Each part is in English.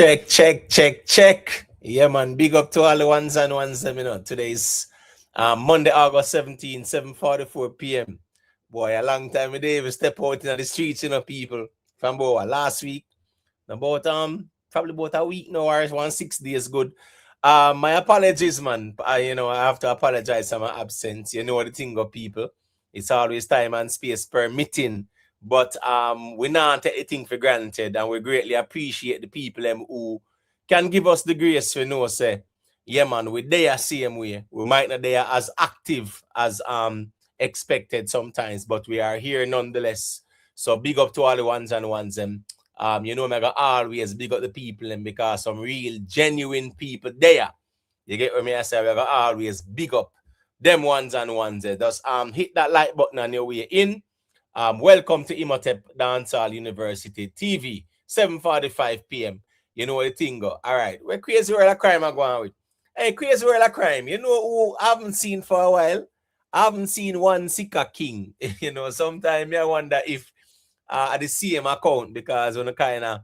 Check. Yeah, man. Big up to all the ones and ones. Today's Monday, August 17, 7:44 p.m. Boy, a long time today. We step out in the streets, people. From last week. About probably about a week now, or 6 days good. My apologies, man. I have to apologize for my absence. You know the thing of people. It's always time and space permitting. But we not take anything for granted, and we greatly appreciate the people who can give us the grace to know, say, yeah, man, we're there same way. We might not there as active as expected sometimes, but we are here nonetheless. So big up to all the ones and ones I got always big up the people and because some real genuine people there. You get what I say? I got always big up them ones and ones there. Just hit that like button on your way in. Welcome to Imhotep Dancehall University TV, 7:45 p.m. You know what the thing go. All right, where Crazy World of Crime are going with? Hey, Crazy World of Crime, you know who I haven't seen for a while? I haven't seen one Masicka King. Sometimes I wonder if at the same account because when I kind of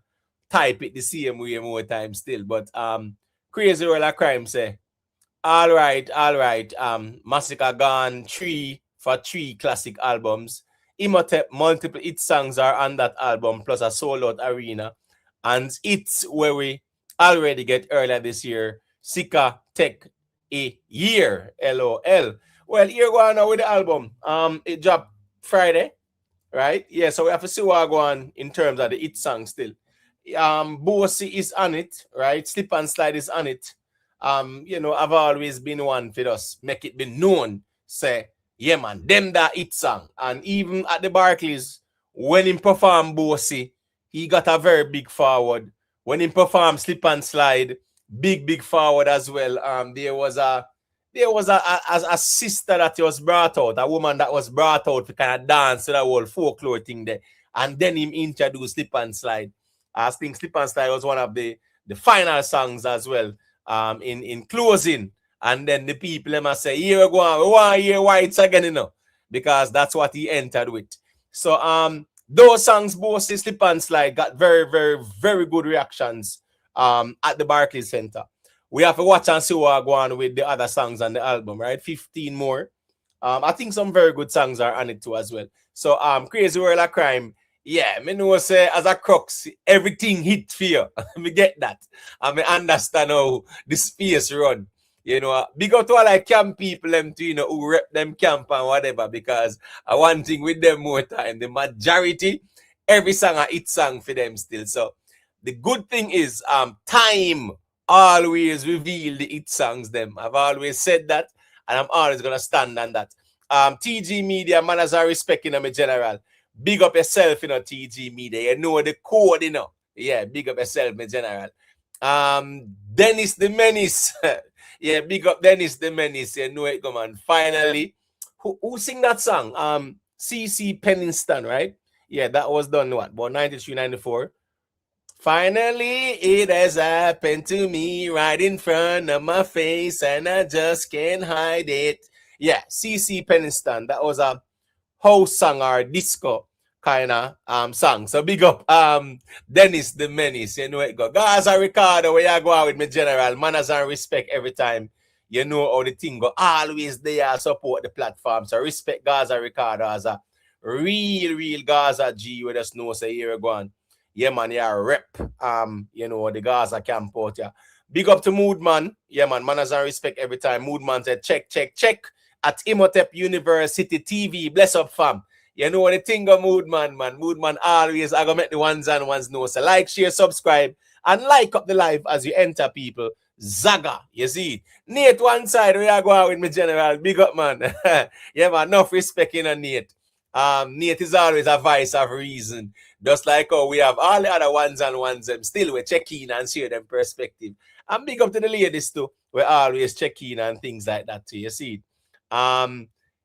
type it the same way more time still. But Crazy World of Crime say, all right. Masicka gone 3 for 3 classic albums. Imhotep multiple hit songs are on that album, plus a sold-out arena. And it's where we already get earlier this year. Sika Tech a year. LOL. Well, here we are now with the album. It dropped Friday, right? Yeah, so we have to see what go on in terms of the hit song still. Bossy is on it, right? Slip and Slide is on it. I've always been one for us, make it be known, say, yeah, man, them that hit song. And even at the Barclays, when he performed Bossy, he got a very big forward. When he performed Slip and Slide, big forward as well. There was a sister that was brought out, a woman that was brought out to kind of dance to that whole folklore thing there. And then him introduced Slip and Slide. I think Slip and Slide was one of the final songs as well. In closing. And then the people must say, here we go, we want to hear Whites again, because that's what he entered with. So those songs, both Slip and Slide, got very, very, very good reactions at the Barclays Center. We have to watch and see what go on with the other songs on the album, right? 15 more. I think some very good songs are on it too as well. So Crazy World of Crime, yeah, me know say as a crux, everything hit for you. Me get that. I me understand how the space run. Big up to all like camp people them too, who rep them camp and whatever, because I one thing with them more time. The majority, every song a hit song for them still. So the good thing is time always reveal the hit songs them. I've always said that, and I'm always gonna stand on that. TG Media, manners are respecting them in general. Big up yourself, TG Media. You know the code, Yeah, big up yourself in general. Dennis the Menace. Yeah, big up Dennis the Menace. You know it, come on. Finally, who sing that song? CC Pennington, right? Yeah, that was done about 93, 94. Finally, it has happened to me right in front of my face, and I just can't hide it. Yeah, CC Pennington. That was a house song or disco kind of song. So big up Dennis the Menace. You know it go. Gaza Ricardo, where you go out with me general. Manners and respect every time. You know how the thing go. Always there support the platform. So respect Gaza Ricardo as a real Gaza G. We just know say here go on. Yeah, man, yeah, rep. The Gaza camp out here. Big up to Moodman. Yeah, man, manners and respect every time. Moodman said check at Imhotep University TV. Bless up, fam. You know what the thing of Moodman, man. Moodman always I gonna make the ones and ones know. So like, share, subscribe, and like up the live as you enter, people. Zaga, you see. Nate one side, where I go out with me general. Big up, man. Yeah, man, enough respect in Nate. Nate is always a voice of reason. Just like how we have all the other ones and ones, still we check in and share them perspective. And big up to the ladies too. We always check in and things like that too. You see.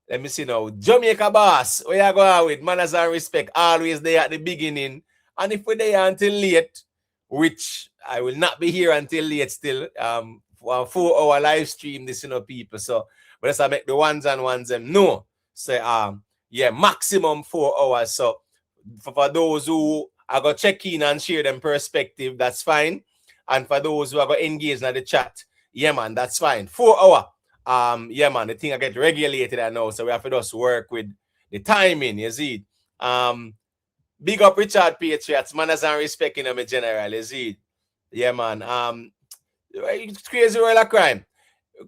Let me see now. Jamaica Boss, where you go with manners and respect, always there at the beginning. And if we're there until late, which I will not be here until late still, for a 4-hour live stream, this people. So but let's make the ones and ones them know. Say maximum 4 hours. So for those who are gonna check in and share them perspective, that's fine. And for those who are going to engage in the chat, yeah, man, that's fine. 4 hour. Yeah, man, the thing I get regulated I know, so we have to just work with the timing, you see. Big up Richard Patriots, manners and respect in a general, you see. Yeah, man. It's crazy world of crime.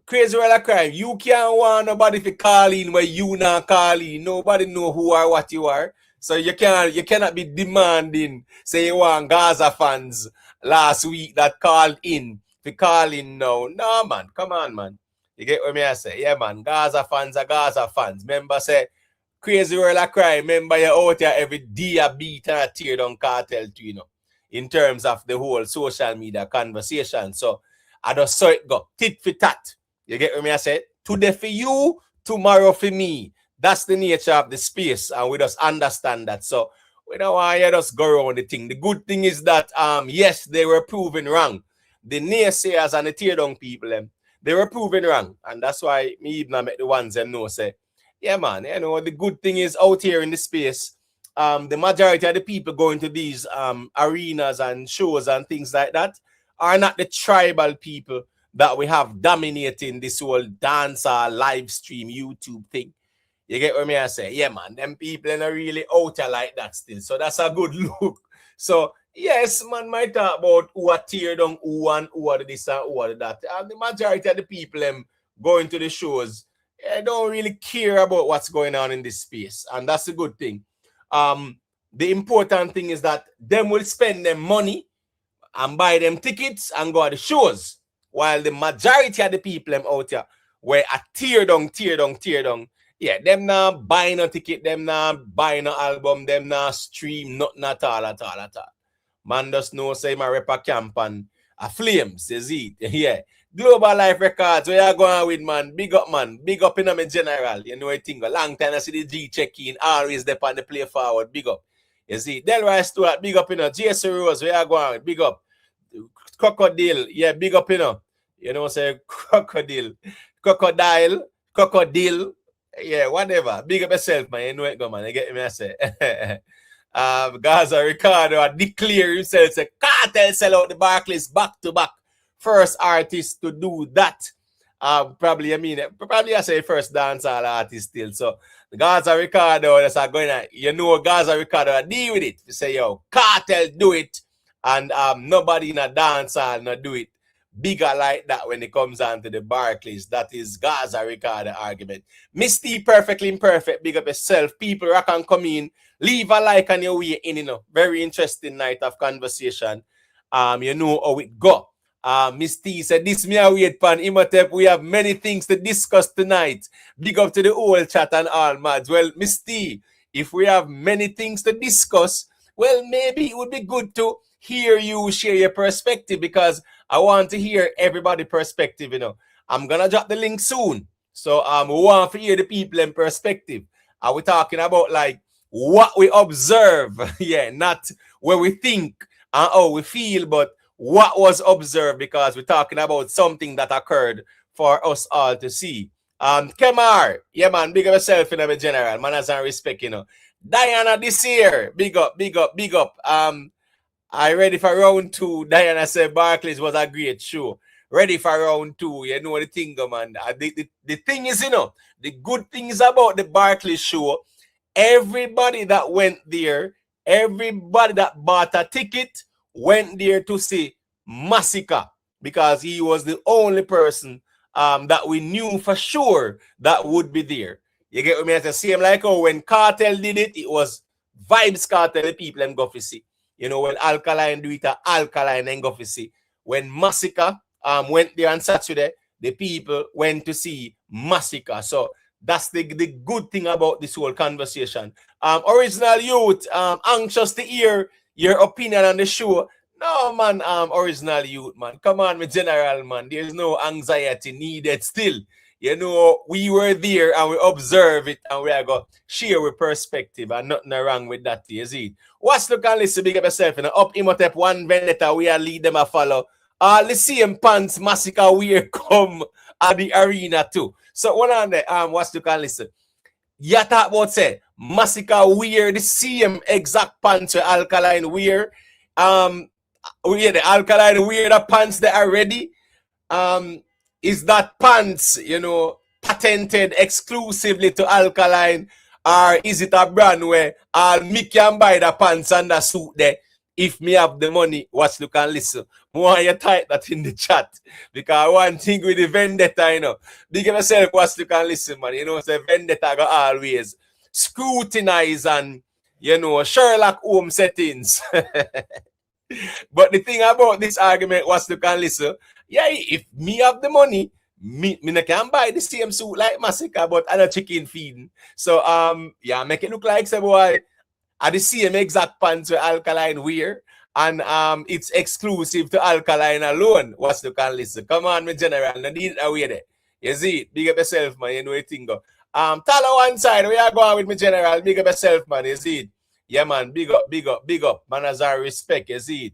Crazy world of crime. You can't want nobody to call in where you not call in. Nobody know who or what you are. So you cannot be demanding, say you want Gaza fans last week that called in to call in now. No, man. Come on, man. You get what me I say? Yeah, man. Gaza fans are Gaza fans. Remember, say, crazy world of crime. Remember, you're out here every day a beat and a tear down cartel too, you know, in terms of the whole social media conversation. So, I just saw it go tit for tat. You get what me I say? Today for you, tomorrow for me. That's the nature of the space, and we just understand that. So we don't want you just go around the thing. The good thing is that yes, they were proven wrong. The naysayers and the tear down people, they were proven wrong. And that's why me even make the ones them know say, yeah, man, you know, the good thing is out here in the space, the majority of the people going to these arenas and shows and things like that are not the tribal people that we have dominating this whole dancer live stream YouTube thing. You get what me I say? Yeah, man, them people are not really out here like that still. So that's a good look. So yes, man, might talk about who are tear down, who and who are this and who are that. And the majority of the people going to the shows, don't really care about what's going on in this space. And that's a good thing. The important thing is that them will spend them money and buy them tickets and go to the shows, while the majority of the people out here were a tear down. Yeah, them not buying a ticket, them not buying an album, them not stream, nothing at all. Man just know say my rep a camp and a flames, is it? Yeah. Global Life Records, where you going with, man? Big up, man. Big up in them in general. You know, I think a long time I see the G check-in, always there on the play forward. Big up. You see, Delroy Stewart, big up, you know. Jason Rose, where you going with? Big up. Crocodile, yeah, big up, you know. You know, say crocodile, yeah, whatever. Big up yourself, man. You know it, go, man. You get me, I say. Gaza Ricardo declare himself, say, Cartel sell out the Barclays back to back. First artist to do that. Probably I say first dancehall artist still. So Gaza Ricardo, that's going to, you know, Gaza Ricardo deal with it. You say, yo, Cartel do it, and nobody in a dancehall not do it bigger like that when it comes on to the Barclays. That is Gaza Ricardo argument. Misty Perfectly Imperfect, big up yourself. People rock and come in. Leave a like on your way in, you know. Very interesting night of conversation. You know how it go. Miss T said, this me a wait pan Imhotep. We have many things to discuss tonight. Big up to the whole chat and all, mads. Well, Miss T, if we have many things to discuss, well, maybe it would be good to hear you share your perspective, because I want to hear everybody's perspective, you know. I'm going to drop the link soon. So we want to hear the people in perspective. Are we talking about like what we observe? Yeah, not what we think and how we feel, but what was observed, because we're talking about something that occurred for us all to see. Kemar, yeah, man, big up yourself in a general. Manners and respect, you know. Diana this year, big up. I ready for round 2. Diana said Barclays was a great show. Ready for round 2. You know the thing, man. The thing is, you know, the good things about the Barclays show, everybody that went there, everybody that bought a ticket went there to see Masicka, because he was the only person that we knew for sure that would be there. You get what I mean? It's the same like how when Cartel did it, it was Vibes Cartel, the people and go for see. You know, when Alkaline do it, Alkaline and go for see. When Masicka went there on Saturday, the people went to see Masicka. So that's the good thing about this whole conversation. Original Youth, anxious to hear your opinion on the show. No, man, Original Youth, man. Come on, my general, man. There's no anxiety needed still. You know, we were there and we observe it and we are going to share with perspective, and nothing wrong with that, you see. Watch, look and listen, big up yourself. You know, up Imhotep, one vendetta, we are lead them a follow. All the same pants, Masicka, we come at the arena too. So, one on there, watch, look and listen. You talk about, say, Masicka wear the same exact pants with Alkaline wear. the Alkaline wear the pants that are ready. Is that pants, patented exclusively to Alkaline, or is it a brand where me can buy the pants and the suit there? If me have the money, watch, look and listen. More you type that in the chat. Because one thing with the vendetta, big yourself, watch, look and listen, man. The vendetta go always scrutinize and, Sherlock Holmes settings. But the thing about this argument was to can listen. Yeah, if me have the money, me can buy the same suit like Masicka, but I don't chicken feeding. So make it look like say boy are the same exact pants with Alkaline wear. And it's exclusive to Alkaline alone. What's the can listen? Come on, my general. No need away there. You see it? Big up yourself, man. You know it thing go. Tell one side, we are going with my general. Big up yourself, man. You see it? Yeah, man. Big up, big up, big up. Manners and respect. You see it?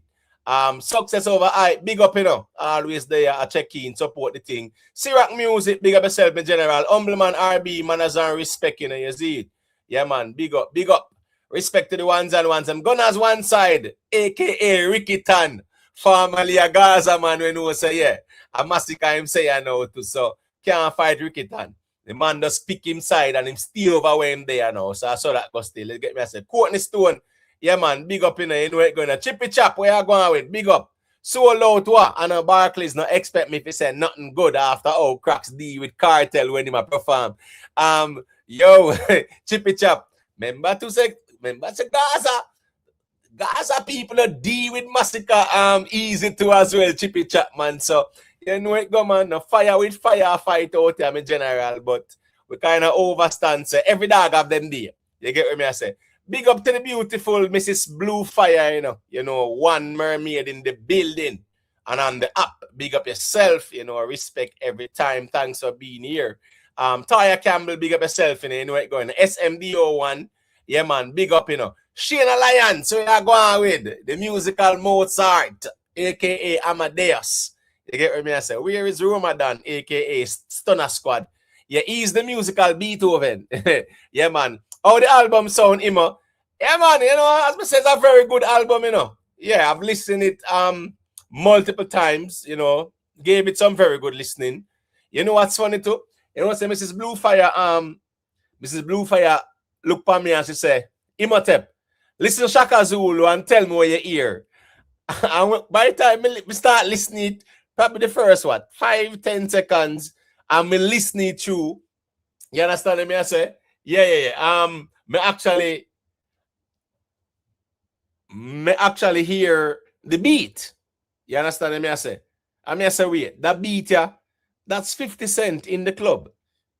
Success over hype. Big up, Always there. I check in, support the thing. Syrup music. Big up yourself, my general. Humble man, RB. Manners and respect, You see it? Yeah, man. Big up, big up. Respect to the ones and ones. I'm Gunners one side, a.k.a. Ricky Tan. Formerly a Gaza man when we say, yeah. A Masicka him say I know too. So, can't fight Ricky Tan. The man just pick him side and him stay over where him there now. So, I saw that go still. Let's get me, I said, Courtney Stone. Yeah, man. Big up in there. You know it going to chippy chap. Where you going with? Big up. So loud what? And Barclays not expect me if he say nothing good after Cracks D with Cartel when he might perform. Yo, chippy chap. Remember to say Gaza people that deal with Masicka easy to as well, Chippy Chapman. So you know it go, man. No fire with fire fight out here, in general, but we kind of overstand. So every dog have them there. You get what I say? Big up to the beautiful Mrs. Blue Fire, one mermaid in the building and on the app. Big up yourself, respect every time. Thanks for being here. Taya Campbell, big up yourself, you know it going. SMDO1. Yeah, man, big up, Shane Alliance, so we are going with the musical Mozart, a.k.a. Amadeus. You get what I say? Where is Ramadan, a.k.a. Stunner Squad? Yeah, he's the musical Beethoven. Yeah, man. How the album sound, Imo? Yeah, man, as I said, it's a very good album, Yeah, I've listened it multiple times, Gave it some very good listening. You know what's funny too? Say Mrs. Bluefire look for me and she say, Imhotep, listen to Shaka Zulu and tell me what you hear. And by the time we start listening, probably the first 5-10 seconds, and me listening through. You understand me? I say, yeah. Me actually hear the beat. You understand me? I say, wait, that beat, yeah, that's 50 Cent in the club.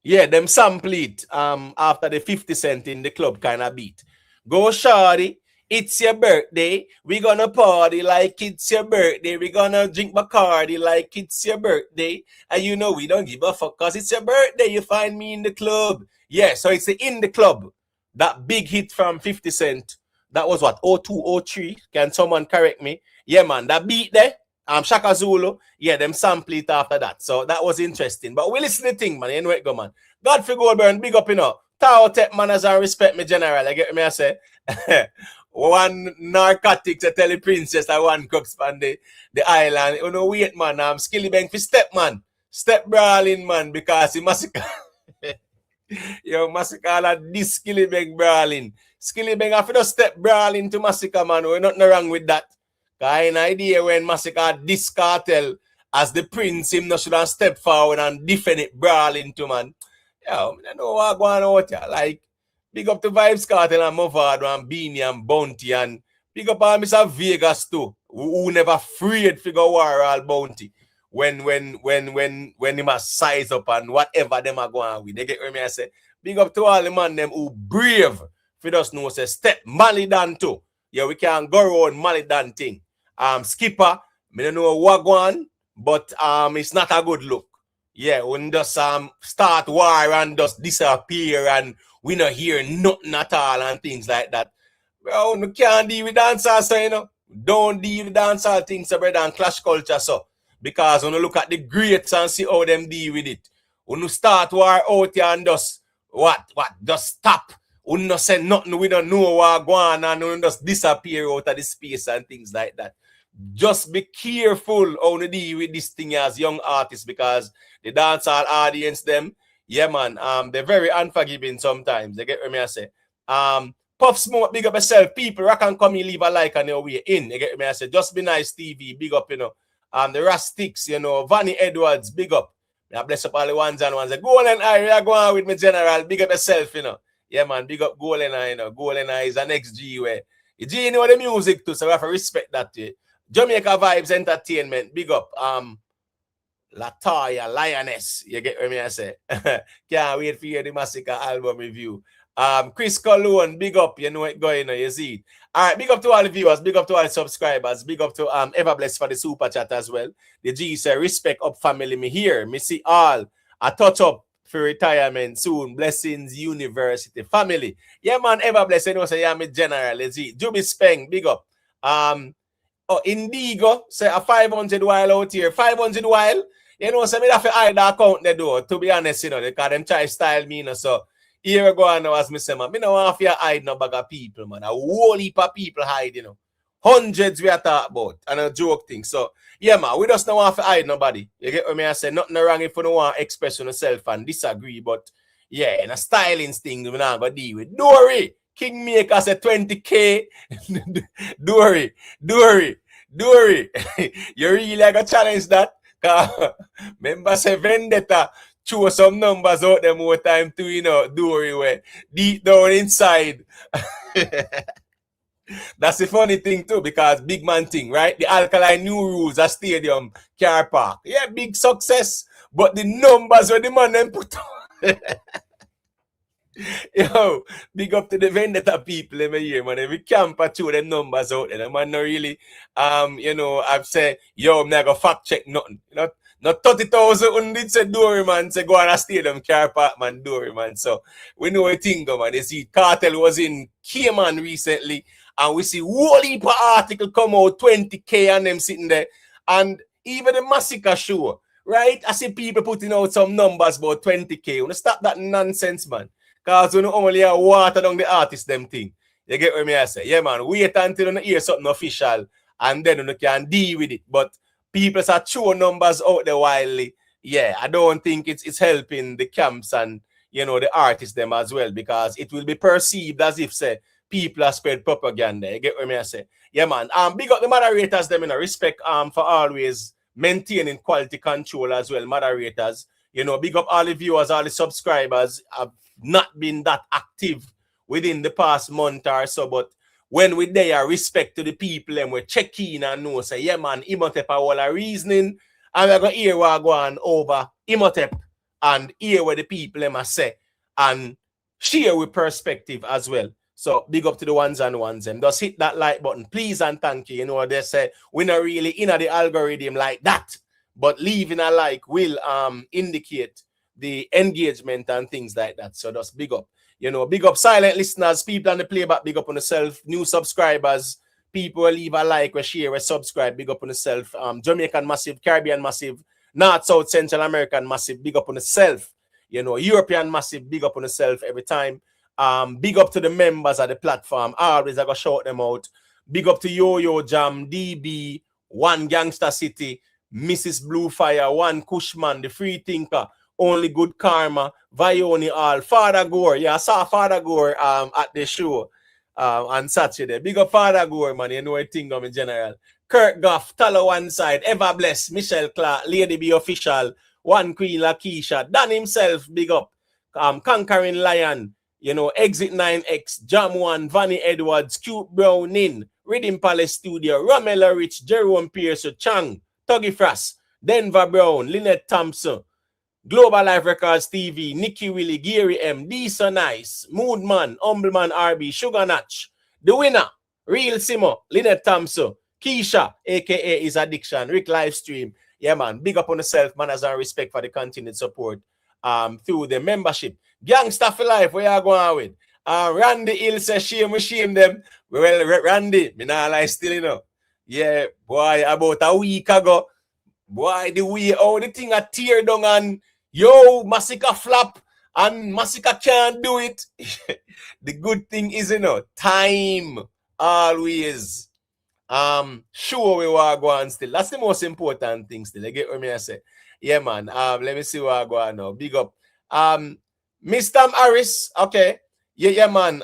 Yeah, them sample it after the 50 Cent in the club kind of beat. Go shawty, it's your birthday. We gonna party like it's your birthday. We gonna drink Bacardi like it's your birthday. And we don't give a fuck because it's your birthday. You find me in the club. Yeah, so it's in the club. That big hit from 50 Cent. That was 02, 03. Can someone correct me? Yeah, man, that beat there. Shaka Zulu, yeah, them sample it after that. So that was interesting. But we listen to the thing, man. You know it go, man. Godfrey Goldburn, big up, Tao Tech manners and respect me, general. I get me, I say. One narcotics, I tell the princess, I one cooks on the island. Wait, man. Skilly Bang for step, man. Step brawling, man, because he Masicka. Yo, Masicka, like this Skilly Bang brawling. Skilly Bang, after the step brawling to Masicka, man. We're nothing wrong with that. I have an idea when Masicka this Cartel as the prince, him not should have stepped forward and defend it brawling to, man. Yo, I know what going on out here. Like, big up to Vibes Cartel and Movado and Beanie and Bounty and big up on Mr. Vegas too, who never afraid figure war all Bounty when he must size up and whatever them are going with. They get what I say. Big up to all the man them who brave for just know say step Mali down too. Yeah, we can go around Mali down thing. Skipper, I don't know what going, but it's not a good look. Yeah, when just start war and just disappear and we not hear nothing at all and things like that. Well, you can't deal with dancehall, so don't deal with dancehall things, brother, and clash culture, so. Because when you look at the greats and see how them deal with it, when you start war out here and just just stop. We not say nothing, we don't know what going on, and we just disappear out of the space and things like that. just be careful how to deal with this thing as young artists, because the dancehall audience, them, yeah, man, they're very unforgiving sometimes. They get what I say. Puff Smoke, big up yourself. People, rock and come, you leave a like on your way in. You get what I say. Just Be Nice TV, big up, you know. The Rastics, you know. Vanny Edwards, big up. I bless up all the ones and ones. Golden Eye, we are going with me, General. Big up yourself, you know. Yeah, man, big up Golden Eye, you know. Golden Eye is an ex-G where. The G know the music too, so we have to respect that too. Jamaica Vibes Entertainment, big up. Latoya, Lioness, you get what I say. Can't wait for you the Masicka album review. Chris Cologne, big up, you know it going on, you see it. All right, big up to all the viewers, big up to all the subscribers, big up to Ever Blessed for the super chat as well. The G say, respect up family, me here, me see all. A touch up for retirement soon. Blessings University family. Yeah, man, Ever Blessed, you know, say, yeah, me general, you see. Juby Speng, big up. Indigo, say a 500 while out here. 500 while, you know, so me have to hide the account they do, to be honest, you know, because them try style me, you know, so here we go on now, as me say, man, me no want to hide no bag of people, man. A whole heap of people hide, you know. Hundreds we are talking about, and a joke thing. So, yeah, man, we just don't want to hide nobody. You get what me I say? Nothing wrong if you don't want to express yourself and disagree, but, yeah, in a styling thing, we're not going to deal with. Dory, Kingmaker said 20K. Dory. You really like a challenge that? Remember, say Vendetta throw some numbers out there more time too, you know, Dory, where deep down inside. That's the funny thing too, because big man thing, right? The Alkaline New Rules, a stadium, car park. Yeah, big success, but the numbers where the man them put on. Yo, big up to the Vendetta people in my year, man. Every camper throw them numbers out there. The man not really, you know, I've said, yo, I'm not gonna fact check nothing. You know, not 30,000 did say Dory, man. Say go on a stadium car park, man, Dory, man. So we know a thing, man. You see, Cartel was in Cayman recently, and we see whole heap of article come out, 20K and them sitting there. And even the Masicka show, right? I see people putting out some numbers about 20K. You want to stop that nonsense, man. Because we only have water down the artist them thing. You get what I say? Yeah, man. Wait until you hear something official and then you can deal with it. But people are throwing numbers out there wildly. Yeah, I don't think it's helping the camps and, you know, the artists them as well, because it will be perceived as if, say, people are spread propaganda. You get what I say? Yeah, man. Big up the moderators them, you know, respect for always maintaining quality control as well, moderators. You know, big up all the viewers, all the subscribers. Have not been that active within the past month or so, but when we there, respect to the people and we check in and know, say, yeah, man, Imhotep a whole a reasoning, and we're going to hear what going over Imhotep and hear what the people them say and share with perspective as well. So big up to the ones and ones and just hit that like button, please and thank you. You know, they say we're not really in the algorithm like that, but leaving a like will indicate the engagement and things like that. So just big up. You know, big up silent listeners, people on the playback, big up on yourself, new subscribers, people will leave a like, or share, or subscribe, big up on yourself. Jamaican massive, Caribbean massive, North, South, Central American massive, big up on yourself. You know, European massive, big up on yourself every time. Big up to the members of the platform. Always I go shout them out. Big up to Yo-Yo Jam, DB, One Gangster City, Mrs. Blue Fire, One Cushman, the Free Thinker, Only Good Karma, Vioni All, Father Gore. Yeah, I saw Father Gore at the show on Saturday. Big up Father Gore, man. You know a thing in general. Kurt Goff, Talo One Side, Ever Blessed, Michelle Clark, Lady B Official, One Queen Lakeisha, Dan himself, big up. Conquering Lion, you know, Exit 9X, Jam One, Vanny Edwards, Cute Brownin, Rhythm Palace Studio, Romela Rich, Jerome Pierce, Chang, Tuggy Frass, Denver Brown, Lynette Thompson, Global Life Records TV, Nicky Willie, Gary M, D So Nice, Moodman, Humbleman RB, Sugar Natch, The Winner, Real Simo, Lynette Thompson, Keisha, aka Is Addiction, Rick Livestream. Yeah, man, big up on yourself, manners and respect for the continued support through the membership. Gangsta for Life, where you going with? Randy Hill says, shame them. Well, Randy, me nah lie still, you know. Yeah, boy, about a week ago, boy, the way how the thing a tear down and yo, Masicka flap and Masicka can't do it. The good thing is, you know, time always. Sure we will go on still. That's the most important thing still. You get what me I say? Yeah, man. Let me see what I go on now. Big up. Mr. Harris, okay. Yeah, man.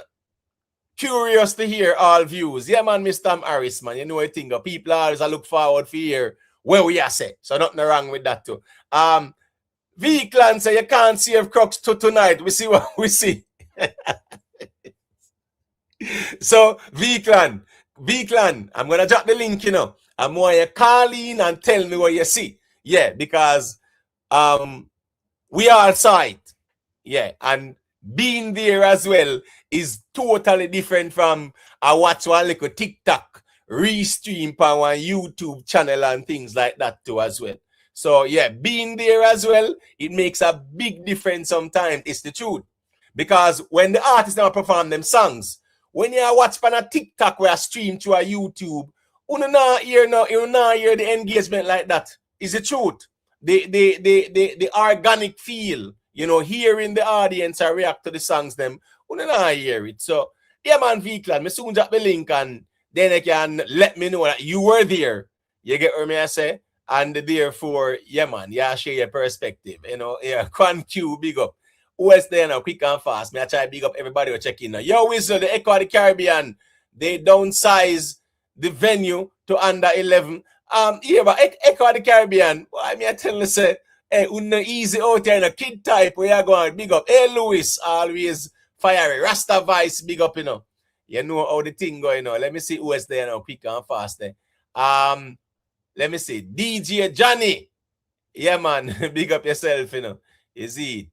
Curious to hear all views. Yeah, man, Mr. Harris, man. You know what I think of people always I look forward to hear where we are say. So nothing wrong with that too. V-Clan say you can't save Crocs to tonight. We see what we see. So V-Clan, I'm gonna drop the link, you know. I'm want you call in and tell me what you see. Yeah, because we are outside. Yeah, and being there as well is totally different from I watch one little TikTok restream on one YouTube channel and things like that too as well. So yeah, being there as well, it makes a big difference sometimes. It's the truth. Because when the artists now perform them songs, when you watch on a TikTok where I stream to a YouTube, you not hear the engagement like that. It's the truth. The organic feel, you know, hearing the audience and react to the songs, them, you not hear it. So, yeah, man, V-Clan, me soon drop the link and then you can let me know that you were there. You get what I say? And therefore, yeah, man, yeah, share your perspective. You know, yeah, Quan Q, big up. Who else there now? Quick and fast. Me I try big up everybody who check in now. Yo, Whistle, the Echo of the Caribbean, they downsize the venue to under 11. Yeah, but Echo of the Caribbean, well, I mean, I tell you, say, hey, una easy out there in a kid type where you going, big up. Hey, Louis, always fiery. Rasta Vice, big up, you know. You know how the thing going now. Let me see who else there now, quick and fast there. Let me see. DJ Johnny. Yeah, man, big up yourself, you know. You see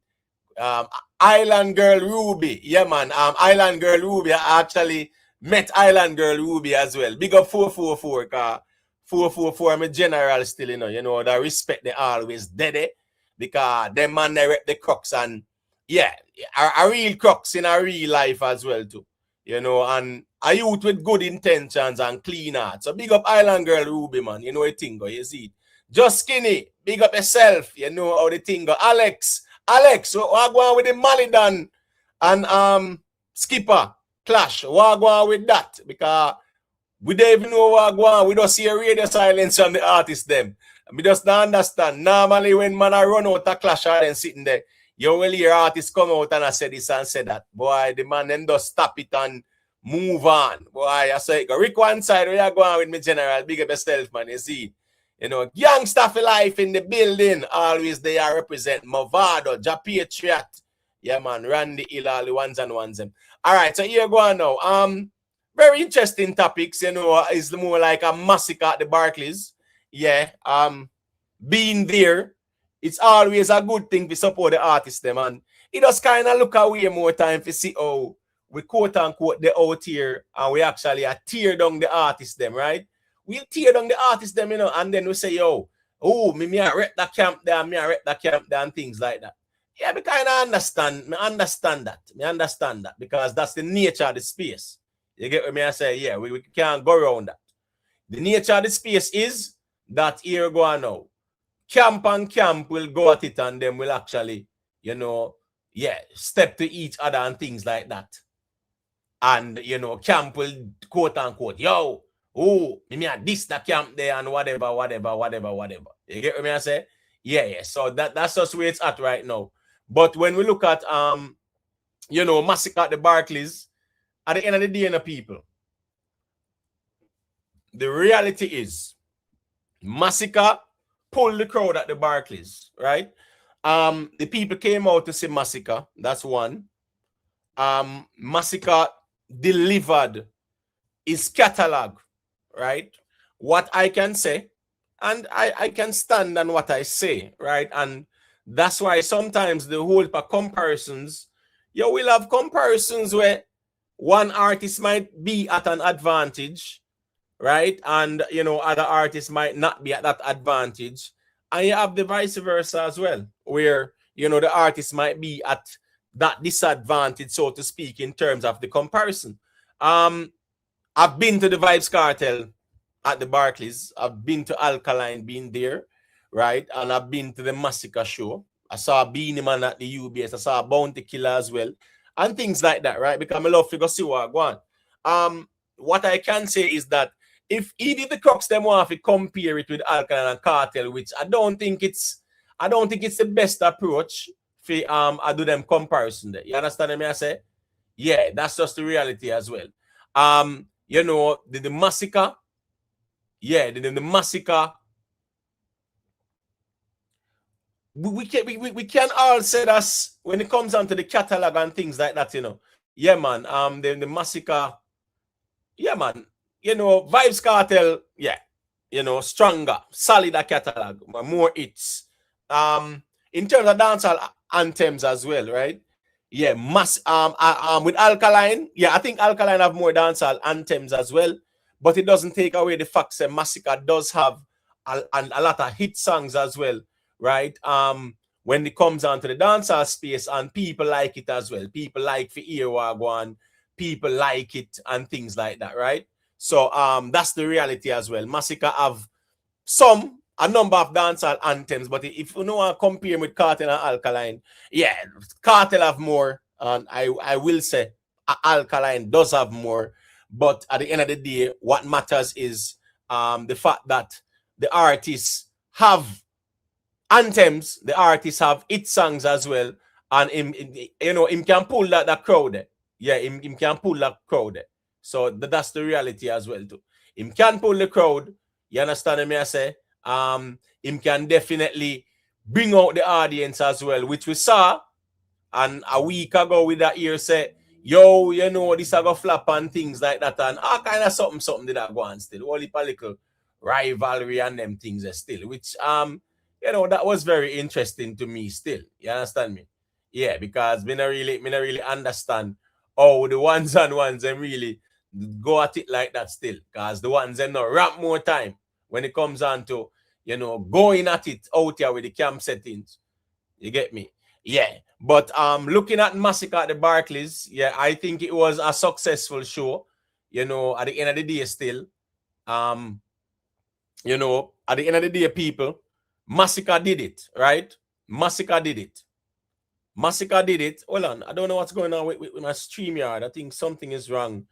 Island Girl Ruby. Yeah, man. Island Girl Ruby. I actually met Island Girl Ruby as well. Big up 444. 444, I'm a general still, you know, the respect they always dead because them man they rep the crux and yeah, a real crux in a real life as well too. You know, and a youth with good intentions and clean heart. So big up Island Girl Ruby, man. You know the thing go, you see it. Just Skinny, big up yourself. You know how the thing go. Alex, what go on with the Malidan and Skipper Clash? What go on with that? Because we don't even know what go on. We don't see a radio silence from the artists them. We just don't understand. Normally when man I run out a clash or then sitting there, you will hear artists come out and I say this and say that. Boy, the man then just stop it and move on. Boy, I say, Rick one side, where you going with me general, big up yourself, man, you see. You know, gangsta for life in the building. Always they are represent Movado, Ja Patriot. Yeah, man, Randy Hill, all the ones and ones them. All right, so here go on now. Very interesting topics, you know, is more like a massacre at the Barclays. Yeah, being there, it's always a good thing to support the artists them, and it does kind of look away more time to see how we quote unquote the out here and we actually tear down the artists them, right? We'll tear down the artists them, you know, and then we say, yo, oh, me I rep that camp there, me I rep that camp there, and things like that. Yeah, we kind of understand that because that's the nature of the space. You get what I say? Yeah, we can't go around that. The nature of the space is that here go on now. Camp and camp will go at it and then will actually, you know, yeah, step to each other and things like that. And, you know, camp will quote unquote, yo, oh, me at this the camp there and whatever. You get what I say? Yeah. So that's just where it's at right now. But when we look at, you know, Masicka at the Barclays, at the end of the day, you know, people, the reality is Masicka pulled the crowd at the Barclays, right? The people came out to see Masicka. That's one. Masicka delivered his catalog, right? What I can say, and I can stand on what I say, right? And that's why sometimes the whole comparisons, you will have comparisons where one artist might be at an advantage, right? And, you know, other artists might not be at that advantage. And you have the vice versa as well, where, you know, the artist might be at that disadvantage, so to speak, in terms of the comparison. I've been to the Vibes Cartel at the Barclays. I've been to Alkaline, been there, right? And I've been to the Masicka show. I saw Beanie Man at the UBS. I saw Bounty Killer as well. And things like that, right? Because I love to go see what I want. What I can say is that if even the Crooks them want to compare it with Alkaline and Cartel, which I don't think it's the best approach for I do them comparison there. You understand me? I say, yeah, that's just the reality as well. You know, the Masicka, yeah, the Masicka. We can all say that when it comes down to the catalog and things like that, you know. Yeah, man. The Masicka, yeah, man. You know, Vibes Cartel, yeah. You know, stronger, solider catalog, more hits. In terms of dancehall anthems as well, right? Yeah, with Alkaline, yeah, I think Alkaline have more dancehall anthems as well, but it doesn't take away the fact that Masicka does have a lot of hit songs as well, right? When it comes down to the dancehall space, and people like it as well. People like for Earwagwan, people like it and things like that, right? So that's the reality as well. Masicka have a number of dancehall anthems, but if you know want to compare with Cartel and Alkaline, yeah, Cartel have more, and I will say Alkaline does have more, but at the end of the day, what matters is the fact that the artists have anthems, the artists have hit songs as well, and him can pull that crowd. Yeah, him can pull that crowd. So that's the reality as well too. Him can pull the crowd. You understand me? I say, him can definitely bring out the audience as well, which we saw, and a week ago with that ear say, yo, you know, this a go flop and things like that, and all kind of something did that go on still. Only political rivalry and them things still, which you know, that was very interesting to me still. You understand me? Yeah, because me not really understand how the ones and ones and really go at it like that still. Because the ones and not rap more time when it comes on to, you know, going at it out here with the camp settings. You get me? Yeah. But looking at Masicka at the Barclays, yeah, I think it was a successful show. You know, at the end of the day still. You know, at the end of the day, people, Masicka did it, right? Masicka did it. Masicka did it. Hold on. I don't know what's going on with my StreamYard. I think something is wrong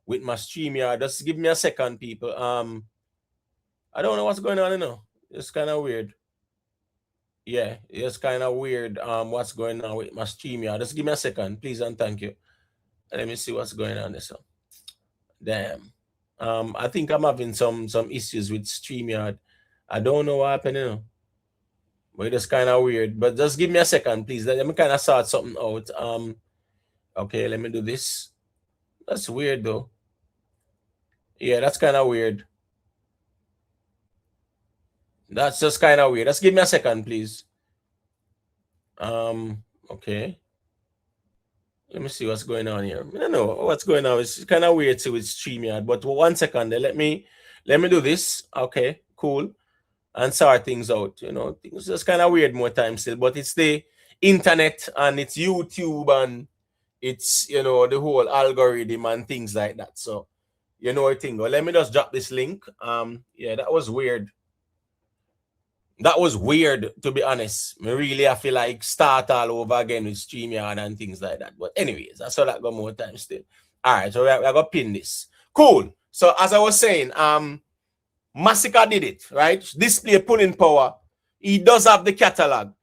with my StreamYard. Just give me a second, people. I don't know what's going on, you know. It's kind of weird. Yeah, it's kind of weird what's going on with my StreamYard. Just give me a second, please, and thank you. Let me see what's going on this. Damn. I think I'm having some issues with StreamYard. I don't know what happened, you know. But it's kind of weird. But just give me a second, please. Let me kind of sort something out. Okay, let me do this. That's weird, though. Yeah, that's kind of weird. That's just kind of weird. Just give me a second, please. Okay. Let me see what's going on here. I don't know what's going on. It's kind of weird with StreamYard. But 1 second, let me do this. Okay, cool. And sort things out. You know, things just kind of weird more time still. But it's the internet and it's YouTube and it's, you know, the whole algorithm and things like that. So, you know, I think, well, let me just drop this link. Yeah, that was weird. That was weird, to be honest. I feel like start all over again with StreamYard and things like that. But anyways, I saw that go more time still. All right, so we're going to pin this. Cool. So as I was saying, Masicka did it, right? Display pulling power. He does have the catalog.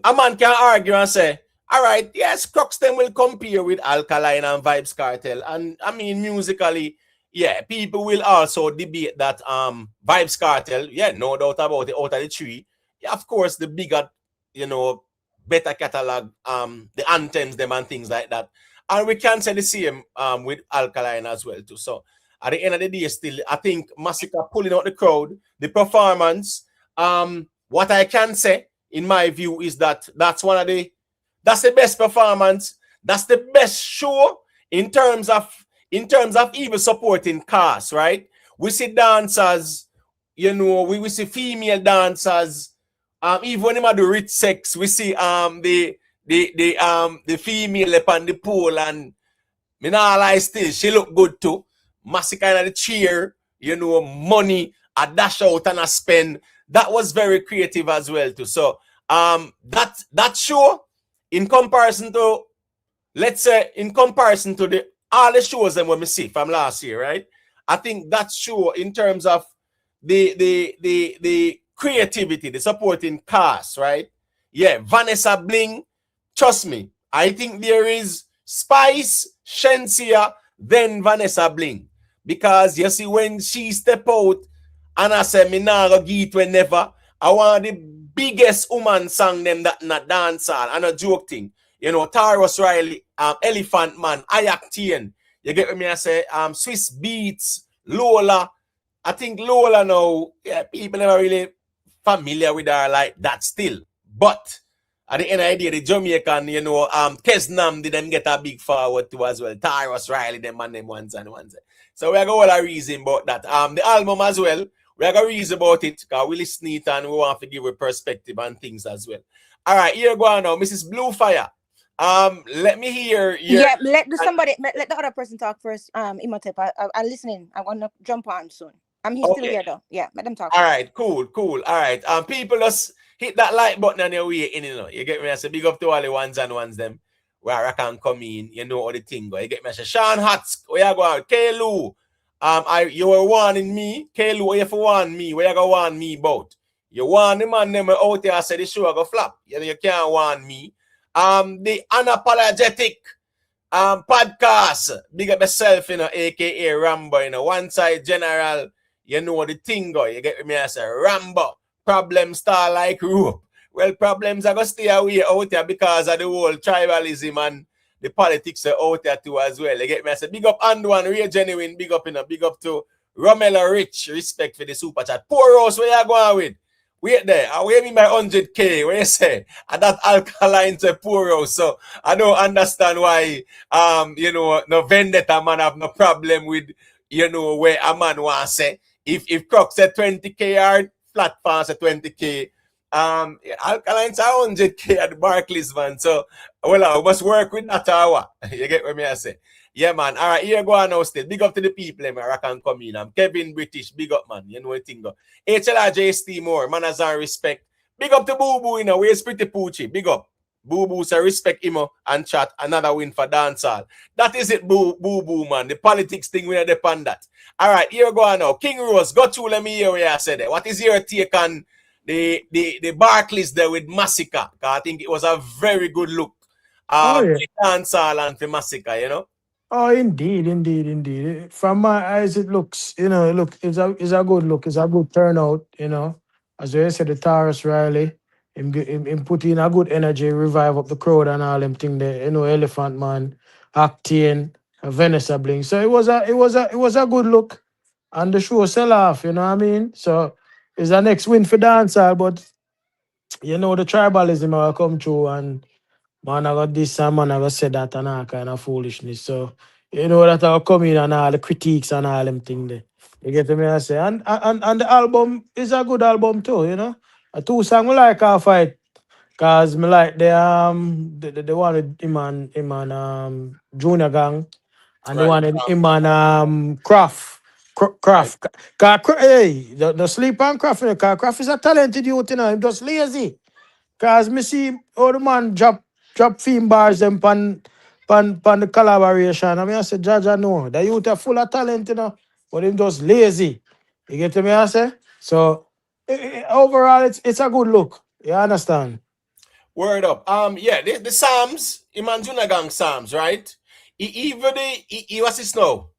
A man can argue and say, all right, yes, Croxton will compare with Alkaline and Vibes Cartel. And I mean, musically, yeah, people will also debate that Vibes Cartel, yeah, no doubt about it, out of the three. Yeah, of course, the bigger, you know, better catalog, the anthems, them and things like that. And we can say the same with Alkaline as well, too. So at the end of the day, still, I think Masicka pulling out the crowd, the performance. What I can say, in my view, is that that's the best performance. That's the best show in terms of even supporting cast, right? We see dancers, you know, we see female dancers. Even when they do rich sex, we see the female up on the pole, and me nah lie still, she look good too. Masicka in the chair, you know, money, a dash out and a spend. That was very creative as well too. So that show, in comparison to, let's say, in comparison to all the shows that we see from last year, right? I think that's true in terms of the creativity, the supporting cast, right? Yeah, Vanessa Bling, trust me, I think there is Spice, Shensia, then Vanessa Bling. Because you see, when she step out and I say, me nah go give it never, I want the biggest woman song them that not dancehall. I no joke thing. You know, Tarrus Riley, Elephant Man, Ayactian. You get me? I say, Swiss Beats, Lola. I think Lola now, yeah, people never really familiar with her like that still. But at the end of the day, the Jamaican, you know, Kesnam didn't get a big forward to as well. Tarrus Riley, them and them ones and ones. So we are going to reason about that. The album as well, we are going to reason about it because we listen it and we want to give a perspective and things as well. All right, here go on now, Mrs. Bluefire. Let me hear your... Yeah, let the other person talk first. Imhotep, I'm listening. I want to jump on soon. I'm still here though. Yeah, let them talk. All right, cool. All right. People just hit that like button on your way in, you know. You get me? I say big up to all the ones and ones them where I can come in, you know all the thing go. You get me? I say Sean Hats, where you go out? K-Lou. You were warning me. K-Lou, where you for warn me? Where you go warn me about? You warn the man them out there, I said the show go flap. You can't warn me. The unapologetic podcast. Big up yourself, you know, aka Rambo, you know, one side general. You know the thing go. You get me? I say Rambo. Problems start like rope. Well, problems are gonna stay away out there because of the whole tribalism and the politics are out there too as well. You get me? I say big up Anduan, real genuine, big up, you know, big up to Romelo Rich, respect for the super chat. Poor Rose, where you going with? Wait there. I weigh me my 100K. What you say? And that alkaline to poor Rose. So I don't understand why you know, no vendetta man have no problem with, you know, where a man wants say. If Croc said 20K hard, flat fan said 20K. Alkaline's 100K at the Barclays, man. So, well, I must work with that hour. You get what I say? Yeah, man. All right, here go on now still. Big up to the people, man. I can come in. I'm Kevin British. Big up, man. You know what thing go. HLRJ more. Manners and respect. Big up to Boo Boo, you know. Where's Pretty Poochie? Big up. Boo Boo say respect him and chat. Another win for dancehall. That is it, Boo Boo, man. The politics thing, we are depend that. All right, here go on now. King Rose, go to let me hear where I said it. What is your take on the Barclays there with Masicka? I think it was a very good look. The dancehall and for Masicka, you know. Oh, indeed. From my eyes, it looks, you know, it's a good look. It's a good turnout, you know. As you said, the Tarrus Riley, him put in a good energy, revive up the crowd and all them thing there. You know, Elephant Man, Actian, Vanessa Bling. So it was a good look, and the show sell off. You know what I mean? So it's a next win for dancehall, but you know the tribalism will come through and. Man, I got this and man, I got said that and all kind of foolishness. So, you know that I'll come in and all the critiques and all them things there. You get me, I say. And the album is a good album too, you know. A two song I like our fight. Cause me like the one with him and Junior Gang and the one with him and Craft. Hey, the sleep on Craft, you know, cause Craft is a talented youth, you know, him just lazy. Cause me see how the man drop theme bars them pan the collaboration. I mean I say Jaja no. The youth are full of talent, you know, but him just lazy. You get me I say? So overall it's a good look. You understand? Word up. Yeah, the Psalms, Imanjuna Gang Psalms, right? He was his snow.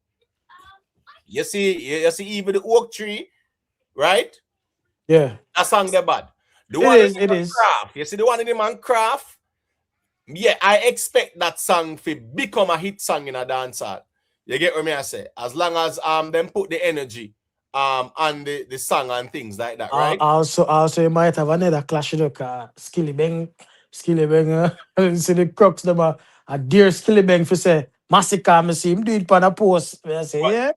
You see even the oak tree, right? Yeah. That song they bad. The it one is. Craft. You see the one in the man Craft? Yeah, I expect that song to become a hit song in a dancehall. You get what I say? As long as them put the energy on the song and things like that, right? Also you might have another clash with Skilly Bang, see the crux them a dear Skilly Bang for say Masicka, me see him do it on a post. I say, yeah.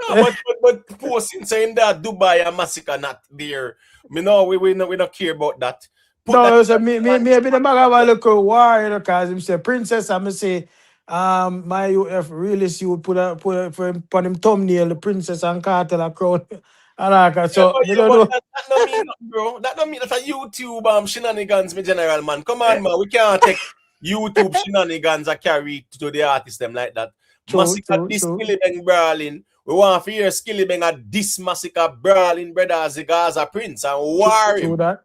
No, but posting saying that Dubai and Masicka not there. Me know we not care about that. No, so maybe the bag have a little war, you know, cause him say princess, and me say my UF realist you would put on him thumbnail the princess and cartel a crown. And so yeah, but that don't mean bro. That don't mean that a YouTube shenanigans, me general man. Come on, man. We can't take YouTube shenanigans and carry to the artist them like that. Masicka this killing and brawling. We want to hear Skilly Bang a this Masicka brawling brother as the Gaza Prince and war him. True that.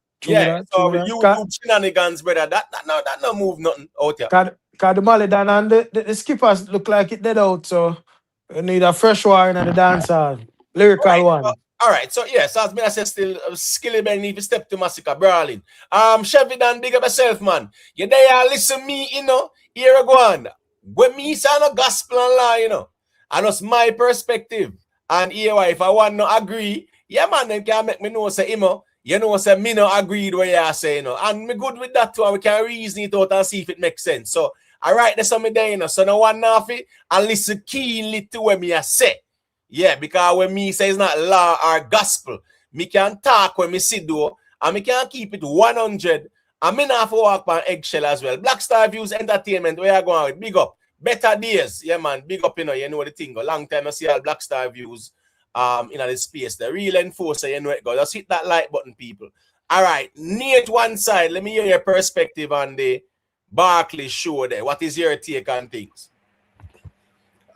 So YouTube shenanigans, brother. That no move nothing out here. Cause the Malidan and the skippers look like it dead out, so we need a fresh one in the dance hall. Lyrical one. All right, so yes, as I said, still Skilly Bang need to step to Masicka brawling. Chevy Dan, big up yourself, man. You there, listen me, you know. Here I go on. When me say no gospel and law, you know, and that's my perspective. And here, if I want to agree, yeah, man, then can make me know say, you know, say me no agree with what you say, you know. And me good with that too, and we can reason it out and see if it makes sense. So, all right, there's something there, you know. So no one nothing and listen keenly to what me I say. Yeah, because when me say it's not law or gospel, me can talk when me sit do, and me can keep it 100. And me not for walk on eggshell as well. Black Star Views Entertainment, where you going with? Big up. Better days. Yeah, man. Big up, you know the thing. A long time I see all Black Star Views in the space. The real enforcer, you know it go. Just hit that like button, people. All right. Near to one side, let me hear your perspective on the Barclays show there. What is your take on things?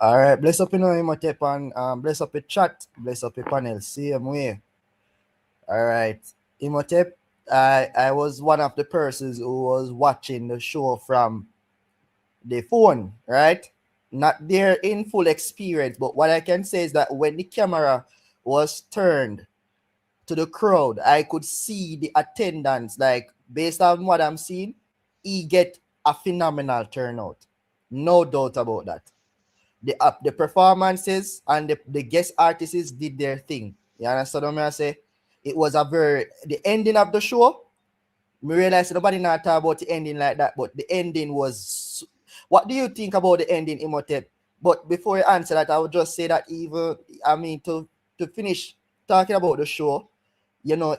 All right, bless up, you know, Imhotep, and bless up the chat, bless up the panel, same way. All right, Imhotep, I was one of the persons who was watching the show from the phone, right? Not there in full experience, but what I can say is that when the camera was turned to the crowd, I could see the attendance, like, based on what I'm seeing, he get a phenomenal turnout. No doubt about that. The performances and the guest artists did their thing. You understand what I say? It was the ending of the show. We realized nobody not talk about the ending like that, but the ending was. What do you think about the ending, Imhotep? But before I answer that, I would just say that to finish talking about the show, you know,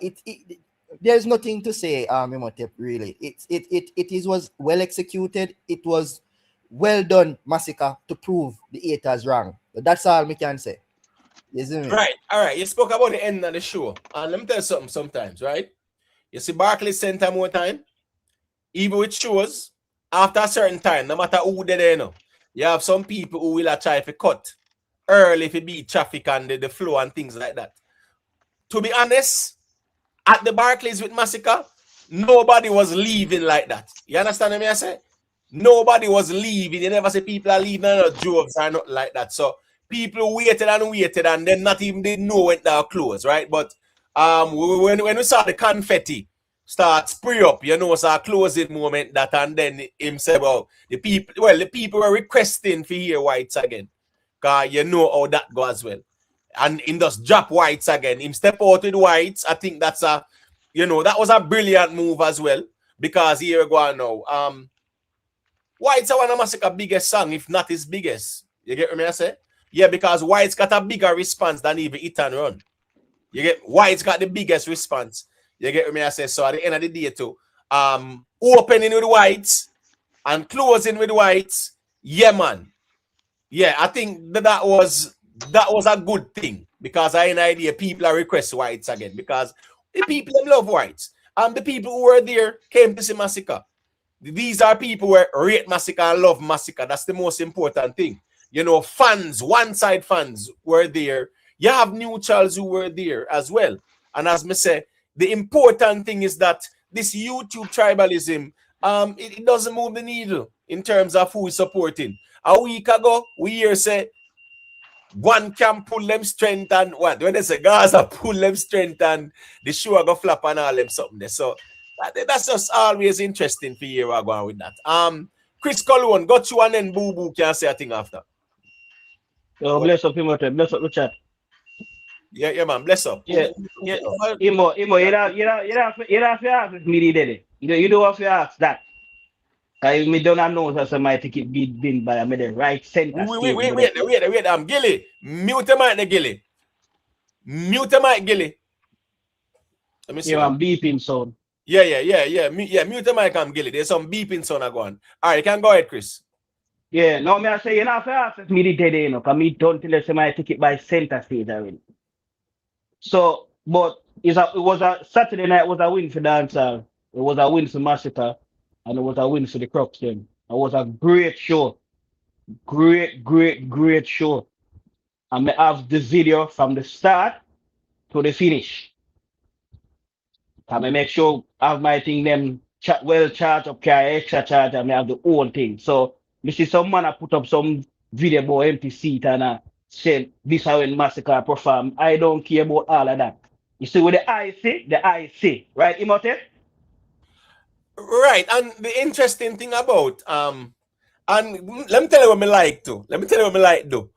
there's nothing to say, Imhotep, really. It was well executed. It was well done, Masicka, to prove the haters wrong. But that's all we can say. Right. All right. You spoke about the end of the show. And let me tell you something sometimes, right? You see Barclays center more time. Even with shows, after a certain time, no matter who they're there, you know, you have some people who will try to cut early if it be traffic and the flow and things like that. To be honest, at the Barclays with Masicka, nobody was leaving like that. You understand what I say? Nobody was leaving. You never say people are leaving or jokes or not like that. So people waited and then not even didn't know when they were closed, right? But when we saw the confetti start spray up, you know, it's a closing moment that, and then him said, well, the people were requesting for hear Whites again. Because you know how that goes as well. And him just drop Whites again. Him step out with Whites. I think that's that was a brilliant move as well. Because here we go now. White's one of Masicka's biggest song, if not his biggest. You get what I say? Yeah, because White's got a bigger response than even Hit and Run. You get White's got the biggest response. You get what I say? So at the end of the day too, opening with Whites and closing with Whites, yeah, man. Yeah, I think that was a good thing because I had an idea people are request Whites again because the people love Whites. And the people who were there came to see Masicka. These are people who rate Masicka and love Masicka. That's the most important thing. You know, fans, one-side fans were there. You have neutrals who were there as well. And as me say, the important thing is that this YouTube tribalism, it doesn't move the needle in terms of who is supporting. A week ago, we hear say, one can pull them strength and what? When they say Gaza pull them strength and the show go flap and all them something there. So that's just always interesting for you going with that. Chris Colon, got you and then Boo Boo can say a thing after. Oh, bless up him, bless up the chat. Yeah, man, bless up. Yeah. Imo, you don't have to ask me did it. You don't have to ask that. Me don't know that somebody ticket be been by the right center. Wait, Gilly. Mute the mic, Gilly. Mute the mic, Gilly. Let me see. Yeah, I'm beeping sound. Yeah. Mute the mic, Gilly. There's some beeping sound going. All right, you can go ahead, Chris. Yeah, no, me I say you know for ask me the dead, you know, because me don't tell somebody ticket by center stage already. So, but it was a Saturday night was a win for DANCEHALL. It was a win for Masicka, and it was a win for the Crocs then. It was a great show. Great show. and I have the video from the start to the finish. And I make sure I have my thing them charge up carry extra charge and I have the whole thing. So you see some man I put up some video about empty seat and say this how when Masicka perform. I don't care about all of that. You see with the eye see, right, Imhotep? Right, and the interesting thing about and let me tell you what I like to. Let me tell you what I like to.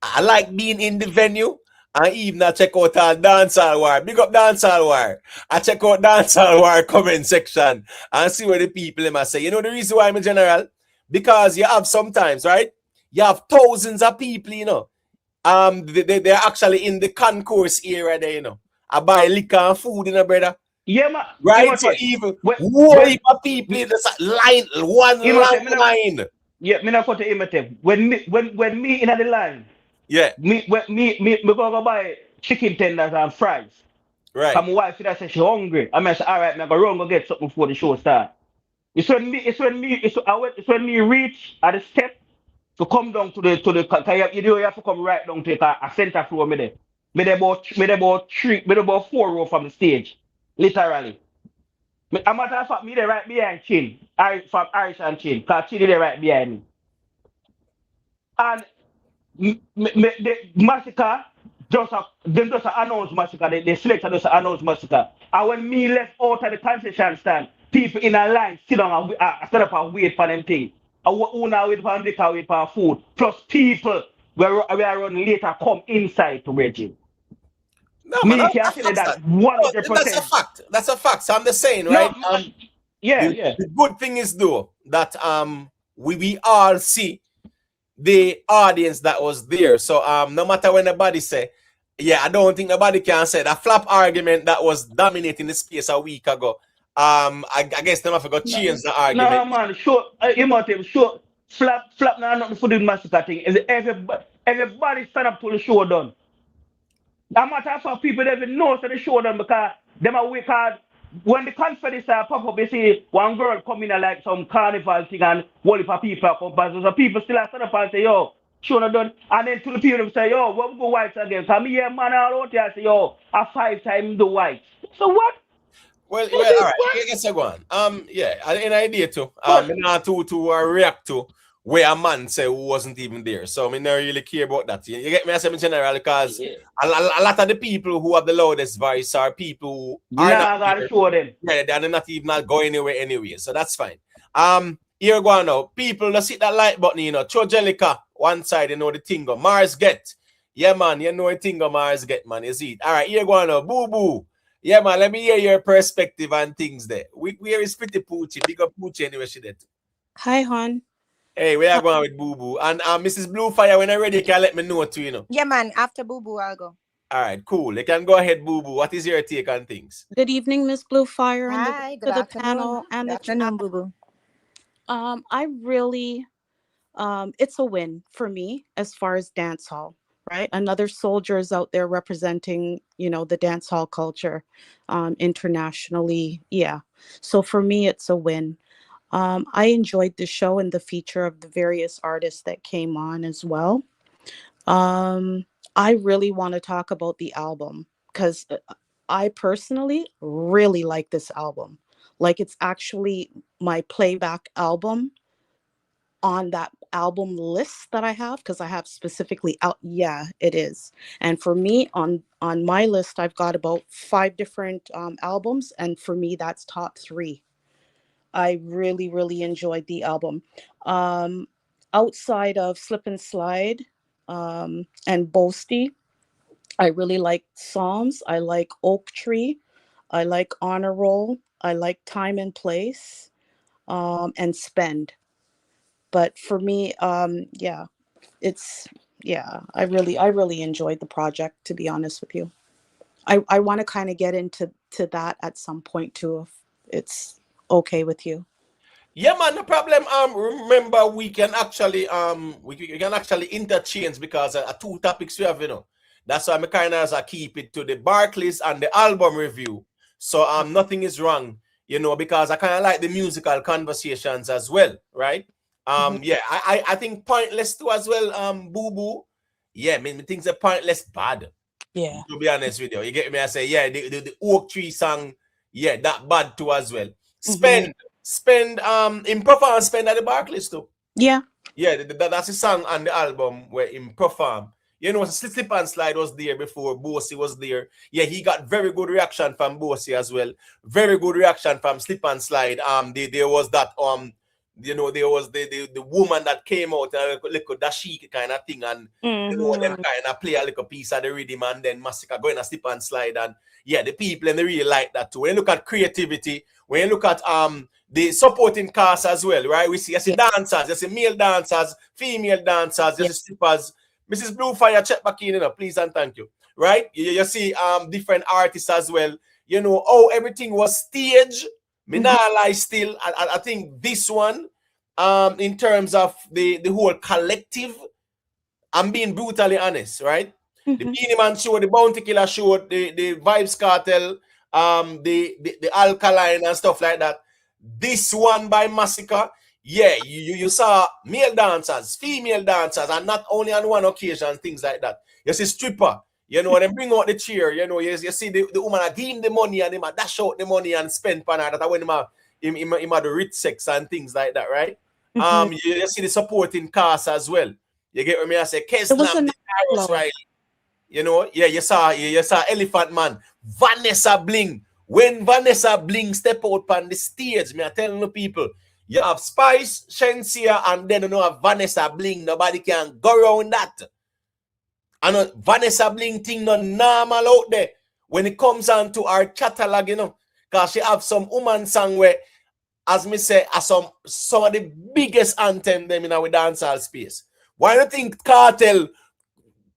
I like being in the venue and even I check out our dancehall war. Big up dancehall war. I check out dancehall war comment section and see what the people them say. You know the reason why I'm in general? Because you have sometimes, right? You have thousands of people, you know. They're actually in the concourse area there, you know. I buy liquor and food, you know, brother. Yeah, man. Right? So even whole heap of people in the line, one long line. Yeah, me not cut to Imhotep. When me in the line, yeah, me go buy chicken tenders and fries. Right. Come wife that say she hungry. I say, all right, me go run go get something before the show start. It's when me reach at the step to come down to the you have to come right down to a center floor me there. Me there about 4 rows from the stage. Literally. A matter of fact, me there right behind Chin. From Irish and Chin. Because Chin is there right behind me. And the Masicka just announced Masicka. The selector just announced Masicka. And when me left out of the concession stand, people in a line sit down and stand up and wait for them things. Who now wait for liquor, wait for food. Plus people we are running later come inside to Reggie. No, me man, can say that 100%. That's a fact. That's a fact. So I'm just saying, right? No, the good thing is though that we all see the audience that was there. So no matter when nobody say, yeah, I don't think nobody can say that flap argument that was dominating the space a week ago. I guess them have to go change the argument. No, man, sure, sure. Flap now nothing for the Masicka thing. Everybody stand up to the show done. No matter how people even know so the show done because them are weak hard. When the conference pop up, you see one girl come in like some carnival thing and whole heap of people come past. So people still stand up and say, yo, show not done. And then to the people say, yo, what we go whites again? Come here, man, all out here say, yo, a 5 times the whites. So what? Well, all right. I guess I go on. Yeah, an idea too. Not to react to where a man say who wasn't even there. So I not really care about that. You get me? I say in general because a lot of the people who have the loudest voice are people who are not show them. Yeah, they're not even going anywhere anyway. So that's fine. Here go on now. People just hit that like button, you know. Chojelica, one side, you know the thing go. Mars get. Yeah, man, you know the thing go Mars get, man. You see it. All right, here go on now. Boo boo. Yeah, man, let me hear your perspective and things there. Where is pretty Poochie? Big up Poochie anyway, she did. Hi, hon. Hey, we are going with Boo Boo. And Mrs. Bluefire, when you're ready, you can let me know too, you know. Yeah, man. After Boo Boo, I'll go. All right, cool. You can go ahead, Boo Boo. What is your take on things? Good evening, Miss Bluefire, Hi, and the panel and good afternoon, Boo Boo. I really, it's a win for me as far as dance hall. Right, another soldier is out there representing, you know, the dance hall culture, internationally. Yeah, so for me, it's a win. I enjoyed the show and the feature of the various artists that came on as well. I really want to talk about the album because I personally really like this album. Like it's actually my playback album on that album list that I have because I have specifically out. Yeah, it is. And for me on my list, I've got about 5 different albums. And for me, that's top 3. I really, really enjoyed the album. Outside of Slip and Slide and Boasty, I really like Psalms. I like Oak Tree. I like Honor Roll. I like Time and Place and Spend. But for me, yeah, I really enjoyed the project, to be honest with you. I want to kind of get into that at some point too, if it's okay with you. Yeah, man, no problem. Remember we can actually we can actually interchange because 2 topics we have, you know. That's why I kind of keep it to the Barclays and the album review. So nothing is wrong, you know, because I kind of like the musical conversations as well, right? Yeah, I think pointless too as well, Boo Boo. yeah, I mean, things are pointless bad. Yeah. To be honest with you. You get me? I say, yeah, the Oak Tree song, yeah, that bad too as well. Spend in perform spend at the Barclays too. Yeah. Yeah, that's a song on the album where in perform. You know, Slip and Slide was there before Bossy was there. Yeah, he got very good reaction from Bossy as well. Very good reaction from Slip and Slide. There was that you know, there was the woman that came out and a little dashiki kind of thing, and you know them kind of play a little piece of the rhythm, and then Masicka going to Slip and Slide, and yeah, the people and they really like that too. When you look at creativity, when you look at the supporting cast as well, right? We see dancers, you see male dancers, female dancers, you see strippers. Mrs. Bluefire, check back in, you know, please and thank you. Right? You see different artists as well. You know, everything was staged. Me nah lie still. I think this one, in terms of the whole collective, I'm being brutally honest, right? The Beanie Man show, the Bounty Killer show, the Vibes Cartel, the Alkaline and stuff like that. This one by Masicka, yeah, you saw male dancers, female dancers, and not only on one occasion, things like that. You see stripper, you know, and they bring out the chair, you know, you see the woman give him the money and him dash out the money and spend on her. That when him the rich sex and things like that, right? You see the supporting cast as well. You get what me I say? Keslam, right? You know, yeah, you saw Elephant Man, Vanessa Bling. When Vanessa Bling step out on the stage, me I telling the people, you have Spice, Shensia, and then you have Vanessa Bling. Nobody can go around that. And Vanessa Bling thing not normal out there when it comes on to our catalog, you know, because she have some woman song where, as me say, are some of the biggest anthem them in our dancehall space. Why do you think Cartel?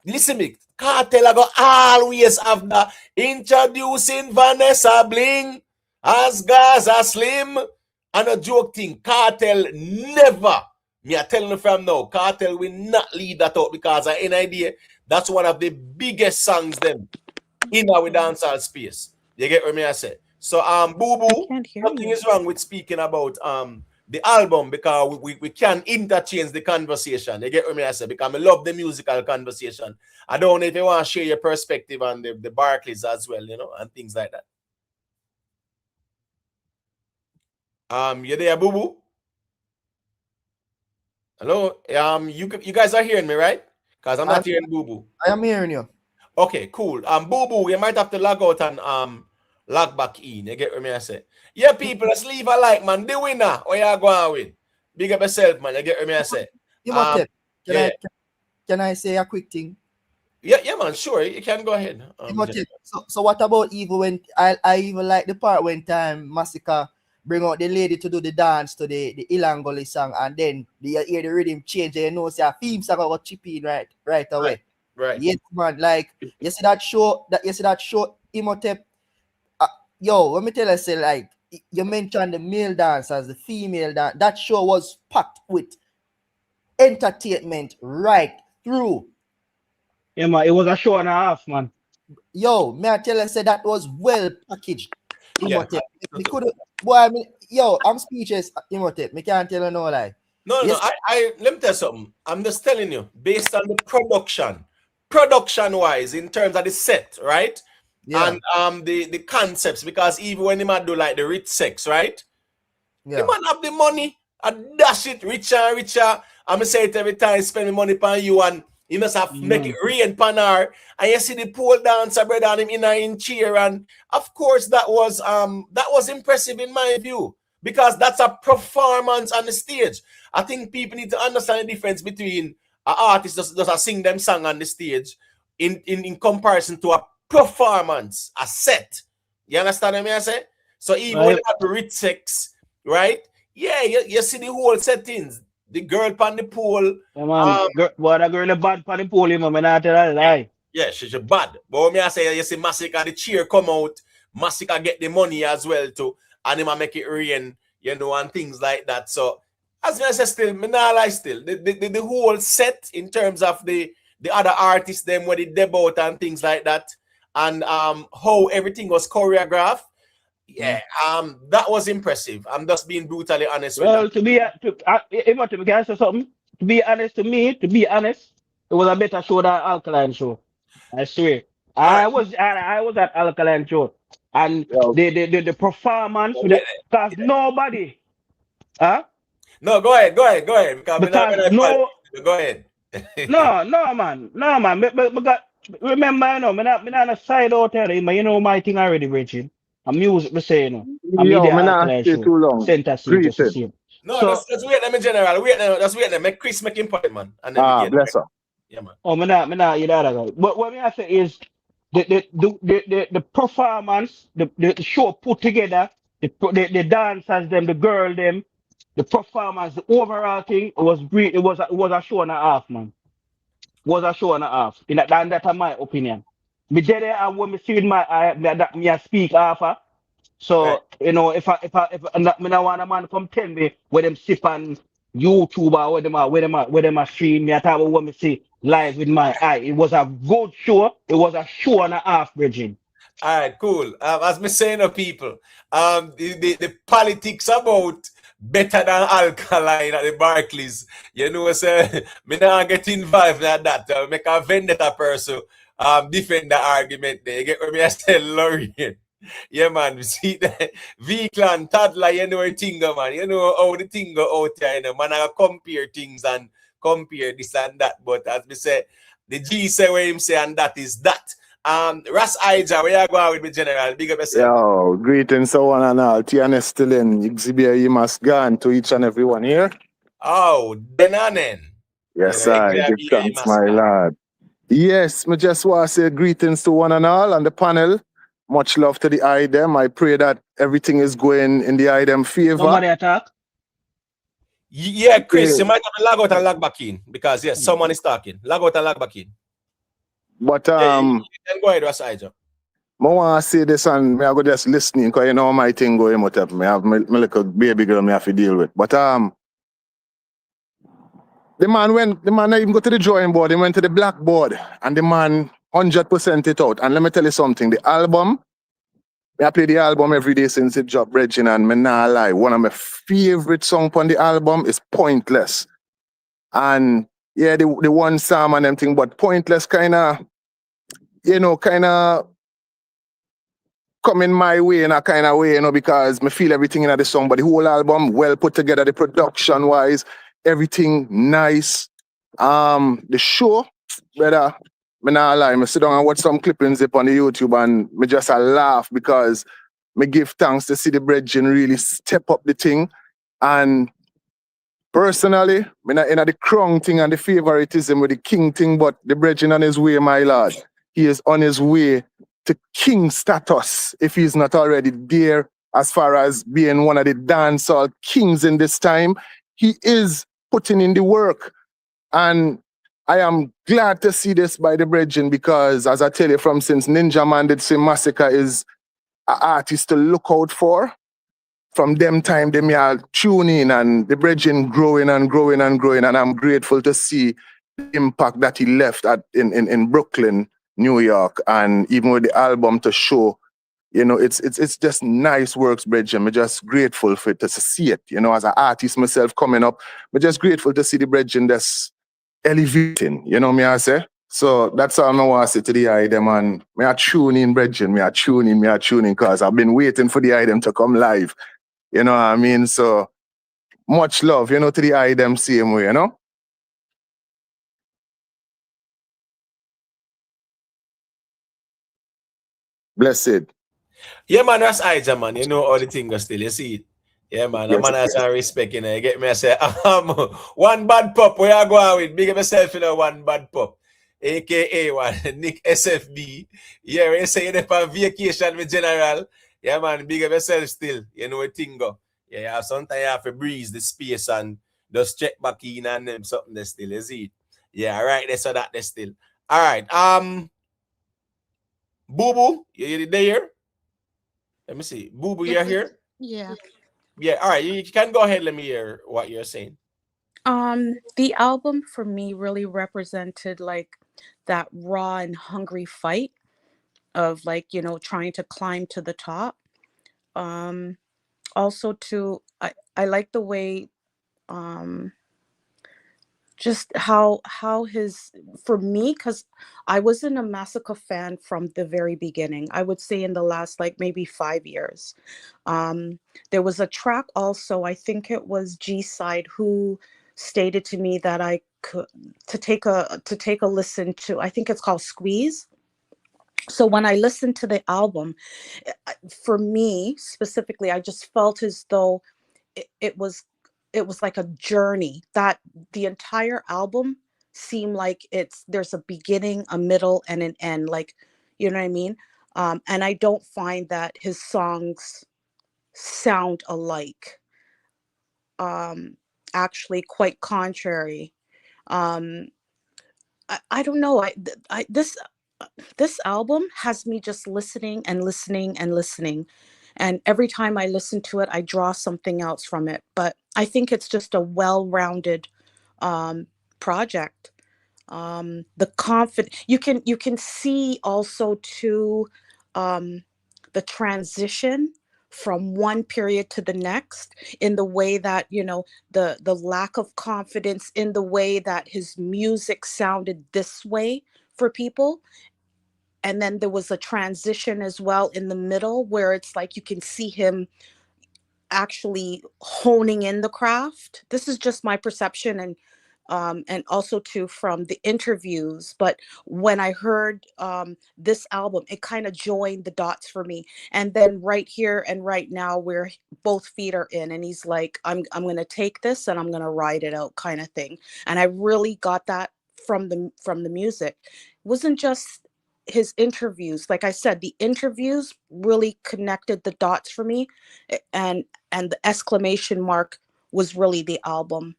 Listen me, Cartel I go always have the introducing Vanessa Bling as Gaza Slim. And a joke thing, Cartel never, me I telling you from now, Cartel will not leave that out because I have an idea. That's one of the biggest songs them in our dancehall space. You get what me I say? So Boo Boo, nothing is wrong with speaking about the album because we can interchange the conversation. You get what me I say? Because I love the musical conversation. I don't know if you want to share your perspective on the Barclays as well, you know, and things like that. You there, Boo Boo? Hello? You guys are hearing me, right? Because I'm not hearing Boo Boo. I am hearing you. Okay, cool. Boo Boo, you might have to log out and log back in. You get what me I say? Yeah, people, let's leave a like, man. The winner, what you going with? Big up yourself, man. You get what me I say? Can I say a quick thing? Yeah, man, sure. You can go ahead. So what about even when I even like the part when time Masicka bring out the lady to do the dance to the Ilangoli song, and then you hear the rhythm change, and you know, say a theme song got chip in right away. Right. Yes, man. Like you see that show, Imhotep. Yo, let me tell you, say like you mentioned the male dancers, the female dance. That show was packed with entertainment right through. Yeah, man. It was a show and a half, man. Yo, may I tell you, say that was well packaged. Imhotep. Yeah. We could, boy, I mean, yo, I'm speechless. Imhotep. Me can't tell you no lie. No, I let me tell you something. I'm just telling you, based on the production wise, in terms of the set, right? Yeah. And the concepts, because even when they might do like the rich sex, right? Yeah. They might have the money and dash it richer and richer. I'm say it every time, spending money on you, and you must have make it rain pan her. And you see the pole dancer brother and him in cheer, and of course that was impressive in my view, because that's a performance on the stage. I think people need to understand the difference between an artist just sing them song on the stage in comparison to a performance, a set. You understand what I say? So even when you have the rich sex, right? Yeah, you see the whole settings. The girl on the pole. Yeah, man. The girl bad on the pole, man. I not tell her lie. Yeah, she's bad. But when I say, you see Masicka, the cheer come out, Masicka get the money as well too, and him make it rain, you know, and things like that. So as I say, still, me nah lie still. The whole set in terms of the other artists, them where they debut and things like that, and how everything was choreographed. Yeah, that was impressive. I'm just being brutally honest with Well, that. can I say something? To be honest, It was a better show than Alkaline show. I swear. All right. I was at Alkaline show. And Yo, the performance with the, because nobody, huh? No, go ahead. Because we're not Because gonna no, go ahead. no, man. No, man. Because remember, you know, me not on a side out there, you know my thing already, Richard. And music, me say, you know. I'm yo, media me not Alkaline stay show. too long. Center seat, just the Greeting. same. No, So, that's wait them in general. Wait them. Make Chris make him point, man. And then we Ah, get bless her. yeah, man. oh, me not, you know that guy. But what me I say is the performance, the show put together, the dancers, them, the girl, them, the performance, the overall thing, it was great. It was a show and a half, man. Was a show and a half. And that's my opinion. Me did it, and when me see with my eye, me I speak half. Right. So, you know, if me not want a man come tell me where them sip on YouTube or where them a stream, me I talk about what me see live with my eye. It was a good show. It was a show and a half, Bridging. All right, cool. As me saying to people, the politics about better than alkaline at the Barclays, you know, say me not get involved in that. Make a vendetta person defend the argument there. You get what me I say, Lorraine? Yeah, man. See the vehicle and toddler, you know a thing, man. You know how the thing go out there, you know, man. I compare things and compare this and that. But as me say, the G say what him say, and that is that. Ras Ija, where you going with me, General? Big up yourself. Yo, greetings, so one and all. TNS still in. Xavier, you must gone to each and everyone here. Oh, Denanen. Yes, You know, I give thanks, my lord. Yes, me just want to say greetings to one and all on the panel. Much love to the item. I pray that everything is going in the item favor. Somebody attack? Yeah, Chris, you might have to log out and log back in because yes, someone is talking. Log out and log back in. But Yeah, you can go ahead, Ras Ija. I want to say this and me I go just listening because you know my thing going with up. Me have my little baby girl me have to deal with. But the man not even go to the drawing board, he went to the blackboard and the man 100% it out. And let me tell you something, the album, I play the album every day since it dropped, Reggie, and me nah lie. One of my favorite songs on the album is Pointless. And yeah, the one song and them thing, but Pointless kinda coming my way in a kind of way, you know, because me feel everything in the song, but the whole album well put together, the production wise, everything nice. The show, brother, me not lie, me sit down and watch some clippings up on the YouTube and me just a laugh because me give thanks to see the brethren really step up the thing. And personally, me not in the crown thing and the favoritism with the king thing, but the brethren on his way, my lord. He is on his way to king status if he's not already there as far as being one of the dancehall kings in this time. He is putting in the work. And I am glad to see this by the brethren because, as I tell you from since Ninja Man did say Masicka is an artist to look out for. From them time, they may all tune in and the brethren growing and growing and growing. And I'm grateful to see the impact that he left in Brooklyn, New York, and even with the album to show, you know, it's just nice works, brethren. I'm just grateful for it to see it. You know, as an artist myself coming up, I'm just grateful to see the brethren that's elevating. You know me I say? So that's all I want to say to the item, and me I tune in, brethren. Me I tune in, because I've been waiting for the item to come live. You know what I mean? So much love, you know, to the item same way, you know? Blessed. Yeah, man, that's Ija, man. You know all the things still, you see it. Yeah, man. Yes, A man has some respect, you know. You get me? I say, one bad pup, where you going with? Big up yourself, you know, one bad pup. AKA one, Nick SFB. Yeah, when you say you're on vacation with General. Yeah, man, big up yourself still. You know what thing go. Yeah, sometimes you have to breeze the space and just check back in and them something there still, you see it. Yeah, right, that's so that there still. All right. Boo Boo, you there? Let me see. Boo Boo, you're here? Yeah. Yeah, all right. You can go ahead. Let me hear what you're saying. The album for me really represented like that raw and hungry fight of like, you know, trying to climb to the top. Also too, I like the way just how his, for me, because I wasn't a Masicka fan from the very beginning. I would say in the last like maybe 5 years. There was a track also, I think it was G Side, who stated to me that I could to take a listen to, I think it's called Squeeze. So when I listened to the album, for me specifically, I just felt as though it was like a journey, that the entire album seemed like there's a beginning, a middle, and an end, like, you know what I mean. And I don't find that his songs sound alike. um Actually, quite contrary. um I don't know. This album has me just listening and listening and listening. And every time I listen to it, I draw something else from it. But I think it's just a well-rounded um, project. The confident, you can see also to um, the transition from one period to the next, in the way that, the lack of confidence, in the way that his music sounded this way for people. And then there was a transition as well in the middle, where it's like you can see him actually honing in the craft. This is just my perception, and also too from the interviews. But when I heard this album, it kind of joined the dots for me. And then right here and right now, where both feet are in, and he's like, I'm gonna take this and I'm gonna ride it out, kind of thing. And I really got that from the music. It wasn't just his interviews. Like I said, the interviews really connected the dots for me. And the exclamation mark was really the album.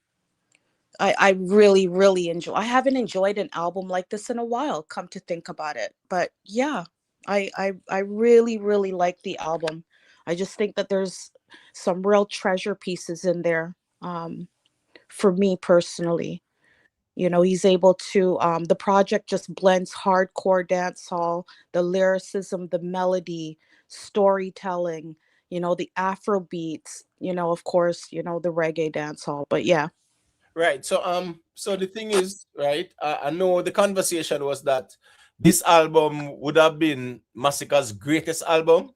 I really, really enjoy. I haven't enjoyed an album like this in a while, come to think about it. But yeah, I really, really like the album. I just think that there's some real treasure pieces in there, for me personally. He's able to, the project just blends hardcore dancehall, the lyricism, the melody, storytelling, the Afro beats, of course, the reggae dancehall. But yeah. Right. So the thing is, right, I know the conversation was that this album would have been Masicka's greatest album.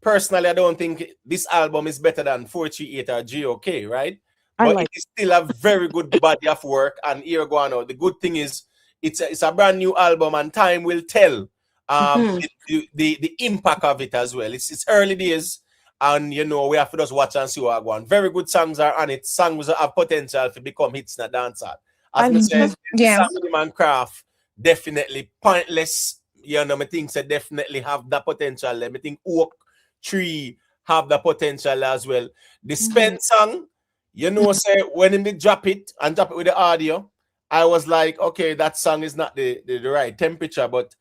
Personally, I don't think this album is better than 438 or GOK, right? I But it like. is still a very good body of work. And here going on. The good thing is it's a brand new album, and time will tell Mhm. the impact of it as well. It's early days, and we have to just watch and see what going. Very good songs are on it. Songs that have potential to become hits in a dancehall. As I me said, Mhm. the Yeah. song with the man craft definitely pointless. Me think they definitely have that potential. Me think Oak Tree have the potential as well. The Spent song, say when him did drop it and drop it with the audio, I was like, okay, that song is not the right temperature, but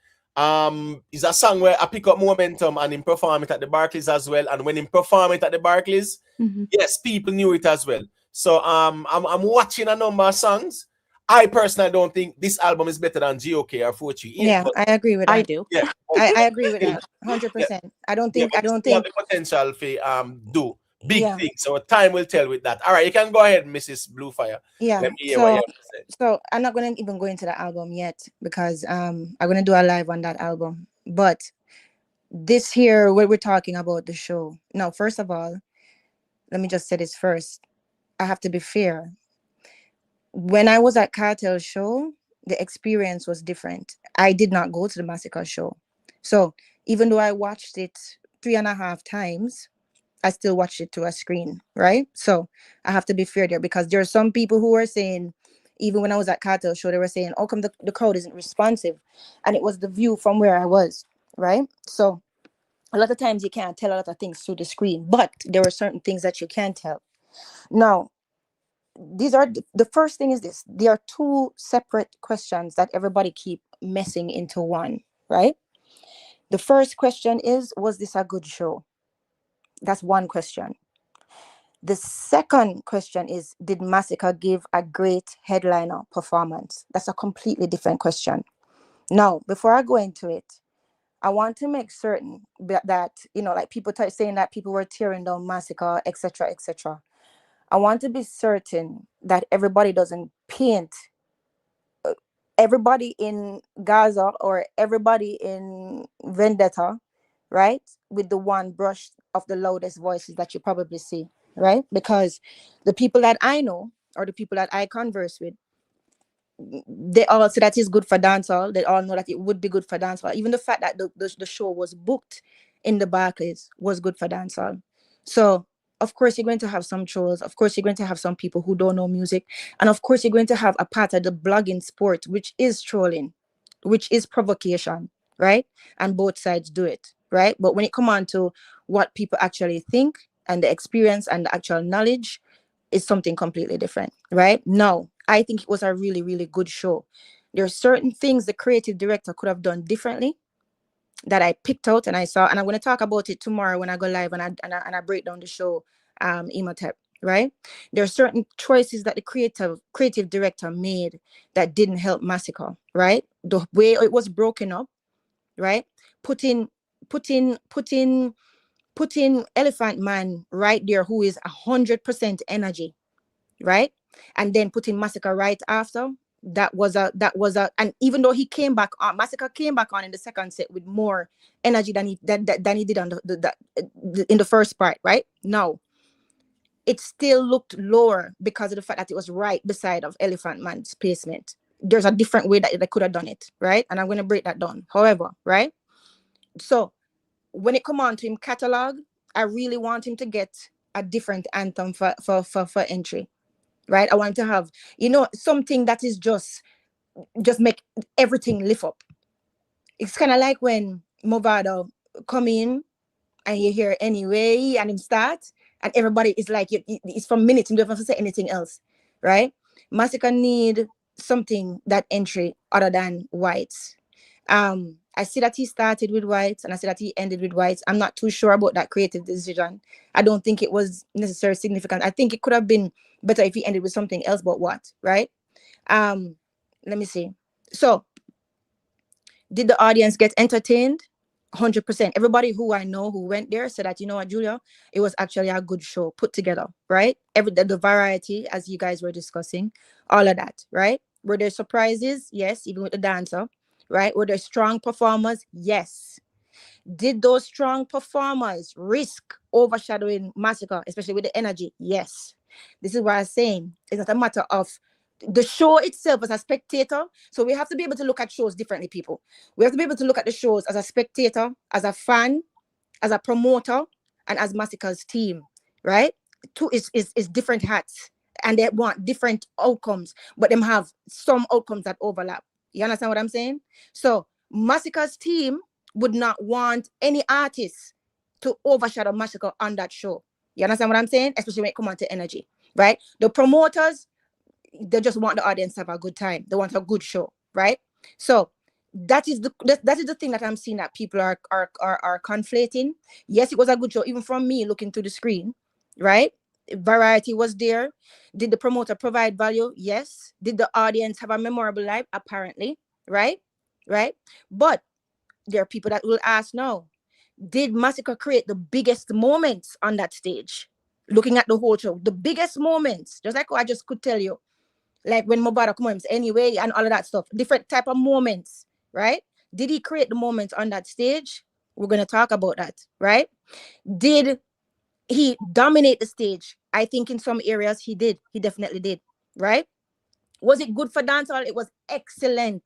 it's a song where I pick up momentum, and him perform it at the Barclays as well. And when him perform it at the Barclays, Mhm. yes, people knew it as well. So I'm watching a number of songs. I personally don't think this album is better than GOK or 438, Yeah, but I agree with I that. do. yeah, I agree with still, that. yeah, 100%. I don't yeah, think, but I we don't still have think, the potential for do big yeah, things. So time will tell with that. All right, you can go ahead, Mrs. Bluefire. yeah. Let me hear what you So, have to say. I'm not gonna even go into the album yet, because I'm gonna do a live on that album. But this here, what we're talking about the show. Now, first of all, let me just say this first. I have to be fair. When I was at Cartel show, the experience was different. I did not go to the Massacre show. So even though I watched it 3.5 times, I still watched it through a screen, right? So I have to be fair there, because there are some people who are saying, even when I was at Cartel show, they were saying, "Oh, come the crowd isn't responsive," and it was the view from where I was, right? So a lot of times you can't tell a lot of things through the screen, but there are certain things that you can tell. Now, these are the first thing is this: there are two separate questions that everybody keep messing into one, right? The first question is, was this a good show? That's one question. The second question is, did Masicka give a great headliner performance? That's a completely different question. Now, before I go into it, I want to make certain that, like people saying that people were tearing down Masicka, etc., etc. I want to be certain that everybody doesn't paint everybody in Gaza or everybody in Vendetta, right? With the one brush of the loudest voices that you probably see, right? Because the people that I know or the people that I converse with, they all say that is good for dancehall. They all know that it would be good for dancehall. Even the fact that the show was booked in the Barclays was good for dancehall. So of course you're going to have some trolls. Of course you're going to have some people who don't know music, and of course you're going to have a part of the blogging sport, which is trolling, which is provocation, right? And both sides do it, right? But when it comes on to what people actually think and the experience and the actual knowledge, is something completely different, right? No, I think it was a really, really good show. There are certain things the creative director could have done differently that I picked out and I saw, and I'm going to talk about it tomorrow when I go live and I break down the show, Imhotep, right? There are certain choices that the creative director made that didn't help Masicka, right? The way it was broken up, right? Putting Elephant Man right there, who is 100% energy, right? And then putting Masicka right after. That was a, and even though he came back on, Masicka came back on in the second set with more energy than he did on in the first part, right? No, it still looked lower because of the fact that it was right beside of Elephant Man's placement. There's a different way that they could have done it, right? And I'm going to break that down. However, right? So when it come on to him catalog, I really want him to get a different anthem for entry, right? I want him to have, something that is just make everything lift up. It's kind of like when Movado come in and you hear anyway and him start and everybody is like, it's from minutes and you don't have to say anything else, right? Masicka need something that entry other than Whites. I see that he started with Whites and I see that he ended with Whites. I'm not too sure about that creative decision. I don't think it was necessarily significant. I think it could have been better if he ended with something else, but what, right? Let me see. So, did the audience get entertained? 100%. Everybody who I know who went there said that, you know what, Julia, it was actually a good show put together, right? The variety, as you guys were discussing, all of that, right? Were there surprises? Yes, even with the dancer, right? Were there strong performers? Yes. Did those strong performers risk overshadowing Masicka, especially with the energy? Yes. This is what I'm saying. It's not a matter of the show itself as a spectator. So we have to be able to look at shows differently, people. We have to be able to look at the shows as a spectator, as a fan, as a promoter, and as Masicka's team, right? Two is different hats, and they want different outcomes, but them have some outcomes that overlap. You understand what I'm saying? So Masicka's team would not want any artist to overshadow Masicka on that show. You understand what I'm saying? Especially when it comes on to energy, right? The promoters, they just want the audience to have a good time. They want a good show, right? So that is the thing that I'm seeing that people are conflating. Yes, it was a good show, even from me looking through the screen, right? Variety was there. Did the promoter provide value? Yes. Did the audience have a memorable life? Apparently, right? But there are people that will ask now, did Masicka create the biggest moments on that stage? Looking at the whole show, the biggest moments, just like I just could tell you, like when Mubarak comes anyway and all of that stuff, different type of moments, right? Did he create the moments on that stage? We're going to talk about that, right? Did he dominate the stage? I think in some areas he did. He definitely did, right? Was it good for dancehall? It was excellent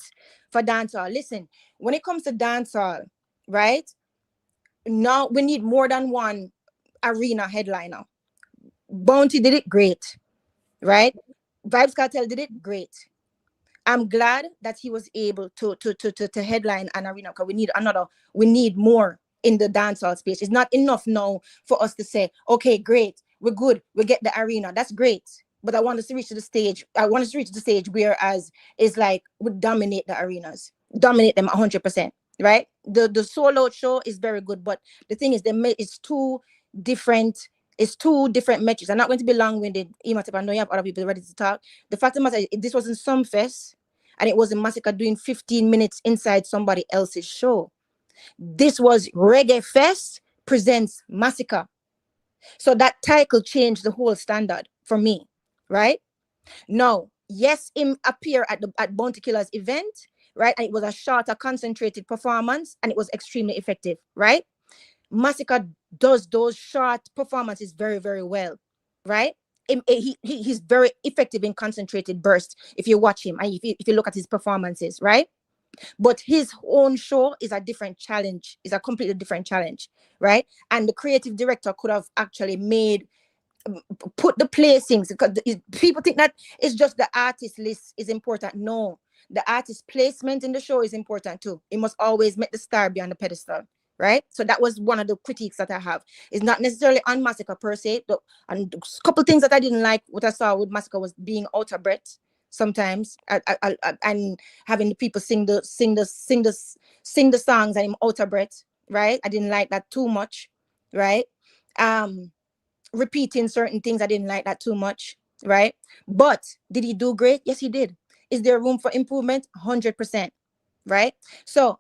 for dancehall. Listen, when it comes to dancehall, right? Now we need more than one arena headliner. Bounty did it great, right? Vibes Cartel did it great. I'm glad that he was able to headline an arena because we need more in the dancehall space. It's not enough now for us to say, okay, great, we're good, we get the arena. That's great. But I want us to reach to the stage. I want us to reach the stage whereas it's like we dominate the arenas, dominate them 100%, right? The solo show is very good, but the thing is, it's two different metrics. I'm not going to be long-winded. I know you have other people ready to talk. The fact of the matter is, this wasn't Sumfest, and it wasn't Masicka doing 15 minutes inside somebody else's show. This was Reggae Fest presents Masicka. So that title changed the whole standard for me, right? Now, yes, him appear at Bounty Killer's event, right? And it was a shorter, concentrated performance, and it was extremely effective, right? Masicka does those short performances very, very well, right? He's very effective in concentrated bursts if you watch him and if you look at his performances, right? But his own show is a different challenge, is a completely different challenge, right? And the creative director could have actually put the placings, because people think that it's just the artist list is important. No, the artist placement in the show is important too. It must always make the star be on the pedestal, right? So that was one of the critiques that I have. It's not necessarily on Masicka per se, and a couple things that I didn't like what I saw with Masicka was being out of breath sometimes, and having the people sing the songs and him out of breath, right? I didn't like that too much, right? Repeating certain things, I didn't like that too much, right? But did he do great? Yes, he did. Is there room for improvement? 100%, right? So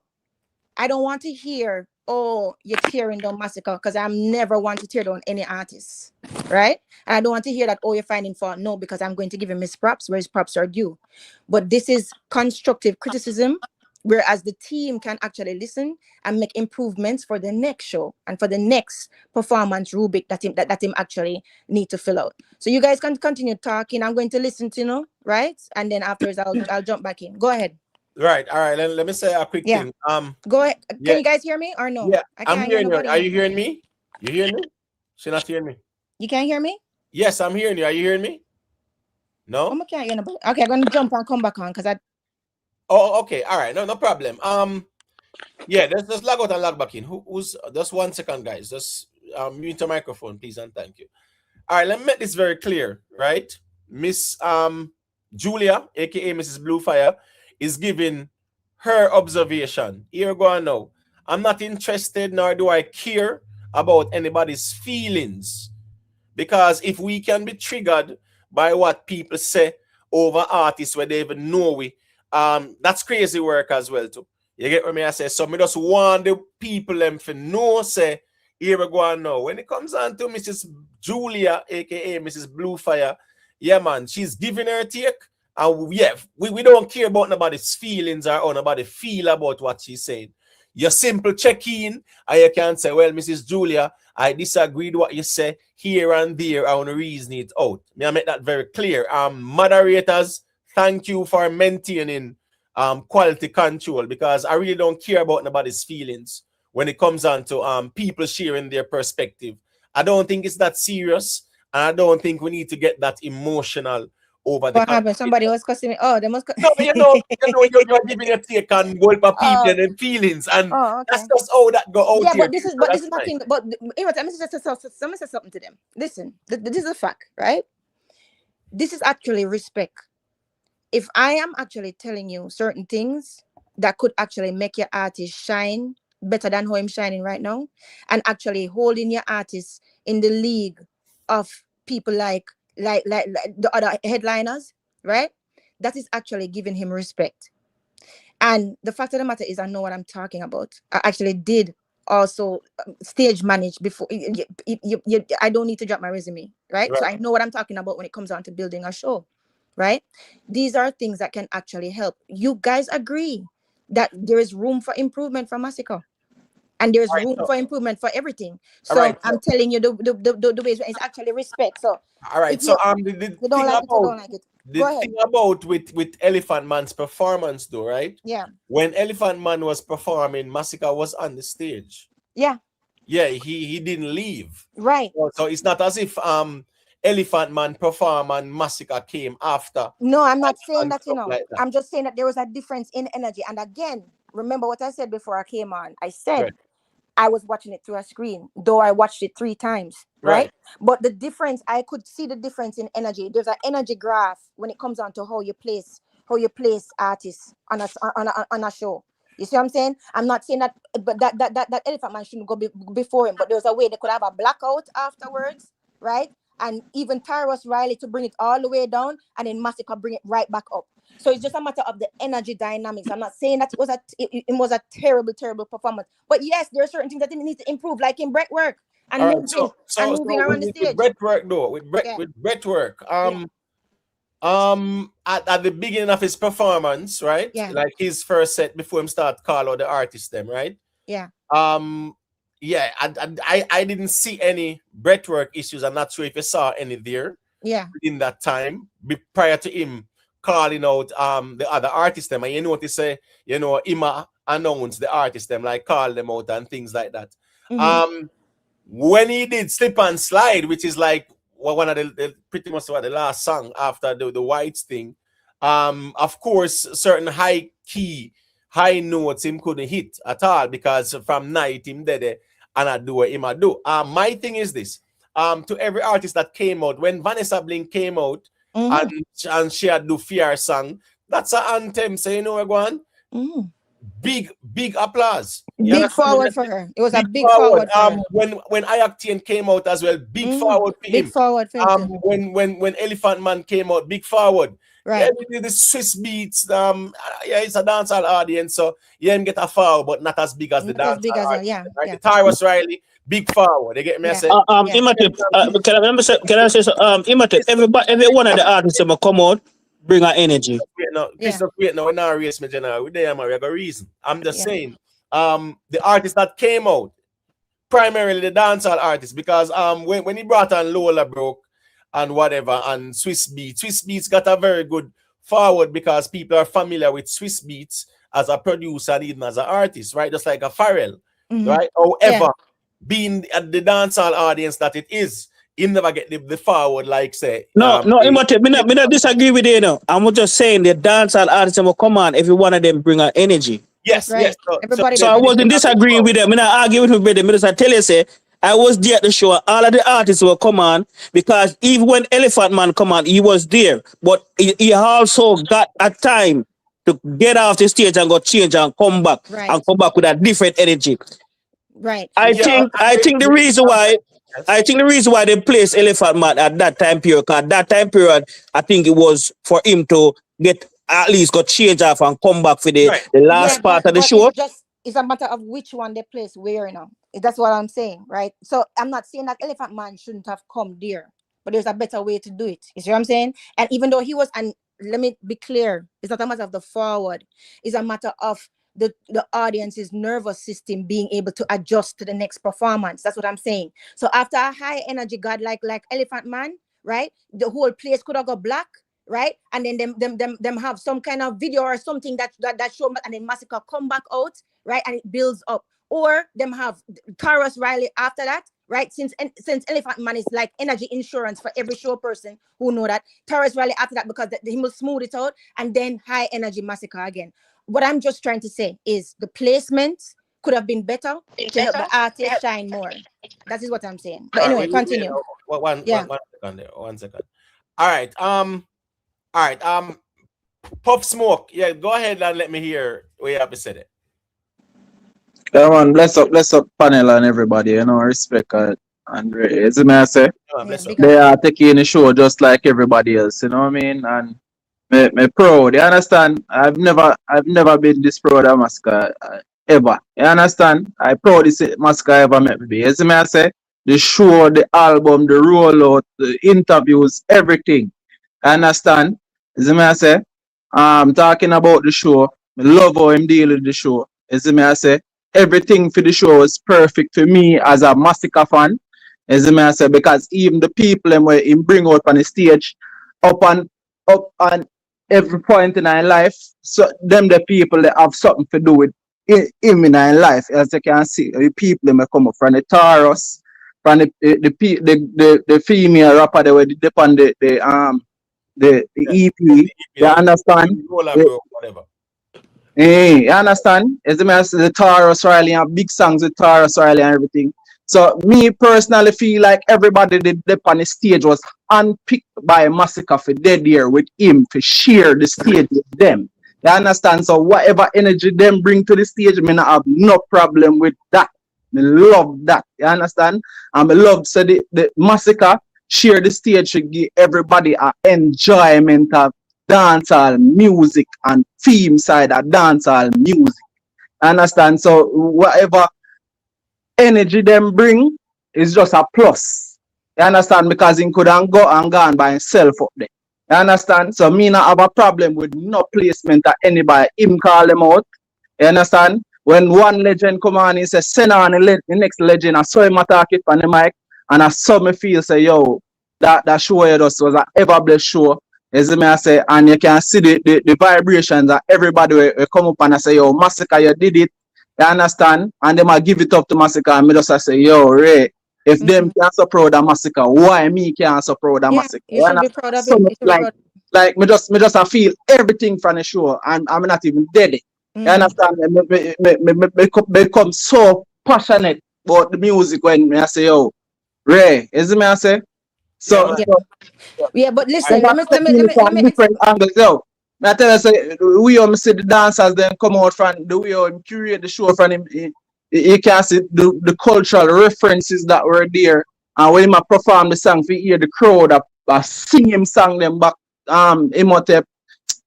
I don't want to hear, oh, you're tearing down Masicka, because I'm never want to tear down any artist, right? And I don't want to hear that, oh, you're finding fault. No, because I'm going to give him his props where his props are due. But this is constructive criticism, whereas the team can actually listen and make improvements for the next show and for the next performance rubric that him actually need to fill out. So you guys can continue talking. I'm going to listen to, right? And then afterwards, I'll jump back in. Go ahead. Right. All right. Let me say a quick thing. Go ahead. Yeah. Can you guys hear me or no? Yeah, I can't I'm hearing you. nobody. Are you hearing me? You hearing me? She not hearing me. You can't hear me? Yes, I'm hearing you. Are you hearing me? No? I can't hear nobody. Okay, I'm gonna jump and come back on because I. Oh, okay. All right. No problem. Yeah, let's log out and log back in. Who's just 1 second, guys. Just mute your microphone, please, and thank you. All right, let me make this very clear, right? Miss Julia, aka Mrs. Bluefire, is giving her observation. Here we go now. I'm not interested, nor do I care about anybody's feelings. Because if we can be triggered by what people say over artists where they even know we, that's crazy work as well too. You get what I say? So me just want the people them to know, say, here we go now. When it comes on to Mrs. Julia, aka Mrs. Bluefire, yeah man, she's giving her take. And yeah, we don't care about nobody's feelings or how nobody feel about what she's saying. You simple check in and you can say, well, Mrs. Julia, I disagree with what you say here and there. I want to reason it out. May I make that very clear? Moderators, thank you for maintaining quality control, because I really don't care about nobody's feelings when it comes on to people sharing their perspective. I don't think it's that serious, and I don't think we need to get that emotional over the. What happened? Somebody was cussing me. Oh, they must. No, you're giving a take on gold for people and them feelings, and that's just how that go out. Yeah, here. but this is my thing. But anyway, let me say something to them. Listen, this is a fact, right? This is actually respect. If I am actually telling you certain things that could actually make your artist shine better than how I'm shining right now, and actually holding your artist in the league of people like the other headliners, right? That is actually giving him respect. And the fact of the matter is, I know what I'm talking about. I actually did also stage manage before. I don't need to drop my resume, right? So I know what I'm talking about when it comes on to building a show, right? These are things that can actually help. You guys agree that there is room for improvement for Masicka, and there's room for improvement for everything. So I'm telling you the ways it's actually respect. So all right. So the you don't like it, you don't like it. The thing about with Elephant Man's performance, though, right? Yeah. When Elephant Man was performing, Masicka was on the stage. Yeah. Yeah, he didn't leave. Right. So it's not as if Elephant Man performed and Masicka came after. No, I'm not saying that, like that. I'm just saying that there was a difference in energy. And again, remember what I said before I came on. I said I was watching it through a screen, though I watched it 3 times, right? But the difference, I could see the difference in energy. There's an energy graph when it comes down to how you place artists on a show. You see what I'm saying? I'm not saying that, but that Elephant Man shouldn't go before him. But there's a way they could have a blackout afterwards, right? And even Tyrus Riley to bring it all the way down, and then Masicka bring it right back up. So it's just a matter of the energy dynamics. I'm not saying that it was a terrible performance, but yes, there are certain things that it needs to improve, like in breath work and moving around the stage. With breath work, though, with breath work, At the beginning of his performance, right? Yeah. Like his first set before him start call out the artist them, right? Yeah. Yeah, I didn't see any breathwork issues. I'm not sure if you saw any there Yeah. in that time prior to him calling out the other artist them. And you notice him announce the artist them, like call them out and things like that. Mhm. When he did Slip and Slide, which is like one of the pretty much the last song after the Whites thing, of course, certain high notes him couldn't hit at all because from night him did and I do what him I do. My thing is this. To every artist that came out, when Vanessa Blink came out and she had do Fear song, that's an anthem. So you know we're going. Big applause. Big forward for her. It was a big forward for her. When Ayaktian came out as well, big forward for him. Big forward for him. When Elephant Man came out, big forward. Right. Yeah, the Swiss beats. Yeah, it's a dancehall audience, so yeah, him get a forward, but not as big as the dancehall audience. Yeah. Right? Yeah. The Tyrus Riley, big forward. They get me. Yeah. I say, Imhotep, can I say so? Imhotep, every one of the artists that come out, bring her energy. Christoph, wait, no, we're not race me general. We're there, man. We have a reason. I'm just saying, the artists that came out, primarily the dancehall artists, because when he brought on Lola Broke and whatever and Swiss Beats got a very good forward because people are familiar with Swiss Beats as a producer and even as an artist, right? Just like a Pharrell, right? However, being at the dancehall audience that it is, he never get the forward like say. No, Imhotep, me not disagree with you. No, I'm just saying the dancehall artists will come on. Every one of them bring her energy. Yes, right. yes. Everybody. So I wasn't disagreeing with them. Me not argue with my brother. Me just tell you say I was there at the show. All of the artists will come on because even when Elephant Man come on, he was there, but he also got a time to get off the stage and go change and come back and come back with a different energy. Right. I think the reason why they placed Elephant Man at that time period, because that time period, I think it was for him to get at least got change off and come back for the last part of the show. It's a matter of which one they place where now. That's what I'm saying, right? So I'm not saying that Elephant Man shouldn't have come there, but there's a better way to do it. You see what I'm saying? And even though he was, and let me be clear, it's not a matter of the forward, it's a matter of the audience's nervous system being able to adjust to the next performance. That's what I'm saying. So after a high energy god like Elephant Man, right? The whole place could have got black, right? And then them have some kind of video or something that show, and then Masicka come back out, right? And it builds up. Or them have Taurus Riley after that, right? Since Elephant Man is like energy insurance for every show person who know that. Taurus Riley after that because he will smooth it out, and then high energy Masicka again. What I'm just trying to say is the placement could have been better to help the artist shine more. That is what I'm saying. But anyway, continue. One second there. 1 second. All right. Puff Smoke. Yeah, go ahead and let me hear what you have to say there. Yeah, man, bless up panel and everybody, respect and as I say, they are taking the show just like everybody else, you know what I mean? And me proud, you understand? I've never been this proud of Masicka ever. You understand? I proud this Masicka ever met me be. As I say, the show, the album, the rollout, the interviews, everything. You understand? As I say, talking about the show, I love how I'm dealing with the show. As I say, everything for the show is perfect for me as a Masicka fan. As I say, because even the people where he bring out on the stage, up and every point in our life, so them the people that have something to do with him in our life. As you can see, the people that come up from the Taurus, from the female rapper that were depend the EP. You understand? You understand? As the Taurus Riley and big songs with Taurus Riley and everything. So me personally feel like everybody that on the stage was handpicked by Masicka for dead here with him to share the stage with them. You understand? So whatever energy them bring to the stage, me not have no problem with that. Me love that. You understand? And me love so the Masicka share the stage to give everybody an enjoyment of dancehall music and theme side of dancehall music. Understand? So whatever energy them bring is just a plus. You understand? Because he could have gone by himself up there. You understand? So me not have a problem with no placement that anybody him call them out. You understand? When one legend come on, he say send on the next legend. I saw him attack it on the mic, and I saw me feel say yo that show you just was an ever blessed show. You see me I say, and you can see the vibrations that everybody will come up and I say yo Masicka you did it. You understand? And them I give it up to Masicka and me just I say yo Ray. If them can't so proud of Masicka, why me can't so proud of Yeah, Masicka? you should be proud of So him. much You should be proud. like me just I feel everything from the show and I'm not even dead. You understand? Me become so passionate about the music when me I say yo Ray, is it me I say? Yeah, So man. Yeah, so yeah, but I listen, got taking it from different angles yo. Me I tell you say we see the dancers then come out from the way how him curate the show from him you can see the cultural references that were there and when him a perform the song for hear the crowd sing him song them back him out there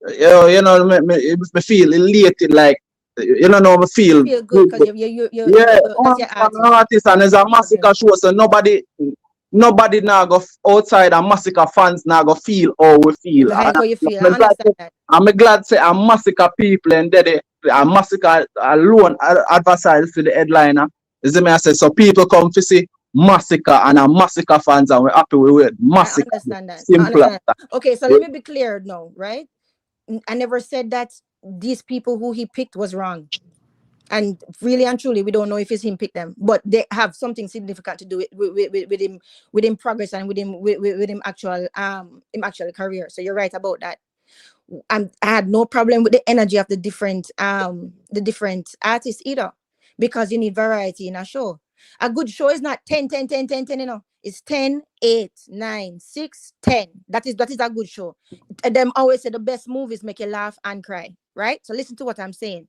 you know me feel elated like you know me you feel feel good good because yeah that's your an artist. artist and there's a You should be. Masicka show so nobody now go outside and Masicka fans now go feel how we feel Like how you feel. I I'm glad understand that. I'm glad say a Masicka people and they a Masicka alone advertise for the headliner. You see me I say so people come to see Masicka and a Masicka fans and we're happy with it. I Masicka. understand that. I Simple as understand that. that. Okay, so let me be clear now, right? I never said that these people who he picked was wrong. And really and truly, we don't know if it's him pick them, but they have something significant to do with him progress and with him actual career. So you're right about that. I had no problem with the energy of the different artists either, because you need variety in a show. A good show is not 10 10 10 10 10, you know. It's 10 8 9 6 10. That is a good show. Them always say the best movies make you laugh and cry, right? So listen to what I'm saying.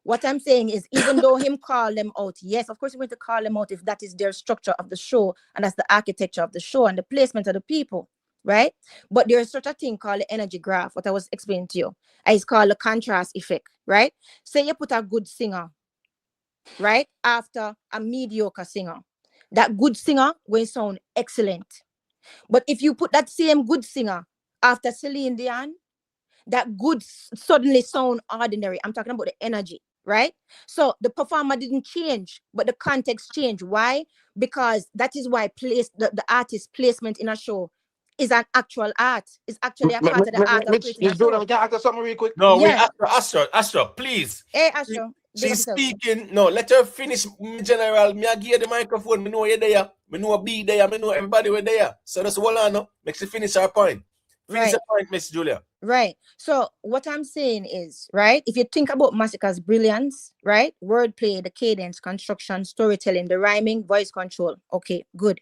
What I'm saying is, even though him call them out, yes, of course, we're going to call them out if that is their structure of the show and that's the architecture of the show and the placement of the people, right? But there's such a thing called the energy graph, what I was explaining to you. It's called the contrast effect, right? Say you put a good singer, right, after a mediocre singer. That good singer will sound excellent. But if you put that same good singer after Celine Dion, that good suddenly sound ordinary. I'm talking about the energy, right? So the performer didn't change, but the context changed. Why? Because that is why the artist placement in a show is an actual art. It's actually a part of the art of creating a Miss Jordan, show. can I ask you something real quick? No, wait, Yeah. Astro, please. Hey, Astro, big up She's yourself. speaking. No, let her finish. General, me I give the microphone. Me know you're there. Me know be there. Me know everybody were there. So that's all I know. Make she finish her point. Finish Right. the point, Miss Julia. Right. So what I'm saying is, right, if you think about Masicka's brilliance, right, wordplay, the cadence, construction, storytelling, the rhyming, voice control. Okay, good.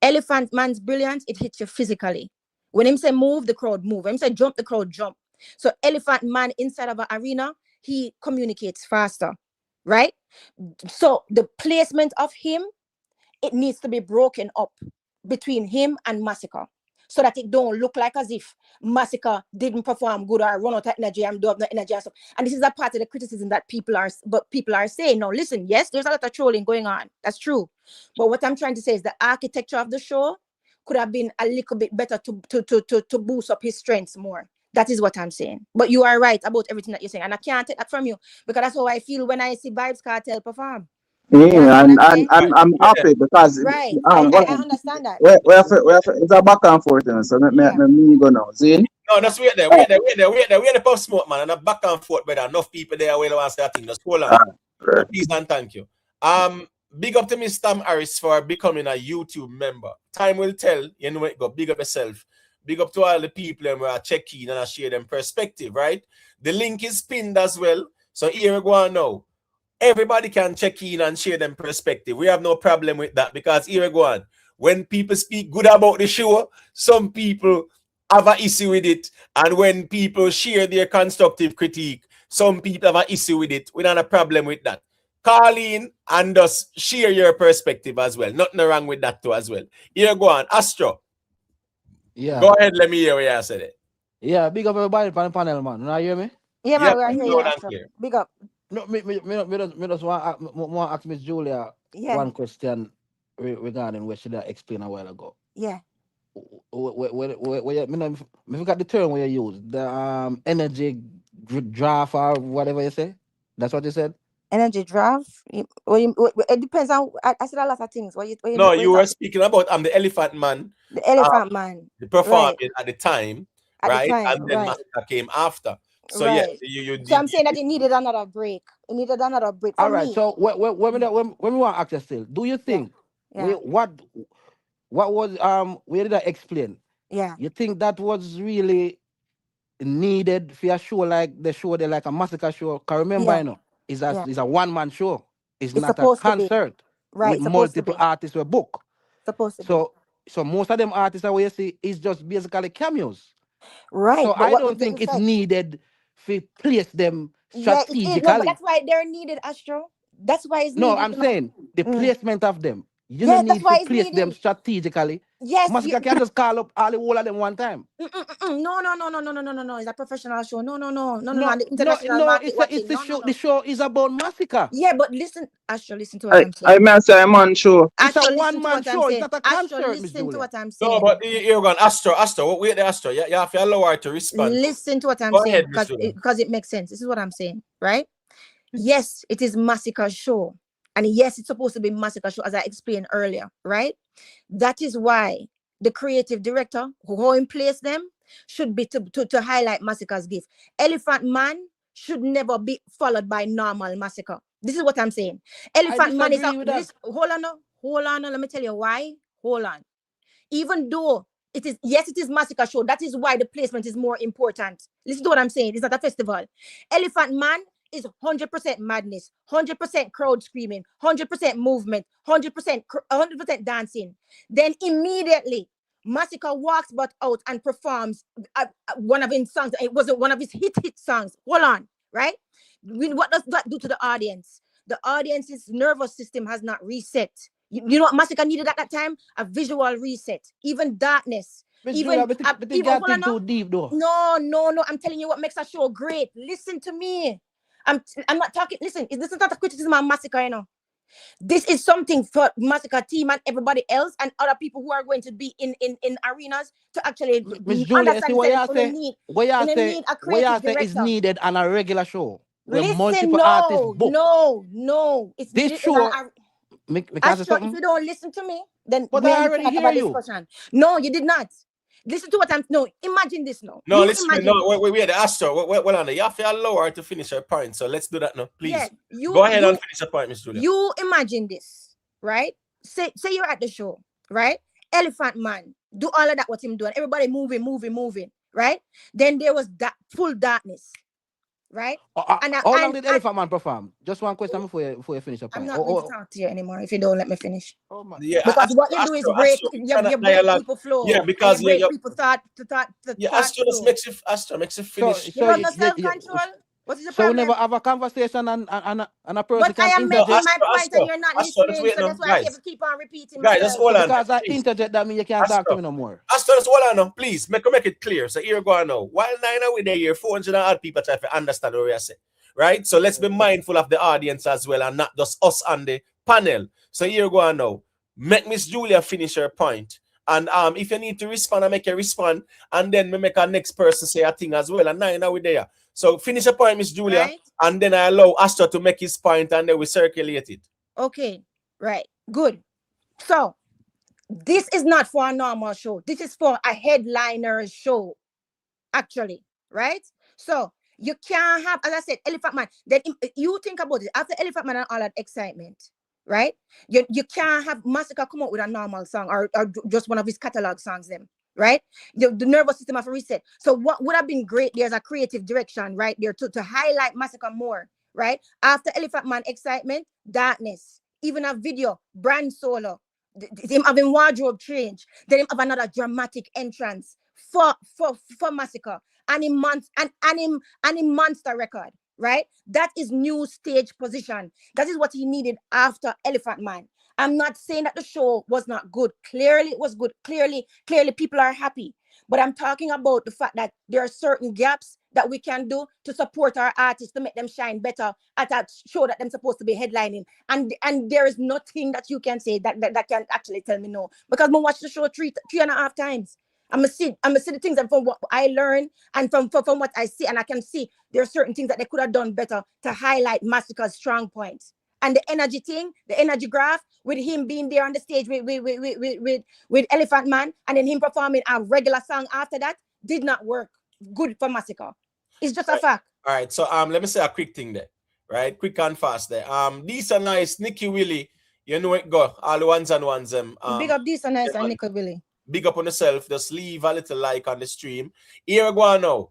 Elephant Man's brilliance, it hits you physically. When him say move, the crowd move. When him say jump, the crowd jump. So Elephant Man inside of an arena, he communicates faster, right? So the placement of him, it needs to be broken up between him and Masicka, so that it don't look like as if Masicka didn't perform good or run out of energy and do have no energy and stuff. And this is a part of the criticism that people are saying. Now, listen, yes, there's a lot of trolling going on. That's true. But what I'm trying to say is the architecture of the show could have been a little bit better to boost up his strengths more. That is what I'm saying. But you are right about everything that you're saying. And I can't take that from you, because that's how I feel when I see Vibes Cartel perform. You Yeah, understand and, what I'm and, saying? and I'm Yeah. happy because Right. I understand that. it's a back and forth, you know, so Yeah. me go now. See? No, that's wait there. Wait the puff smoke, man. And a back and forth, brother. Enough people there will want to say that thing. Just hold on. Right. Please and thank you. Big up to Miss Tam Harris for becoming a YouTube member. Time will tell. You know it go. Big up yourself. Big up to all the people who are checking and share them perspective, right? The link is pinned as well. So here we go on now. Everybody can check in and share them perspective. We have no problem with that, because here we go on. When people speak good about the show, some people have an issue with it. And when people share their constructive critique, some people have an issue with it. We don't have a problem with that. Call in and just share your perspective as well. Nothing wrong with that too as well. Here go on. Astro. Yeah. Go ahead, let me hear what you said it. Yeah, big up everybody on the panel, man. Now you hear me? Yeah, man, we are here. loud Yeah, and clear. big up. No, me just want to ask Miss Julia Yeah. one question regarding what she explained a while ago. Yeah. me got the term where you use the energy draft or whatever you say. That's what you said. Energy draft. It depends on. I said a lot of things. No, you were speaking about the Elephant Man, the Elephant Man, the performing right? at the time, At the right? time, And then right, Masicka came after. So yeah, right. you So did. I'm saying that it needed another break. It needed another break for All right. me. So when we want to ask you still, do you think Yeah. what was where did I explain? Yeah. You think that was really needed for a show like the show, like a Masicka show? Cause remember, Yeah. you know, it's Yeah. a one-man show. It's It's not a supposed to be. concert Right. with Supposed to multiple be. artists were book. Supposed to be. So most of them artists that we see is just basically cameos. Right. So But I what don't did you think it's say? needed to place them Yeah, it is. No, but strategically. that's why they're needed, Astro. That's why it's No, needed, I'm saying the placement of them. You Yeah, don't that's need to why it's place them needed. strategically. Yes. Masicka can just call up all the whole of them one time. No. It's a professional show. No. No, The international market it's watching. the No. show. The show is about Masicka. Yeah, but listen, Astro, listen to what I'm I saying. may say I'm on show. It's a Astro, listen to one-man what I'm show. It's saying. not a Astro, concert, Miss listen to Julia. what I'm No, saying. but you're going Astro. Wait, the Astro. You have to allow her to respond. Listen to what I'm Go saying ahead, Miss Julia. because it makes sense. This is what I'm saying, right? Yes, it is Masicka's show. And yes, it's supposed to be Masicka's show, as I explained earlier, right? That is why the creative director who in place them should be to highlight Masicka's gift. Elephant Man should never be followed by normal Masicka. This is what I'm saying. Elephant Man is with that. hold on, let me tell you why. Hold on. Even though it is Masicka show, that is why the placement is more important. Listen to what I'm saying. It's not a festival. Elephant Man is 100% madness, 100% crowd screaming, 100% movement, 100% dancing. Then immediately Masicka walks but out and performs one of his songs. It wasn't one of his hit songs. Hold on, right? What does that do to the audience? The audience's nervous system has not reset. You know what Masicka needed at that time? A visual reset. Even darkness. Miss Even Julia, but you even can't think too deep though. No. I'm telling you what makes a show great. Listen to me. I'm not talking. Listen, this is not a criticism of Masicka, you know. This is something for Masicka team and everybody else and other people who are going to be in arenas to actually Miss Julia, understand see what you say? need What you say? need a What you creative say is director. needed on a regular show where Listen, multiple artists book. no. It's This needed show. Astro, if you don't listen to me, then But we I already cannot have a hear you. discussion. No, you did not. Listen to what I'm. No, imagine this now. No, You listen. imagine No, wait, the Astro. Wait, on. You have to allow her to finish her point. So let's do that now, please. Yeah, Go ahead and finish your point, Miss Julia. You imagine this, right? Say you're at the show, right? Elephant Man, do all of that what him doing. Everybody moving, right? Then there was that full darkness, right? How long did Elephant Man perform? Just one question before you finish your point. I'm not going to talk to you anymore if you don't let me finish. Oh my. Yeah, because what you do is break people flow. Yeah, because you break people thought. Astro just makes you finish. You don't know self-control. What is the so problem? we never have a conversation and a person but can I am interject. making my point and you're not listening, so that's why I have to keep on repeating myself. Guys, just hold on. Because I interject, that means you can't talk to me no more. Astro, just hold on now, please. Make it clear. So here go on now. While 9 are there, here 400 odd people try to understand what we are saying. Right? So let's be mindful of the audience as well and not just us on the panel. So here go on now. Make Miss Julia finish her point. And if you need to respond, I make you respond. And then we make our next person say a thing as well. And 9 are we there. So finish your point, Miss Julia. Right. And then I allow Astro to make his point and then we circulate it. Okay. Right. Good. So this is not for a normal show. This is for a headliner show. Actually. Right? So you can't have, as I said, Elephant Man. Then you think about it. After Elephant Man and all that excitement, right? You can't have Masicka come out with a normal song or just one of his catalog songs, them, right? The nervous system have reset. So what would have been great, there's a creative direction right there to highlight Masicka more, right? After Elephant Man excitement, darkness, even a video, brand solo, him having wardrobe change, then him have another dramatic entrance for Masicka. And in monster record, right? That is new stage position. That is what he needed after Elephant Man. I'm not saying that the show was not good. Clearly it was good. Clearly people are happy. But I'm talking about the fact that there are certain gaps that we can do to support our artists to make them shine better at a show that they're supposed to be headlining. And there is nothing that you can say that can actually tell me no. Because I watch the show three and a half times. I'm gonna see the things, and from what I learn and from what I see, and I can see there are certain things that they could have done better to highlight Masicka's strong points. And the energy thing, the energy graph, with him being there on the stage with Elephant Man, and then him performing a regular song after that, did not work good for Masicka. It's just a fact. All right, so let me say a quick thing there, right? Quick and fast there. These are nice, Nicky Willie. You know it go. All the ones and ones them. Big up these are nice and Nicky Willie. Big up on yourself. Just leave a little like on the stream. Here we go now.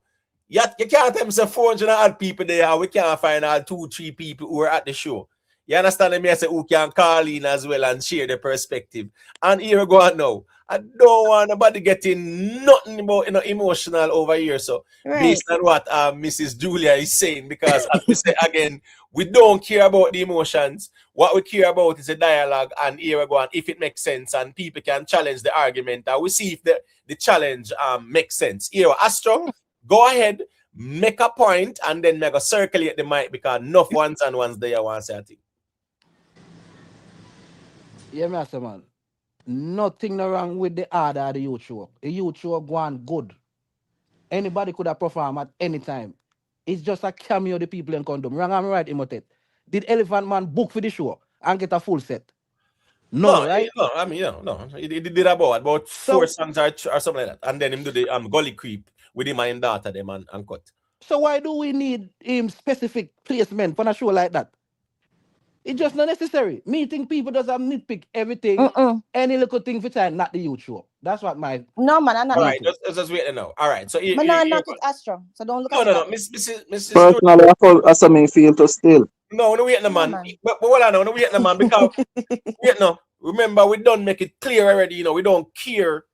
You can't tell me say 400 odd people there. We can't find all 2-3 people who are at the show. You understand me? I say who can call in as well and share their perspective. And here we go now. I don't want nobody getting nothing about emotional over here. So based on what Mrs. Julia is saying, because as we say again, we don't care about the emotions. What we care about is a dialogue, and here we go. And if it makes sense and people can challenge the argument, and we see if the challenge makes sense. Here, Astro, go ahead, make a point, and then make a circulate the mic because enough ones and ones there want to say a thing. Yeah, Master Man. Nothing wrong with the order of the youth show. The youth show going good. Anybody could have performed at any time. It's just a cameo of the people in condom. Wrong, I'm right, Imhotep. Did Elephant Man book for the show and get a full set? No, right? No, I mean, no. He did about 4 songs or something like that. And then him do the Gully Creep with him and daughter them and cut. So why do we need him specific placement for a show like that? It's just not necessary. Meeting people doesn't nitpick everything. Any little thing for time, not the youth show. That's what my... No, man, I'm not. All right, just wait now. All right, so... But now not it Astro, so don't look at No, Mrs. Personally, I saw me feel to still. No, wait no, man. But hold on, no, wait no, man, because... wait no. Remember, we don't make it clear already, we don't care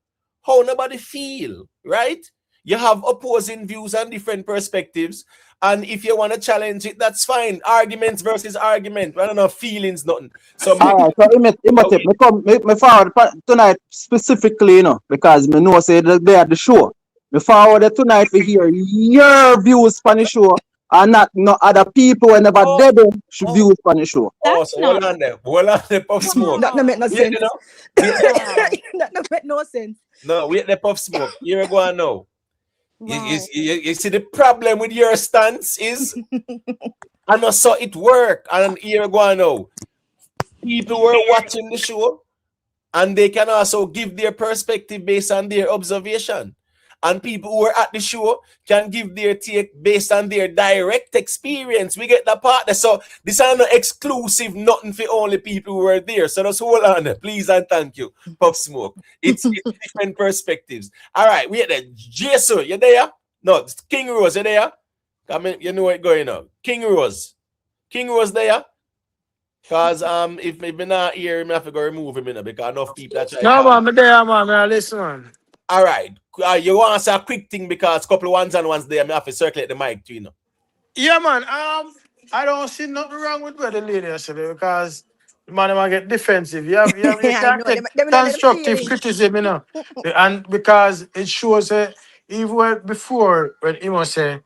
how nobody feel, right? You have opposing views and different perspectives. And if you want to challenge it, that's fine. Arguments versus argument. I don't know, feelings, nothing. So, all right, so me forward tonight specifically, because me know say that they at the show. Me forward tonight to hear your views on the show and not other people when never dead should views on the show. So hold on there, Puff Smoke. That don't make no sense. That don't make no sense. No, wait the Puff Smoke. Here we go now. Wow. You see the problem with your stance is I know saw it work, and here we go now. People were watching the show and they can also give their perspective based on their observation. And people who are at the show can give their take based on their direct experience. We get that part there. So this is not exclusive, nothing for only people who were there. So just hold on there, please and thank you, Puff Smoke. It's different perspectives. All right, we had the Jason, you there? No, King Rose, you there? Come in, you know what's going on. King Rose there? Because if me not here, I have to go remove him because enough people that try. No, man, I'm there, man. Listen, man. All right. You want to say a quick thing because a couple of ones and ones there, I have to circulate the mic to you. Yeah, man. I don't see nothing wrong with what the lady yesterday because the man might get defensive. You can't take constructive criticism, and because it shows even before when he was say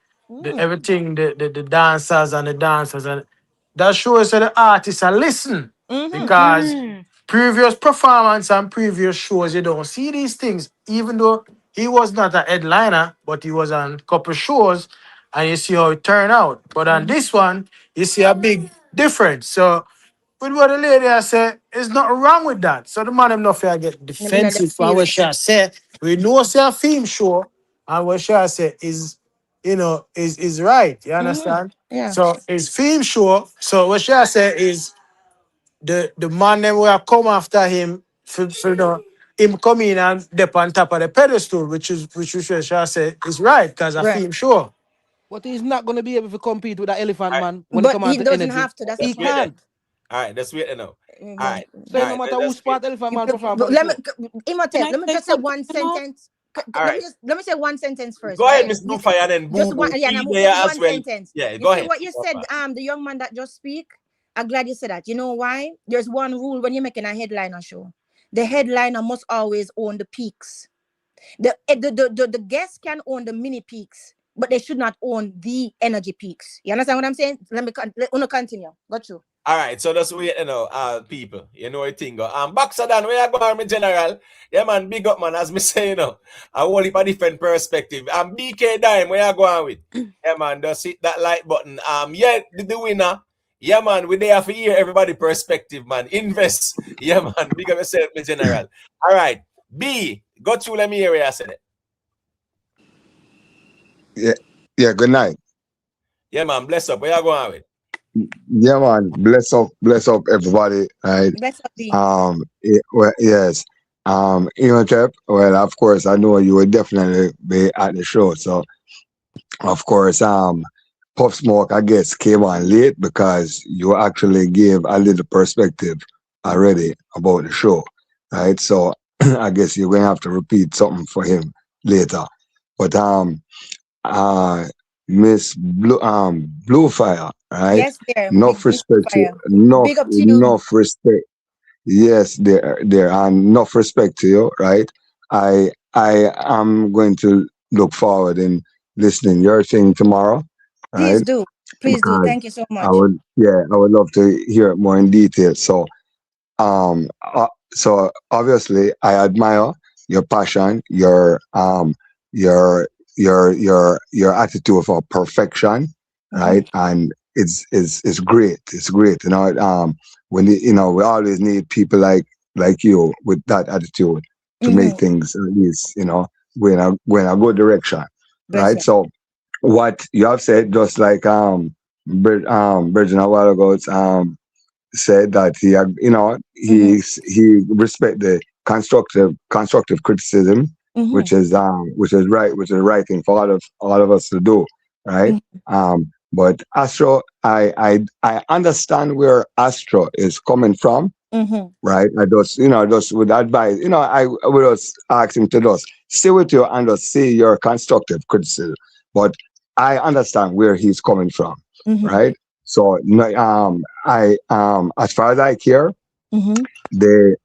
everything, the dancers and the dancers, and that shows that the artists are listen because previous performance and previous shows you don't see these things, even though he was not a headliner, but he was on a couple shows, and you see how it turned out. But on this one, you see a big difference. So, with what the lady has said, there's nothing wrong with that. So the man enough here get defensive for what she said. We know it's a theme show, and what she said is, is right. You understand? Yeah. So it's theme show. So what she said is the man them will come after him for him come in and dip on top of the pedestal, which we should say is right because I feel sure. But he's not going to be able to compete with that Elephant Man when but he comes he doesn't have to. He can't. All right, that's weird now. All right. So no matter who spot Elephant Man perform. Let me just say one sentence. Let me say one sentence first. Go ahead, Miss Bufire, and then just one sentence. Yeah, go ahead. What you said, the young man that just speak. I'm glad you said that. You know why? There's one rule when you're making a headliner show. The headliner must always own the peaks. The guest can own the mini peaks, but they should not own the energy peaks. You understand what I'm saying? Let me continue. Got you. All right, so that's wait, people, a thing go. Boxer Dan, where you going, my general? Yeah, man, big up, man, as me say, a whole heap of different perspective. BK Dime, where you going with? Yeah, man, just hit that like button. Yeah, the winner. Yeah, man, we there for hear everybody perspective, man. Invest. Yeah, man, big up yourself, my general. All right, B, go through, let me hear where I said it. Yeah, good night. Yeah, man, bless up. Where you going with? Yeah, man. Bless up, everybody. Right. Bless up, B. Yes. Imhotep, well, of course, I know you will definitely be at the show. So, of course, Puff Smoke, I guess, came on late because you actually gave a little perspective already about the show, right? So, I guess you're going to have to repeat something for him later. But Miss Bluefire, right? Yes, there. Enough respect to Fire. Big up to you. enough respect. Yes, there and enough respect to you, right? I am going to look forward in listening your thing tomorrow, Please right? do. Please do. Because Thank you so much. I would love to hear it more in detail. So so obviously I admire your passion, your attitude for perfection, right? And it's great. It's great. When we always need people like you with that attitude to make things at least, go in a good direction. Bless Right. you. So what you have said, just like Virgin a while ago, said that he respect the constructive criticism, which is right thing for all of us to do, right? But Astro, I understand where Astro is coming from, right? I just would advise, I would just ask him to just sit with you and just see your constructive criticism. But I understand where he's coming from, right? So I as far as I care,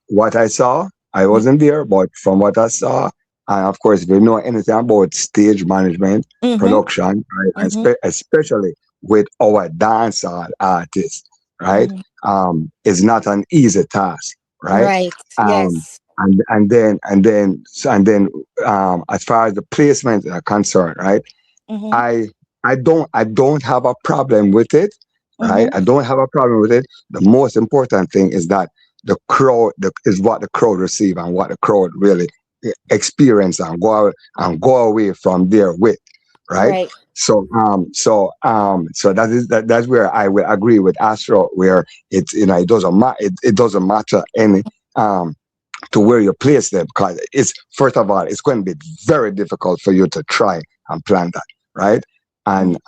what I saw, I wasn't there, but from what I saw, and of course, if you know anything about stage management, production, right, and especially with our dancehall artists, right, it's not an easy task, right? Right. Yes. And then as far as the placement are concerned, right, I don't have a problem with it, right? I don't have a problem with it. The most important thing is that the crowd is what the crowd receive and what the crowd really experience and go away from there with, right? Right. So that's where I will agree with Astro, where it doesn't matter any to where you place them, because it's first of all it's going to be very difficult for you to try and plan that, right? And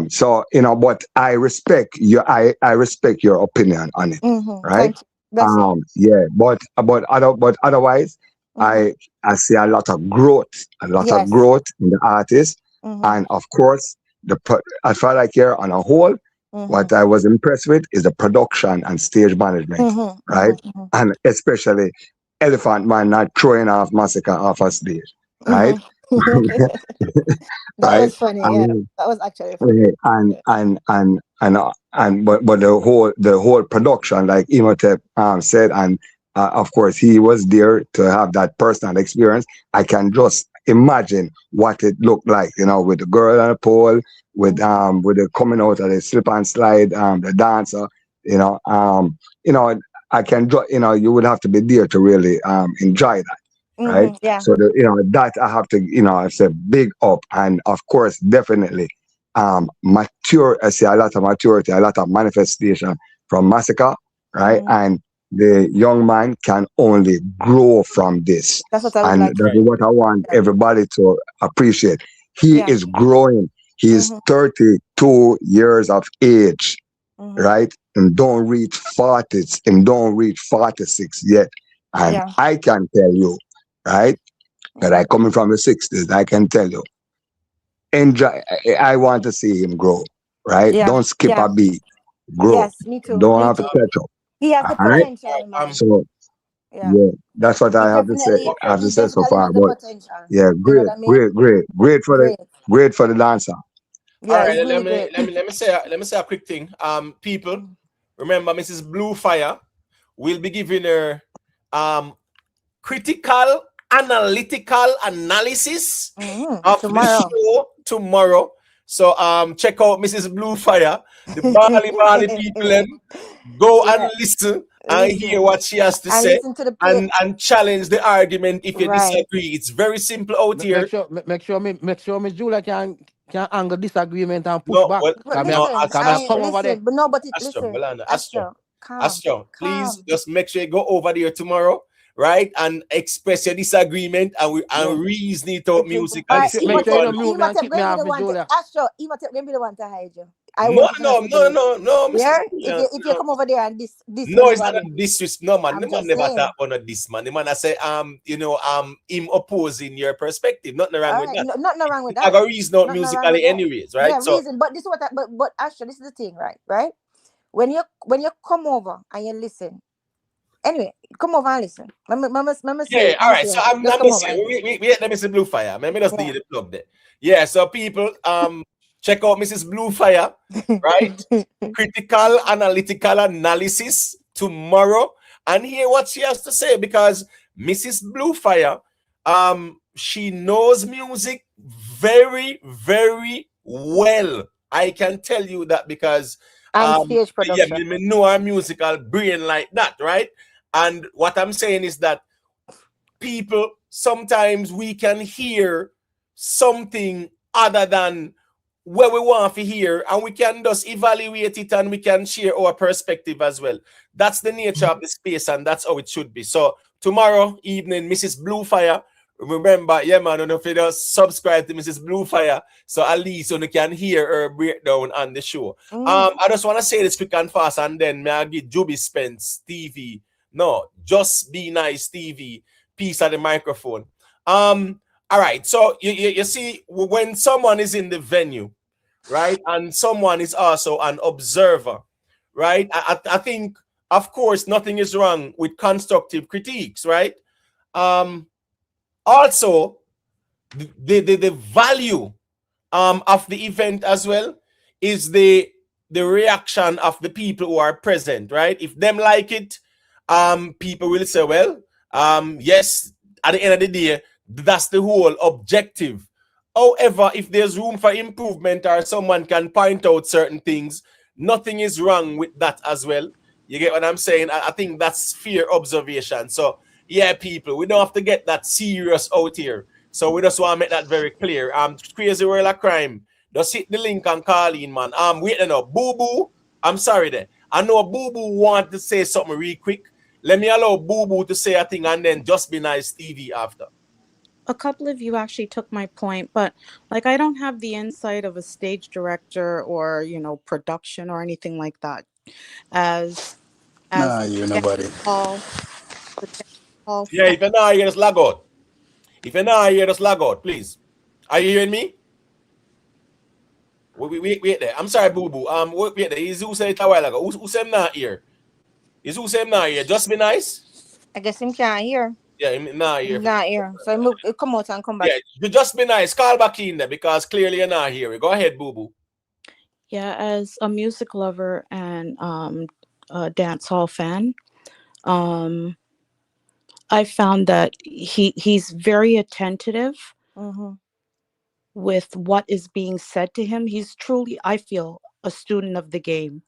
so but I respect I respect your opinion on it, right? Yeah, but otherwise I see a lot of growth in the artist, and of course as far as I care on a whole, what I was impressed with is the production and stage management, right? And especially Elephant Man not throwing off Masicka off a stage, right? That was funny. Yeah, that was actually funny. But the whole production, like Imhotep said, and of course he was there to have that personal experience. I can just imagine what it looked like, with the girl on the pole, with the coming out of the slip and slide, the dancer, I can you would have to be there to really enjoy that. Right. Yeah. So that I have to, I say big up, and of course, definitely, I see a lot of maturity, a lot of manifestation from Masicka, right? And the young man can only grow from this. That's what I would and like. that's what I want everybody to appreciate. He is growing. He is 32 years of age, right? And don't reach 40s and don't reach 46 yet. And I can tell you, right, that I coming from the 60s, I can tell you, enjoy. I want to see him grow, right? Don't skip a beat, grow. Yes, me too. Don't have to catch up. He has the potential, man. So yeah, that's what I have to say. I have to say so far. But yeah, great, great for great for the dancer. Yeah, All right, it's really great. let me say a quick thing. People, remember Mrs. Blue Fire will be giving her critical analytical analysis of the show tomorrow. So check out Mrs. Blue Fire. The Bali people them, go and listen and hear what she has to say listen to the and challenge the argument if you disagree. It's very simple out here. Make sure Miss Julia can angle disagreement and push No, back. well, But no, listen, but no, but listen, Astro, calm. please just make sure you go over there tomorrow, right, and express your disagreement and reason it out musically. Make sure you don't mute me and keep me off Miss Julia. Astro, you might be the one to hide you. No, Yeah, Mr. if you come over there and this no, it's not a disrespect. No, man. The man never talk about this, man. The man I say, him opposing your perspective. Nothing wrong with that. Nothing wrong with that. I got reason out musically anyways, right? Yeah, reason. But this is what but Asha, this is the thing, right? When you come over and you listen. Anyway, come over and listen. Yeah, all right. So I'm saying let me see Blue Fire. Let me just leave the plug there. Yeah, so people check out Mrs. Blue Fire, right? Critical analytical analysis tomorrow and hear what she has to say, because Mrs. Blue Fire, she knows music very, very well. I can tell you that because stage production. Yeah, me know her musical brain like that, right? And what I'm saying is that people, sometimes we can hear something other than where we want to hear, and we can just evaluate it and we can share our perspective as well. That's the nature of the space, and that's how it should be. So tomorrow evening, Mrs. Blue Fire, remember, yeah, man, I don't know if you just subscribe to Mrs. Blue Fire, so at least you can hear her breakdown on the show. I just want to say this quick and fast, and then may I give Juby Spence TV, no, Just Be Nice TV, piece of the microphone. All right, so you see, when someone is in the venue, right, and someone is also an observer, right, I think, of course, nothing is wrong with constructive critiques, right? Also, the value of the event as well is the reaction of the people who are present, right? If them like it, people will say, well, yes, at the end of the day, that's the whole objective. However, if there's room for improvement or someone can point out certain things, nothing is wrong with that as well. You get what I'm saying? I think that's fair observation. So, yeah, people, we don't have to get that serious out here. So we just want to make that very clear. Crazy World of Crime. Just hit the link and call in, man. Wait, no, Boo Boo. I'm sorry there. I know Boo Boo want to say something real quick. Let me allow Boo Boo to say a thing and then Just Be Nice TV after. A couple of you actually took my point, but like, I don't have the insight of a stage director or, production or anything like that. As you're nobody. Yeah, if you're not here, just log out. If you're not here, just log out, please. Are you hearing me? Wait there. I'm sorry, Boo Boo. Wait there. Is who said it a while ago? Who said not here? Is who said not here? Just Be Nice? I guess him can't hear. Yeah, him not here. Not here. So he come out and come back. Yeah, Just Be Nice. Call back in there because clearly you're not here. Go ahead, Boo Boo. Yeah, as a music lover and a dancehall fan, I found that he's very attentive with what is being said to him. He's truly, I feel, a student of the game.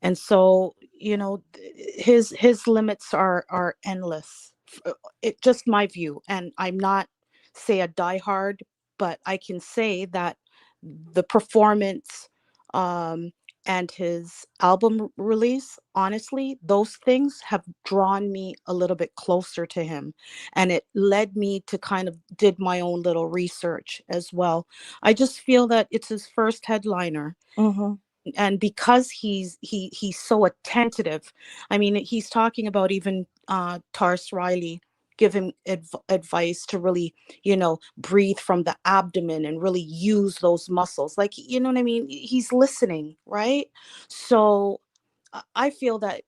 And so, his limits are endless. It just my view. And I'm not, say, a diehard, but I can say that the performance and his album release, honestly, those things have drawn me a little bit closer to him. And it led me to kind of did my own little research as well. I just feel that it's his first headliner. And because he's so attentive, I mean, he's talking about even Tars Riley give him advice to really, breathe from the abdomen and really use those muscles. Like, you know what I mean? He's listening, right? So I feel that,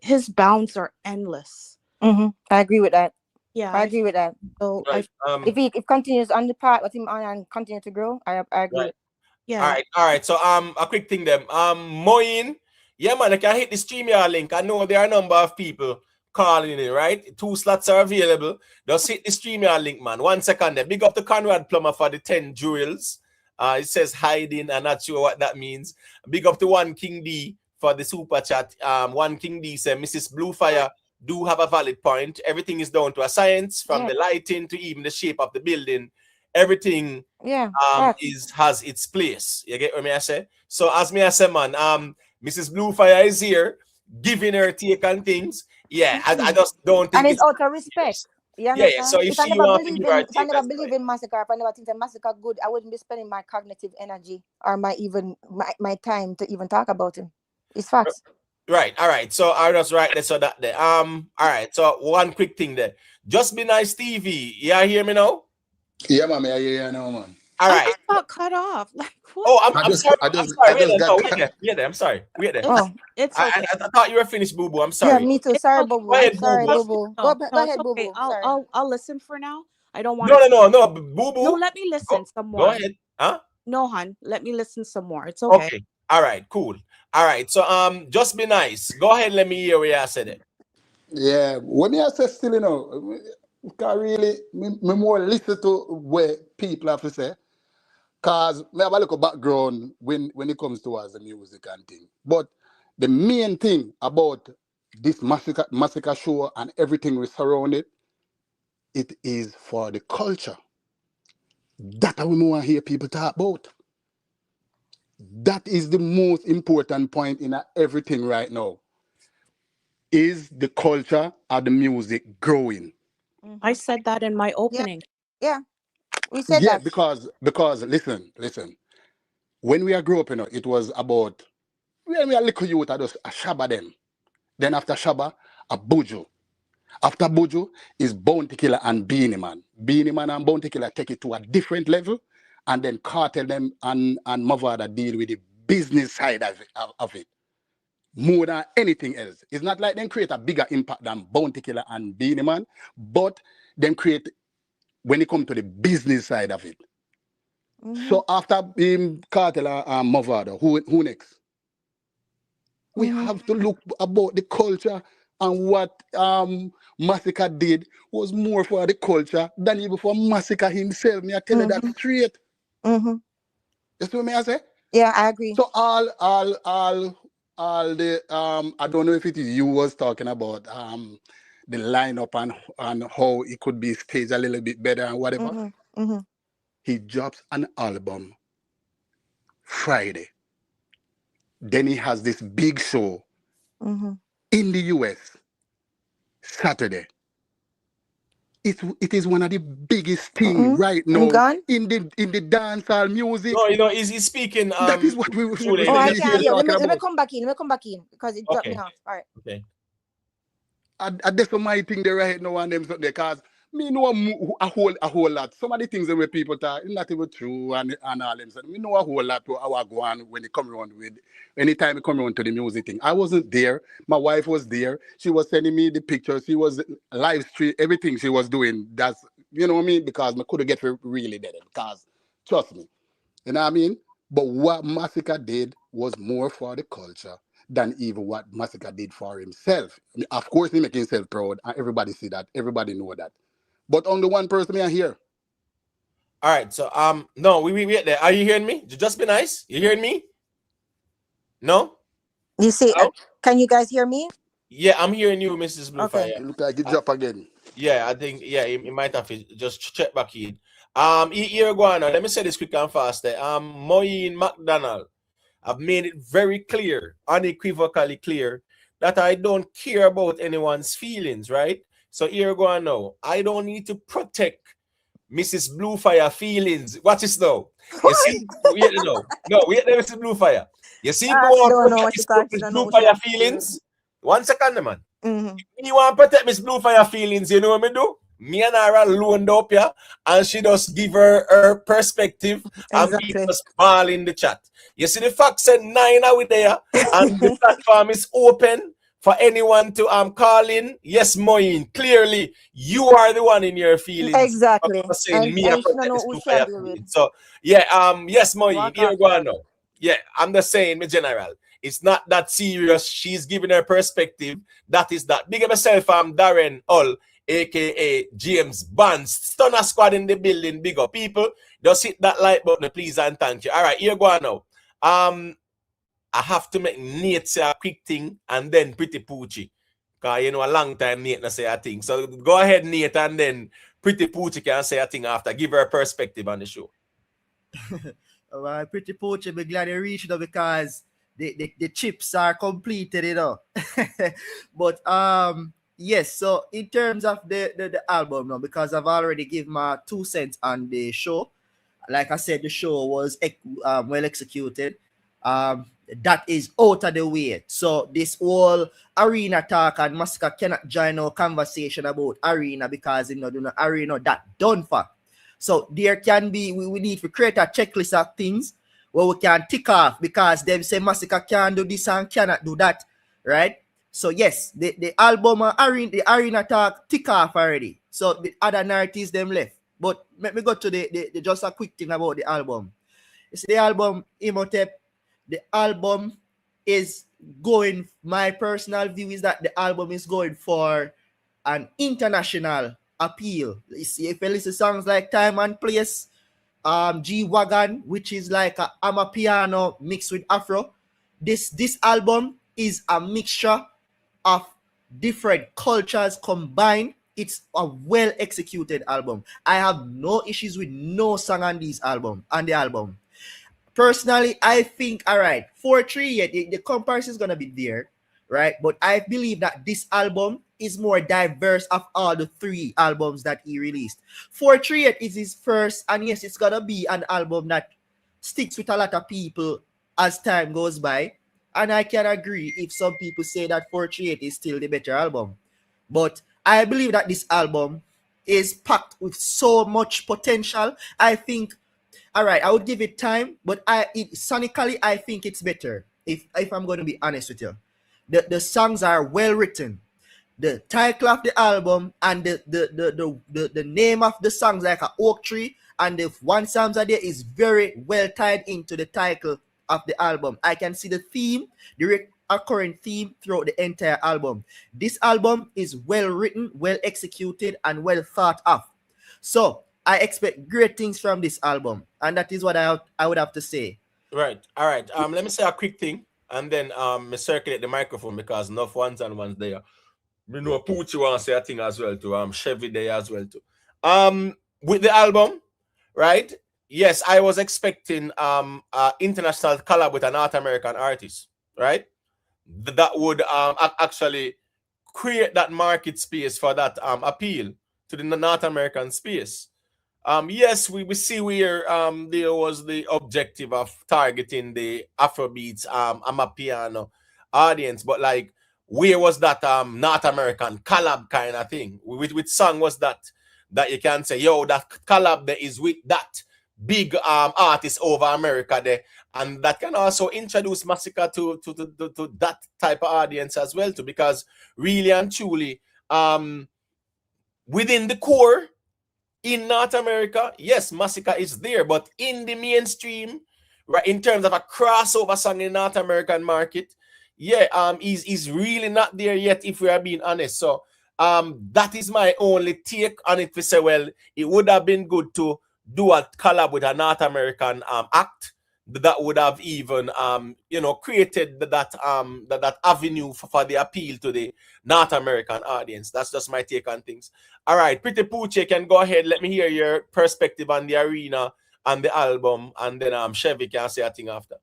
his bounds are endless. I agree with that. Yeah, I agree with that. so Right. If he continues on the path with him on and continue to grow, I agree Right. with. yeah. All right. So a quick thing then. Moin. Yeah, man, I can hit the StreamYard link. I know there are a number of people calling it, right? 2 slots are available. Just hit the StreamYard link, man. 1 second there. Big up to Conrad Plummer for the 10 jewels. It says hiding. I'm not sure what that means. Big up to One King D for the super chat. One King D said, Mrs. Bluefire do have a valid point. Everything is down to a science, from the lighting to even the shape of the building. Everything has its place. You get what I say? So as me I say, man, Mrs. Bluefire is here giving her take on things. Yeah, I just don't think and it's out of respect. Yeah. So if I she never wants to believe give her in, if I take, never believe in Masicka, if I never think that Masicka good, I wouldn't be spending my cognitive energy or my time to even talk about him. It's facts. Right. All right. So I'll just write this so that there. All right. So one quick thing there. Just Be Nice TV. You hear me now? Yeah, man. I hear you now, man. All right. I just got cut off. Like what? Oh, I'm sorry. I I'm just sorry. Wait got there. I'm sorry. Wait there. It's okay. I thought you were finished, Boo Boo. I'm sorry. Yeah, me too. It's Sorry, okay. Boo Boo. Go ahead, I'm sorry, Boo Boo Boo. Boo. No, Go it's ahead, Boo okay. Boo. Sorry. I'll listen for now. I don't want to. No, Boo Boo. No, let me listen some more. Go ahead. Huh? No, hon. Let me listen some more. It's okay. Okay. All right. Cool. All right. So Just Be Nice. Go ahead. Let me hear where I said it. Yeah, when I say still, you know, can really me more listen to what people have to say. Cause I have a little background when it comes towards the music and thing. But the main thing about this Masicka show and everything we surround it is for the culture. That we want to hear people talk about. That is the most important point in everything right now. Is the culture of the music growing? I said that in my opening. Yeah. We said Yeah, that. because listen. When we are growing up, you know, it was about when we are little youth, I just a Shabba them. Then after Shabba, a Buju. After Buju is Bounty Killer and Beanie Man. Beanie Man and Bounty Killer take it to a different level, and then Cartel them and Mavada deal with the business side of it. More than anything else. It's not like them create a bigger impact than Bounty Killer and Beanie Man, but them create when it comes to the business side of it. So after Cartel and Mavada, who next? We have to look about the culture, and what Masicka did was more for the culture than even for Masicka himself. Me I tell you that straight. That's what I say. Yeah, I agree. So all the I don't know if it is you was talking about the lineup and how it could be staged a little bit better and whatever. He drops an album Friday. Then he has this big show in the US Saturday. It is one of the biggest things right now in the dancehall music. No, you know, is he speaking? That is what we were I can't hear. talking Let me about. come back in because it dropped me off. All right. Okay. That's my thing there right now and them something because me know a whole lot. Some of the things that where people talk not even true and all them. Me know a whole lot to our go on when it come around with anytime it come around to the music thing. I wasn't there. My wife was there. She was sending me the pictures. She was live stream everything she was doing. That's you know what I mean because I couldn't get really there because trust me, you know what I mean. But what Masicka did was more for the culture than even what Masicka did for himself. I mean, of course, he make himself proud, and everybody see that, everybody know that. But only one person I hear. All right, so no, we there. Are you hearing me? Just Be Nice. You hearing me? No. You see? Can you guys hear me? Yeah, I'm hearing you, Mrs. Bluefire. Okay. It look like it drop again. Yeah, I think he might have to just check back in. Here go on. Let me say this quick and fast. Moyeen McDonald. I've made it very clear, unequivocally clear, that I don't care about anyone's feelings, right? So here go on now. I don't need to protect Mrs. Bluefire feelings. Watch this now. You see, wait now. No, wait there, Mrs. Bluefire. You see, Mrs. Bluefire feelings? 1 second, man. You want to protect Miss Bluefire feelings, you know what I do? Me and her loaned up here, and she just give her perspective and we just ball in the chat. You see, the fact said 9 out there, and the platform is open for anyone to call in. Yes, Moin, clearly you are the one in your feelings. Exactly. I'm saying me, I And she don't protect know this who too she for your deal with. feelings. So yeah, yes, Moin, Walk here off, go girl. now. Yeah, I'm just saying, my general. It's not that serious. She's giving her perspective. That is that. Big up myself, Darren Hull, aka James Bonds. Stunner squad in the building. Big up people. Just hit that like button, please, and thank you. All right, here go now. I have to make Nate say a quick thing and then Pretty Poochie. Because, a long time Nate not say a thing. So go ahead, Nate, and then Pretty Poochie can say a thing after. Give her a perspective on the show. Well, Pretty Poochie, be glad you reached it because the chips are completed, But yes, so in terms of the album now, because I've already given my 2 cents on the show. Like I said, the show was well executed. That is out of the way. So this whole arena talk and Masicka cannot join our conversation about arena because do not arena that done for. So there can be we need to create a checklist of things where we can tick off because them say Masicka can do this and cannot do that, right? So yes, the album the arena talk tick off already. So the other narratives them left. But let me go to the just a quick thing about the album. You see the album Imhotep, the album is going, my personal view is that the album is going for an international appeal. You see, if you listen to songs like Time and Place, G-Wagon, which is like a Amapiano mixed with Afro, this album is a mixture of different cultures combined. It's a well executed album. I have no issues with no song on the album. Personally, I think, all right, 4-3, the comparison is gonna be there, right? But I believe that this album is more diverse of all the 3 albums that he released. 4-3 is his first, and yes, it's gonna be an album that sticks with a lot of people as time goes by. And I can agree if some people say that 4-3 is still the better album. But I believe that this album is packed with so much potential. I think, all right, I would give it time, but sonically, I think it's better. If I'm going to be honest with you, the songs are well written. The title of the album and the name of the songs, like a oak tree, and the one sounds are there, is very well tied into the title of the album. I can see the theme, the recurring theme throughout the entire album. This album is well written, well executed, and well thought of. So I expect great things from this album, and that is what I would have to say. Right. All right. Let me say a quick thing, and then me circulate the microphone because enough ones and ones there. Me know Poochie wants to say a thing as well too. Chevy there as well too. With the album, right? Yes, I was expecting international collab with a North American artist, right? That would actually create that market space for that appeal to the North American space. Yes, we see where there was the objective of targeting the Afrobeats Amapiano audience, but like where was that North American collab kind of thing? Which song was that you can say, yo, that collab there is with that big artist over America there, and that can also introduce Masicka to that type of audience as well too, because really and truly within the core in North America, yes, Masicka is there, but in the mainstream, right, in terms of a crossover song in North American market, yeah, he's really not there yet, if we are being honest. So that is my only take on it. To say, well, it would have been good to do a collab with a North American act that would have even created that avenue for the appeal to the North American audience. That's just my take on things. All right, Pretty Poochie, can go ahead. Let me hear your perspective on the arena and the album, and then Chevy can say a thing after.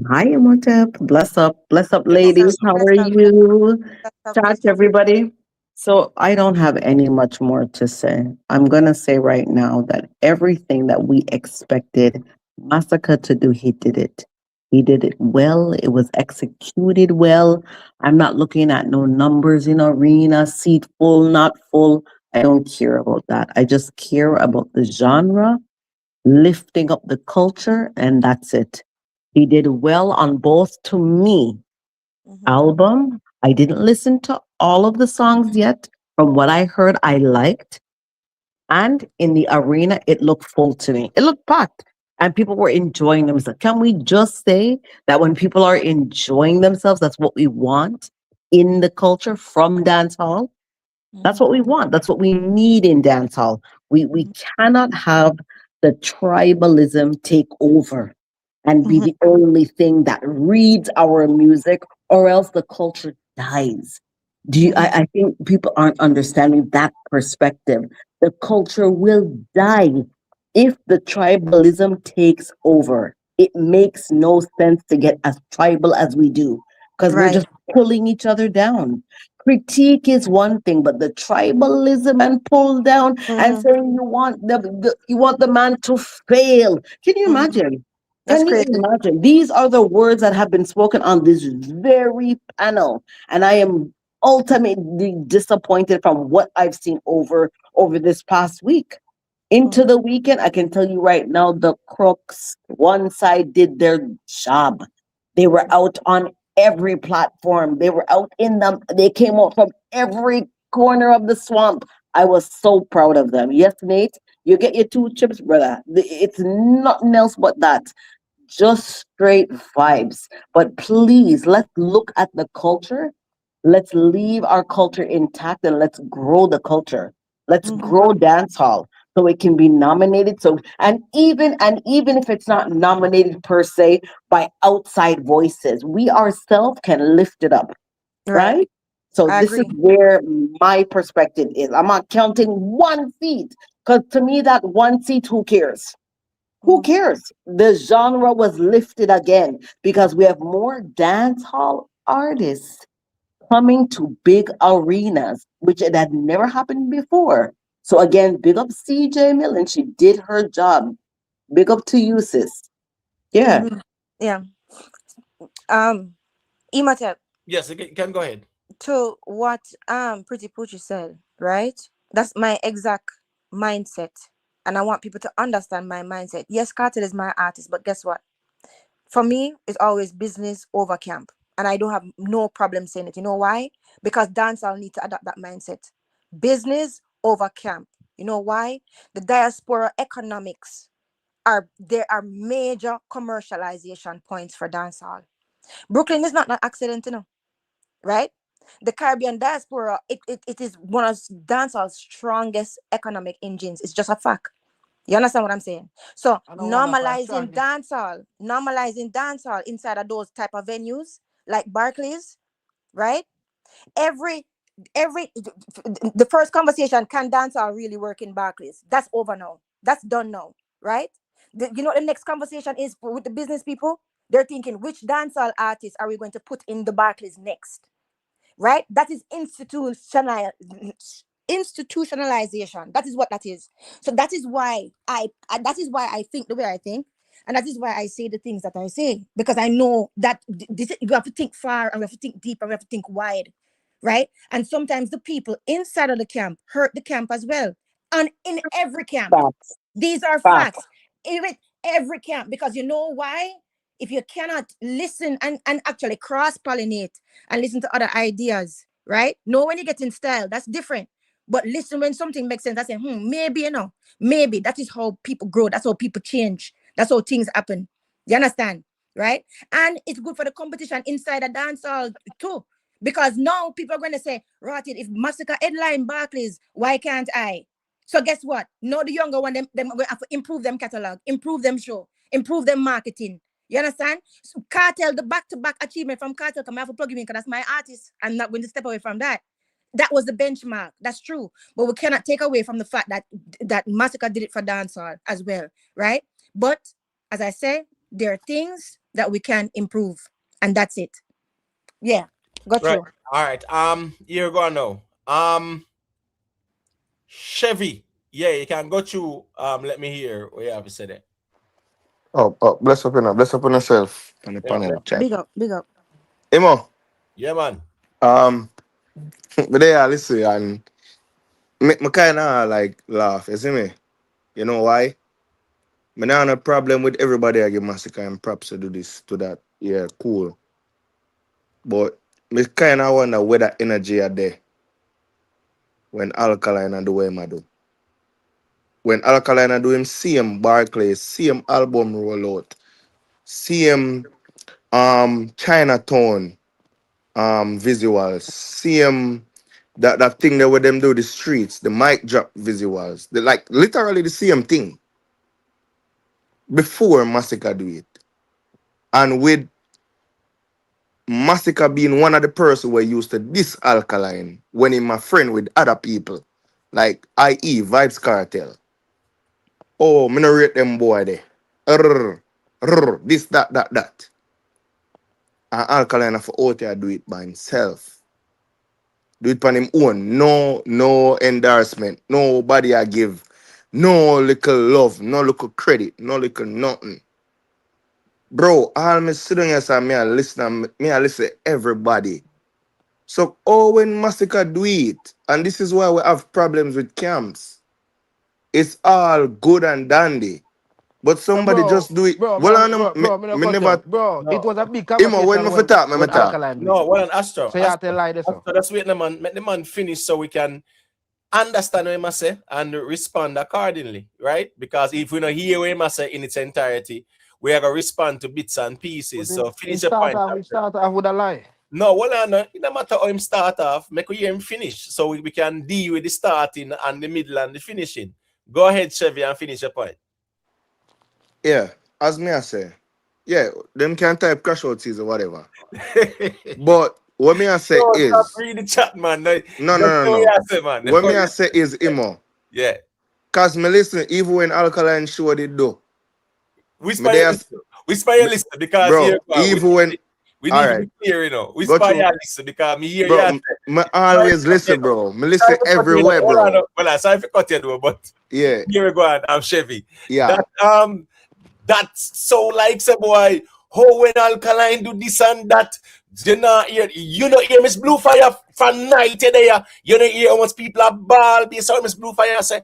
Hi, Imhotep. Bless up, Bless ladies. up, How bless are up, you? bless up, Chat, bless up. everybody. So I don't have any much more to say. I'm gonna say right now that everything that we expected Masicka to do, he did it. He did it well. It was executed well. I'm not looking at no numbers in arena, seat full, not full. I don't care about that. I just care about the genre, lifting up the culture, and that's it. He did well on both, to me, Mhm. album I didn't listen to all of the songs yet. From what I heard, I liked. And in the arena, it looked full to me. It looked packed. And people were enjoying themselves. Can we just say that when people are enjoying themselves, that's what we want in the culture from dance hall? That's what we want. That's what we need in dancehall. We cannot have the tribalism take over and be the only thing that reads our music, or else the culture dies. I think people aren't understanding that perspective. The culture will die if the tribalism takes over. It makes no sense to get as tribal as we do because we're Right. just pulling each other down. Critique is one thing, but the tribalism and pull down and saying you want the man to fail. Can you imagine? That's Can you crazy. imagine? These are the words that have been spoken on this very panel, and I am ultimately disappointed from what I've seen over this past week. Into the weekend, I can tell you right now, the crooks, one side did their job. They were out on every platform. They were out in them. They came out from every corner of the swamp. I was so proud of them. Yes, Nate, you get your 2 chips, brother. It's nothing else but that. Just straight vibes. But please, let's look at the culture. Let's leave our culture intact and let's grow the culture. Let's grow dance hall so it can be nominated. So and even if it's not nominated per se by outside voices, we ourselves can lift it up, Right. right? So I this is agree. where my perspective is. I'm not counting one seat because to me that one seat, who cares? Who cares? The genre was lifted again because we have more dance hall artists coming to big arenas, which it had never happened before. So again, big up CJ Millen. She did her job. Big up to you, sis. Yeah. Yeah. Imhotep, Yes, you can go ahead. to what Pretty Poochie said, right? That's my exact mindset. And I want people to understand my mindset. Yes, Cartel is my artist, but guess what? For me, it's always business over camp. And I don't have no problem saying it. You know why? Because dancehall need to adopt that mindset. Business over camp. You know why? The diaspora economics there are major commercialization points for dancehall. Brooklyn is not an accident, right? The Caribbean diaspora, it is one of dancehall's strongest economic engines. It's just a fact. You understand what I'm saying? So I know one of our strongest. normalizing dancehall inside of those type of venues like Barclays, right? Every the first conversation, can dancehall really work in Barclays? That's over now. That's done now, right? You know what the next conversation is with the business people? They're thinking, which dancehall artists are we going to put in the Barclays next? Right? That is institutionalization. That is what that is. So that is why I think the way I think, and that is why I say the things that I say, because I know that you have to think far and we have to think deep and we have to think wide, right? And sometimes the people inside of the camp hurt the camp as well, and in every camp. Facts. These are Facts. facts. Even every camp, because you know why? If you cannot listen and actually cross pollinate and listen to other ideas, right? Know when you get in style, that's different. But listen when something makes sense. I say, maybe, maybe that is how people grow. That's how people change. That's how things happen. You understand? Right? And it's good for the competition inside the dancehall too. Because now people are going to say, Rotted, if Masicka headline Barclays, why can't I? So guess what? No, the younger one, them going to have to improve them catalog, improve them show, improve them marketing. You understand? So Cartel, the back-to-back achievement from Cartel, come I have to plug him in because that's my artist. I'm not going to step away from that. That was the benchmark. That's true. But we cannot take away from the fact that Masicka did it for dancehall as well, right? But as I say, there are things that we can improve, and that's it. Yeah, got Right. you. All right. Here we go now. Chevy. Yeah, you can go through. Let me hear what you have to say there. Bless up on yourself on the Yeah, panel bless. chat. Big up, big up. Emo, Yeah, man. um, but they are listen and make me kind of like laugh. You see me? You know why? Me not have no problem with everybody I give Massacre and props to do this to that. Yeah, cool. But me kind of wonder where that energy are there when Alkaline and do what him a do. When Alkaline and do him same Barclays, same album rollout, same Chinatown visuals, same that thing that where them do the streets, the mic drop visuals, the like literally the same thing before Masicka do it. And with Masicka being one of the person who used to diss Alkaline when he my friend with other people, like i.e. Vibes Cartel. Oh, me no rate them boy there. This, that. And Alkaline for out there do it by himself. Do it on him own. No endorsement. Nobody I give. No little love. No little credit. No little nothing. Bro, all me sit down here say me I listen everybody. So when Masicka do it, and this is why we have problems with camps. It's all good and dandy. But somebody just do it. Bro, Well, I me never. bro, it was a big Imo, when conversation me talk, when talk. Alkaline do No, it. well, Astro. So you have to lie this. So that's wait the man, make the man finish so we can understand what he must say and respond accordingly, right? Because if we don't hear what he must say in its entirety, we are gonna respond to bits and pieces. So finish your point. We start off with a lie. No, well, no, it don't matter how him start off, make we hear him finish so we can deal with the starting and the middle and the finishing. Go ahead, Chevy, and finish your point. Yeah, as me I say, yeah, them can type crash out or whatever. But what me I say is stop reading the chat, man. No. Say, man. What me I say is Imo. Yeah. Cause me listen, even when Alkaline show they do. We spy your list because bro, here, even when we need to be clear, you know. We Go spy through. your list because me hear Bro, you. me always listen, bro. Me listen everywhere, bro. Well, sorry for cut you, though, but yeah. Here we go on. I'm Chevy. Yeah. That's so like say boy. How when Alkaline do this and that, you know hear Miss Blue Fire for night there. You know hear how much people are ball based on Miss Blue Fire say.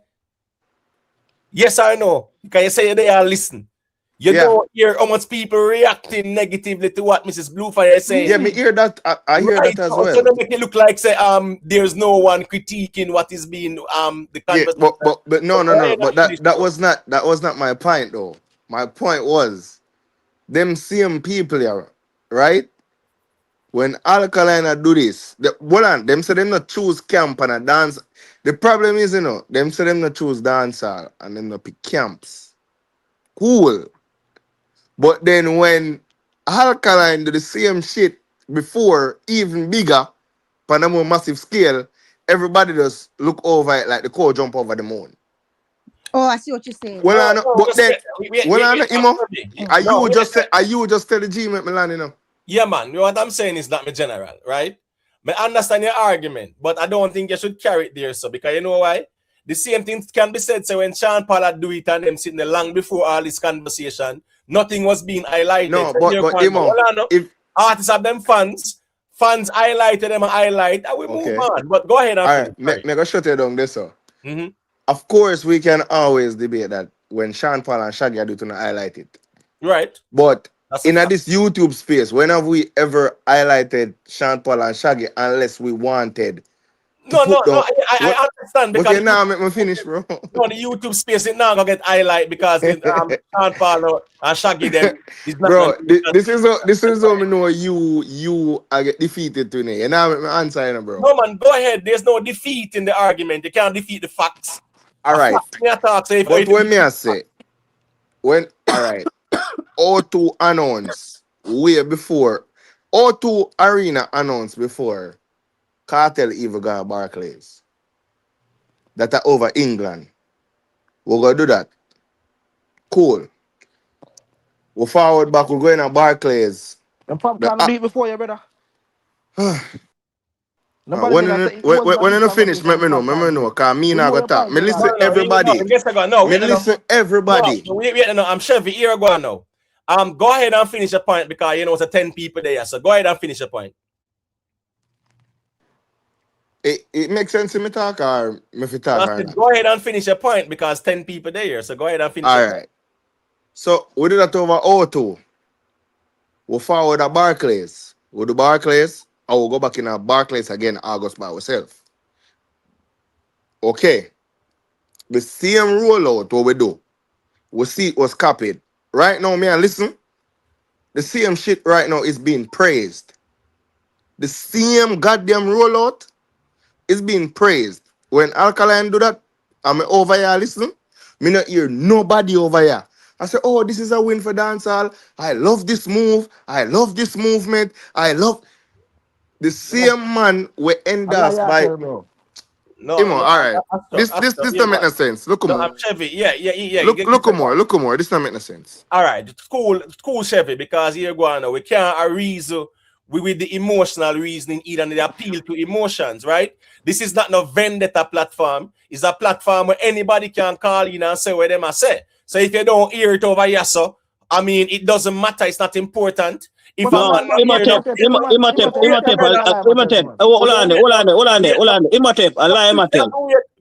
Yes or no? Can you say they are listen? You don't hear how much people reacting negatively to what Mrs. Bluefire is saying. Yeah, me hear that. I hear that as well. So they make it look like say there's no one critiquing what is being the conversation. Yeah, but no. But that was not my point though. My point was them same people here, right? When Alkaline do this, them say them not choose camp and a dance. The problem is, them say them not choose dancehall and them not pick camps. Cool. But then when Alkaline do the same shit before, even bigger, on a more massive scale, everybody just look over it like the cow jump over the moon. Oh, I see what you're saying. Well, I know, but then, are you just tell the G make me land, Yeah, man. You know what I'm saying is not me general, right? I understand your argument, but I don't think you should carry it there, so because you know why? The same thing can be said. So when Sean Paul do it and them sitting there long before all this conversation, nothing was being highlighted. No, but if artists have them fans highlighted them and highlight, and we move on. But go ahead and all right, me go shut it down this, so. Of course, we can always debate that when Sean Paul and Shaggy do to not highlight it. Right. But in this YouTube space, when have we ever highlighted Sean Paul and Shaggy unless we wanted? No, I understand because okay, now make me finish, bro. No, the YouTube space is now gonna get highlight because Sean Paul and Shaggy them is not. Bro, this is how me know you I get defeated today. And now my answer, bro. No man, go ahead. There's no defeat in the argument. You can't defeat the facts. All right. But when me I say, all right, O2 announced way before, O2 Arena announced before Cartel even got Barclays. That are over England. We're gonna do that. Cool. We'll forward back, we're going to Barclays. The pop can't do it before you, brother. When you finish, let me know, because me not gonna talk. Me listen everybody. Me listen everybody. No, I'm Chevy. Here go now. Go ahead and finish your point because you know it's a 10 people there. So go ahead and finish your point. It makes sense to me talk or me fi talk or not? Go ahead and finish your point because 10 people there. So go ahead and finish. All right. So we do that over O2. We'll forward a Barclays. We'll do Barclays I will go back in our Barclays again August by ourselves. Okay. The same rollout what we do. We see it was copied. Right now, man, listen. The same shit right now is being praised. The same goddamn rollout is being praised. When Alkaline do that, I'm over here, listen. Me not hear nobody over here. I say, oh, this is a win for dancehall. I love this move. I love this movement. I love the same man we end Allah us ya by. tell, bro. No, Come no, on, all right. This yeah, don't make no sense. Look no, more. I'm Chevy. Yeah. Look more. This don't make no sense. All right, it's cool, Chevy, because here go on now. We can't reason with the emotional reasoning either, and the appeal to emotions, right? This is not no vendetta platform. It's a platform where anybody can call in and say what them I say. So if you don't hear it over here, so I mean, it doesn't matter. It's not important. If No, a man not hear Imhotep, it, Imhotep, hold on there. Imhotep, Allah Imhotep.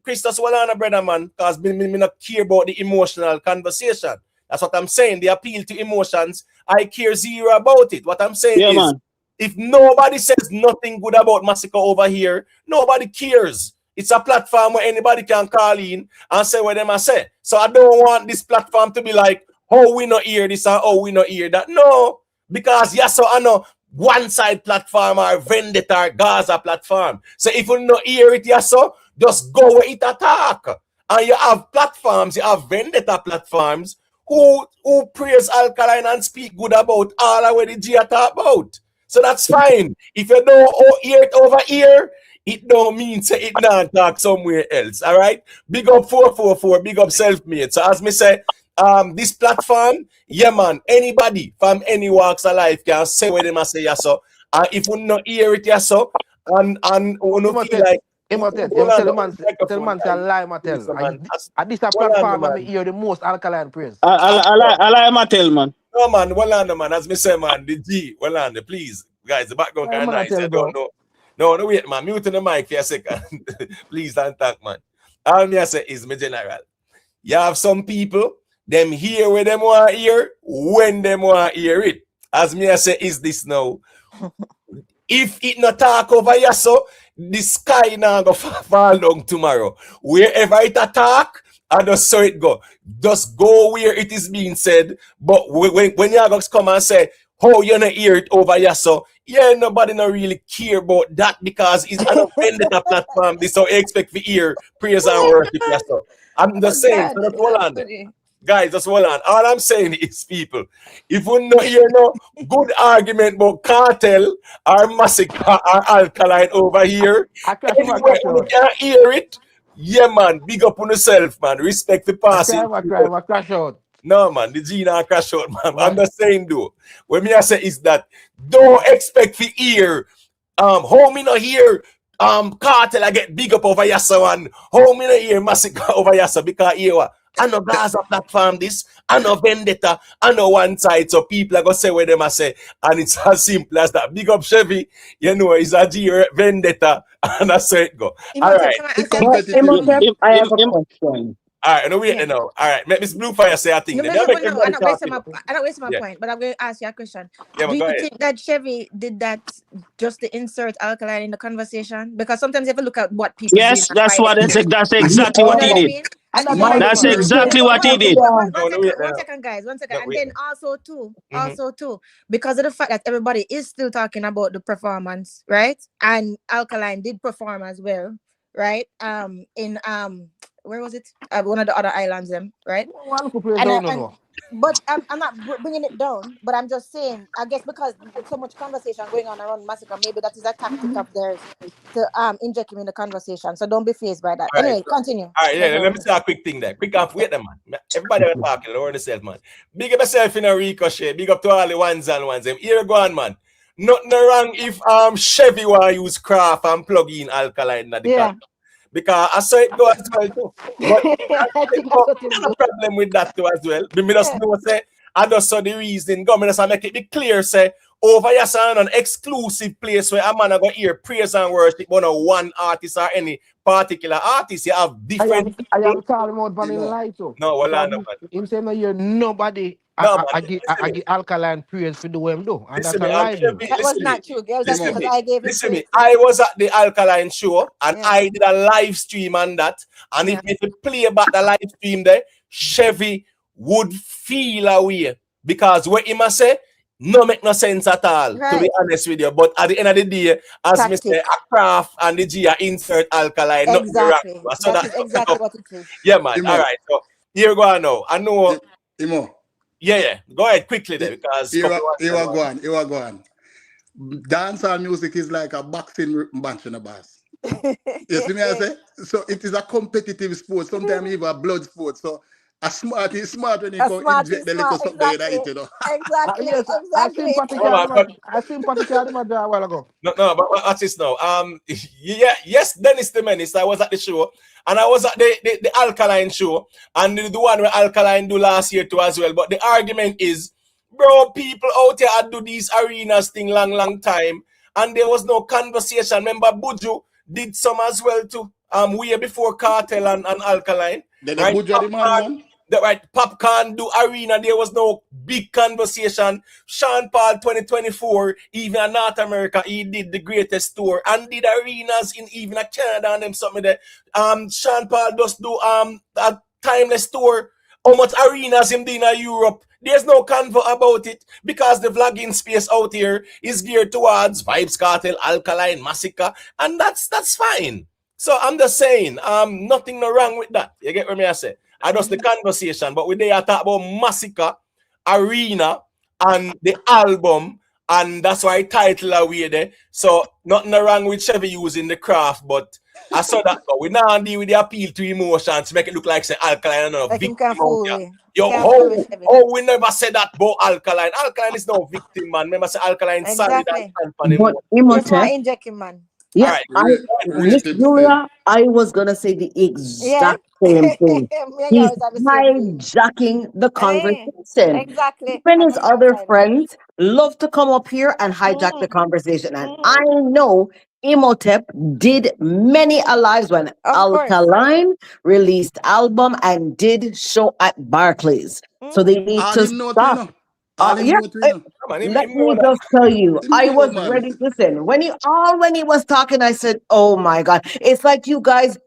Christus, hold on, brother, man, because me not care about the emotional conversation. That's what I'm saying. The appeal to emotions, I care zero about it. What I'm saying Yeah, is, man. if nobody says nothing good about Masicka over here, nobody cares. It's a platform where anybody can call in and say what them I say. So I don't want this platform to be like, oh, we not hear this and oh, we not hear that. No, because yes, so I know one side platform or vendetta or Gaza platform. So if you not hear it, yes, so just go where it attack. And you have platforms, you have vendetta platforms who praise Alkaline and speak good about all of what the G talk about. So that's fine. If you don't hear it over here, it don't mean say it not talk somewhere else. All right. Big up 444, big up self-made. So as me say, this platform, yeah man, anybody from any walks of life can say what they must say, yeah, so. And if we not hear it, yeah, so, and we don't feel like Imhotep, you tell the man say lie, Mattel. And this a platform and me hear the most Alkaline praise. Allah Imhotep, man. No man, well on man, as me say man, the G, well on please. Guys, the background kind of nice. I don't know. No, wait, man. Mute the mic for a second. Please don't talk, man. All me I say is my general. You have some people, them hear where them want to hear, when them want to hear it. As me I say is this now. If it not talk over here, so the sky now go fall down tomorrow. Wherever it attack, and just so it go. Just go where it is being said. But when you guys come and say, oh, you not hear it over here, so yeah, nobody not really care about that because it's an vendetta platform. This so expect to hear praise and worship. Yeah, so I'm just saying, so that's hold on there. Guys, just hold on. All I'm saying is, people, if we not hear no good argument about cartel or Masicka or Alkaline over here, anyway, you can't hear it. Yeah, man, big up on yourself, man. Respect the passing. Crash out. No, man, the G not crash out, man. I'm just saying, though. What me I say is that don't expect to hear how me not hear cartel I get big up over yassa and how me not hear Masicka over yassa because here what? I know Gaza platform this, I know vendetta, I know one side, so people are gonna say what them I say, and it's as simple as that. Big up Chevy, you know, it's a G vendetta, and that's how it go. All right. I have a question. All right, no, wait, no. All right, let Miss Bluefire say a thing. No, I don't waste my point, but I'm going to ask you a question. Yeah, do you think that Chevy did that just to insert Alkaline in the conversation? Because sometimes if you look at what people yes, that's exactly what he did. That's exactly what he did. One second, guys. One second. And then also too, because of the fact that everybody is still talking about the performance, right? And Alkaline did perform as well, right? In where was it? One of the other islands, right? But I'm not bringing it down, but I'm just saying, I guess because there's so much conversation going on around Masicka, maybe that is a tactic of theirs to inject him in the conversation. So don't be fazed by that. Anyway, continue. All right, yeah, let me say a quick thing there. Quick off, wait, man. Everybody are talking, lower yourself, man. Big up yourself in a ricochet. Big up to all the ones and ones. Here go on, man. Nothing wrong if Chevy want to use craft and plug in Alkaline in the car. Because I saw it go as well too. But there's a problem with that too as well. Me just know say I just saw the reason. Go, me just make it be clear. Say over here, an exclusive place where a man go hear praise and worship. But no one artist or any particular artist. You have different. I am calling out Vanilla Light too. No, well, no, man. Him say no hear nobody I give Alkaline praise for the way him do, and that's a live. That was not true. That was because I gave him Listen me. praise. I was at the Alkaline show and I did a live stream on that. And if you play back the live stream there, Chevy would feel away because what he must say no make no sense at all, to be honest with you. But at the end of the day, as Mr. Craft and the G insert Alkaline, exactly. So that is exactly what it is. Yeah, man. All right. So here we go now. I know. Imo. Yeah. Go ahead quickly there because here we go on. Dancehall music is like a boxing match in a bass. You see me I say? So it is a competitive sport, sometimes even a blood sport. So a smart is smart when you go inject the little something that you know. Exactly. Yes, exactly. I sympathize a while ago. No, but what's this now? Yes, Dennis the Menace. I was at the show, and I was at the Alkaline show, and the one where Alkaline do last year too as well. But the argument is, bro, people out here do these arenas thing long time, and there was no conversation. Remember, Buju did some as well too. Way before Cartel and Alkaline. Then right? Buju the man. Right, Popcorn do arena, there was no big conversation. Sean Paul 2024, even in North America, he did the greatest tour and did arenas in even Canada and them something there. Sean Paul just do a timeless tour. How much arenas him did in Europe? There's no convo about it because the vlogging space out here is geared towards Vibes Cartel, Alkaline, Masicka, and that's fine. So I'm just saying, nothing no wrong with that. You get what I say? I just the conversation, but we there talk about Masicka, Arena, and the album, and that's why I title away there. So nothing wrong with Chevy using the craft, but I saw that we now deal with the appeal to emotions to make it look like say Alkaline and victim. Yo, how we never said that about Alkaline. Alkaline is no victim, man. Remember say Alkaline sorry that but Imhotep, injecting, man. Yeah, Miss Julia, I was gonna say the exact same thing. He's hijacking the conversation. Exactly. Even his other friends love to come up here and hijack the conversation. And I know Imhotep did many lives when Alkaline released album and did show at Barclays. So they need to stop. Let me just tell you, I was ready. Listen, when he was talking, I said, "Oh my God!" It's like you guys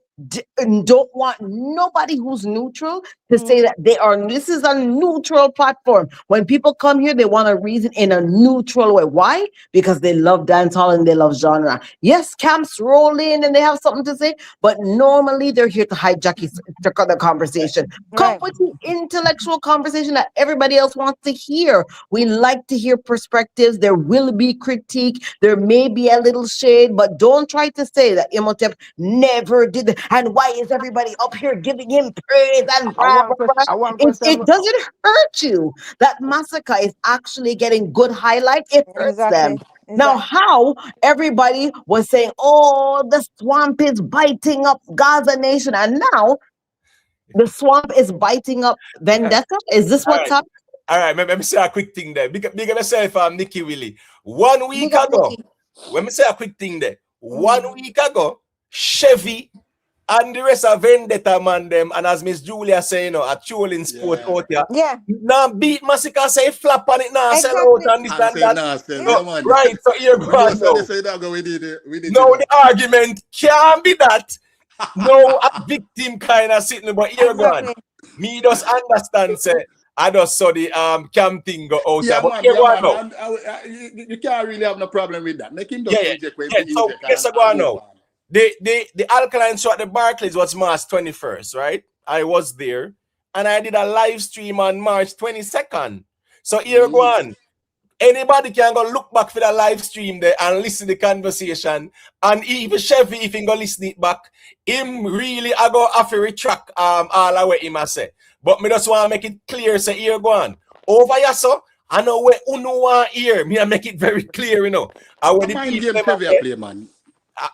don't want nobody who's neutral to say that they are. This is a neutral platform. When people come here, they want to reason in a neutral way. Why? Because they love dancehall and they love genre. Yes, camps roll in and they have something to say, but normally they're here to hijack the conversation. Come with the intellectual conversation that everybody else wants to hear. We like to hear perspectives. There will be critique. There may be a little shade, but don't try to say that Imhotep never did that. And why is everybody up here giving him praise and it doesn't hurt you that Masicka is actually getting good highlight. It hurts them. Now, how everybody was saying, "Oh, the swamp is biting up Gaza Nation," and now the swamp is biting up Vendetta. Is this what's happening? All right, let me say a quick thing there. Big up myself, Nikki Willie. 1 week ago, let me say a quick thing there. 1 week ago, Chevy and the rest of Vendetta man them, and as Miss Julia say, you know, a trolling sport out here. Yeah. Now beat Masicka, say flap on it now, sell out and this and that. Right, so here we go. No, the argument can't be that. No, a victim kind of sitting, but here go on. Me just understand, say, I just saw the camp thing go out there. But here go you can't really have no problem with that. Make him just inject. So let's go on now. The Alkaline show at the Barclays was March 21st, right? I was there, and I did a live stream on March 22nd. So here go on. Anybody can go look back for the live stream there and listen to the conversation. And even Chevy, if he go listen it back, him really I go have to retract all the way him I say. But me just want to make it clear, say here go on. Over here, so I know where Uno want here. Me I make it very clear, you know. I want the people play, man.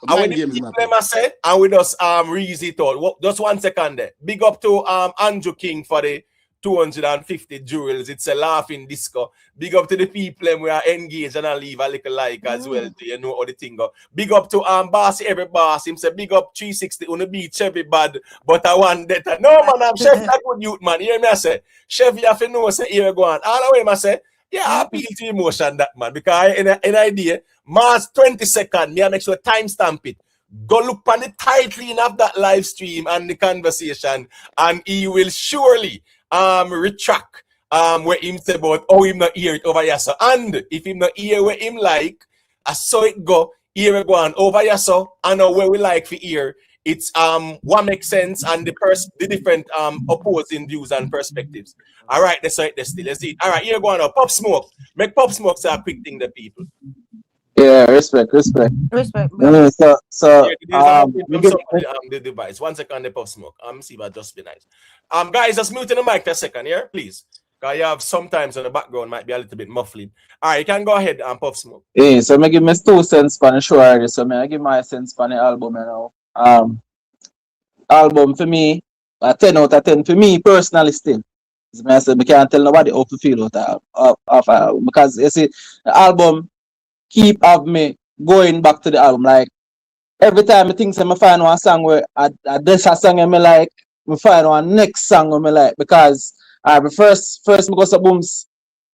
I will say, and we just reason it out. Just 1 second there. Big up to Andrew King for the 250 jewels. It's a laughing disco. Big up to the people we are engaged and I leave a little like as well. Do you know how the thing go? Big up to boss, every boss. Him say big up 360 on the beach, every bad, but I want that. No man, I'm chef a good youth man. Hear me I say, chef you have to know say here go on. All the way I say, yeah, I appeal to emotion that man because an idea, March 22nd, me I make sure timestamp it. Go look on the title of that live stream and the conversation, and he will surely retract where him say about how him not hear it over here. So, and if him not hear where him like, I saw it go, here we go on over here. So I know where we like for hear. It's what makes sense and the different opposing views and perspectives. All right, that's right, that's still. Let's see. All right, here go on now. Pop Smoke. Make Pop Smoke say a quick thing the people. Yeah, respect. Respect. So the device. 1 second, the Pop Smoke. See if I just be nice. Guys, just mute in the mic for a second here, please. Because you have sometimes on the background might be a little bit muffled. All right, you can go ahead and Pop Smoke. yeah, so I give my 2 cents for the show already. So I give my cents for the album, you know. Album for me, a 10 out of 10 for me personally still. I say I can't tell nobody how to feel about album because you see the album keep have me going back to the album. Like every time I think I find one song where this a song I like, I find one next song I like because the first because of Booms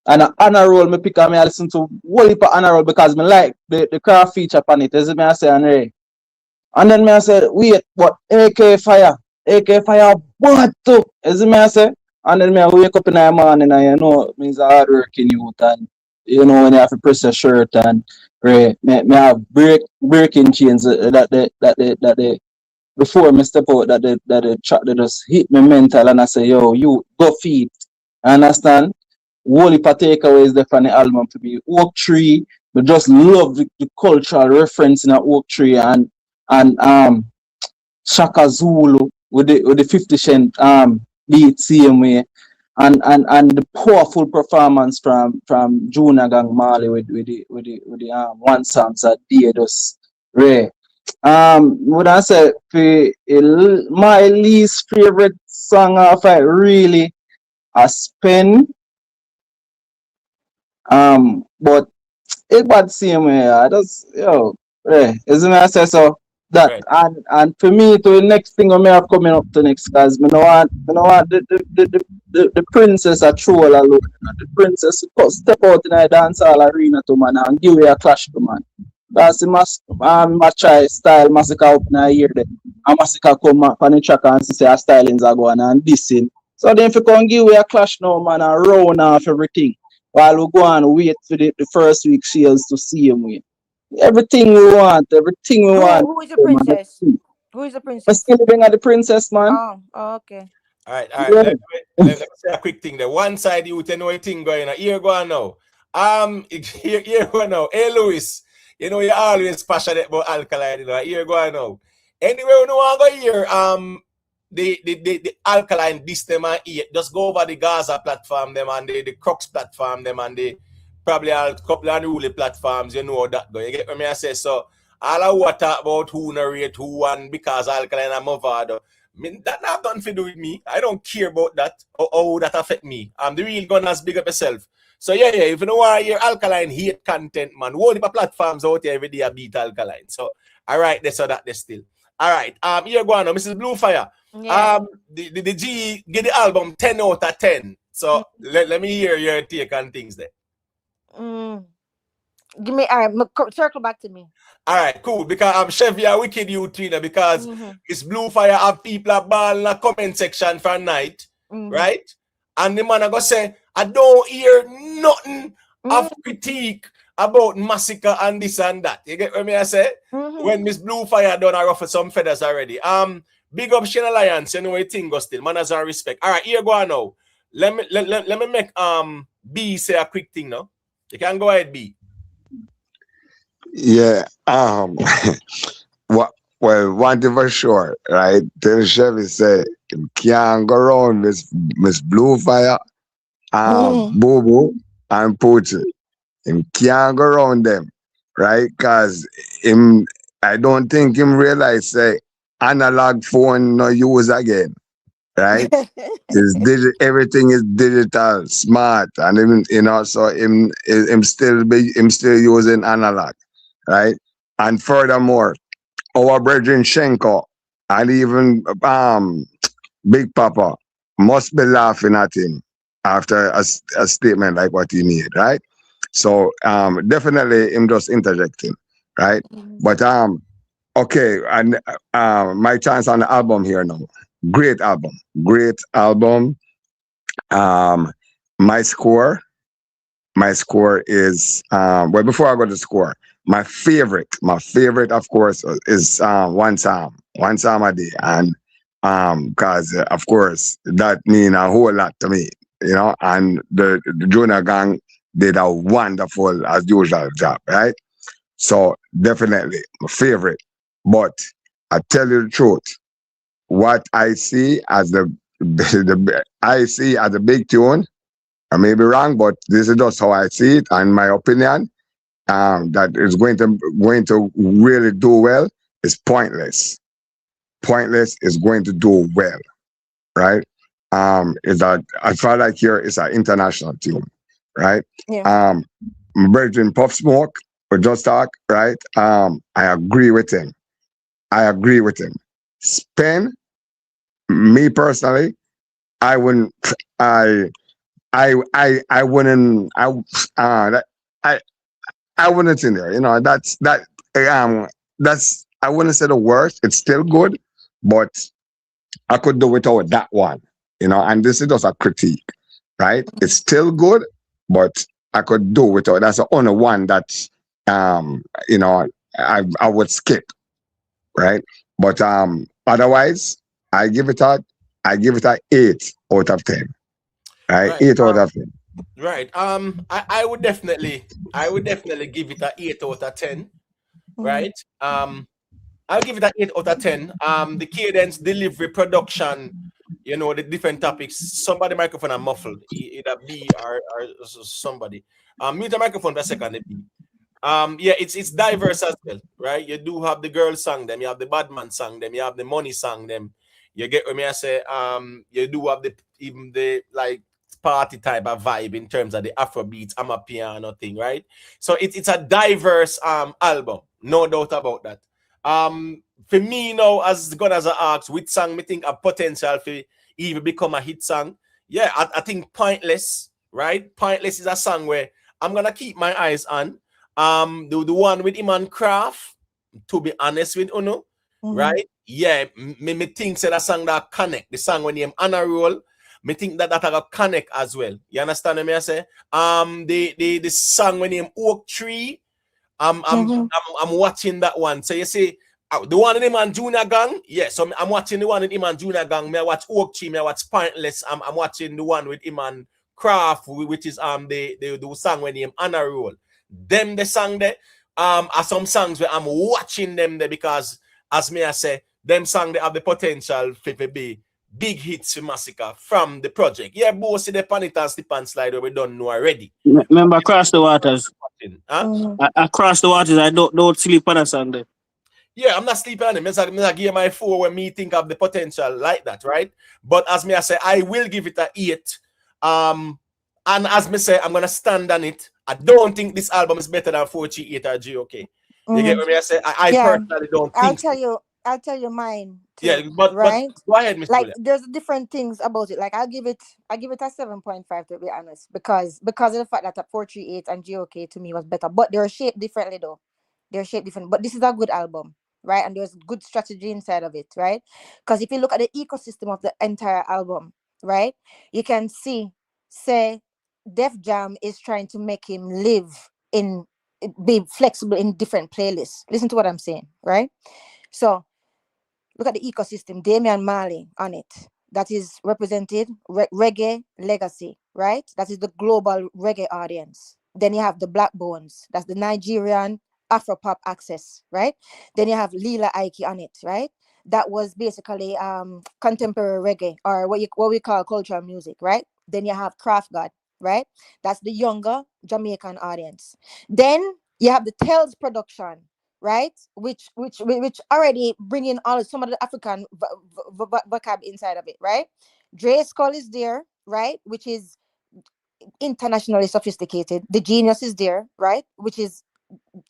and an honor roll me pick and I listen to whole heap of honor roll because I like the craft feature upon it. As I say and then I said, wait, what AK Fire, what too? As I say, and then I wake up in the morning and you know it means a hard working youth and you know when you have to press a shirt and me have breaking chains that they before me step out that the track they just hit me mental and I say, yo, you go feed. Understand? Wholly takeaways there from the album to be Oak Tree. We just love the cultural reference in a Oak Tree and Shaka Zulu with the 50 Cent beat same way and the powerful performance from Junior Gang Marley with the one songs that they just rare. Would I say my least favorite song of it really a Spin. But it bad same way. I just isn't I say so that Right. and for me to the next thing I may have coming up to next because me no want the princess a troll alone. The princess step out in a dancehall arena to man and give away a clash to man. That's the match style Masicka up in a year there. And Masicka come on the track and say a stylings are going and dissing. So then if you can give away a clash now man and round off everything. While we go and wait for the first week sales to see him win. Everything we want. Who is the princess? Who is the princess? I'm still living at the princess, man. Oh, okay. All right. Let me say a quick thing. The one side you know a thing going on. Here go on now. Here go on now. Hey Louis, you know you're always passionate about alkaline. You know. Here go on now. Anyway, you know I go here. The alkaline this them and just go over the Gaza platform them and the Crux platform them and the probably a couple of unruly platforms, you know that go. You get what I say? So all I want talk about who narrate who and because alkaline and Movado. I mean that not done for do with me. I don't care about that or how that affect me. I'm the real gunners big up yourself. So yeah, if you know why your alkaline hate content, man, all the platforms out there every day beat alkaline. So all right, that's so that they still. All right, here go on now, Mrs. Bluefire. Yeah. The G get the album 10 out of 10. So let me hear your take on things there. Give me circle back to me. All right, cool. Because I'm Chevy a wicked you Trina because it's Bluefire have people a ball in the comment section for a night, right? And the man I go say, I don't hear nothing of critique about Masicka and this and that. You get what I say? When Miss Bluefire done a ruffle some feathers already. Big up Shane Alliance, you know what thing go still. Manners and respect. All right, here go on now. Let me make B say a quick thing now. You can go ahead, B. Yeah. Well, one thing for sure, right? Tell Chevy say can't go around Miss Bluefire, Boo Boo, and Poochie. Him can't go around them, right? Cause I don't think him realize say analog phone no use again. right? Everything is digital, smart, and even so him still using analog, right? And furthermore, our brethren Shenko and even Big Papa must be laughing at him after a statement like what he made, right? So definitely him just interjecting, right? But okay, and my chance on the album here now. Great album, great album. Um, my score is well, before I go to score, my favorite of course is one psalm a day, and because of course that mean a whole lot to me, and the Jonah Gang did a wonderful as usual job, right? So definitely my favorite. But I tell you the truth, what I see as I see as a big tune, I may be wrong, but this is just how I see it, and my opinion, that is going to really do well is Pointless. Pointless is going to do well, right? Is that I feel like here is an international tune, right? Yeah. Virgin Puff Smoke, we just talk, right? I agree with him. Spin, me personally, I wouldn't. I wouldn't. I wouldn't in there. That's I wouldn't say the worst. It's still good, but I could do without that one. And this is just a critique, right? It's still good, but I could do without. That's the only one that I would skip, right? But otherwise, I give it a 8 out of 10. Right? Right. 8 out of 10. Right. I would definitely give it a 8 out of 10. Right. I'll give it an 8 out of 10. The cadence, delivery, production, the different topics. Somebody microphone are muffled, either B or somebody. Mute the microphone for a second. Yeah, it's diverse as well, right? You do have the girl song, them, you have the bad man song, them, you have the money song, them. You get what me I say? You do have even the like party type of vibe in terms of the Afrobeats, Amapiano thing, right? So it's a diverse album, no doubt about that. For me now, as good as I ask, which song me think have potential for even become a hit song? Yeah, I think Pointless, right? Pointless is a song where I'm gonna keep my eyes on. The one with Iman Craft, to be honest with Uno, right? Yeah, me think say that song that connect. The song when him on a roll, me think that got connect as well. You understand what I say? The song when him Oak Tree, I'm watching that one. So you see, the one in him and Junior Gang, yeah. So I'm watching the one in him and Junior Gang. Me I watch Oak Tree, me I watch Pointless. I'm watching the one with him and Craft, which is the song when him on a roll. Them the song there are some songs where I'm watching them there because, as me I say, them song they have the potential for be big hits for Masicka from the project. Yeah, both see the pan it and slip and slide where we don't know already. Remember, Across the Waters. Huh? Across the Waters, I don't sleep on a Sunday. Yeah, I'm not sleeping on him. I give my 4 when me think of the potential like that, right? But as me I say, I will give it a 8. And as me say, I'm gonna stand on it. I don't think this album is better than 438 or GOK. You get what me I say? I personally don't think I'll tell you mine too, yeah, but right? go ahead, Miss Like Julia. there's different things about it. Like I give it a 7.5 to be honest, because of the fact that 438 and GOK to me was better. But they're shaped differently though. They're shaped different. But this is a good album, right? And there's good strategy inside of it, right? Because if you look at the ecosystem of the entire album, right, you can see, say, Def Jam is trying to make him be flexible in different playlists. Listen to what I'm saying, right? So look at the ecosystem. Damian Marley on it. That is represented reggae legacy, right? That is the global reggae audience. Then you have the Black Bones. That's the Nigerian Afropop access, right? Then you have Lila Ike on it, right? That was basically contemporary reggae, or what we call cultural music, right? Then you have Craft God, right? That's the younger Jamaican audience. Then you have the Tells production, right? Which already bring in all some of the African vocab inside of it, right? Dre Skull is there, right? Which is internationally sophisticated. The Genius is there, right? Which is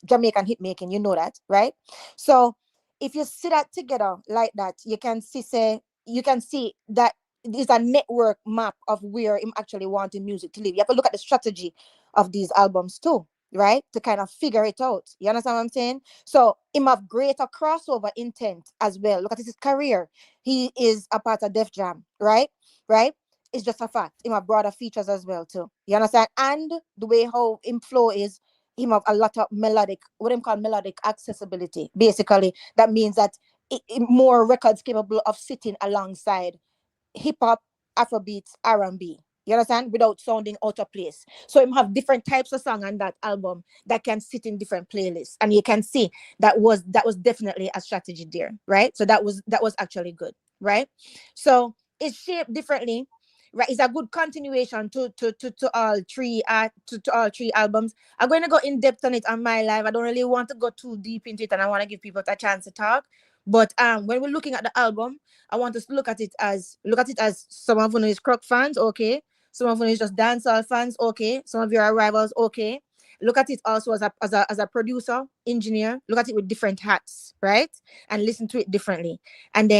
Jamaican hit making, you know that, right? So if you see that together like that, you can see that there's a network map of where I'm actually wanting music to live. You have to look at the strategy of these albums too, right? To kind of figure it out. You understand what I'm saying? So him have greater crossover intent as well. Look at his career. He is a part of Def Jam, right? Right? It's just a fact. Him have broader features as well too. You understand? And the way how him flow is, him have a lot of melodic, what him call melodic accessibility. Basically, that means that more records capable of sitting alongside hip hop, Afrobeats, R&B. You understand? Without sounding out of place. So him have different types of song on that album that can sit in different playlists, and you can see that was definitely a strategy there, right? So that was actually good, right? So it's shaped differently. Right, it's a good continuation to all three to all three albums. I'm going to go in depth on it on my live. I don't really want to go too deep into it, and I want to give people a chance to talk. But when we're looking at the album, I want us to look at it as some of you is Croc fans, okay. Some of you is just dancehall fans, okay. Some of you are rivals, okay. Look at it also as a producer, engineer. Look at it with different hats, right? And listen to it differently. And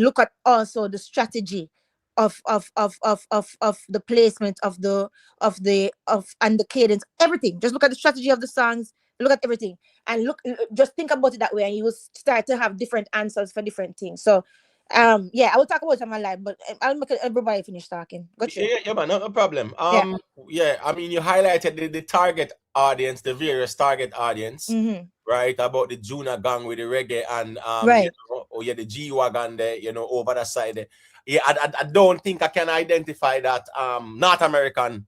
look at also the strategy of the placement of and the cadence, everything. Just look at the strategy of the songs, look at everything, and just think about it that way, and you will start to have different answers for different things. So yeah, I will talk about it on my live, but I'll make everybody finish talking. Gotcha. Yeah, man, no problem. Yeah. Yeah, I mean, you highlighted the target audience, the various target audience, right? About the Juna gang with the reggae and right. The G wagon there, over the side there. Yeah, I don't think I can identify that North American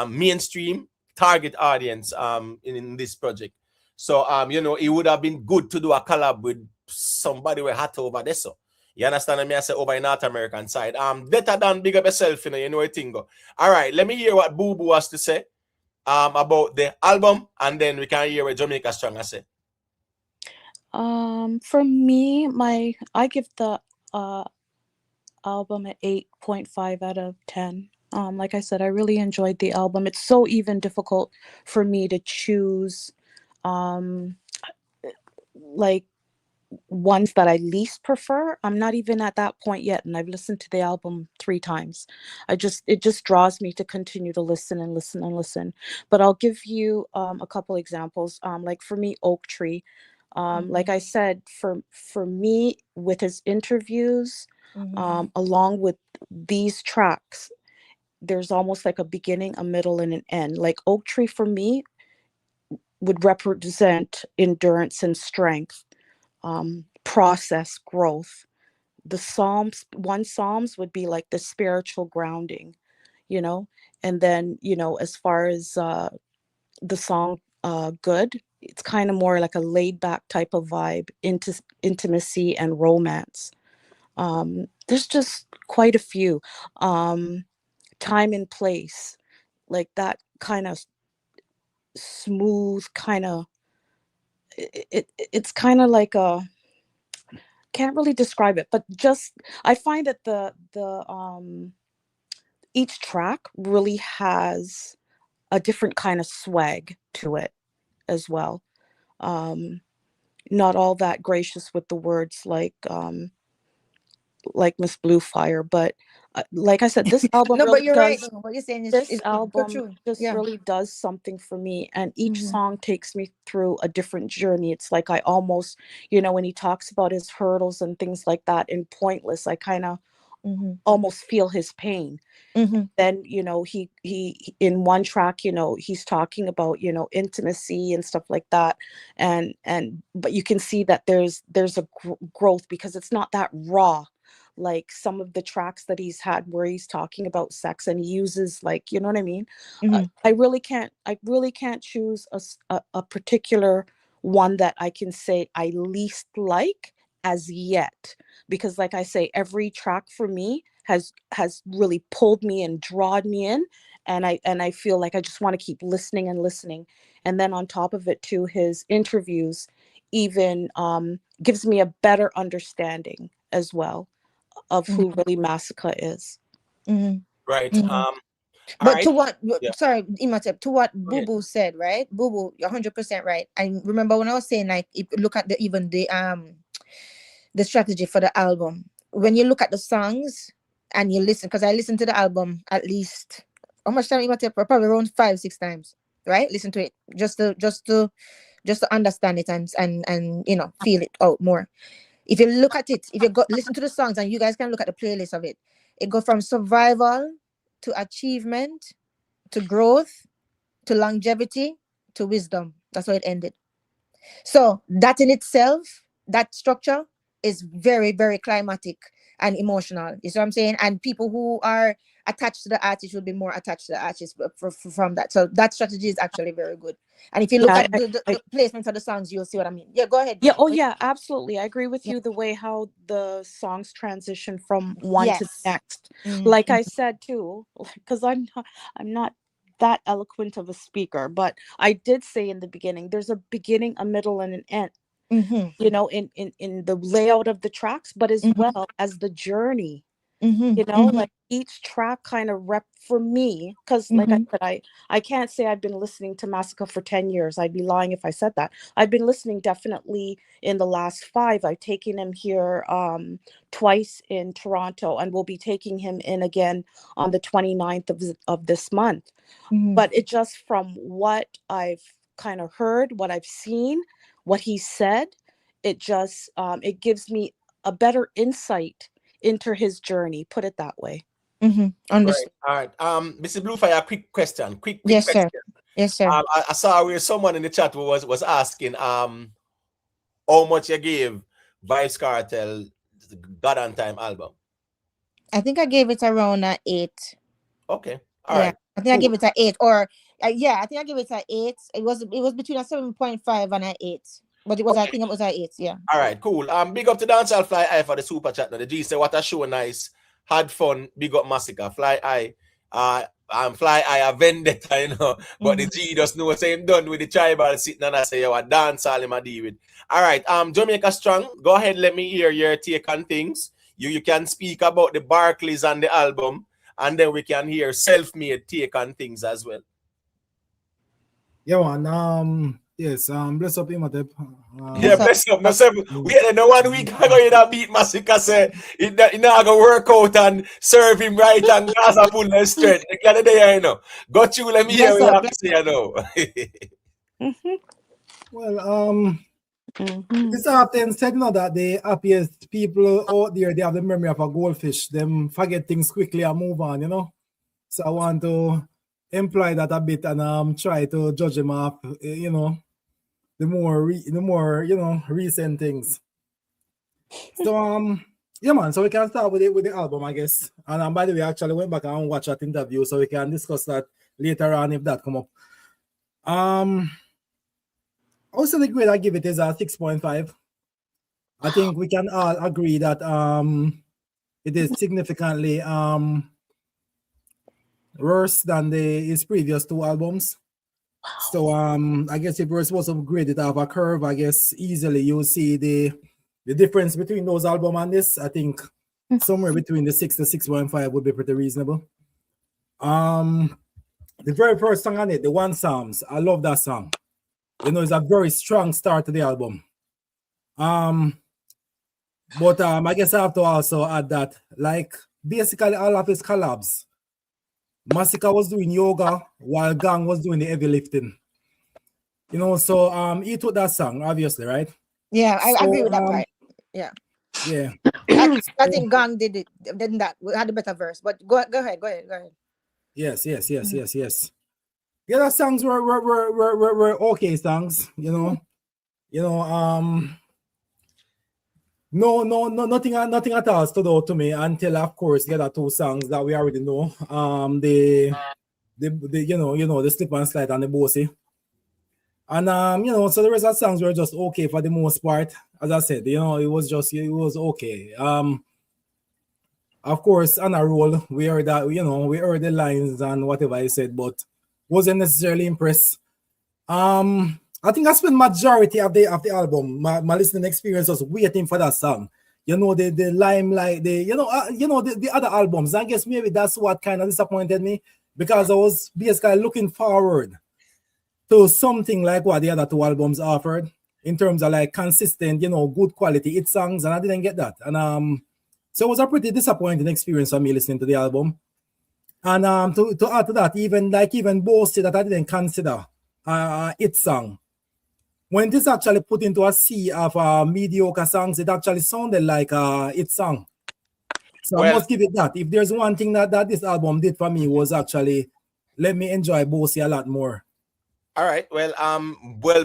mainstream target audience in this project. So it would have been good to do a collab with somebody with hat over there. So you understand what I say over in North American side. Better than big up yourself, you know what thing go. All right, let me hear what Boo Boo has to say about the album, and then we can hear what Jamaica Strong has say. For me, I give the album an 8.5 out of 10. Like I said, I really enjoyed the album. It's so even difficult for me to choose like ones that I least prefer. I'm not even at that point yet, and I've listened to the album 3 times. It just draws me to continue to listen and listen and listen. But I'll give you a couple examples. Like for me, Oak Tree. Like I said, for me, with his interviews, along with these tracks, there's almost like a beginning, a middle, and an end. Like Oak Tree for me would represent endurance and strength, process, growth. The Psalms would be like the spiritual grounding, and then, as far as the song Good, it's kind of more like a laid back type of vibe, into intimacy and romance. There's just quite a few. Time and Place, like that kind of smooth kind of, it's kind of like a, can't really describe it, but just I find that the each track really has a different kind of swag to it as well. Not all that gracious with the words like Miss Bluefire, but like I said, this album no, really but you're does. right. What you're saying This is album true. just Yeah. really does something for me, and each song takes me through a different journey. It's like I almost, when he talks about his hurdles and things like that in Pointless, I kind of almost feel his pain. Then he in one track, he's talking about intimacy and stuff like that, and but you can see that there's a growth, because it's not that raw like some of the tracks that he's had where he's talking about sex and he uses, like, you know what I mean. I really can't choose a particular one that I can say I least like as yet, because like I say, every track for me has really pulled me and drawn me in, and I feel like I just want to keep listening and listening. And then on top of it too, his interviews, even gives me a better understanding as well of who really Masicka is. Right. But right. to what, Yeah. sorry, Imhotep, to what Okay. Boo Boo said, right? Boo Boo, you're 100% right. And remember when I was saying, like, if you look at the strategy for the album, when you look at the songs and you listen, because I listened to the album at least, how much time, Imhotep? Probably around 5-6 times, right? Listen to it just to understand it and you know, feel it out more. If you look at it, if you go listen to the songs, and you guys can look at the playlist of it, it goes from survival to achievement to growth to longevity to wisdom. That's how it ended. So that in itself, that structure is very, very climatic and emotional. You see what I'm saying? And people who are attached to the artist will be more attached to the artist from that. So that strategy is actually very good. And if you look at the placement of the songs, you'll see what I mean. Yeah, go ahead. Yeah. Oh, yeah, absolutely. I agree with you. The way how the songs transition from one to the next. Like I said too, because I'm not that eloquent of a speaker, but I did say in the beginning, there's a beginning, a middle, and an end. You know, in the layout of the tracks, but as well as the journey. You know, like each track kind of rep for me, because like I said, I can't say I've been listening to Masicka for 10 years. I'd be lying if I said that. I've been listening definitely in the last 5. I've taken him here twice in Toronto, and we'll be taking him in again on the 29th of this month. But it just, from what I've kind of heard, what I've seen, what he said, it just it gives me a better insight into his journey, put it that way. Understood. Right. All right. Mr. Bluefire, quick question. Quick Yes, question. sir. Yes, sir. I saw where someone in the chat was asking how much you gave Vybz Kartel the God on Time album. I think I gave it around 8. Okay. All right. I think I gave it an 8, or yeah, I think I gave it an 8. It was between a 7.5 and an 8. But it was, I think it was an 8, yeah. All right, cool. Big up to Dancehall Fly Eye for the super chat now. The G say, what a show, nice. Had fun. Big up Masicka. Fly Eye. Fly Eye a vendetta, you know. But the G just know say him done with the tribal sitting and I say, yo, a dancehall him a deal with. All right, Jamaica Strong, go ahead, let me hear your take on things. You can speak about the Barclays and the album, and then we can hear self-made take on things as well. Yeah, man. Yes, bless up Imhotep. Yeah, bless up myself. We had 1 week ago in a beat Masicka say it not gonna work out and serve him right and Gaza pull the strength. The other day, you know. Got you, let me hear what you have to say, you know. Well, it's often said now that the happiest people out there, they have the memory of a goldfish. Them forget things quickly and move on, you know. So I want to imply that a bit and try to judge them off, you know, the more you know, recent things. So yeah, man. So we can start with the album, I guess. And by the way, I actually went back and watched that interview, so we can discuss that later on if that come up. Also, the grade I give it is a 6.5. I think we can all agree that it is significantly worse than his previous 2 albums. So I guess if we're supposed to grade it off a curve, I guess easily you'll see the difference between those albums and this. I think somewhere between the 6 to 6.5 would be pretty reasonable. The very first song on it, the One Psalms, I love that song. You know, it's a very strong start to the album. But I guess I have to also add that, like, basically all of his collabs, Masicka was doing yoga while Gang was doing the heavy lifting. You know, so he took that song, obviously, right? Yeah, I agree with that part. Yeah. Yeah. I think Gang did that. We had a better verse, but go ahead. Yes. Yeah, the songs were okay songs, you know. No, nothing at all stood out to me until, of course, the other 2 songs that we already know. The you know, the Slip and Slide and the Bossy. And you know, so the rest of the songs were just okay for the most part. As I said, you know, it was okay. Of course, on a roll, we heard that, you know, we heard the lines and whatever I said, but wasn't necessarily impressed. I think I spent majority of the album, my listening experience was waiting for that song. You know, the limelight, the other albums. I guess maybe that's what kind of disappointed me, because I was basically looking forward to something like what the other two albums offered in terms of like consistent, good quality hit songs, and I didn't get that. And so it was a pretty disappointing experience for me listening to the album. And to add to that, even Boasty, that I didn't consider hit song, when this actually put into a sea of mediocre songs, it actually sounded like a hit song. So I must give it that. If there's one thing that this album did for me, was actually let me enjoy Boasty a lot more. All right. Well,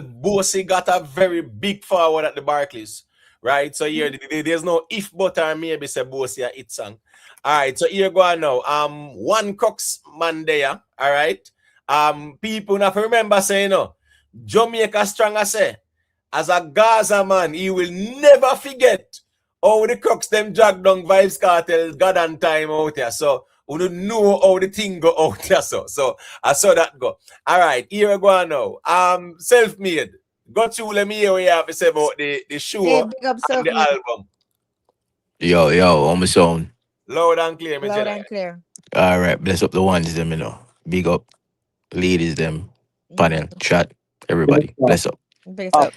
Boasty got a very big forward at the Barclays, right? So here, there's no if, but, or maybe say Boasty a hit song. All right. So here go on now. One Crux man there. All right. People have to remember saying, Jamaica strong I say, as a Gaza man, he will never forget how the Crux them drag down Vibes Cartel God and time out here. So we don't know how the thing go out here. So I saw that go. All right, here we go now. Self-made. Go through, let me hear what you have to say about the show and the album. Yo, on my sound. Loud and clear, Loud and clear. All right, bless up the ones them, Big up. Ladies them. Panel, chat, everybody. Bless up. Bless up.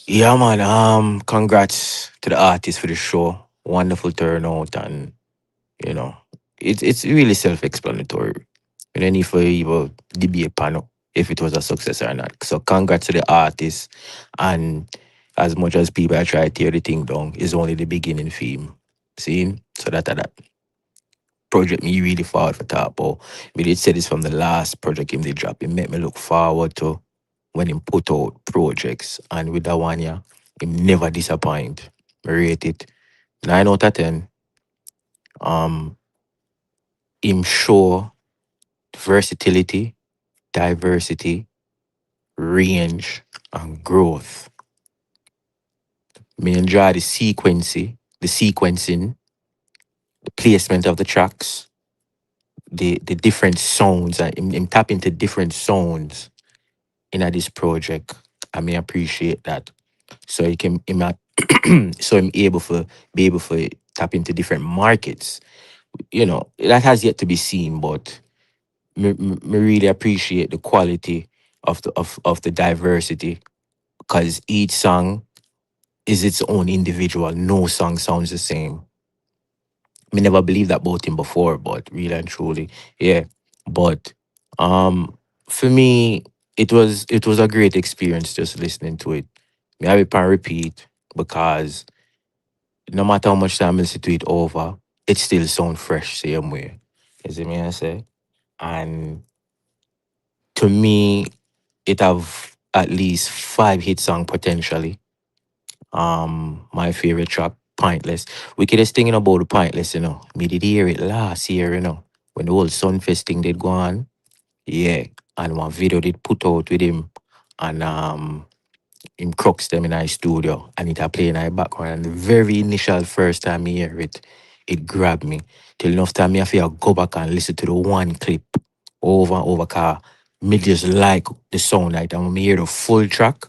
Yeah, man. Congrats to the artists for the show. Wonderful turnout, and it's really self-explanatory. We don't need for even debate panel if it was a success or not. So congrats to the artists, and as much as people are trying to tear the thing down, it's only the beginning theme. See? So that project me really forward for top about. We did say this from the last project him they drop. It made me look forward to when him put out projects. And with that one, yeah, him never disappoint. I rate it 9 out of 10. Him show versatility, diversity, range, and growth. Me enjoy the sequencing, the placement of the tracks, the different sounds, and him tap into different sounds in this project. I may appreciate that. So he can so I'm able to be able to tap into different markets. That has yet to be seen, but me really appreciate the quality of the diversity, because each song is its own individual. No song sounds the same. Me never believed that about him before, but really and truly, yeah. But for me, it was a great experience just listening to it. Me have it on repeat, because no matter how much time I listen to it over, it still sound fresh same way. You see me I say? And to me, it have at least 5 hit song potentially. My favorite track, Pointless. Wickedest thing about the Pointless, me did hear it last year, when the whole Sunfest thing did go on. Yeah. And one video did put out with him, and him crux them in our studio, and it a play in our background. And the very initial first time I hear it, it grabbed me. Till enough time I feel go back and listen to the one clip over and over, car me just like the sound like that. When me hear the full track,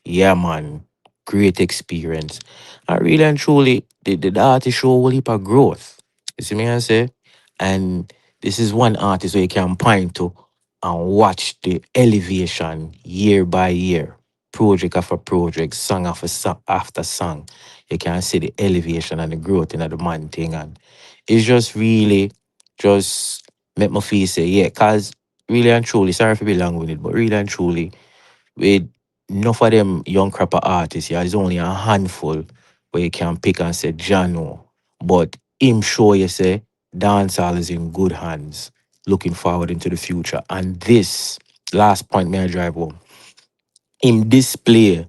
yeah man, great experience. And really and truly, the artist show a whole heap of growth. You see me I say? And this is one artist where you can point to and watch the elevation year by year, project after project, song after song. You can see the elevation and the growth in the man thing. And it's just really just make me feel say, yeah, because really and truly, sorry for being long with it, but really and truly, with enough of them young crapper artists, yeah, there's only a handful where you can pick and say, Jano. But him show you say, dancehall is in good hands, looking forward into the future. And this last point may I drive home, him display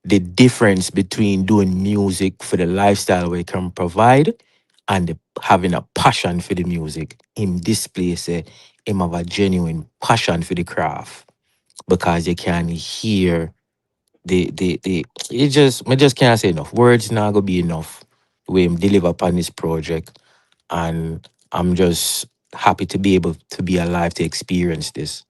the difference between doing music for the lifestyle we can provide and having a passion for the music. Him display say him have a genuine passion for the craft, because you can hear I just can't say enough. Words not gonna be enough the way him deliver upon this project. And I'm just happy to be able to be alive to experience this.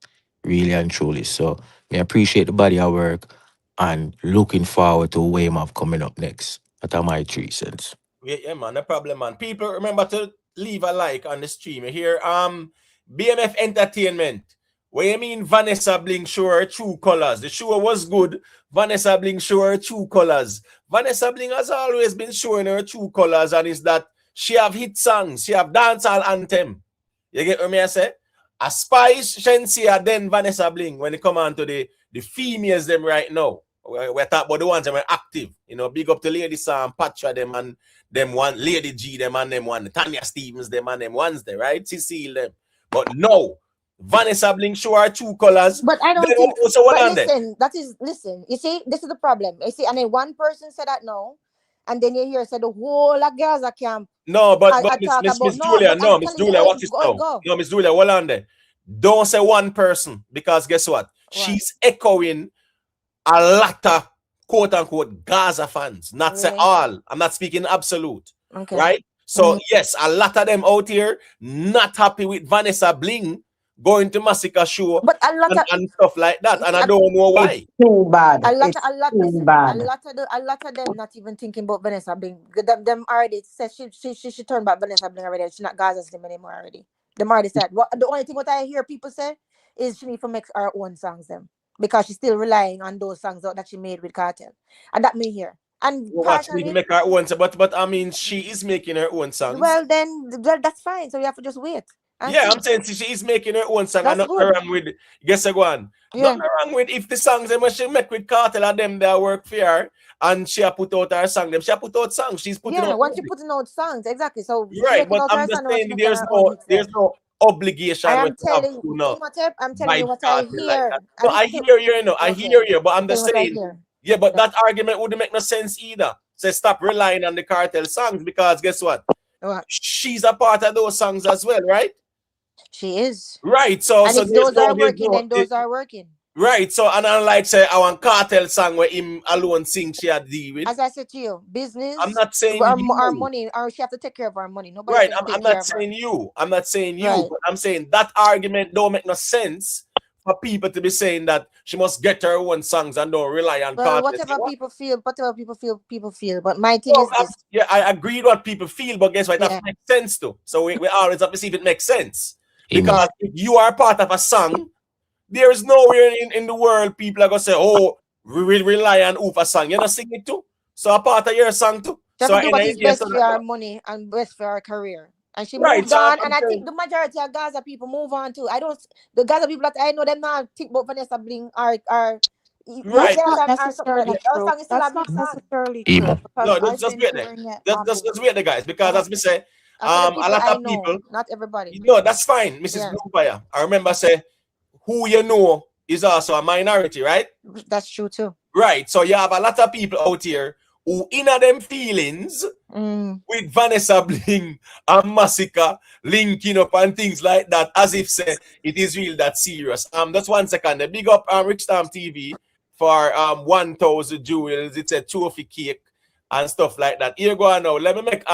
really and truly. So I appreciate the body of work and looking forward to where I'm coming up next. That are my 3 cents. Yeah, man, no problem, man. People, remember to leave a like on the stream. You hear BMF Entertainment. What you mean Vanessa Bling show her true colors? The show was good. Vanessa Bling show her true colors. Vanessa Bling has always been showing her true colors, and is that she have hit songs, she have dancehall anthem. You get what I say? A Spice, Shensia, then Vanessa Bling when they come on to the females them right now. We're talking about the ones that were active. You know, big up to Lady Sam, Patra them and them one, Lady G them and them one, Tanya Stevens them and them ones there, right? Cecile them. But no, Vanessa Bling show her true colors. But I don't then think. also what But on there? listen. You see, this is the problem. You see, and then one person said that no, and then you hear said the whole of Gaza camp. No, but I talk Miss about no. Julia, But I'm Miss telling you, Julia, watch this now. go. No, Miss Julia, hold on there. Don't say one person, because guess what? She's echoing a lot of quote unquote Gaza fans. Not say all. I'm not speaking absolute. Okay. Right? So yes, a lot of them out here not happy with Vanessa Bling going to Masicka show, but a lot and stuff like that. And I don't know why. It's too bad. A lot too bad. a lot of them not even thinking about Vanessa Bling. Them already said she turned back Vanessa Bling already. She's not Gaza's name anymore already. Them already said the only thing what I hear people say is she need to make her own songs them, because she's still relying on those songs that she made with Cartel. And that me hear. And Watch me make her own, but I mean she is making her own songs. Well then that's fine. So you have to just wait. Yeah, I'm saying she is making her own song. That's and nothing wrong with guess again. Nothing wrong with if the songs them she make with Cartel and them that work for her, and she put out her song. Them she put out songs. She's putting out. Once you're putting out songs, exactly. So right, but I'm just saying there's no obligation. I'm telling you what I hear. Like no, I hear you, I hear you, but I'm just saying. Yeah, but that argument wouldn't make no sense either. Say stop relying on the Cartel songs, because guess what? She's a part of those songs as well, right? She is. Right. So if those are working, then those are working. Right. So and unlike say I want Cartel song where him alone sing she had deal with. As I said to you, business. I'm not saying our money, or she have to take care of our money. Nobody. Right. I'm not saying you. I'm not saying you. Right. But I'm saying that argument don't make no sense for people to be saying that she must get her own songs and don't rely on Cartel. Whatever people feel. But my thing is this. Yeah, I agree with what people feel, but guess what? That makes sense too. So we always have to see if it makes sense. Because if you are part of a song, there is nowhere in the world people are gonna say, "Oh, we will rely on Ufa song." You're not sing it too. So a part of your song too. Just do what is best for our money and best for our career. And she moved on, and I think the majority of Gaza people move on too. The Gaza people that I know them now think about Vanessa Bling are right. That's not necessarily true. That's not necessarily true. No, just wait there. Just wait there, guys, because as we say. A lot of people, not everybody. No, that's fine, Mrs. Bluefire. I remember say who you know is also a minority, right? That's true too. Right. So you have a lot of people out here who inner them feelings with Vanessa Bling and Masicka linking up and things like that, as if say it is real that serious. That's 1 second. The big up Rich Time TV for 1,000 jewels. It's a trophy cake and stuff like that. Here go on now. Let me make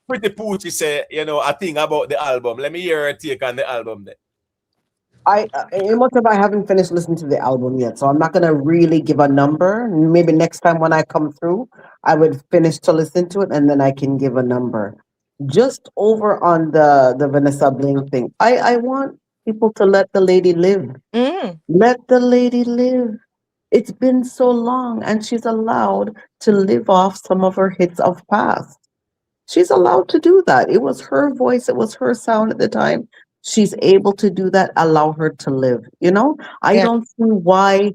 Pretty Poochie say, a thing about the album. Let me hear her take on the album then. I haven't finished listening to the album yet, so I'm not gonna really give a number. Maybe next time when I come through, I would finish to listen to it and then I can give a number. Just over on the Vanessa Bling thing, I want people to let the lady live. Let the lady live. It's been so long, and she's allowed to live off some of her hits of past. She's allowed to do that. It was her voice. It was her sound at the time. She's able to do that. Allow her to live. I don't see why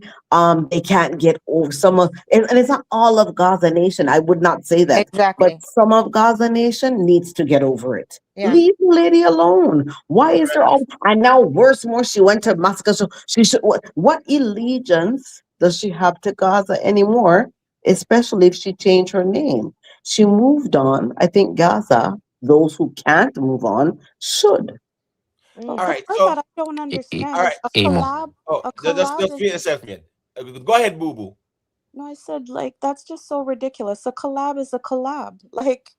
they can't get over some of, and it's not all of Gaza Nation. I would not say that. Exactly. But some of Gaza Nation needs to get over it. Yeah. Leave the lady alone. Why is there all, and now worse more, she went to Masicka, so she should, what allegiance does she have to Gaza anymore, especially if she changed her name? She moved on. I think Gaza, those who can't move on, should. All right. So I don't understand. All right. A collab. A collab just wait a second. Go ahead, Boo Boo. No, I said that's just so ridiculous. A collab is a collab. Like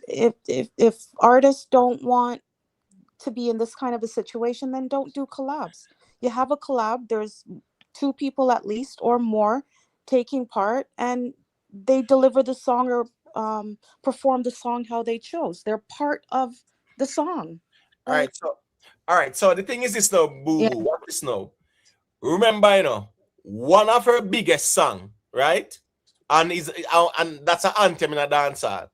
if artists don't want to be in this kind of a situation, then don't do collabs. you have a collab, there's 2 people at least or more taking part, and they deliver the song or perform the song how they chose. They're part of the song. All right, so the thing is this now, Boo Yeah. Boo. What is now? Remember, one of her biggest song, right? And that's an anthem in a dancehall.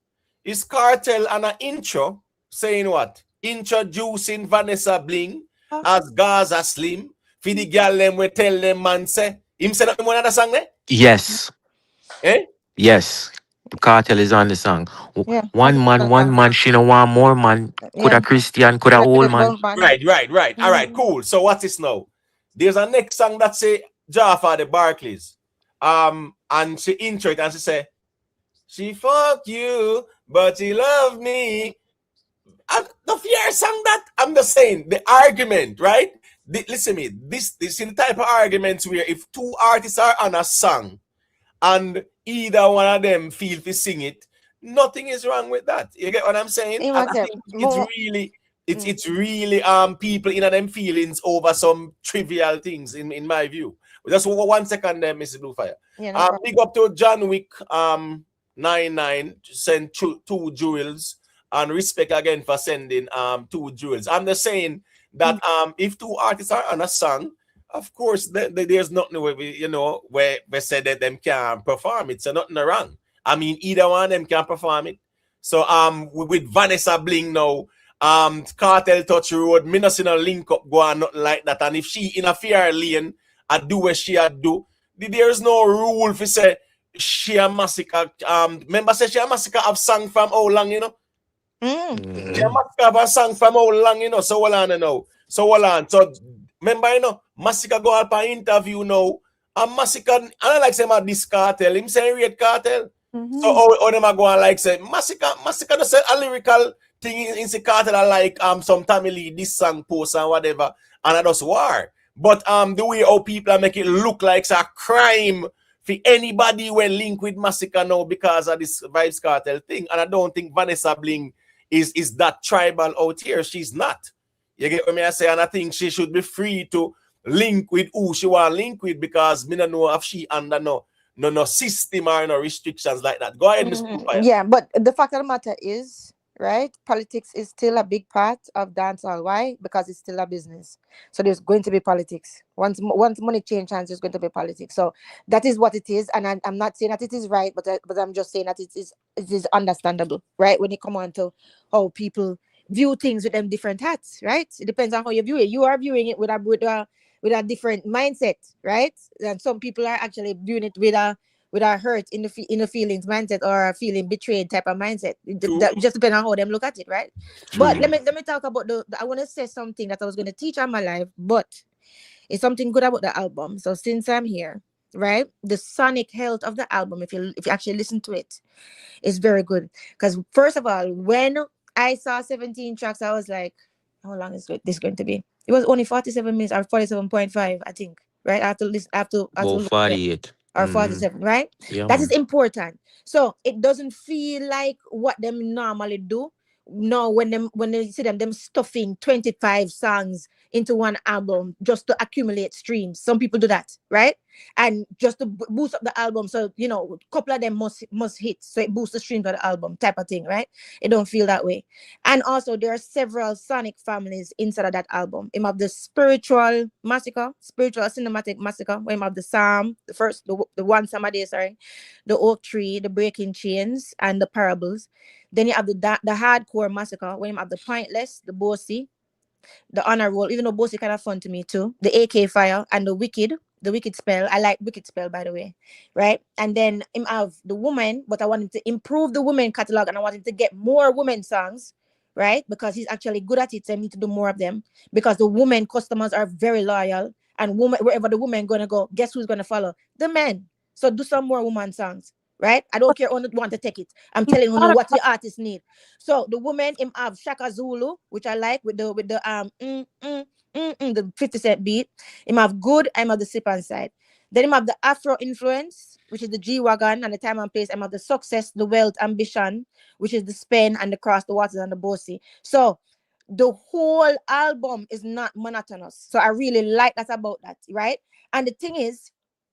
Is Cartel and an intro saying what? Introducing Vanessa Bling as Gaza Slim. For the girl them we tell them man say. Him say that one other song there? Yes. Eh? Yes. The Cartel is on the song. Yeah. One man, she no want more man. Coulda Yeah. Christian, coulda old man. Right. All right, cool. So what's this now? There's a next song that say Jaffa the Barclays. And she intro it and she say, she fuck you, but she love me. And the fear song that I'm just saying, the argument, right? Listen to me, this is the type of arguments where if 2 artists are on a song and either one of them feel to sing it, nothing is wrong with that. You get what I'm saying? And I think it's really people in them feelings over some trivial things in my view. Just 1 second there, Mrs. Bluefire. Yeah, big up to John Wick 99 send 2 jewels, and respect again for sending 2 jewels. I'm just saying that if 2 artists are on a song, of course there's nothing where where they said that them can't perform it, so nothing wrong. I mean, either one of them can perform it. So with Vanessa Bling now, Cartel touch road, me not see no link up go on nothing like that. And if she in a fair lane I do what she do, there's no rule for say she a Masicka. Remember say she a Masicka have sung from how long, She a Masicka have a song from how long, So hold on now. So remember, Masicka go up an interview now, and Masicka, I like say this Cartel, him say Red Cartel. So how them are going like say Masicka just say a lyrical thing in the Cartel I like some family this song post and whatever, and I just war. But the way how people are make it look like it's a crime for anybody when link with Masicka now because of this Vibes Cartel thing. And I don't think Vanessa Bling is that tribal out here. She's not. You get what I say? And I think she should be free to link with who she want to link with, because me don't know if she under no system or no restrictions like that. Go ahead, Miss Bluefire. Yeah, but the fact of the matter is, right, politics is still a big part of dancehall. Why? Because it's still a business. So there's going to be politics. Once money change hands, there's going to be politics. So that is what it is. And I'm not saying that it is right, but I'm just saying that it is understandable, right? When it come on to how people view things with them different hats, right? It depends on how you view it. You are viewing it with a different mindset, right? And some people are actually viewing it with a hurt in the feelings mindset, or a feeling betrayed type of mindset. That just depends on how them look at it, right? But let me talk about I want to say something that I was going to teach on my life, but it's something good about the album. So since I'm here, right, the sonic health of the album, if you actually listen to it, is very good. Because first of all, when I saw 17 tracks, I was like, how long is this going to be? It was only 47 minutes or 47.5, I think, right? I have to listen, I have to 48 or 47, right? Yeah, that is important. So it doesn't feel like what them normally do. No, when they see them stuffing 25 songs into one album just to accumulate streams. Some people do that, right? And just to boost up the album, so a couple of them must hit, so it boosts the streams of the album, type of thing, right? It don't feel that way. And also there are several sonic families inside of that album. You have the spiritual cinematic massacre, where you have the psalm, the one psalm a day, sorry, the oak tree, the breaking chains, and the parables. Then you have the hardcore massacre, where you have the pointless, the bossy, the honor roll, even though bossy kind of fun to me too, the AK fire, and the wicked spell. I like wicked spell, by the way, right? And then him have the woman, but I want him to improve the women catalog, and I want him to get more women songs, right? Because he's actually good at it, so I need to do more of them, because the women customers are very loyal, and wherever the women gonna go, guess who's gonna follow? The men. So do some more woman songs, right? I don't care who want to take it. I'm telling you what the artists need. So the women him have Shaka Zulu, which I like, with the 50 Cent beat. Him have good, I'm of the sip and side. Then him have the Afro influence, which is the G-Wagon and the time and place. I'm of the success, the wealth, ambition, which is the spend and the cross, the waters and the bossy. So the whole album is not monotonous. So I really like that about that, right? And the thing is,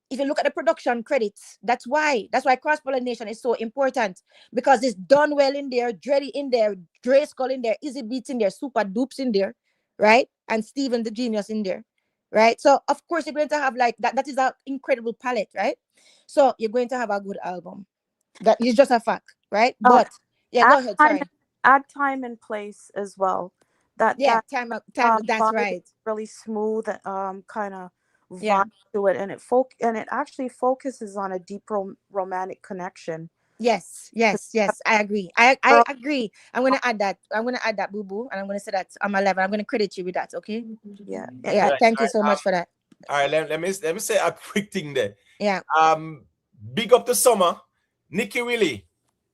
if you look at the production credits, that's why cross-pollination is so important, because it's done well in there, Dreddy in there, Dre Skull in there, Easy Beats in there, Super Dupes in there, right? And Steven the Genius in there, right? So of course you're going to have like that. That is an incredible palette, right? So you're going to have a good album. That is just a fact, right? But yeah, go ahead. Sorry. Add time and place as well. That time. That's right. Really smooth, kind of vibe Yeah. to it, and it actually focuses on a deep romantic connection. Yes. I agree. I agree. I'm gonna add that, Boo Boo, and I'm gonna say that on my level. I'm gonna credit you with that. Okay. Yeah. Yeah. Thank you so much for that. All right. Let me say a quick thing there. Yeah. Big up to Summer, Nikki Willie,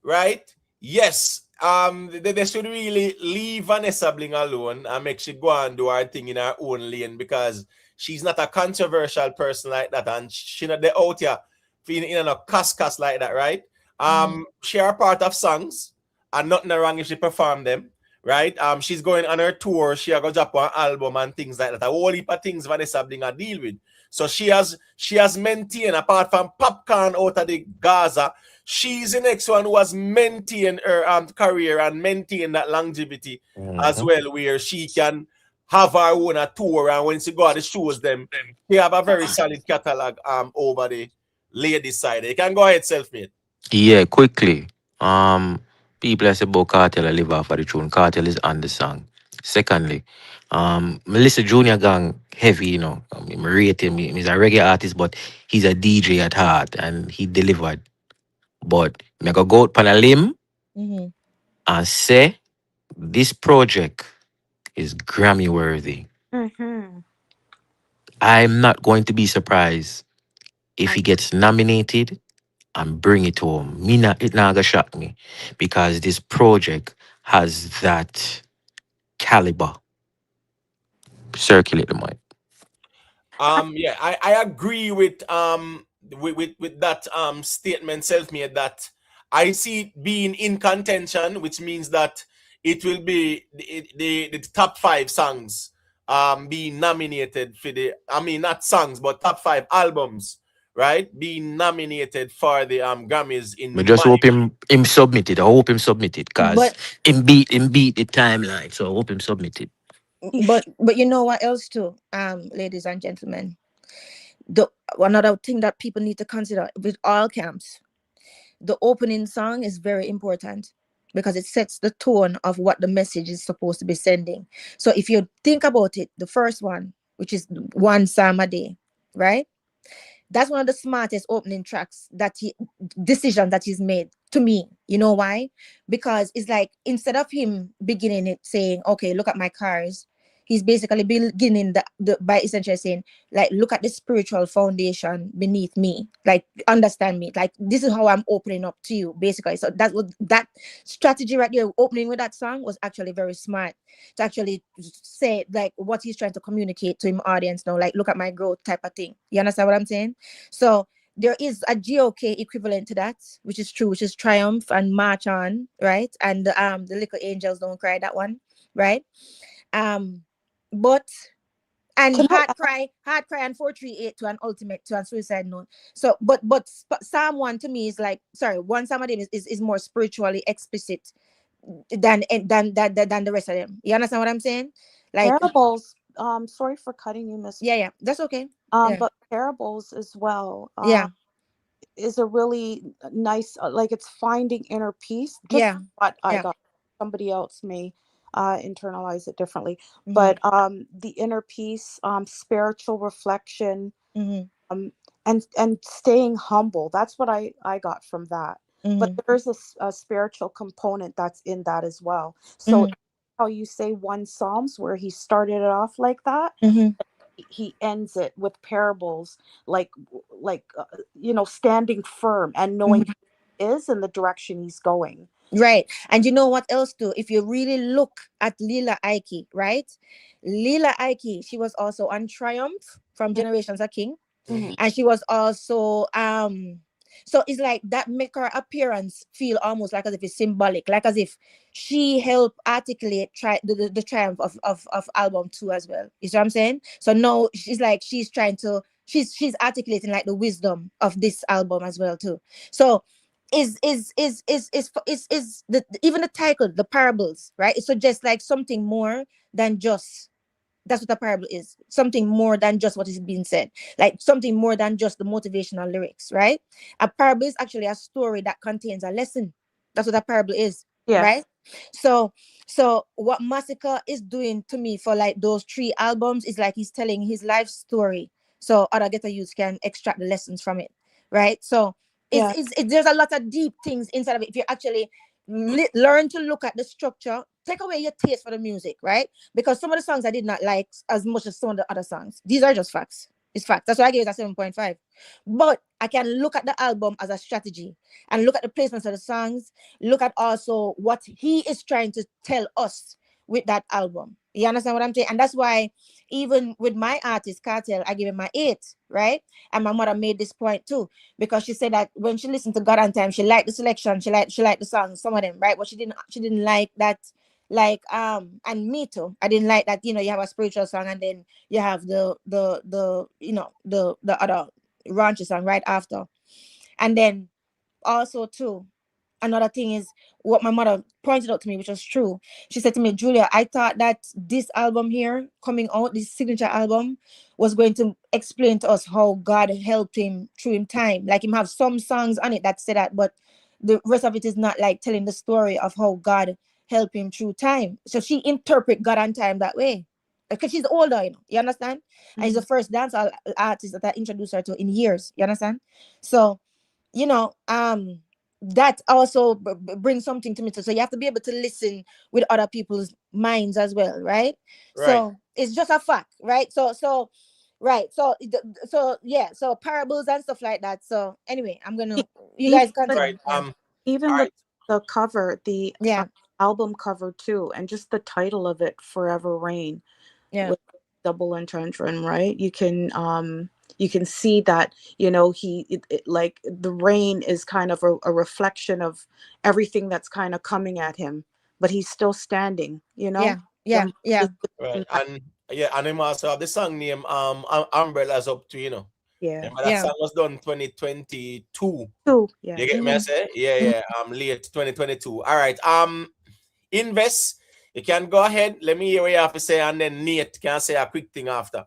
right? Yes. They should really leave Vanessa Bling alone and make she go and do her thing in her own lane, because she's not a controversial person like that, and she not the out here in a cuss like that, right? She are part of songs, and nothing wrong if she perform them, right? She's going on her tour. She are going to drop one album and things like that. A whole heap of things Vanessa Bling a deal with. So she has maintained, apart from Popcorn out of the Gaza, she's the next one who has maintained her career and maintained that longevity as well, where she can have her own tour, and when she go out the shows them, she have a very solid catalog over the ladies side. You can go ahead, Selfmade. Yeah, quickly. People say about Cartel I live off of the tune. Cartel is on the song. Secondly, Melissa Junior Gang heavy, you know. I mean, I rate him. He's a reggae artist, but he's a DJ at heart, and he delivered. But me go out on a limb and say this project is Grammy worthy. I'm not going to be surprised if he gets nominated and bring it home. It not gonna shock me, because this project has that caliber. Circulate the mic. Yeah, I agree with that statement, Selfmade, that I see it being in contention, which means that it will be the top 5 songs being nominated for not songs, but top 5 albums, right, being nominated for the Grammys. I just hope him submit it. I hope him submit it, because him beat the timeline. So I hope him submit it. But you know what else too, ladies and gentlemen, another thing that people need to consider with all camps, the opening song is very important, because it sets the tone of what the message is supposed to be sending. So if you think about it, the first one, which is One Psalm a Day, right? That's one of the smartest opening tracks decision that he's made, to me. You know why? Because it's like, instead of him beginning it saying, okay, look at my cars, he's basically beginning by essentially saying, like, look at the spiritual foundation beneath me, like, understand me, like, this is how I'm opening up to you, basically. So that strategy right there, opening with that song, was actually very smart, to actually say like what he's trying to communicate to him audience now, like, look at my growth type of thing. You understand what I'm saying? So there is a GOK equivalent to that, which is true, which is Triumph and March On, right? And the Little Angels Don't Cry, that one, right? But Hard Cry and 438 to an ultimate, to a suicide note. So but Psalm 1 to me is like, sorry, One Psalm a Day is more spiritually explicit than the rest of them. You understand what I'm saying? Like Parables. Sorry for cutting you, Miss. Yeah, that's okay. But Parables as well. Is a really nice, like, it's finding inner peace. Just what I got. Somebody else may internalize it differently, but the inner peace, spiritual reflection, and staying humble. That's what I got from that. But there's a spiritual component that's in that as well. So how you say One Psalms, where he started it off like that, he ends it with parables, like standing firm and knowing who he is and the direction he's going. Right. And you know what else too? If you really look at Lila Ike, right? Lila Ike, she was also on Triumph from Generations of King. And she was also So it's like that make her appearance feel almost like as if it's symbolic, like as if she helped articulate the triumph of album 2 as well. You see what I'm saying? So no, she's like she's trying to she's articulating like the wisdom of this album as well too. So is the even the title, the parables, right? It suggests like something more than just that's what a parable is. Something more than just what is being said. Like something more than just the motivational lyrics, right? A parable is actually a story that contains a lesson. That's what a parable is, Yes. right? So what Masicka is doing to me for like those 3 albums is like he's telling his life story. So other ghetto youths can extract the lessons from it, right? So Yeah. there's a lot of deep things inside of it. If you actually learn to look at the structure, take away your taste for the music, right? Because some of the songs I did not like as much as some of the other songs. These are just facts. It's facts. That's why I gave it a 7.5. But I can look at the album as a strategy and look at the placements of the songs, look at also what he is trying to tell us with that album. You understand what I'm saying? And that's why even with my artist Cartel, I give him my 8, right? And my mother made this point too, because she said that when she listened to God on Time, she liked the selection, she liked the songs, some of them, right? But she didn't like that, like and me too. I didn't like that, you know, you have a spiritual song and then you have the you know the other raunchy song right after. And then also too, another thing is what my mother pointed out to me, which was true. She said to me, Julia, I thought that this album here coming out, this signature album, was going to explain to us how God helped him through him time. Like him have some songs on it that say that, but the rest of it is not like telling the story of how God helped him through time. So she interpret God and time that way. Because she's older, you know, you understand? And he's the first dancehall artist that I introduced her to in years. You understand? So, you know, that also brings something to me too. So you have to be able to listen with other people's minds as well, right? So it's just a fact, right? Right. So yeah. So parables and stuff like that. So anyway, I'm gonna you guys continue. Even all right. the cover, the Yeah. album cover too, and just the title of it, Forever Rain, with double entendre, right? You can see that, you know, like the rain is kind of a reflection of everything that's kind of coming at him, but he's still standing, you know. Yeah. Right. And him also have the song name Umbrellas Up to, you know. Yeah. Remember that song was done 2022. Yeah. You get me? I say? Yeah. Late 2022. All right. Invest. You can go ahead. Let me hear what you have to say, and then Nate can say a quick thing after.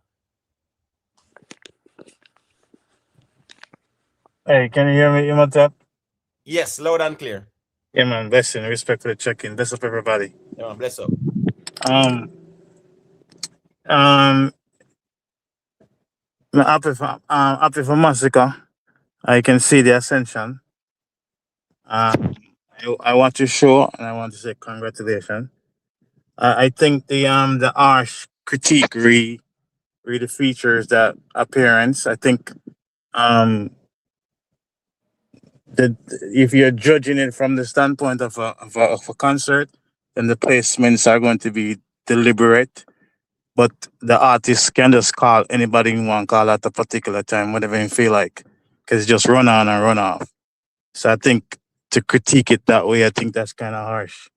Hey, can you hear me, Imhotep? Yes, loud and clear. Yeah, man. Blessing, respect for the check-in. Bless up, everybody. Yeah, man, bless up. I'm happy for Masicka. I can see the ascension. I want to show and I want to say congratulations. I think the harsh critique really features that appearance. I think that if you're judging it from the standpoint of a concert, then the placements are going to be deliberate. But the artist can just call anybody you want call at a particular time, whatever you feel like, because just run on and run off. So I think to critique it that way, I think that's kind of harsh.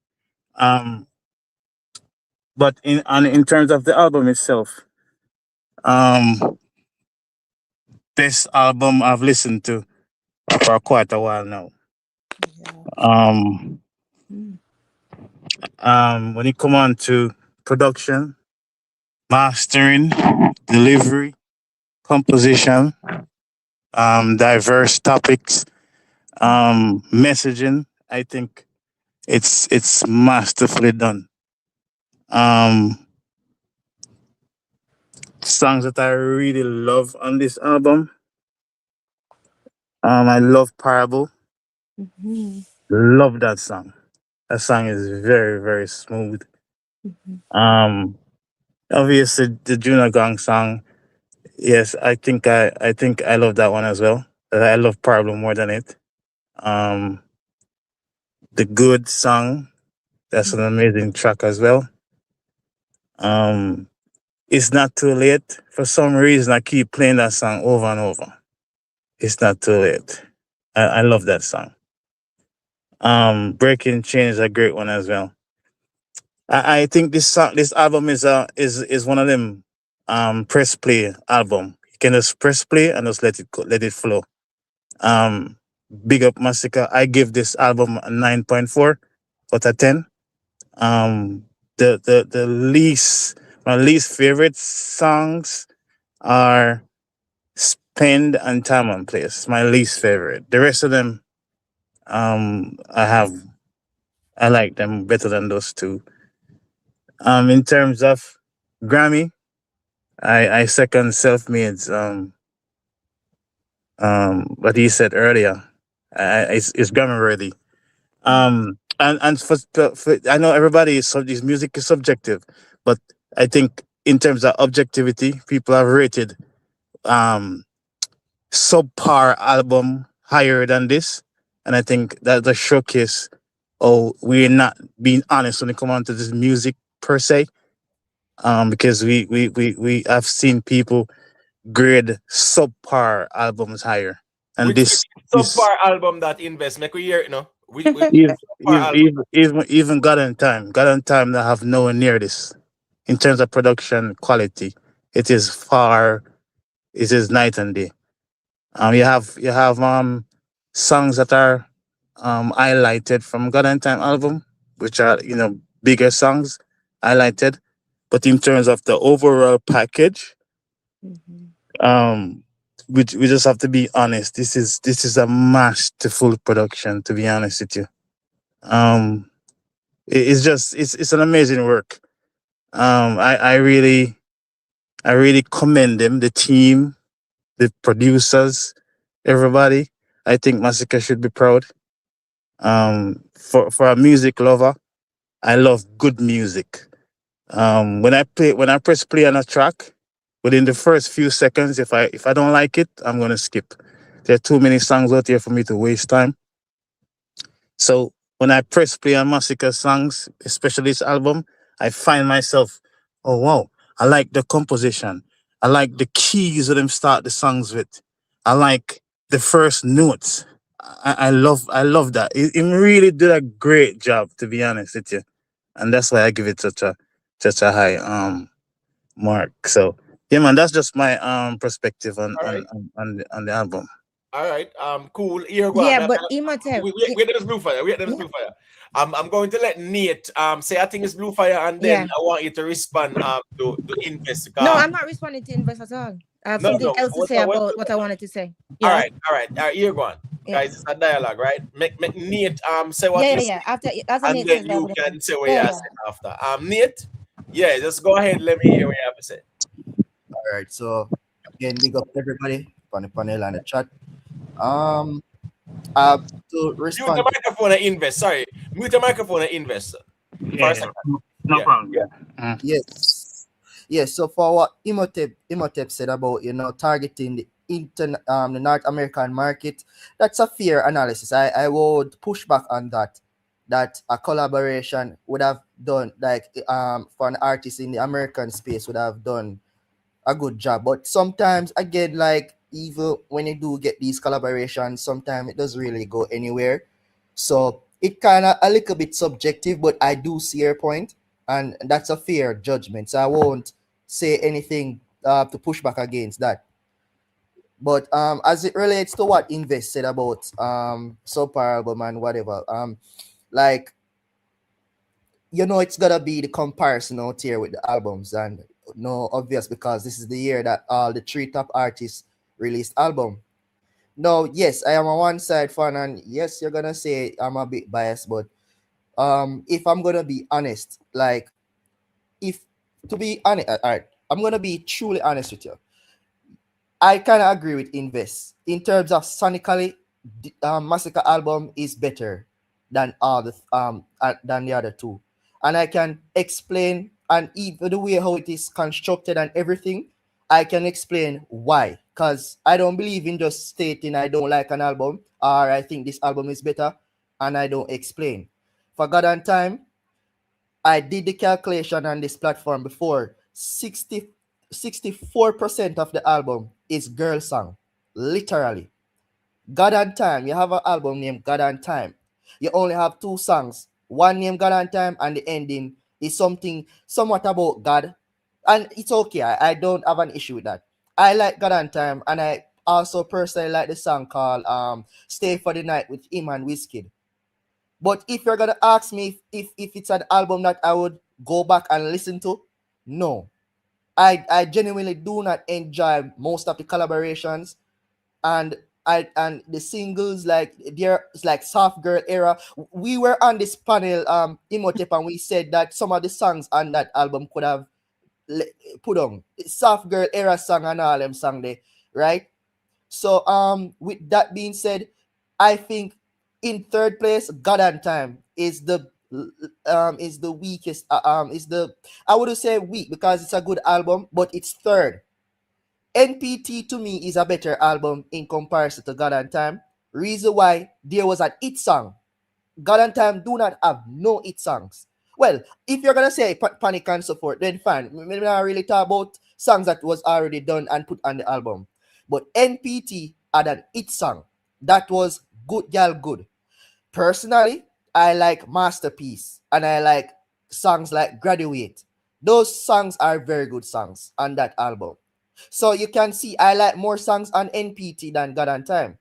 But in terms of the album itself, this album I've listened to for quite a while now. When it come on to production, mastering, delivery, composition, diverse topics, messaging, I think it's masterfully done. Songs that I really love on this album. I love Parable. Love that song. That song is very, very smooth. Obviously the Juna Gang song. Yes, I think I love that one as well. I love Parable more than it. The Good song. That's an amazing track as well. It's Not Too Late. For some reason, I keep playing that song over and over. It's Not Too Late. I love that song. Breaking Chain is a great one as well. I think this album is one of them press play album. You can just press play and just let it go, let it flow. Um, Big up Masicka. I give this album a 9.4 out of 10. The least my least favorite songs are Spend and Time and Place. My least favorite. The rest of them, I like them better than those two. In terms of Grammy, I second Self-Made's what he said earlier. It's Grammy worthy. And for I know everybody is this music is subjective, but I think in terms of objectivity, people have rated um subpar album higher than this, and I think that the showcase. Oh, we're not being honest when it comes on to this music per se. Because we have seen people grade subpar albums higher, and Which this subpar album that invest? Make we hear it, no? We even subpar album. even God on Time that have nowhere near this in terms of production quality. It is far. It is night and day. You have songs that are highlighted from God and Time album, which are bigger songs highlighted, but in terms of the overall package, um, we just have to be honest. This is a masterful production. To be honest with you, um, it's just it's an amazing work. I really commend them, the team, the producers, everybody. I think Masicka should be proud. For a music lover, I love good music. When I press play on a track, within the first few seconds, if I don't like it, I'm gonna skip. There are too many songs out there for me to waste time. So when I press play on Masicka songs, especially this album, I find myself, oh wow, I like the composition. I like the keys that them start the songs with. I like the first notes. I love that. It really did a great job, to be honest with you, and that's why I give it such a high mark. So yeah, man, that's just my perspective on All on right. on, on, the, on the album. All right. Cool. Here go on. Yeah, but Imhotep. Wait, there's blue fire. Wait, there's blue fire. I'm going to let Nate say I think it's blue fire, and then Yeah. I want you to respond to invest. No, I'm not responding to invest at all. I have something No. else to say about what I wanted to say. All Yeah. right. Here go on. Yeah. Guys, it's a dialogue, right? Make Nate say what Yeah, you yeah. say, After and Nate then says that, you whatever. can say what you Yeah, say after. Nate, yeah, just go ahead. Let me hear what you have to say. All right. So again, big up everybody on the panel and the chat. To Mute respond the microphone and invest. Sorry, mute the microphone and invest. For a second. No problem. Yeah. Yes. So for what Imhotep said about targeting the North American market, that's a fair analysis. I would push back on that. That a collaboration would have done for an artist in the American space would have done a good job. But sometimes again, like even when you do get these collaborations, sometimes it doesn't really go anywhere. So it kind of a little bit subjective, but I do see your point, and that's a fair judgment. So I won't say anything to push back against that. But as it relates to what Invest said about subpar album and whatever, like it's gotta be the comparison out here with the albums, and no obvious because this is the year that all the three top artists released album. No, yes, I am a one side fan, and yes, you're gonna say I'm a bit biased, but if I'm gonna be honest, like if to be honest, all right, I'm gonna be truly honest with you. I kind of agree with Invest in terms of sonically. The Masicka album is better than than the other two, and I can explain, and even the way how it is constructed and everything, I can explain why. Cause I don't believe in just stating I don't like an album or I think this album is better, and I don't explain. For God and Time, I did the calculation on this platform before. 64% of the album is girl song, literally. God and Time. You have an album named God and Time. You only have 2 songs. One named God and Time, and the ending is something somewhat about God. And it's okay. I don't have an issue with that. I like God and Time, and I also personally like the song called Stay for the Night with him and Wizkid. But if you're gonna ask me if it's an album that I would go back and listen to, no. I genuinely do not enjoy most of the collaborations, and the singles, like it's like Soft Girl Era. We were on this panel Imhotep, and we said that some of the songs on that album could have put on Soft Girl Era song and all them song there, right? So with that being said, I think in third place, God and Time is the weakest. I wouldn't say weak because it's a good album, but it's third. NPT to me is a better album in comparison to God and Time. Reason why, there was an hit song. God and Time do not have no hit songs. Well, if you're gonna say Panic and so forth, then fine. Maybe not really talk about songs that was already done and put on the album. But NPT had an hit song that was good, girl, good. Personally, I like Masterpiece, and I like songs like Graduate. Those songs are very good songs on that album. So you can see I like more songs on NPT than God and Time.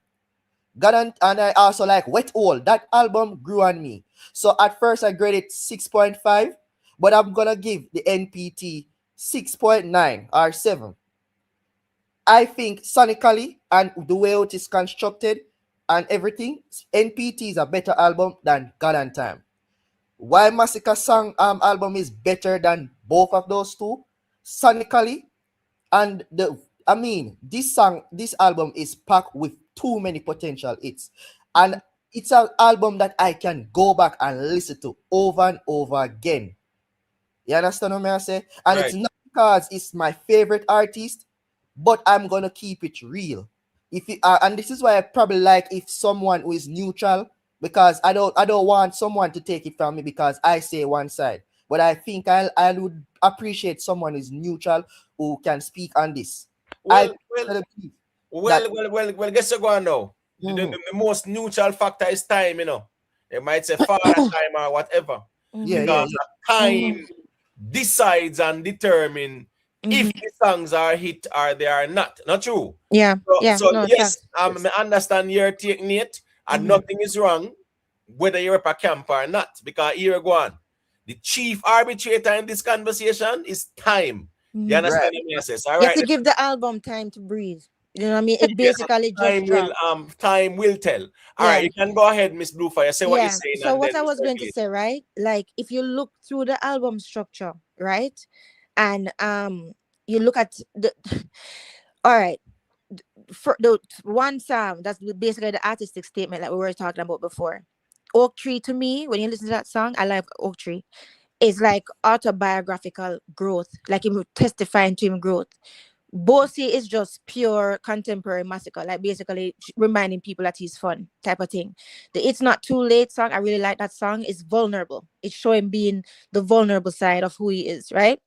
And I also like Wet Hole. That album grew on me. So at first I graded 6.5, but I'm gonna give the NPT 6.9 or 7. I think sonically and the way it is constructed and everything, NPT is a better album than God and Time. Why Masicka song album is better than both of those two, sonically, and this album is packed with too many potential hits, and it's an album that I can go back and listen to over and over again. You understand what I say? And Right. it's not because it's my favorite artist, but I'm gonna keep it real. If it, and this is why I probably like if someone who is neutral, because I don't want someone to take it from me because I say one side. But I think I would appreciate someone who's neutral who can speak on this. Well, I believe that well, guess you're going now. The most neutral factor is time, you know. They might say father time or whatever. yeah. Because time decides and determine if the songs are hit or they are not. Not true. Yeah. So No, yes, facts. I understand your take, Nate, and nothing is wrong whether you're up a camp or not. Because here we go on. The chief arbitrator in this conversation is time. You understand Right. what I say? All You have right. to give the album time to breathe. You know what I mean? It basically just dropped. Time will tell. All right, you can go ahead, Miss Bluefire. Say what you're saying, So and what then I we was going to circulate. say, right? Like if you look through the album structure, right? And you look at the all right, for the one song that's basically the artistic statement that we were talking about before. Oak Tree, to me, when you listen to that song, I like Oak Tree. It's like autobiographical growth, like him testifying to him growth. Bossy is just pure contemporary Masicka, like basically reminding people that he's fun type of thing. The It's Not Too Late song, I really like that song. It's vulnerable. It's showing being the vulnerable side of who he is, right?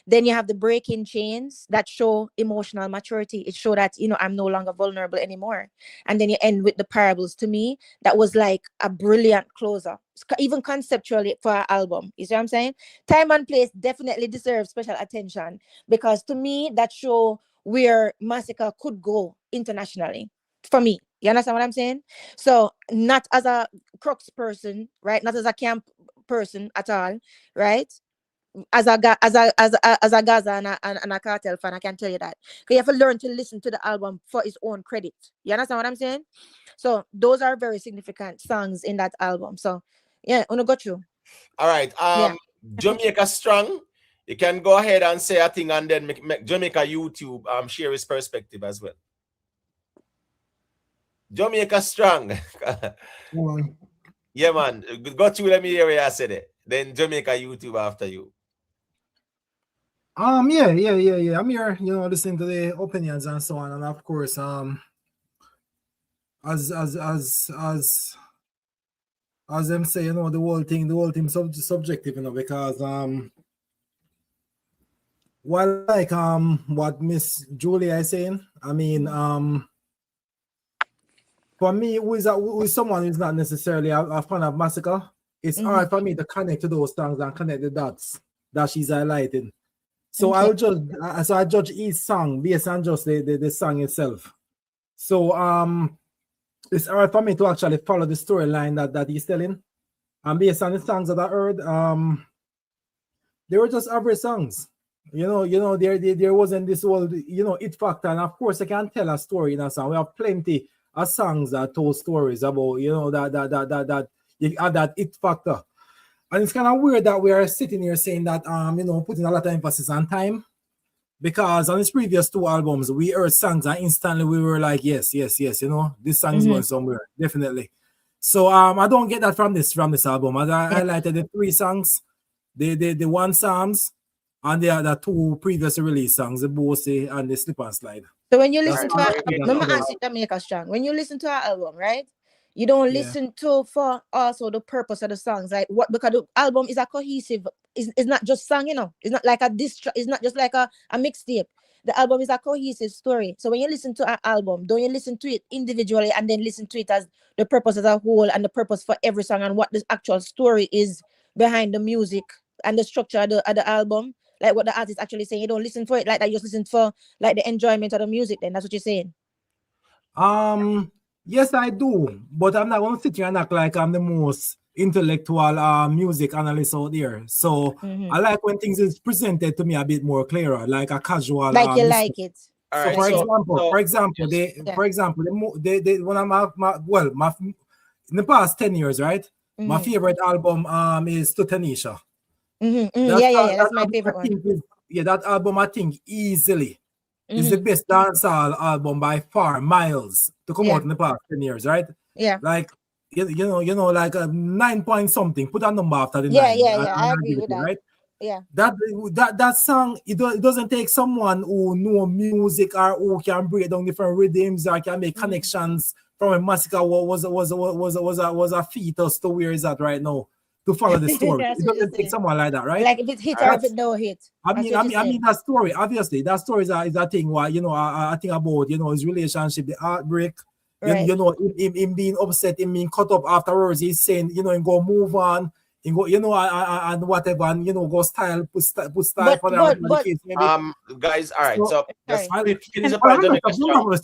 Then you have the Breaking Chains that show emotional maturity. It show that, I'm no longer vulnerable anymore. And then you end with the Parables. To me, that was like a brilliant closer, even conceptually for an album. You see what I'm saying? Time and Place definitely deserves special attention because to me, that show where Masicka could go internationally for me. You understand what I'm saying? So not as a crux person, right? Not as a camp person at all, right? As a Gaza and a Cartel fan, I can tell you that. You have to learn to listen to the album for its own credit. You understand what I'm saying? So those are very significant songs in that album. So yeah, wanna go through. All right. Jamaica Strong. You can go ahead and say a thing and then make Jamaica YouTube share his perspective as well. Jamaica Strong. Yeah, man. Go through, let me hear where I said it. Then Jamaica YouTube after you. Yeah. I'm here, listening to the opinions and so on, and of course, as them say, the whole thing subjective, because what like what Miss Julia is saying, I mean, for me, who is someone who's not necessarily a fan of Masicka, it's hard for me to connect to those songs and connect the dots that she's highlighting. So I judge each song based on just the song itself. So it's hard for me to actually follow the storyline that he's telling. And based on the songs that I heard, they were just average songs. There wasn't this whole it factor. And of course, I can tell a story in a song. We have plenty of songs that told stories about that you add that it factor. And it's kind of weird that we are sitting here saying that putting a lot of emphasis on time, because on his previous 2 albums we heard songs and instantly we were like, yes, this song is going somewhere, definitely. So I don't get that from this album. I highlighted the 3 songs, the 1 Psalms, and the 2 previously released songs, the Bossy and the Slip and Slide. So when you listen to Jamaica Strong, when you listen to our album, right? You don't listen to for also the purpose of the songs, like what, because the album is a cohesive, it's not just song, it's not like it's not just like a mixtape. The album is a cohesive story. So when you listen to our album, don't you listen to it individually and then listen to it as the purpose as a whole and the purpose for every song and what the actual story is behind the music and the structure of the album, like what the artist actually saying. You don't listen for it like that, you just listen for like the enjoyment of the music. Then that's what you're saying. Yes, I do, but I'm not going to sit here and act like I'm the most intellectual music analyst out there. So I like when things is presented to me a bit more clearer, like a casual. Like you like it. So for example, one of my in the past 10 years, right? My favorite album is Tutanisha. That's my favorite one. That album I think easily is the best dancehall album by far, miles, to come out in the past 10 years, right? Yeah. Like like a 9 point something. Put a number after the 9. I agree with that. Right? Yeah. That song, it doesn't take someone who know music or who can break down different rhythms or can make connections from a Masicka was a fetus to where is that right now to follow the story. It doesn't take someone like that, right? Like if it hit or if it don't hit. I mean that story. Obviously, that story is a thing. Why I think about his relationship, the heartbreak. Right. Him being upset, him being cut up afterwards. He's saying, him go move on, him go, and whatever, and go put style for that. Guys, all right. So just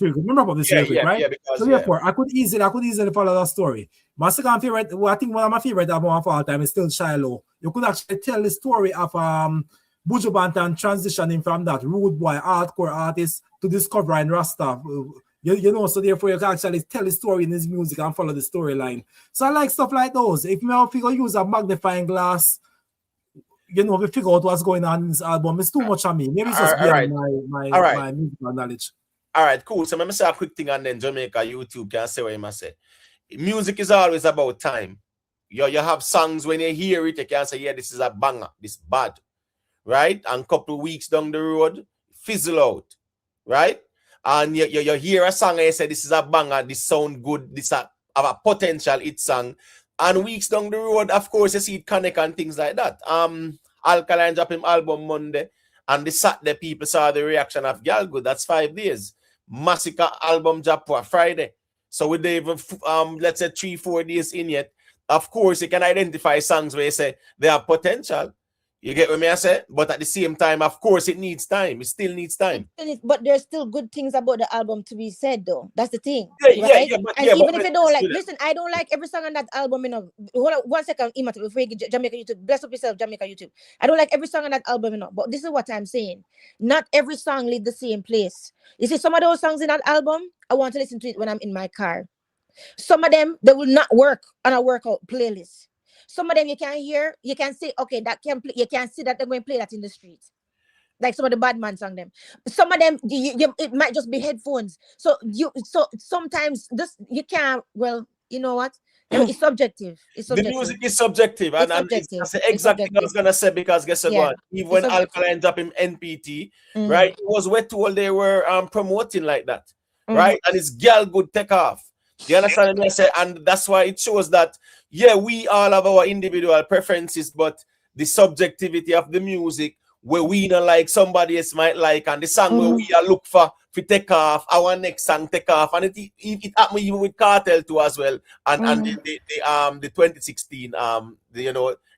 remember about this real quick, right? So therefore, I could easily follow that story. My second favorite, I think one of my favorite album of all time is still Shiloh. You could actually tell the story of Buju Banton transitioning from that rude boy hardcore artist to discovering Rasta. So therefore you can actually tell the story in his music and follow the storyline. So I like stuff like those. If you figure use a magnifying glass, we figure out what's going on in this album. It's too much on me. Maybe it's just beyond my musical knowledge. All right, cool. So let me say a quick thing and then Jamaica YouTube can say what you must say. Music is always about time. You have songs when you hear it, you can say, yeah, this is a banger, this is bad. Right? And a couple of weeks down the road, fizzle out. Right? And you hear a song and you say, this is a banger, this sound good, this have a potential hit song. And weeks down the road, of course, you see it connect and things like that. Alkaline dropped him album Monday, and the Saturday people saw the reaction of Girl Good. That's 5 days. Masicka album drop for Friday. So with the even let's say 3-4 days in yet, of course you can identify songs where you say they have potential. You get what I say? But at the same time, of course, it needs time. It still needs time. But there's still good things about the album to be said, though. That's the thing. Right? Even if you don't like, listen, I don't like every song on that album. Hold on 1 second, Ima, before you get Jamaica YouTube. Bless up yourself, Jamaica YouTube. I don't like every song on that album, but this is what I'm saying. Not every song leads the same place. You see, some of those songs in that album, I want to listen to it when I'm in my car. Some of them, they will not work on a workout playlist. Some of them you can hear, you can say, okay, that can play. You can see that they're going to play that in the streets, like some of the bad man song them. Some of them, it might just be headphones. So sometimes this you can't. Well, you know what? It's subjective. The music is subjective, and it's exactly what I was gonna say, because guess what? Even when Alkaline dropped him NPT, right? It was where told they were promoting like that, right? And it's Girl Good take off. Do you understand what I say? And that's why it shows that, yeah, we all have our individual preferences, but the subjectivity of the music, where we don't like, somebody else might like, and the song where we look for fi take off, our next song take off, and it happened even with Cartel too as well, and the 2016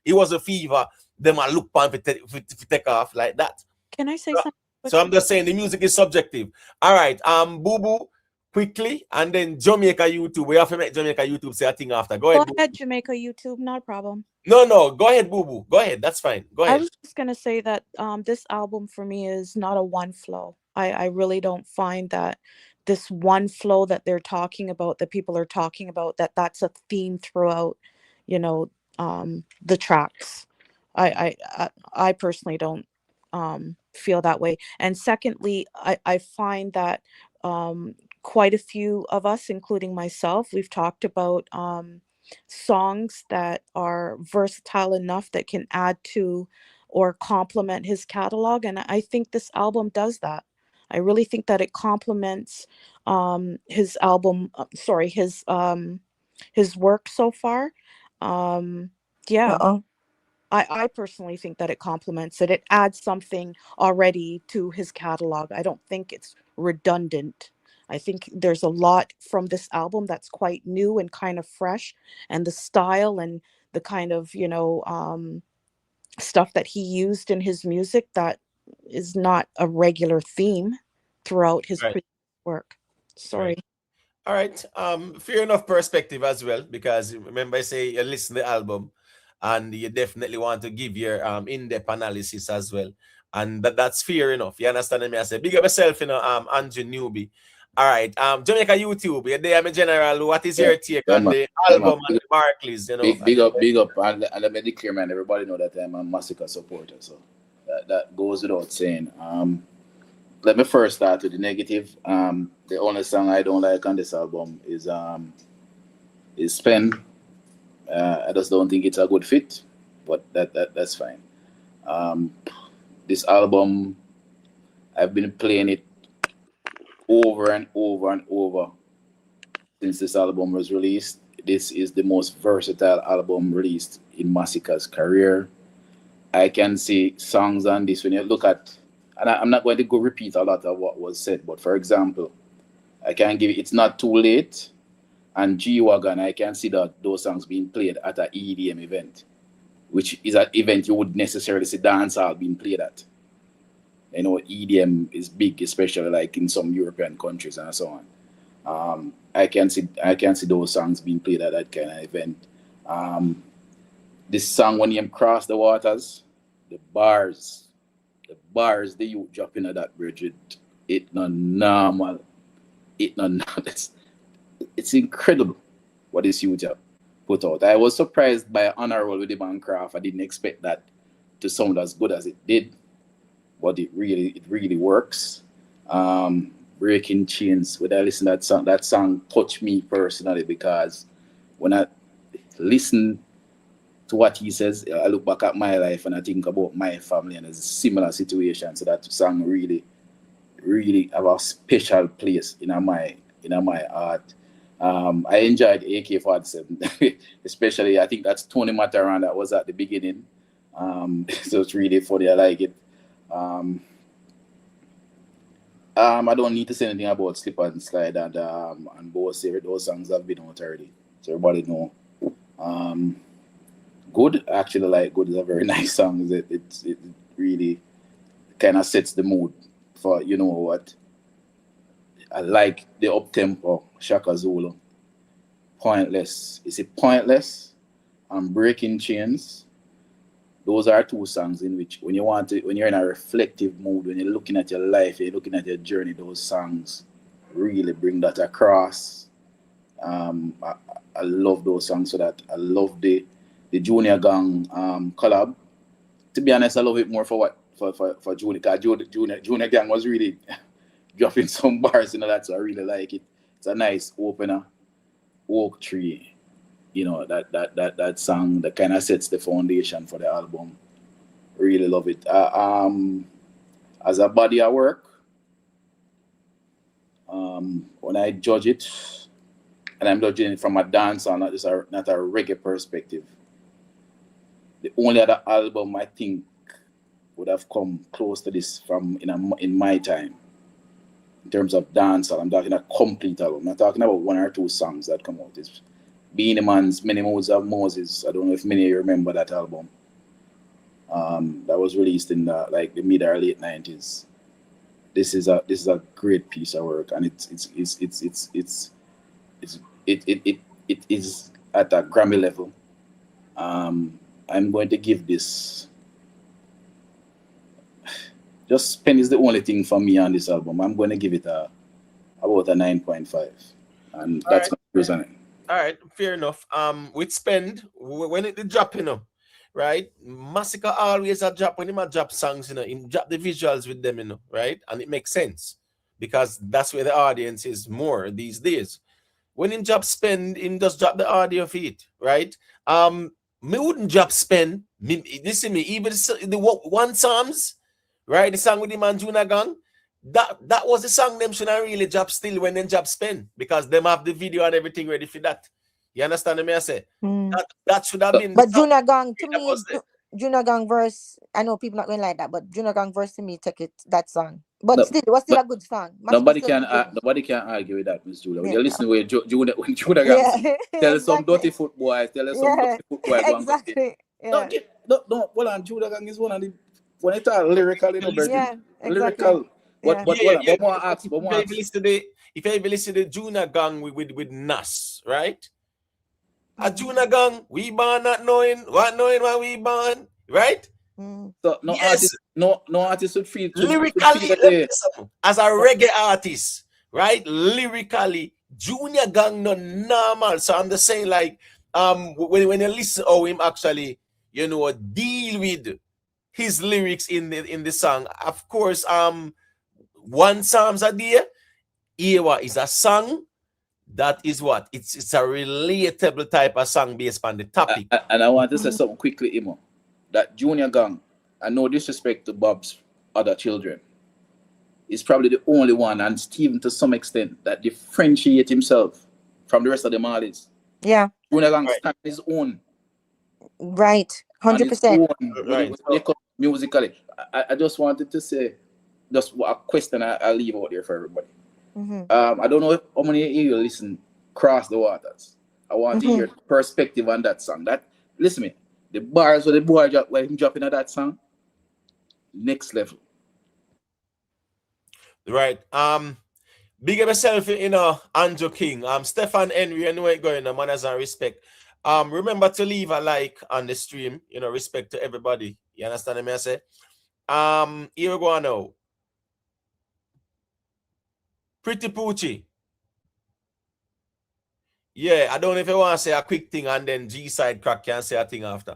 it was a fever. Them a look pan fi take off like that. Can I say something? So I'm just saying the music is subjective. All right, Boo Boo, quickly, and then Jamaica YouTube. We have to make Jamaica YouTube say a thing after. Go ahead, Go ahead, Jamaica YouTube, not a problem. No, go ahead, Boo Boo. Go ahead. That's fine. Go ahead. I was just gonna say that this album for me is not a one flow. I really don't find that this one flow that they're talking about, that people are talking about, that's a theme throughout, the tracks. I personally don't feel that way. And secondly, I find that quite a few of us, including myself, we've talked about songs that are versatile enough that can add to or complement his catalog, and I think this album does that. I really think that it complements his album his work so far. Yeah. I personally think that it complements it. It adds something already to his catalog. I don't think it's redundant. I think there's a lot from this album that's quite new and kind of fresh, and the style and the kind of stuff that he used in his music that is not a regular theme throughout his Right. work. Sorry. All right. Fair enough perspective as well, because remember I say you listen to the album and you definitely want to give your in-depth analysis as well. And that's fair enough. You understand me? I say big up yourself, Andrew Newby. All right. Jamaica YouTube, you're there, General. What is your take on the album and the Barclays? Big up. And let me declare, man, everybody know that I'm a Masicka supporter. So that goes without saying. Let me first start with the negative. The only song I don't like on this album is Spend. I just don't think it's a good fit, but that's fine. This album, I've been playing it over and over and over since this album was released. This is the most versatile album released in Masicka's career. I can see songs on this when you look at, and I'm not going to go repeat a lot of what was said, but for example, I can give It's Not Too Late and G-Wagon. I can see that those songs being played at an EDM event, which is an event you would necessarily see dancehall being played at. EDM is big, especially like in some European countries and so on. I can see those songs being played at that kind of event. This song, when you cross the waters, the bars, the youth dropping at that bridge, it's not normal. It's incredible what this youth have put out. I was surprised by Honor Roll with the Bancroft. I didn't expect that to sound as good as it did, but it really works. Breaking Chains, when I listen to that song touched me personally, because when I listen to what he says, I look back at my life and I think about my family and a similar situation. So that song really have a special place in my heart. I enjoyed AK-47, especially I think that's Tony Mataran that was at the beginning. So it's really funny. I like it. I don't need to say anything about Slip and Slide and Boss here. Those songs have been out already, so everybody know. Good, actually, like Good is a very nice song. It really kind of sets the mood for what. I like the up tempo Shaka Zulu. Pointless. Is it Pointless and Breaking Chains? Those are two songs in which when you're in a reflective mood, when you're looking at your life, you're looking at your journey, those songs really bring that across. I love those songs for that. I love the Junior Gang collab. To be honest, I love it more for Junior, because Junior Gang was really dropping some bars, that, so I really like it. It's a nice opener. Oak Tree. That song that kind of sets the foundation for the album. Really love it. As a body of work, when I judge it, and I'm judging it from a dancehall, not a reggae perspective, the only other album I think would have come close to this from in my time in terms of dancehall. I'm talking a complete album. I'm not talking about one or two songs that come out. It's Beanie Man's Many Modes of Moses. I don't know if many of you remember that album. That was released in the mid or late 90s. This is a great piece of work, and it is at a Grammy level. I'm going to give this. Just Pen is the only thing for me on this album. I'm going to give it about a 9.5, and that's my reason. All right, fair enough. With Spend, when it drop, right? Masicka always a drop when he drop songs, him drop the visuals with them, right? And it makes sense because that's where the audience is more these days. When him drop Spend, him just drop the audio feed, right? Me wouldn't drop Spend. Listen me, even the one Psalms, right? The song with him and Juna Gang. That was the song them should not really drop still when they drop Spend because them have the video and everything ready for that. You understand me? I say that should have been. But Juna Gang to me, Juna Gang verse. I know people not going to like that, but Juna Gang verse to me take that song. But still, it was still a good song. Nobody can argue with that, Miss Judah. When you listen with Judah Gang, tell us some dirty foot boys, tell us some dirty foot boys. Exactly. No, well, and Judah Gang is one of the when it's all lyrical, lyrical. But if you ever listen to Juna Gang with Nas, right? A Juna Gang, we born not knowing what we born, right? So no artist would feel lyrically as a reggae artist, right? Lyrically, Junior Gang no normal. So I'm just saying, like, when you listen how him actually, deal with his lyrics in the song. Of course, one Psalms a day, Ewa is a song that is what? It's a relatable type of song based on the topic. And I want to say something quickly, Imo. That Junior Gang, and no disrespect to Bob's other children, is probably the only one, and Stephen to some extent, that differentiate himself from the rest of the Marlies. Yeah. Junior Gang stand his own. Right. 100%. Right. Musically. I just wanted to say just a question I'll leave out there for everybody. I don't know how many of you listen Cross the Waters. I want to hear your perspective on that song. Listen me, the bars where the boy when him dropping at that song, next level. Right. Big up yourself, Andrew King. Stefan Henry, I know it going, manners and respect. Remember to leave a like on the stream, respect to everybody. You understand me? I say? Here we go now. Pretty Poochie. Yeah, I don't know if you want to say a quick thing and then G-Side Crack can say a thing after.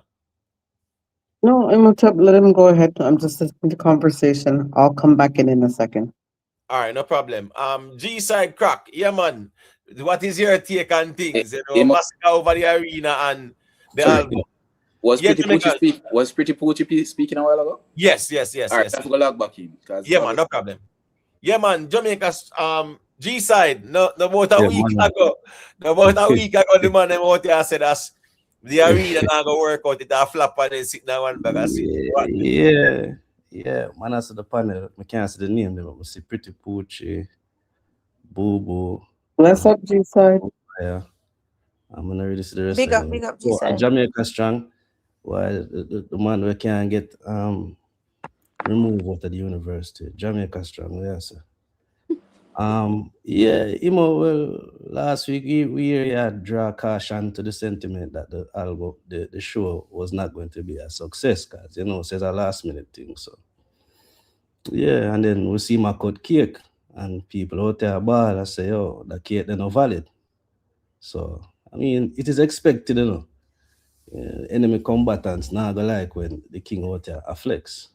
No, let him go ahead. I'm just listening to the conversation. I'll come back in a second. All right, no problem. G-Side Crack, yeah, man. What is your take on things? Masicka over the arena and the album. Was Pretty Poochie speaking a while ago? Yes. All right, I forgot log back in. Yeah, man, no problem. Yeah, man, Jamaica's G-Side, no about a week ago. The man them out there said us the arena not gonna work out, it a flap and then sit down one bag of seat. Yeah. Man, I see the panel, I can't see the name them, I see Pretty Poochie, Boo Boo. Bless up, G-Side. Yeah. I'm gonna read this the rest. Big up, G-Side. Jamaica strong. Why the man we can't get removed out of the university. Jamaica strong, yes. Well, last week we had draw caution to the sentiment that the album, the show was not going to be a success, because it's a last minute thing. So and then we see my cut cake and people out there ball and say, oh, the cake they're not valid. So it is expected, enemy combatants now go like when the king out there a flex.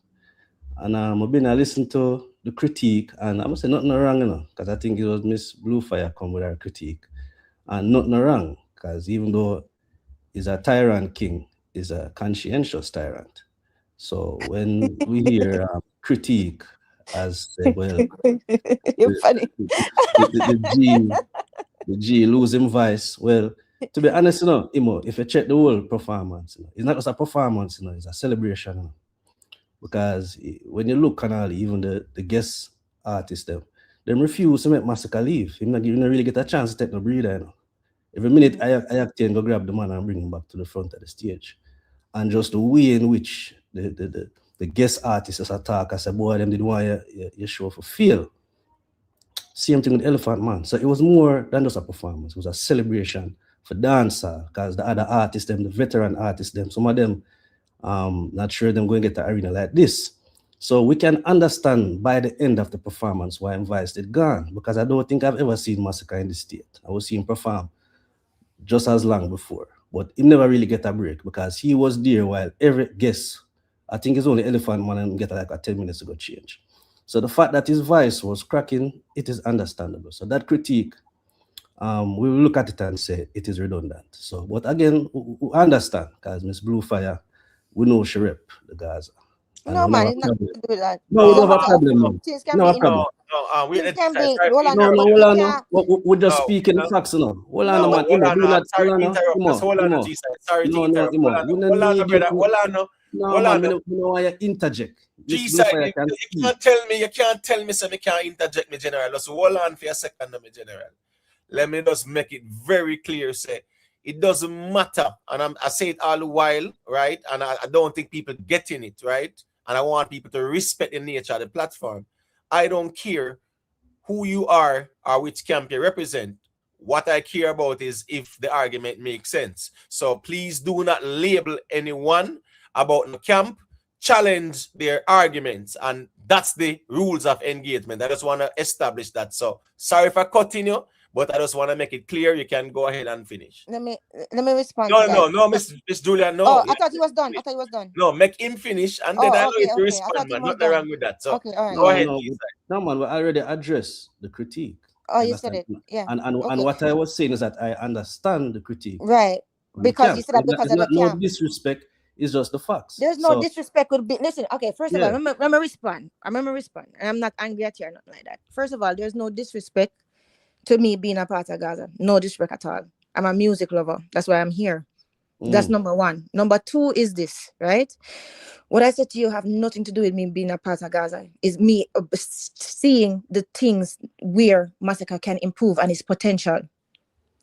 And I've been listening to the critique, and I must say nothing wrong, because I think it was Miss Bluefire come with her critique. And nothing wrong, because even though he's a tyrant king, he's a conscientious tyrant. So when we hear critique as say, well, you're funny. The G losing voice. Well, to be honest, if you check the whole performance, it's not just a performance, it's a celebration. Because when you look at even the guest artists, them refuse to make Masicka leave. He not really get a chance to take no breather. You know. Every minute I acting go grab the man and bring him back to the front of the stage. And just the way in which the guest artists attack, I said, boy, them did want your show for fail. Same thing with Elephant Man. So it was more than just a performance. It was a celebration for dancehall, because the other artists, them, the veteran artists, them, some of them, not sure them going to get the arena like this. So we can understand by the end of the performance why Vice did gone, because I don't think I've ever seen Masicka in the state. I was seeing him perform just as long before, but he never really get a break because he was there while every guest, I think it's only Elephant Man and get like a 10 minutes to go change. So the fact that his voice was cracking, it is understandable. So that critique, we will look at it and say it is redundant. So, but again, we understand, because Miss Blue Fire, we know she rep the Gaza. No, man, it's not to do with that. No, we don't have a problem, man. Things can No, be a problem. things can be. Hold on. We're just speaking the facts now. Hold on, man. Hold on, sorry to interrupt. Sorry to interrupt. Hold on. No, man, we don't want you interject. You can't tell me so me can't interject me general. Just hold on for a second, me general. Let me just make it very clear, say, it doesn't matter. And I say it all the while, right? And I don't think people getting it, right? And I want people to respect the nature of the platform. I don't care who you are or which camp you represent. What I care about is if the argument makes sense. So please do not label anyone about the camp, challenge their arguments, and that's the rules of engagement. I just want to establish that. So sorry for cutting you, but I just want to make it clear. You can go ahead and finish. Let me respond. No, Miss Julia, no. Oh, I thought he was done. No, make him finish, and then I know you to respond, man. Nothing wrong with that. So okay, all right. Go ahead. No, man, we already addressed the critique. Oh, you said it. Yeah. And what I was saying is that I understand the critique. Right. Because you said that because of the camp. No disrespect, it's just the facts. There's no disrespect would be. Listen, okay, first of all, let me respond. And I'm not angry at you or nothing like that. First of all, there's no disrespect to me being a part of Gaza. No disrespect at all. I'm a music lover. That's why I'm here. That's number one. Number two is this, right? What I said to you have nothing to do with me being a part of Gaza. Is me seeing the things where Masicka can improve and his potential,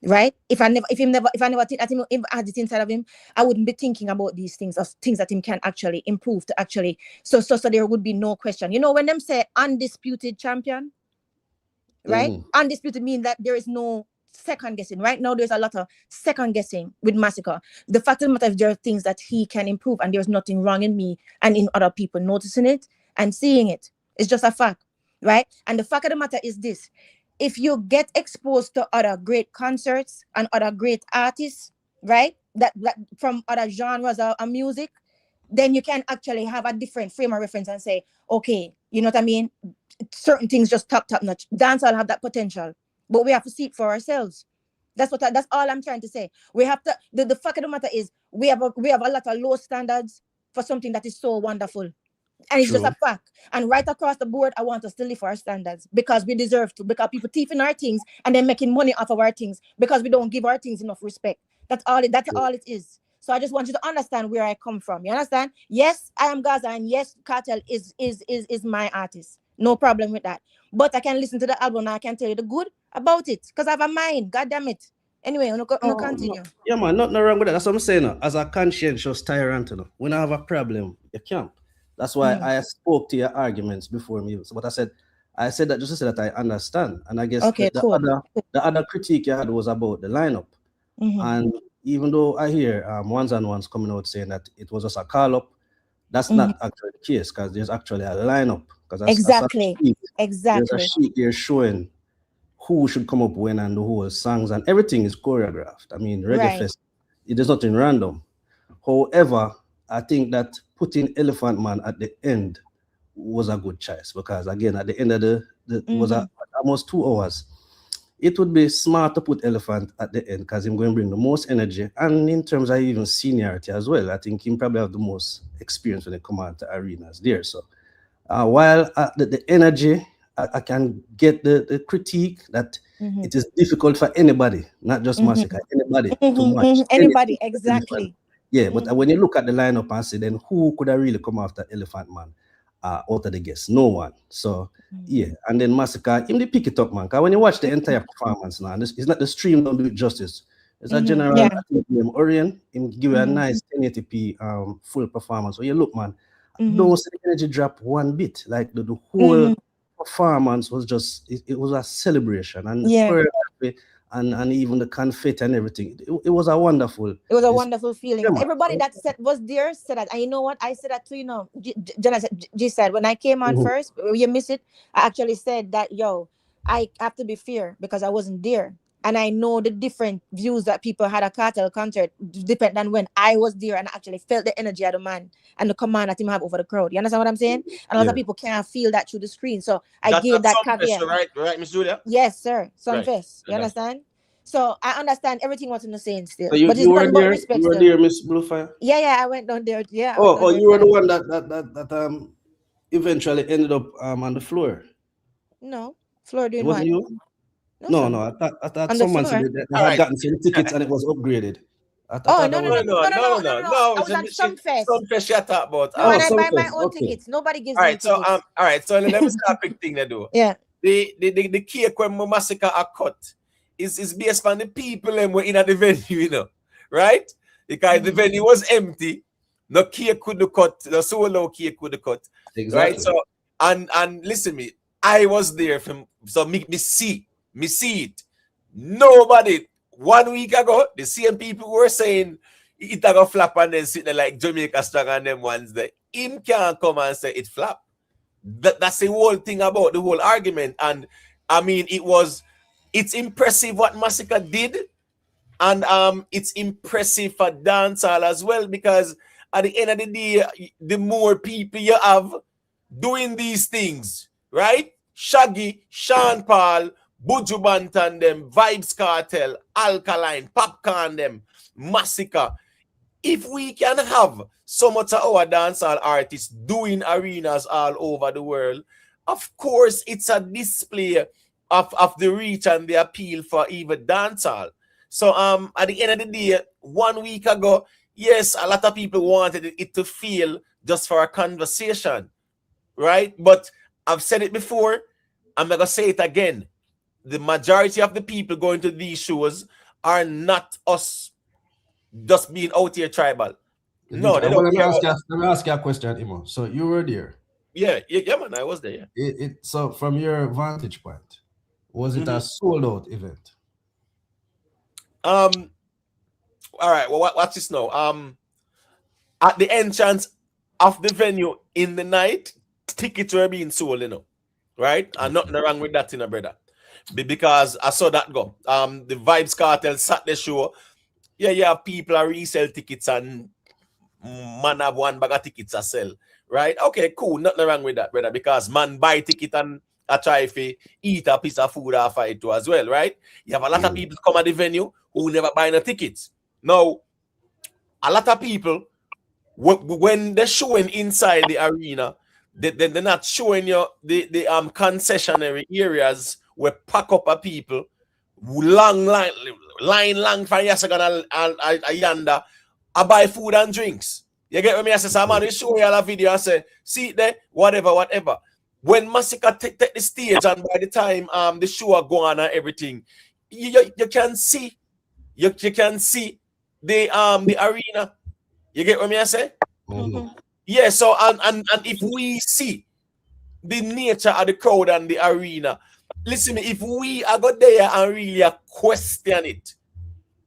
right? If I never think that him had it inside of him, I wouldn't be thinking about these things, of things that him can actually improve to actually. So there would be no question. You know, when them say undisputed champion, right? Undisputed mean that there is no second guessing. Right now, there's a lot of second guessing with Masicka. The fact of the matter is there are things that he can improve, and there's nothing wrong in me and in other people noticing it and seeing it. It's just a fact, right? And the fact of the matter is this: if you get exposed to other great concerts and other great artists, right, that from other genres of music, then you can actually have a different frame of reference and say, okay, you know what I mean? Certain things just top notch. Dancehall have that potential, but we have to see it for ourselves. That's all I'm trying to say. We have to. The fact of the matter is, we have a lot of low standards for something that is so wonderful, and it's just a fact. And right across the board, I want us to live for our standards because we deserve to. Because people thieving our things and then making money off of our things because we don't give our things enough respect. That's all it is. So I just want you to understand where I come from. You understand? Yes, I am Gaza, and yes, Cartel is my artist. No problem with that. But I can listen to the album and I can tell you the good about it because I have a mind. God damn it. Anyway, I'm going to continue. Yeah, man, nothing wrong with that. That's what I'm saying. As a conscientious tyrant, when I have a problem, you can't. That's why I spoke to your arguments before me. So what I said that just to say that I understand. And I guess the other critique you had was about the lineup. And even though I hear ones and ones coming out saying that it was just a call-up, that's not actually the case because there's actually a lineup. Exactly. There's a sheet there showing who should come up when and the whole songs and everything is choreographed. I mean, Reggae Fest, there's nothing random. However, I think that putting Elephant Man at the end was a good choice because again, at the end of it was almost 2 hours. It would be smart to put Elephant at the end because he's going to bring the most energy and in terms of even seniority as well. I think he probably have the most experience when it comes out to arenas there. So while the energy, I can get the critique that it is difficult for anybody, not just Masicka, anybody to match. Anybody, exactly. Yeah, but when you look at the lineup and say, then who could have really come after Elephant Man? out of the guests. No one. So yeah, and then Masicka, him they pick it up, man. Because when you watch the entire performance now, and it's not the stream don't do it justice. It's a general Yeah. I think name Orient, him give you a nice 1080p full performance. So you look, man, don't see the energy drop one bit. Like the whole performance was just it was a celebration and the choreography and even the confetti and everything. It was a wonderful. It was a wonderful feeling. Yeah, man. Everybody that was there said that. And you know what? I said that too, you know. G said, when I came on first, you miss it. I actually said that, yo, I have to be fair because I wasn't there. And I know the different views that people had a Cartel concert different than when I was there and I actually felt the energy of the man and the command that him have over the crowd. You understand what I'm saying? And a lot of people can't feel that through the screen. So I gave that caveat. Right, Miss Julia? Yes, sir. Sunfest. Right. You understand? So I understand everything was in the same still. So you were there. You were there, Miss Bluefire. Yeah, I went down there. Yeah. Oh, you were the one that eventually ended up on the floor. No, floor doing it wasn't what? you? No. I thought On someone the said floor? they had gotten some tickets and it was upgraded. No. I was at Sunfest. Sunfest you talk about. No, and I buy my own tickets. Nobody gives me tickets. All right, so let me start quick thing to do. Yeah. The cake when Masicka are cut is based on the people and were in at the venue, you know, right? Because the venue was empty, no cake could cut, no solo cake could cut. Exactly. Right? So and listen me, I was there so me see it. Nobody 1 week ago, the same people were saying it a go flap and then sitting there like Jamaica Strong and them ones there. Him can't come and say it flap. That's the whole thing about the whole argument. And I mean, it's impressive what Masicka did, and it's impressive for dancehall as well, because at the end of the day, the more people you have doing these things, right? Shaggy, Sean Paul, Buju Banton them, Vibes Cartel, Alkaline, Popcorn them, Masicka. If we can have so much of our dancehall artists doing arenas all over the world, of course, it's a display of the reach and the appeal for even dancehall. So at the end of the day, 1 week ago, yes, a lot of people wanted it to feel just for a conversation, right? But I've said it before, I'm not gonna say it again. The majority of the people going to these shows are not us just being out here tribal. No, they don't let me care ask you a question, Imo. So you were there. Yeah, man, I was there. Yeah. So from your vantage point, was it a sold out event? All right, well, watch this now. At the entrance of the venue in the night, tickets were being sold, you know, right? And nothing wrong with that, you know, brother. Because I saw that go. The Vibes Cartel Saturday show. Yeah, people are resell tickets and man have one bag of tickets to sell, right? Okay, cool. Nothing wrong with that, brother, because man buy ticket and I try to eat a piece of food after it too as well, right? You have a lot of people come at the venue who never buy no tickets. Now, a lot of people, when they're showing inside the arena, they're not showing you the concessionary areas where pack up of people, long line for Yasagan and Yanda, I buy food and drinks. You get what me? I say, someone will show you a video and say, see there, whatever. When Masicka take the stage and by the time the show go on and everything, you can see the arena. You get what me I say? Yeah, so and if we see the nature of the crowd and the arena, listen me, if we are go there and really question it,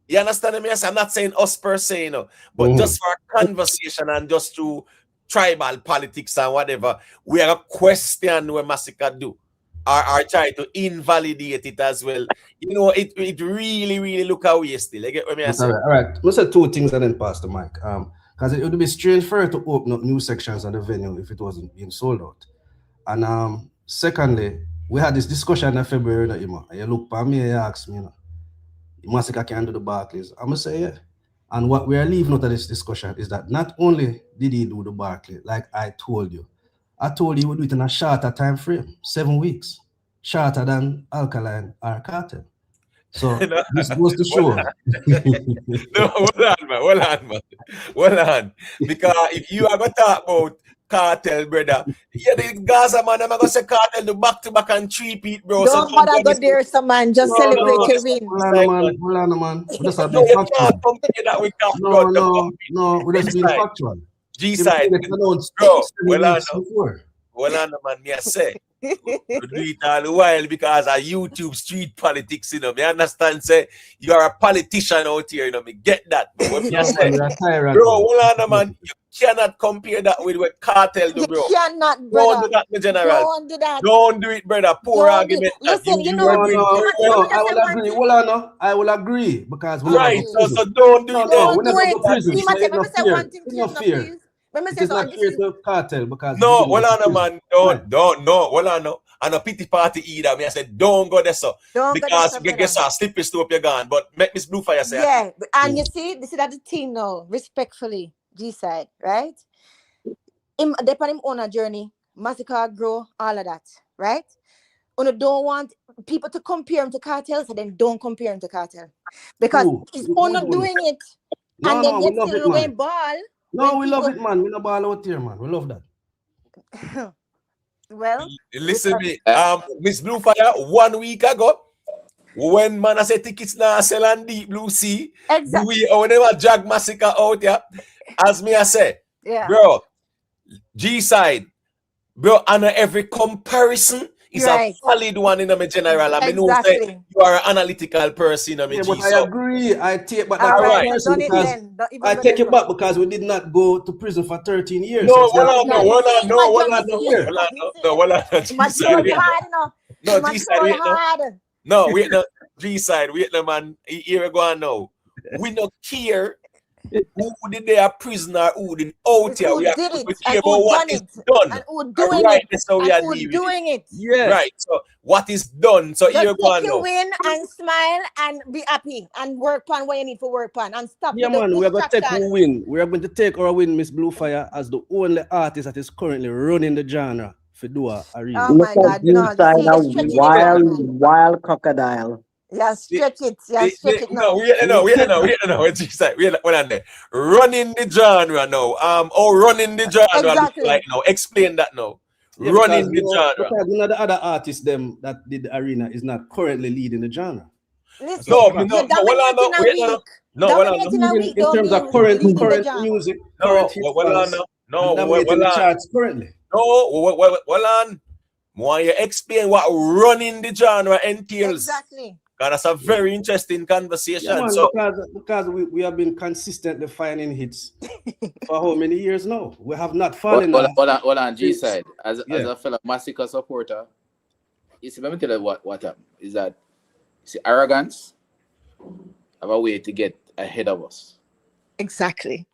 you understand me? I'm not saying us per se, you know, but just for a conversation and just to tribal politics and whatever, we are a question where Masicka do or try to invalidate it as well. You know, it really look away still. You get what I say? All right. Let's say two things and then pass the mic. Because it would be strange for her to open up new sections of the venue if it wasn't being sold out. And secondly, we had this discussion in February, and you look at me and you ask me, you know, Masicka can do the Barclays. I'm going to say, yeah. And what we are leaving out of this discussion is that not only did he do the Barclays, like I told you he would do it in a shorter time frame, 7 weeks, shorter than Alkaline or Cartel. So this goes to show. No, hold on, man. Because if you are going to talk about Cartel, brother. Yeah, the Gaza man, I'm gonna say Cartel do back to back and 3-peat, bro. So Don't bother go there, some man. Just celebrate your win. Hold on, man. We just have No, been you can't factual. compare that with Cartel. No, we just been factual. G-side, bro. Well, I know. Well, I know, man. Me I say. We do it all the while because of YouTube street politics, you know. Me understand, say you are a politician out here, you know. Me get that. But what me say, bro, hold on, man. You cannot compare that with what Cartel do, bro. You cannot, brother. Don't do that, my general. Don't do that. Don't do it, brother. Poor argument. Listen, you know, I will agree. Well, I will agree because we right. So don't do it. No, we never go to prison. Me So say, it's not say fair. one thing, It's not please, fair. please. Let me It say is not something. fair to Cartel because no, well, on, man. Don't, no, well, on, no. And a pity party either. Me I said, don't go there, so. Don't because go you get a slippery slope, you're gone. But make Miss Bluefire say, yeah, and you see, this is that the team now, respectfully, G-side, right? Him, they on him own a journey, Masicka grow, all of that, right? You don't want people to compare him to Cartel, so then don't compare him to Cartel. Because he's not doing it. And then we love it, man. Ball. No, we love it, man. We no ball out here, man. We love that. Well, listen me, Miss Bluefire, 1 week ago, when man I say tickets now sell on Deep Blue Sea, exactly. We never drag Masicka out here. As me I say, bro, G-side, bro, and every comparison is a solid one in my general. I mean, say you are an analytical person. I mean, but I agree. I take back that comparison because I take it back because we did not go to prison for 13 years. No, G-side, wait, man. Here we go now. We not care who did they are prisoner, who did out here. We care about what is done. And who doing right, it. So we and are who doing it. Yeah. Right. So what is done. So here we go now. Win and smile and be happy and work on what you need to work on and stop. Yeah, man, we are going to take our win. We are going to take our win, Miss Bluefire, as the only artist that is currently running the genre for Dua Arena. Oh my God, no, wild crocodile. Yeah, stretch it. Yeah, stretch it now. Wait on there. Running the genre now. Running the genre exactly. Like now. Explain that now. Yeah, running the genre. Because none of the other artists them that did the arena is not currently leading the genre. Listen, in terms of current music, current hit the charts currently. Why you explain what running the genre entails? Exactly. That's a very interesting conversation. Yeah, man, because we have been consistently finding hits for how many years now? We have not fallen off. Hold on, G-side. As a fellow Masicka supporter, you see, let me tell you what happened. Is that arrogance have a way to get ahead of us. Exactly.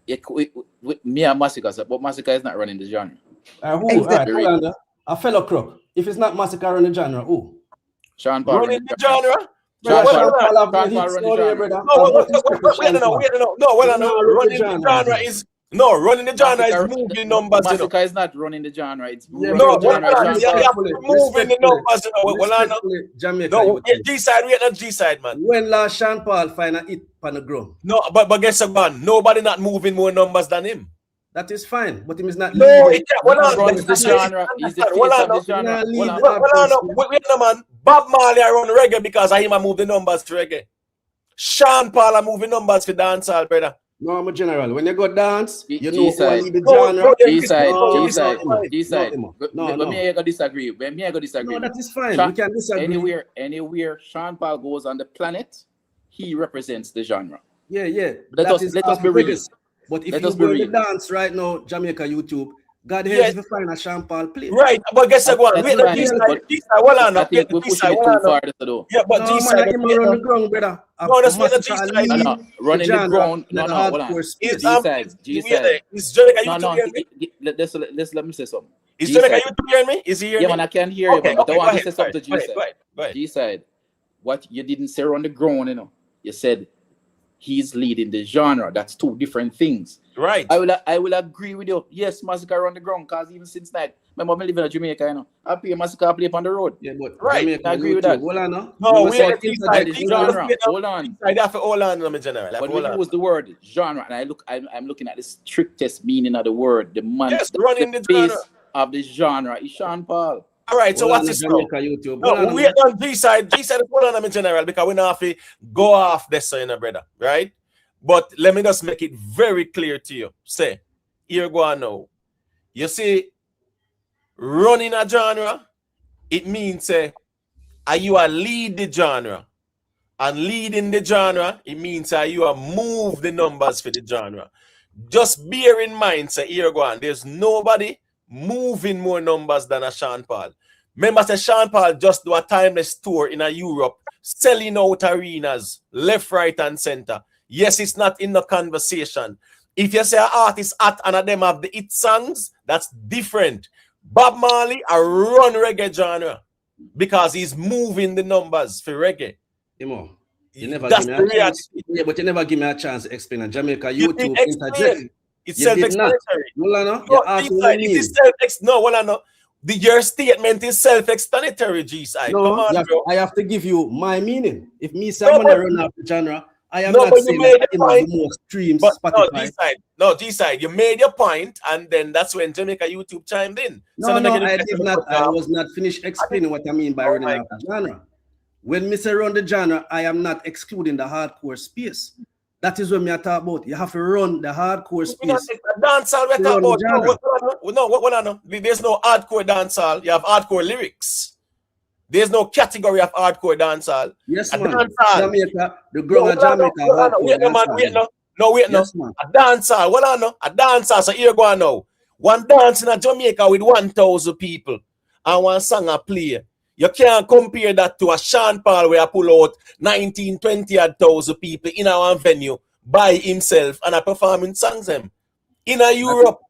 Me and Masicka, but Masicka is not running the genre. Who? Exactly. A fellow crook. If it's not Masicka running the genre, who? Sean Paul running the genre. Sean Paul running the genre is running the genre is moving numbers. Masicka is not running the genre. It's moving the numbers. Jamaica. G-side, we are not G-side, man. When last Sean Paul find a hit on the ground? No, but guess what, man? Nobody not moving more numbers than him. That is fine, but him is not. No, he runs the genre. He's the face of the genre. Wait, man. Bob Marley run reggae because I him move the numbers to reggae. Sean Paul are moving numbers for dancehall, brother. No, I'm a general. When you go dance, you know who lead the genre. G-side. Let me disagree. No, that is fine. We can disagree. Anywhere Sean Paul goes on the planet, he represents the genre. Yeah. Let us be real. But if you go to dance right now, Jamaica YouTube, God help you find a Sean Paul play. Right, but guess what? Wait, I think we're pushing it too far to do. Yeah, but G-side run the ground, brother. No, that's not the G-side. Running the ground. No, hold on. G-side. Is Jamaica YouTube hearing me? Let me say something. Is Jamaica YouTube hearing me? Is he hearing me? Yeah, man, I can hear you, but I want to say something to G-side. G-side, what you didn't say on the ground, you said he's leading the genre. That's two different things. Right. I will agree with you. Yes, Masicka on the ground, because even since night, Remember, I live in Jamaica, you know. I play Masicka, play on the road. Yeah, but Right. Jamaica, I agree with YouTube. that. Hold on, no. No, You wait, must G-side, interject. Genre. Hold on. G-side, have to hold on, my general. But when you use the word genre, and I'm looking at the strictest meaning of the word, the man, Yes, the running the base genre. of the genre is Sean Paul. All right, so Hold what's on, this now? Jamaica, YouTube. Hold No, on, we man. are on G-side. G-side, hold on, my general, because we don't have to go off this, you know, brother, right? But let me just make it very clear to you. Say, here go on now. You see, running a genre, it means, are you a lead the genre? And leading the genre, it means you are move the numbers for the genre. Just bear in mind, say, here go on, there's nobody moving more numbers than a Sean Paul. Remember, say Sean Paul just do a timeless tour in a Europe, selling out arenas, left, right, and center. Yes, it's not in the conversation. If you say an artist at and of them have the hit songs, that's different. Bob Marley, a run reggae genre because he's moving the numbers for reggae. Imo, you never That's give me the a reality. chance. Yeah, but you never give me a chance to explain. And Jamaica, You YouTube didn't interject. explain. It's You did not. self-explanatory. Hold on, no. No, You asked what I G-side, it mean. is no, well, I know. Your statement is self-explanatory, G-side. No, Come on, bro. I have to give you my meaning. If me say No, I'm gonna but- run off the genre, I am No, not but you saying made that the him have the point. most streams But Spotify. no, G-side, you made your point, and then that's when Jamaica YouTube chimed in. No, let me get I the did question not. put I down. was not finished explaining what I mean by Oh running my out the genre. When me say run the genre, I am not excluding the hardcore space. That is what me I talk about. You have to run the hardcore space. Dancehall we're to talking run about. the genre. What I know. There's no hardcore dancehall. You have hardcore lyrics. There's no category of hardcore dancehall. Yes, A man. dancehall. Jamaica, the ground of Jamaica. Wait, Yes, man. A dancehall. What I know? A dancehall. So here go on now. One dance in Jamaica with 1,000 people and one song a play. You can't compare that to a Sean Paul where I pull out 19, 20,000 people in our venue by himself and a performing songs them in a Europe.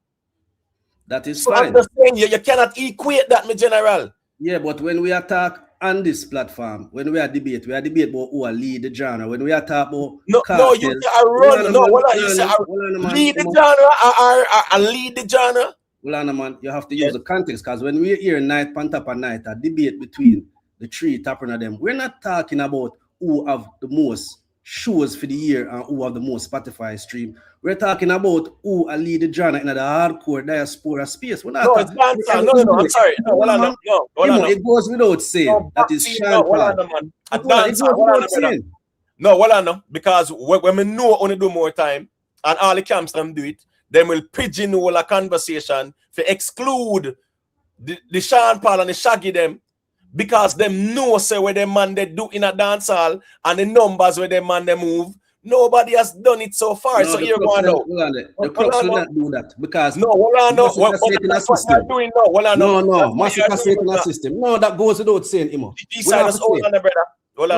That is so fine. I'm just saying you cannot equate that, my general. Yeah, but when we attack on this platform, when we are debate about who are lead the genre. When we attack about No, you say I run. You say I lead the genre or lead the genre. Well, man, you have to use the context because when we hear night pan top and night, a debate between the three top of them, we're not talking about who have the most shows for the year and who have the most Spotify stream. We're talking about who are lead the genre in the hardcore diaspora space. We're not No, it's dancehall. No, I'm sorry. It goes without saying that is Sean Paul. No, because when we know only do more time and all the camps them do it, then we'll pigeonhole a conversation to exclude the Sean Paul and the Shaggy them because them know say where them man they do in a dance hall and the numbers where them man they move. Nobody has done it so far. So here go on now. The Crooks will not do that because Masicka say it in a system. Masicka say it in a system. No, that goes without saying, Imo. Hold on, brother.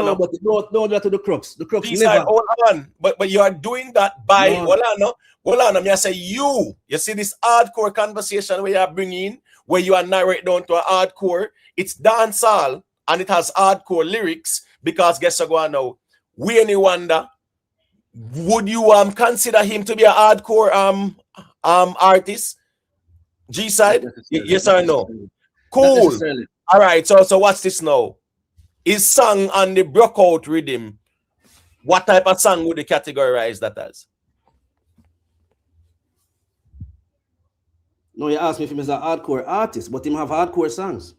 No, but don't do that to the Crooks. The Crooks never. Hold on. But you are doing that by hold on. I say you see this hardcore conversation where you are bringing, where you are narrate down to a hardcore. It's dancehall and it has hardcore lyrics because guess what now? We any wonder. Would you consider him to be a hardcore artist? G-side? Yes or no? Cool. All right, so what's this now? Is song on the breakout rhythm. What type of song would you categorize that as? No, you asked me if he's a hardcore artist, but him have hardcore songs.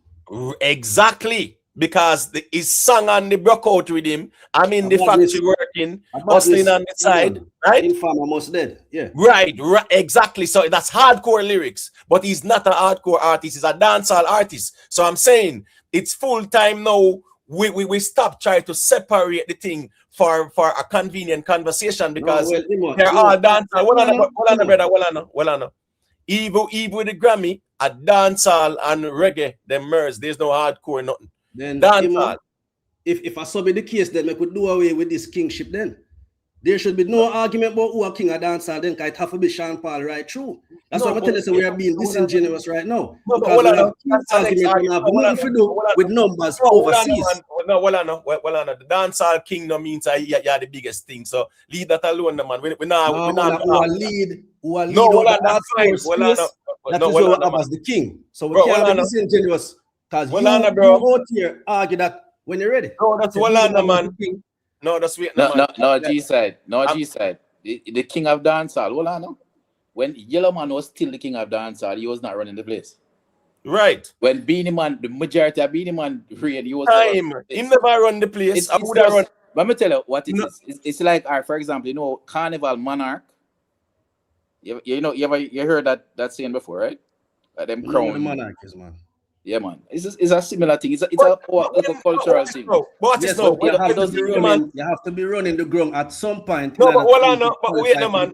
Exactly. Because his song on the breakout rhythm, I'm in the factory working, hustling on the side, right? Infam almost dead, yeah. Right, exactly. So that's hardcore lyrics, but he's not a hardcore artist, he's a dancehall artist. So I'm saying it's full time now. We stop trying to separate the thing for a convenient conversation because they're all dancehall. Well, I know. Even with the Grammy, a dancehall and reggae, them merge. There's no hardcore, nothing. Then dancehall. If I saw be the case, then we could do away with this kingship then. There should be no argument about who a king of dancehall, then it have to be Sean Paul right through. That's why I'm telling you, we are being disingenuous right now. Because we have argument and have nothing to do with numbers overseas. No, the dancehall kingdom means you're the biggest thing. So leave that alone, man. We not lead that's fine. That is what Abba's the king. So we can't be disingenuous. Because you out here argue that when you're ready. No, that's man. No, that's Vietnam. No, G-side. No, G-side. The king of dancehall. Hold on now. When Yellow Man was still the king of dancehall, he was not running the place. Right. When Beanie Man, the majority of Beanie Man reign, he was he never run the place. Let me tell you what it is. It's like, for example, you know, Carnival Monarch. You heard that saying before, right? Them crown. The monarchies, man. Yeah, man. It's a similar thing. It's a cultural thing. But yes, you have to be running the ground at some point. No, but wait, man.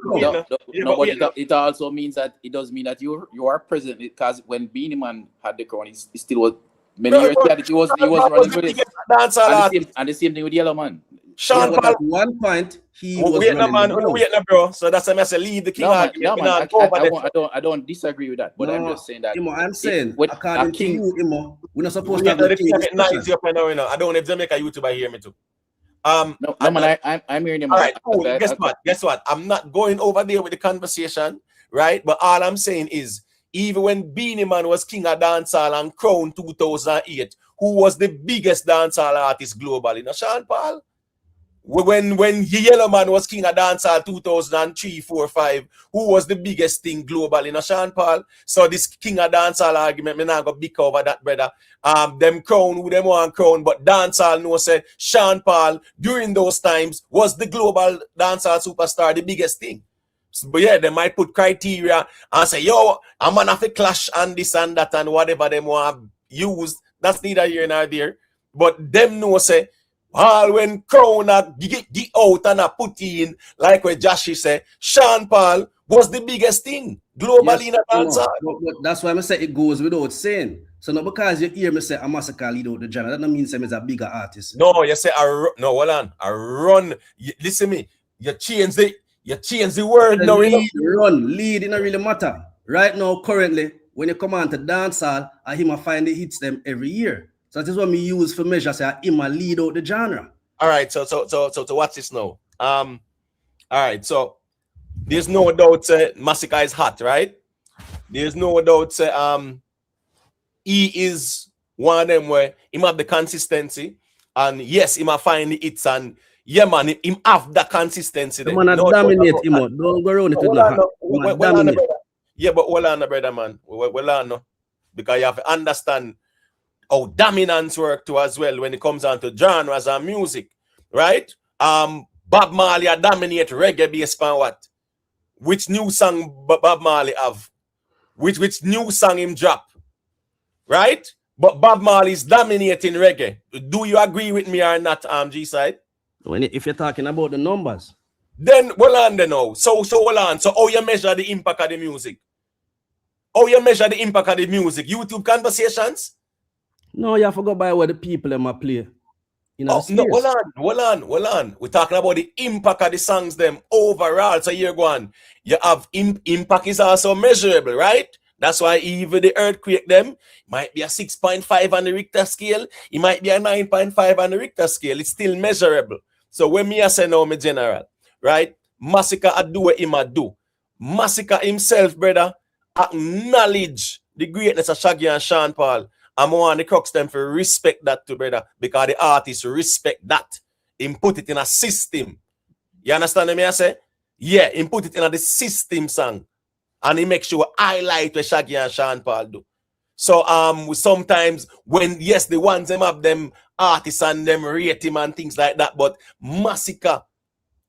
It also means that it does mean that you are present, because when Beanie Man had the crown, he still was many years that he was running for this. And the same thing with Yellow Man. Sean Paul, at one point he was Vietnam, bro. So that's why I say leave the king argument. I don't disagree with that, but I'm just saying that. I'm saying according to you, we're not supposed to have the king. I don't know if Jamaica YouTuber hear me too. I'm hearing him. All right, cool. Guess what? I'm not going over there with the conversation, right? But all I'm saying is, even when Beanie Man was king of dancehall and crowned 2008, who was the biggest dancehall artist globally? Now, Sean Paul. When Yellow Man was king of dancehall 2003, 4, 5, who was the biggest thing globally? Now, Sean Paul. So this king of dancehall argument, me not go big over that, brother. Them crown who them want crown, but dancehall no say Sean Paul during those times was the global dancehall superstar, the biggest thing. But yeah, they might put criteria and say, yo, I'm gonna have to clash and this and that and whatever them want use. That's neither here nor there. But them no say, Paul when crown get out and put in, like what Joshi said, Sean Paul was the biggest thing globally in a dancehall. But that's why I say it goes without saying. So not because you hear me say a Masicka lead out the genre, that don't mean I'm a bigger artist. No, you say hold on. Listen me. You change the word now. Lead, it don't really matter. Right now, currently, when you come on to dancehall, I him find the hits them every year. So that is what me use for measure. Say him lead out the genre. All right, so watch this now. All right, so there's no doubt Masicka is hot, right? There's no doubt he is one of them where him have the consistency, and yes, he might find the hits, and yeah, man, him have the consistency. The man dominate him out. Don't go around it with dominate. Yeah, but hold on, brother, man. Hold on, because you have to understand how dominance work too as well when it comes down to genres and music, right? Bob Marley dominate reggae based on what? Which new song Bob Marley have? Which new song him drop? Right? But Bob Marley is dominating reggae. Do you agree with me or not, G-side? If you're talking about the numbers. Then hold on then now. So hold on. So how you measure the impact of the music? How you measure the impact of the music? YouTube conversations? No, you have to go by what the people them play. No, hold on. We're talking about the impact of the songs them overall. So you're going, you have impact is also measurable, right? That's why even the earthquake them might be a 6.5 on the Richter scale. It might be a 9.5 on the Richter scale. It's still measurable. So when me I say now, my general, right? Masicka do what him do. Masicka himself, brother, acknowledge the greatness of Shaggy and Sean Paul. I'm on the crux them for respect that too, brother, because the artists respect that. Him put it in a system. You understand me? I say? Yeah, him put it in a the system song. And he make sure highlight what Shaggy and Sean Paul do. So sometimes when yes, the ones them have them artists and them rate him and things like that, but Masicka,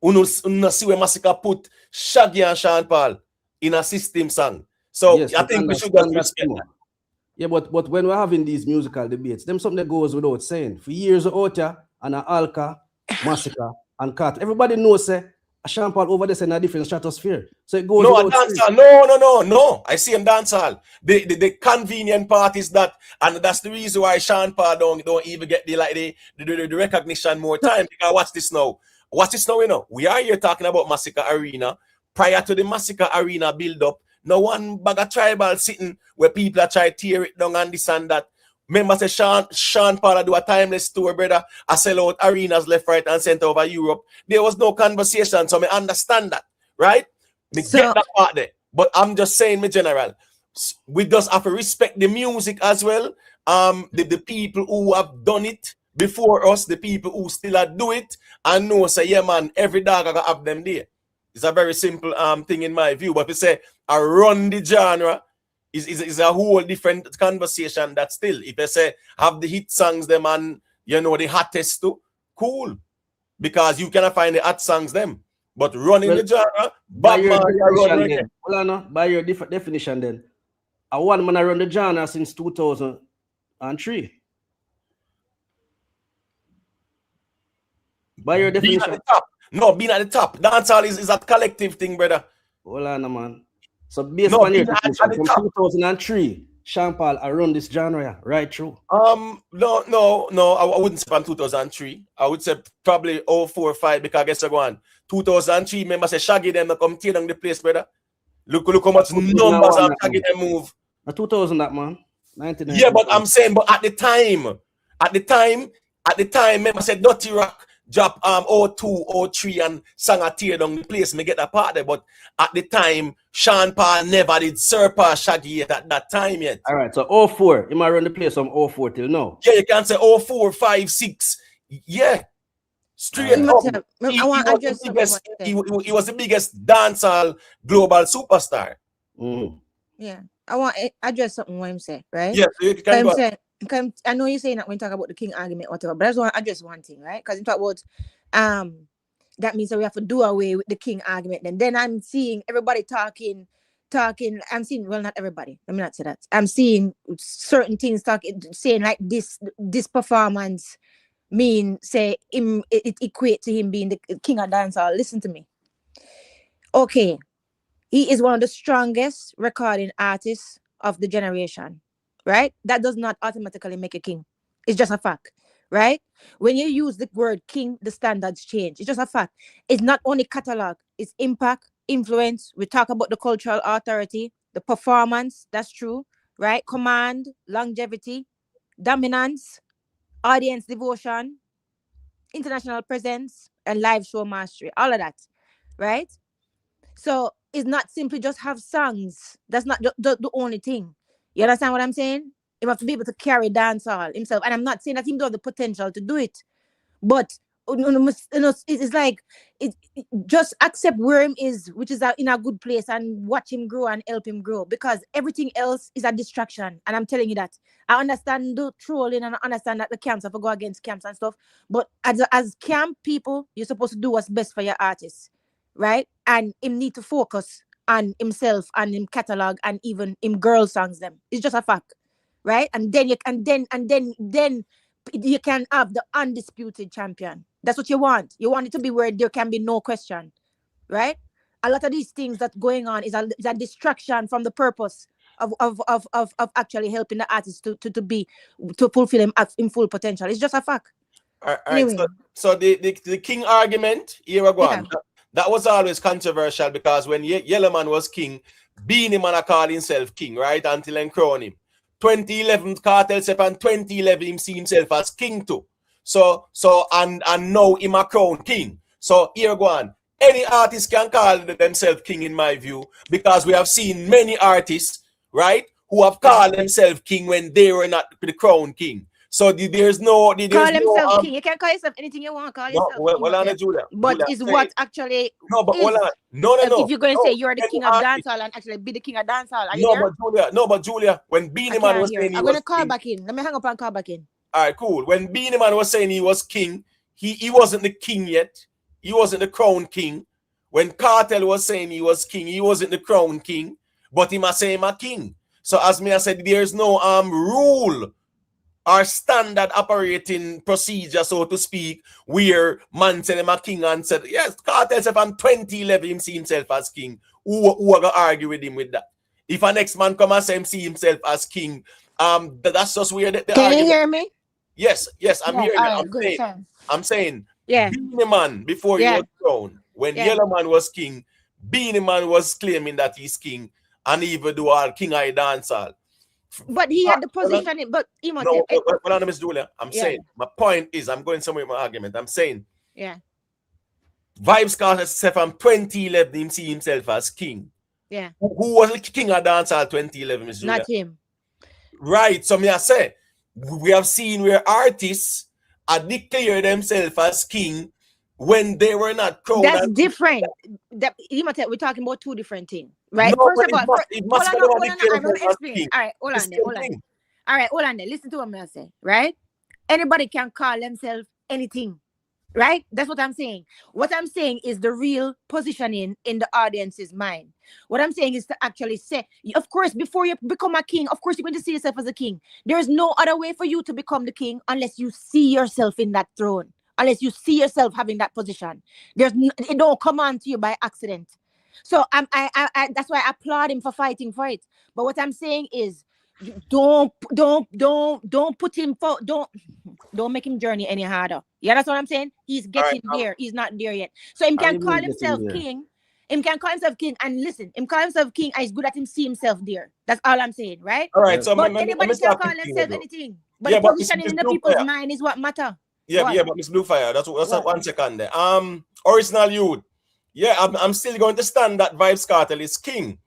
you see where Masicka put Shaggy and Sean Paul in a system song. So yes, I think we should just respect that. Yeah, but when we're having these musical debates, them something that goes without saying. For years out here, and Alka, Masicka, and Cat, everybody knows Sean Paul over there in a different stratosphere. So it goes without saying. No. I see him dancehall. The convenient part is that, and that's the reason why Sean Paul don't even get the recognition more time. Because watch this now. What's this now, you know? We are here talking about Masicka Arena. Prior to the Masicka Arena build-up, no one bag of tribal sitting where people are trying to tear it down and this and that. Remember, say Sean Paul do a timeless tour, brother. I sell out arenas left, right, and center over Europe. There was no conversation, so I understand that, right? Me get that part there. But I'm just saying, me general, we just have to respect the music as well. The people who have done it before us, the people who still do it, and know say, yeah, man, every dog I gotta have them there. It's a very simple thing in my view. But if you say I run the genre, is a whole different conversation. That still, if you say have the hit songs them and you know the hottest too, cool. Because you cannot find the hot songs them. But running the genre, Bob Marley run again. Well, no, by your definition then, a one man run the genre since 2003. By your definition. Being at the top. No, being at the top. Dancehall is a collective thing, brother. Hold on, man. So based on your definition, from 2003, Sean Paul, I run this genre right through. No. I wouldn't say from 2003. I would say probably 04, 5 because I guess I go on. 2003, remember say Shaggy them come tear down the place, brother. Look how much numbers of Shaggy them move. 2000 that man. 1990. Yeah, but I'm saying, but at the time, remember say Dirty Rock drop 02, 03 and sang a tear down the place. Me get that part there, but at the time, Sean Paul never did surpass Shaggy yet at that time yet. All right, so 04, you might run the place from 04 till now. Yeah, you can say 04, 5, 6. Yeah. Straight up. He was the biggest dancehall global superstar. Yeah. I want to address something what I'm saying, right? Yeah, so you can go. I know you're saying that when you talk about the king argument, whatever, but I just want to address one thing, right? Because you talk about that means that we have to do away with the king argument. Then I'm seeing everybody talking. I'm seeing, well, not everybody. Let me not say that. I'm seeing certain things saying like this performance say it equate to him being the king of dancehall. Listen to me. Okay. He is one of the strongest recording artists of the generation, right? That does not automatically make a king. It's just a fact, right? When you use the word king, the standards change. It's just a fact. It's not only catalog, it's impact, influence. We talk about the cultural authority, the performance, that's true, right? Command, longevity, dominance, audience devotion, international presence, and live show mastery, all of that, right? So it's not simply just have songs. That's not the only thing. You understand what I'm saying? You have to be able to carry dancehall himself. And I'm not saying that he does the potential to do it. But it's like, just accept where him is, which is in a good place, and watch him grow and help him grow. Because everything else is a distraction. And I'm telling you that. I understand the trolling and I understand that the camps have to go against camps and stuff. But as camp people, you're supposed to do what's best for your artists. Right? And him need to focus on himself and him catalog and even him girl songs them. It's just a fact. Right? And then you can have the undisputed champion. That's what you want. You want it to be where there can be no question. Right? A lot of these things that going on is a distraction from the purpose of actually helping the artist to fulfill him in full potential. It's just a fact. All right. Anyway. So the king argument, here we go on. That was always controversial because when Yellowman was king, Beanie Man called himself king, right? Until then crown him. 2011 Cartel said and 2011 him see himself as king too. So and now him a crown king. So here go on. Any artist can call themselves king in my view, because we have seen many artists, right, who have called themselves king when they were not the crown king. So there's no call himself king. You can call yourself anything you want. Call yourself king. Julia. But Julia, is what actually no. But hold on. No. If you're going to say you're the king of dancehall and actually be the king of dancehall, are you there? But Julia, when Beanie Man was saying I'm gonna call back in. Let me hang up and call back in. All right, cool. When Beanie Man was saying he was king, he wasn't the king yet. He wasn't the crown king. When Cartel was saying he was king, he wasn't the crown king. But he must say him a king. So as me I said, there's no rule or standard operating procedure, so to speak, where man said him a king and said, yes, Cartel said from 2011 him see himself as king. Who are gonna argue with him with that? If a next man come and say him see himself as king, that's just where the Can you hear me? Yes, I'm hearing you. I'm saying Yeah. Beanie Man, before he was crowned, when Yellow Man was king, Beanie Man was claiming that he's king and even do all King I dancehall. But he had the position. But no, hold on, Miss Julia. I'm saying my point is I'm going somewhere with my argument. I'm saying Vybz Kartel said from 2011 he see himself as king. Yeah. Who was the king of dancehall 2011, Miss Julia? Not him. Right. So me I say we have seen where artists are declare themselves as king when they were not crowned. That's different. We're talking about two different things, right? No, First of all, hold on. I'm gonna explain. King. All right, hold on there. Listen to what I'm gonna say, right? Anybody can call themselves anything, right? That's what I'm saying. What I'm saying is the real positioning in the audience's mind. What I'm saying is to actually say, of course, before you become a king, of course, you're going to see yourself as a king. There's no other way for you to become the king unless you see yourself in that throne, unless you see yourself having that position. It don't come on to you by accident. So that's why I applaud him for fighting for it. But what I'm saying is, don't put him for don't make him journey any harder. Yeah, that's what I'm saying. He's getting there. He's not there yet. So him can call himself king. Him can call himself king, and listen, him call himself king, and it's good that him see himself there. That's all I'm saying, right? All right. So but anybody can call themselves anything. But the positioning in the people's mind is what matter. Yeah, but Miss Bluefire, that's 1 second there. Original youth. Yeah, I'm still going to stand that Vybz Kartel is king.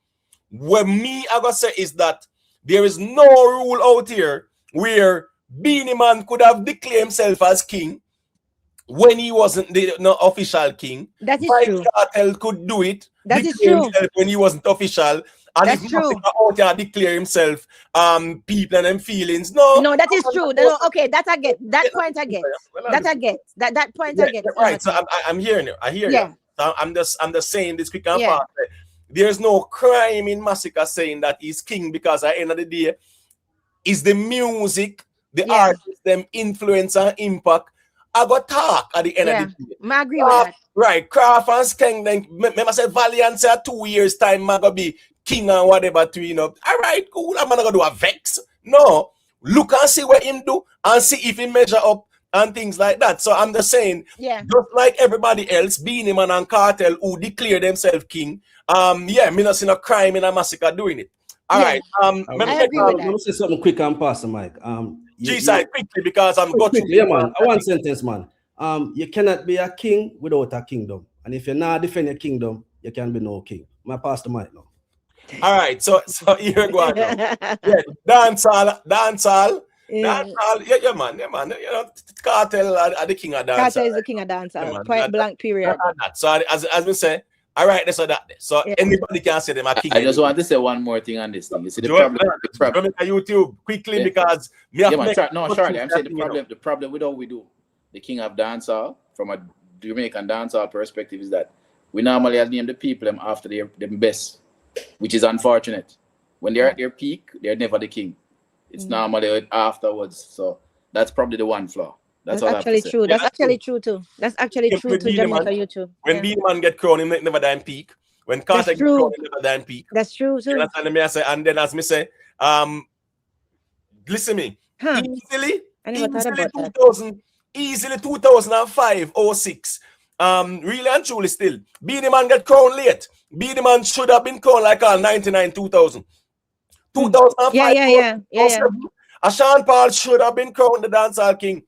What me I gotta say is that there is no rule out here where Beanie Man could have declared himself as king when he wasn't the official king. That is true. Kartel could do it. That is true. When he wasn't official. And that's if true. Out there declare himself, people and them feelings. No, that is true. No, okay, that I get. That point I get. That I get. That point I get. Right. So I'm hearing you. I hear you. So I'm just saying this quick and fast. There's no crime in Masicka saying that he's king, because at the end of the day, it's the music, the artists, them influence and impact. I got talk at the end of the day. I agree with that. Right. Craft and Skeng, then remember say Valiant say 2 years time I gonna be king and whatever to, you know. All right, cool. I'm not gonna do a vex. No. Look and see what him do and see if he measure up and things like that. So I'm just saying, just like everybody else, Beanie Man and Kartel who declare themselves king, me not see no crime in a Masicka doing it. All right. I agree with that. Let me say something quick and pass the mic. G-side quickly, because I'm going to. Yeah, man. One sentence, man. You cannot be a king without a kingdom. And if you're not defend your kingdom, you can be no king. I pass the mic now. All right. So here go on. Dancehall. Yeah, man. You know, Kartel are the king of dancehall. Kartel is the king of dancehall. Point blank, period. So as we say, all right, that's that. So anybody can say them a king. I just want to say one more thing on this thing. You see the problem. YouTube quickly because Charlie, I'm saying the problem with all we do, the king of dancehall from a Jamaican dancehall perspective, is that we normally name the people them after their best, which is unfortunate. When they're at their peak, they're never the king. It's normally afterwards. So that's probably the one flaw. That's actually true. That's actually true too. That's actually true to Jamaica YouTube. When Beanie Man get crowned, he never die in peak. When Kartel get crowned, he never die in peak. That's true too. And then as me say, listen me. Easily 2005 or 6. Really and truly still. Beanie Man get crowned late. Beanie Man should have been crowned like 99, 2000. 2005. Yeah. Sean Paul should have been crowned the dancehall king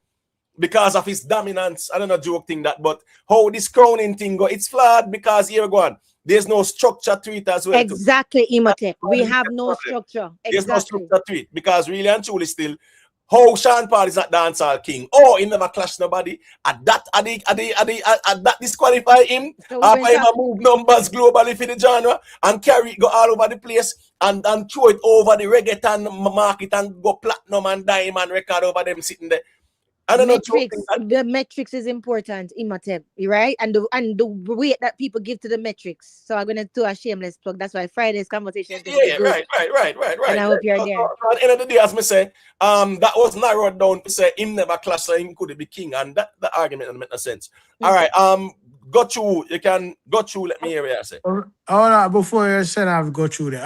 because of his dominance. I don't know, joke thing that, but how this crowning thing go, it's flawed because here go on. There's no structure to it as well. Exactly, Imhotep. We have no structure. There's no structure to it because really and truly still, how Sean Paul is not dancehall king. Oh, he never clashed nobody. At that disqualify him. After him move numbers globally for the genre and carry it, go all over the place and throw it over the reggaeton market and go platinum and diamond record over them sitting there. I don't know. The metrics is important, Imhotep, right? And the weight that people give to the metrics. So I'm gonna do a shameless plug. That's why Friday's conversation. Right. And I hope you're there. At the end of the day, as me say, that was narrowed down to say him never clash, so him could be king, and that the argument doesn't make no sense. All right, go through. You can go through. Let me hear what I say. All right, before you said I've go through there.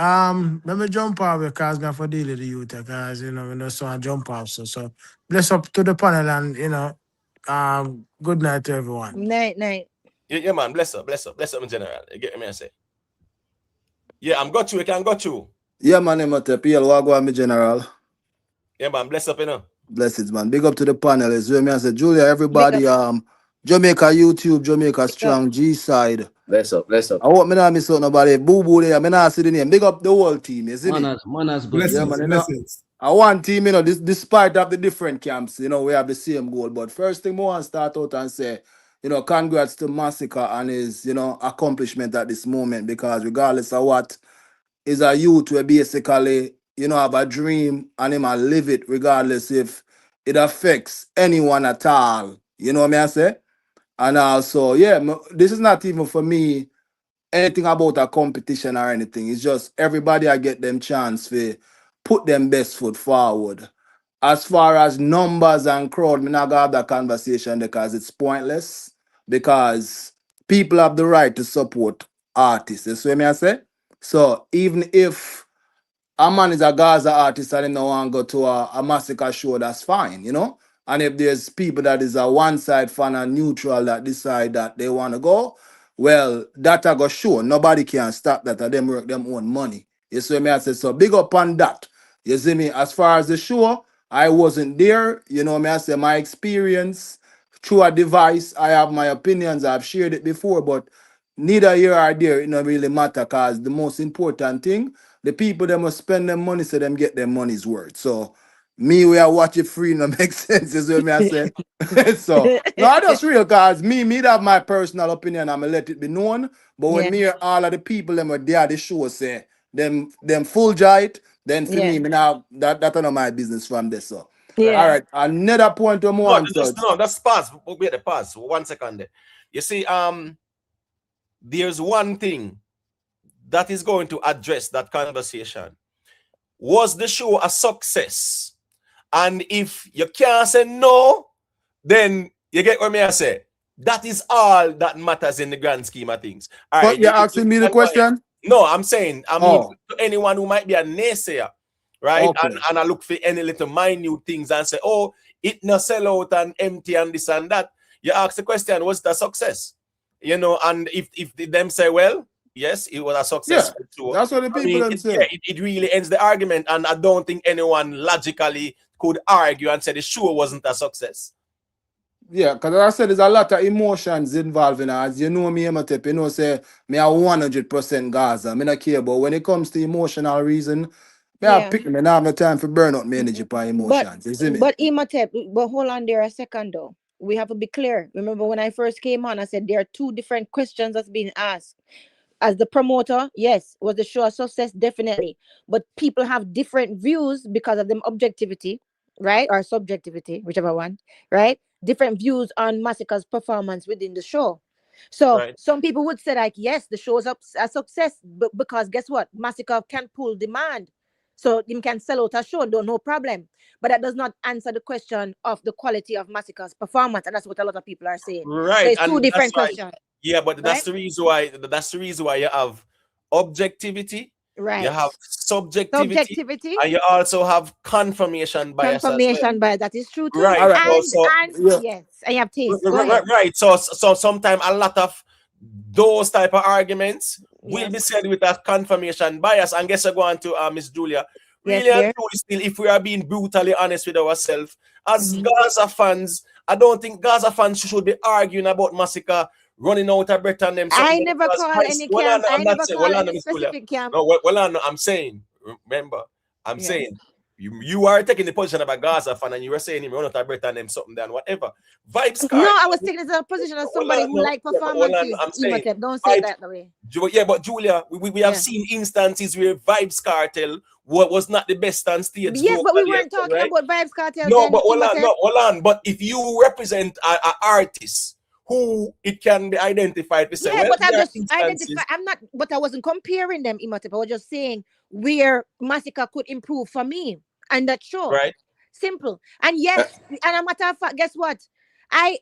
Let me jump off because I have to deal with the youth, because you know we don't want to jump off. So bless up to the panel and Good night to everyone. Night. Yeah, man. Bless up, in general. You get me? I say. Yeah, I'm got you. I can got you. Yeah, man, I'm at the PL. Wagwan, me general. Yeah, man. Bless up, you know. Blessings, man. Big up to the panelists. You know me, I say, Julia, everybody, Jamaica YouTube, Jamaica Strong, G side. Bless up. I hope me not miss out nobody. Boo boo there. Me not see the name. Big up the whole team. You see me? Manners good. Blessings, Yeah, man. You know, blessings. I want team, you know, despite of the different camps, you know, we have the same goal. But first thing, I want to start out and say, you know, congrats to Masicka and his, you know, accomplishment at this moment, because regardless of what, is a youth who basically, you know, have a dream and him a live it regardless if it affects anyone at all. You know what I say? And also, yeah, this is not even for me anything about a competition or anything. It's just everybody I get them chance to put them best foot forward. As far as numbers and crowd, me not gonna have that conversation because it's pointless. Because people have the right to support artists. You see what I say? So even if a man is a Gaza artist and he don't want to go to a Masicka show, that's fine, you know? And if there's people that is a one-side fan and neutral that decide that they want to go, well, that I go show. Nobody can stop that. Them work them own money. You see me? I say, so big up on that. You see me? As far as the show, I wasn't there. You know me? I say my experience through a device. I have my opinions. I've shared it before, but neither here or there, it don't really matter, because the most important thing, the people that must spend their money so them get their money's worth. So me, we are watch it free, no make sense, is what me I say. So no, that's real, guys. Me have my personal opinion, I'ma let it be known. But when me hear all of the people them were there at the show say them full giant, then for me now that's none of my business from this. So all right. Another point to more That's pause. Wait, the pause. 1 second there. You see, there's one thing that is going to address that conversation. Was the show a success? And if you can't say no, then you get what me I say. That is all that matters in the grand scheme of things. All right, you're asking me the question? No, I'm saying, I mean, to anyone who might be a naysayer, right? Okay. And I look for any little minute things and say, oh, it no sell out and empty and this and that. You ask the question, was it a success? You know, and if them say, well, yes, it was a success. Yeah, that's what the people say. It really ends the argument, and I don't think anyone logically could argue and say the show wasn't a success. Yeah, because I said there's a lot of emotions involved in it. As you know me, Imhotep, you know, say me are 100% Gaza. Me not care, but when it comes to emotional reason, I pick me. I have no time for burn out my energy by emotions. You see me? But Imhotep, but hold on there a second though. We have to be clear. Remember when I first came on, I said there are two different questions that's being asked. As the promoter, yes, was the show a success? Definitely. But people have different views because of them objectivity, right? Or subjectivity, whichever one, right? Different views on Masicka's performance within the show. So some people would say like, yes, the show is a success, but because guess what? Masicka can pull demand. So you can sell out a show, no problem. But that does not answer the question of the quality of Masicka's performance. And that's what a lot of people are saying. Right. So it's two different questions. Yeah, but that's the reason why you have objectivity, right? You have subjectivity, and you also have confirmation bias. Bias, that is true too. Right. And yes, I have taste. Right. So sometimes a lot of those type of arguments will be said with a confirmation bias. And guess I go on to Miss Julia. Really and truly, still, if we are being brutally honest with ourselves, as Gaza fans, I don't think Gaza fans should be arguing about Masicka running out of breath on them. I never call any camp. I never call any specific camp. No, I'm saying, remember, I'm saying, you are taking the position of a Gaza fan and you were saying him run out of breath on them something then whatever. Vibes card. No, I was taking the position of somebody who like performances. I'm saying, don't say that the way. Yeah, but Julia, we have seen instances where Vibes Cartel was not the best on stage. Yes, but we weren't talking about Vibes Cartel. No, but hold on. But if you represent an artist who it can be identified, say, yeah, but I just identify. I'm not, but I wasn't comparing them, Imhotep. I was just saying where Masicka could improve for me, and that's sure. Right. Simple. And yes, and a matter of fact, guess what? And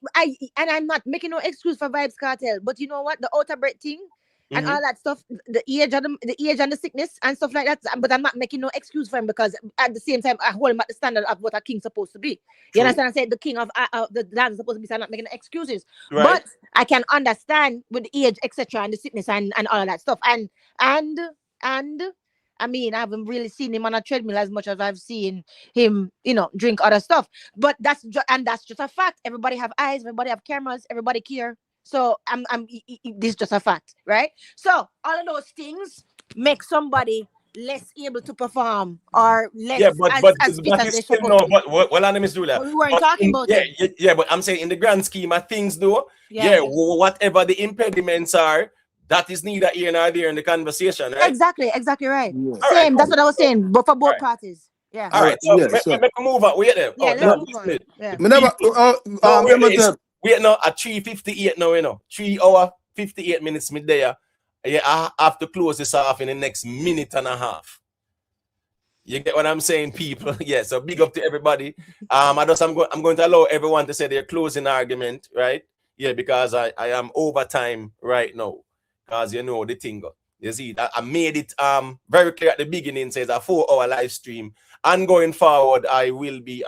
I'm not making no excuse for Vibes Cartel, but you know what? The outer breath thing, and all that stuff, the age and the sickness and stuff like that. But I'm not making no excuse for him, because at the same time I hold him at the standard of what a king's supposed to be. You understand? I said the king of the dance is supposed to be, so I'm not making no excuses. Right. But I can understand with the age, etc., and the sickness and all of that stuff. And I mean, I haven't really seen him on a treadmill as much as I've seen him, drink other stuff. But that's just a fact. Everybody have eyes, everybody have cameras, everybody care. So this is just a fact, right? So all of those things make somebody less able to perform or less as fit as they supposed to be. But well, Miss Julia, we weren't talking about it. Yeah, but I'm saying in the grand scheme of things, though, whatever the impediments are, that is neither here nor there in the conversation, right? Exactly right. Yeah. Same, right, that's what I was saying, but for both parties. Yeah. All right, so let's move on. Wait there. Yeah, let's move on. Yeah. Wait now, at 3:58 now, 3 hours, 58 minutes midday. Yeah, I have to close this off in the next minute and a half. You get what I'm saying, people? Yeah, so big up to everybody. I'm going to allow everyone to say their closing argument, right? Yeah, because I am over time right now. Because the thing. You see, I made it very clear at the beginning, says a 4-hour live stream. And going forward, I will be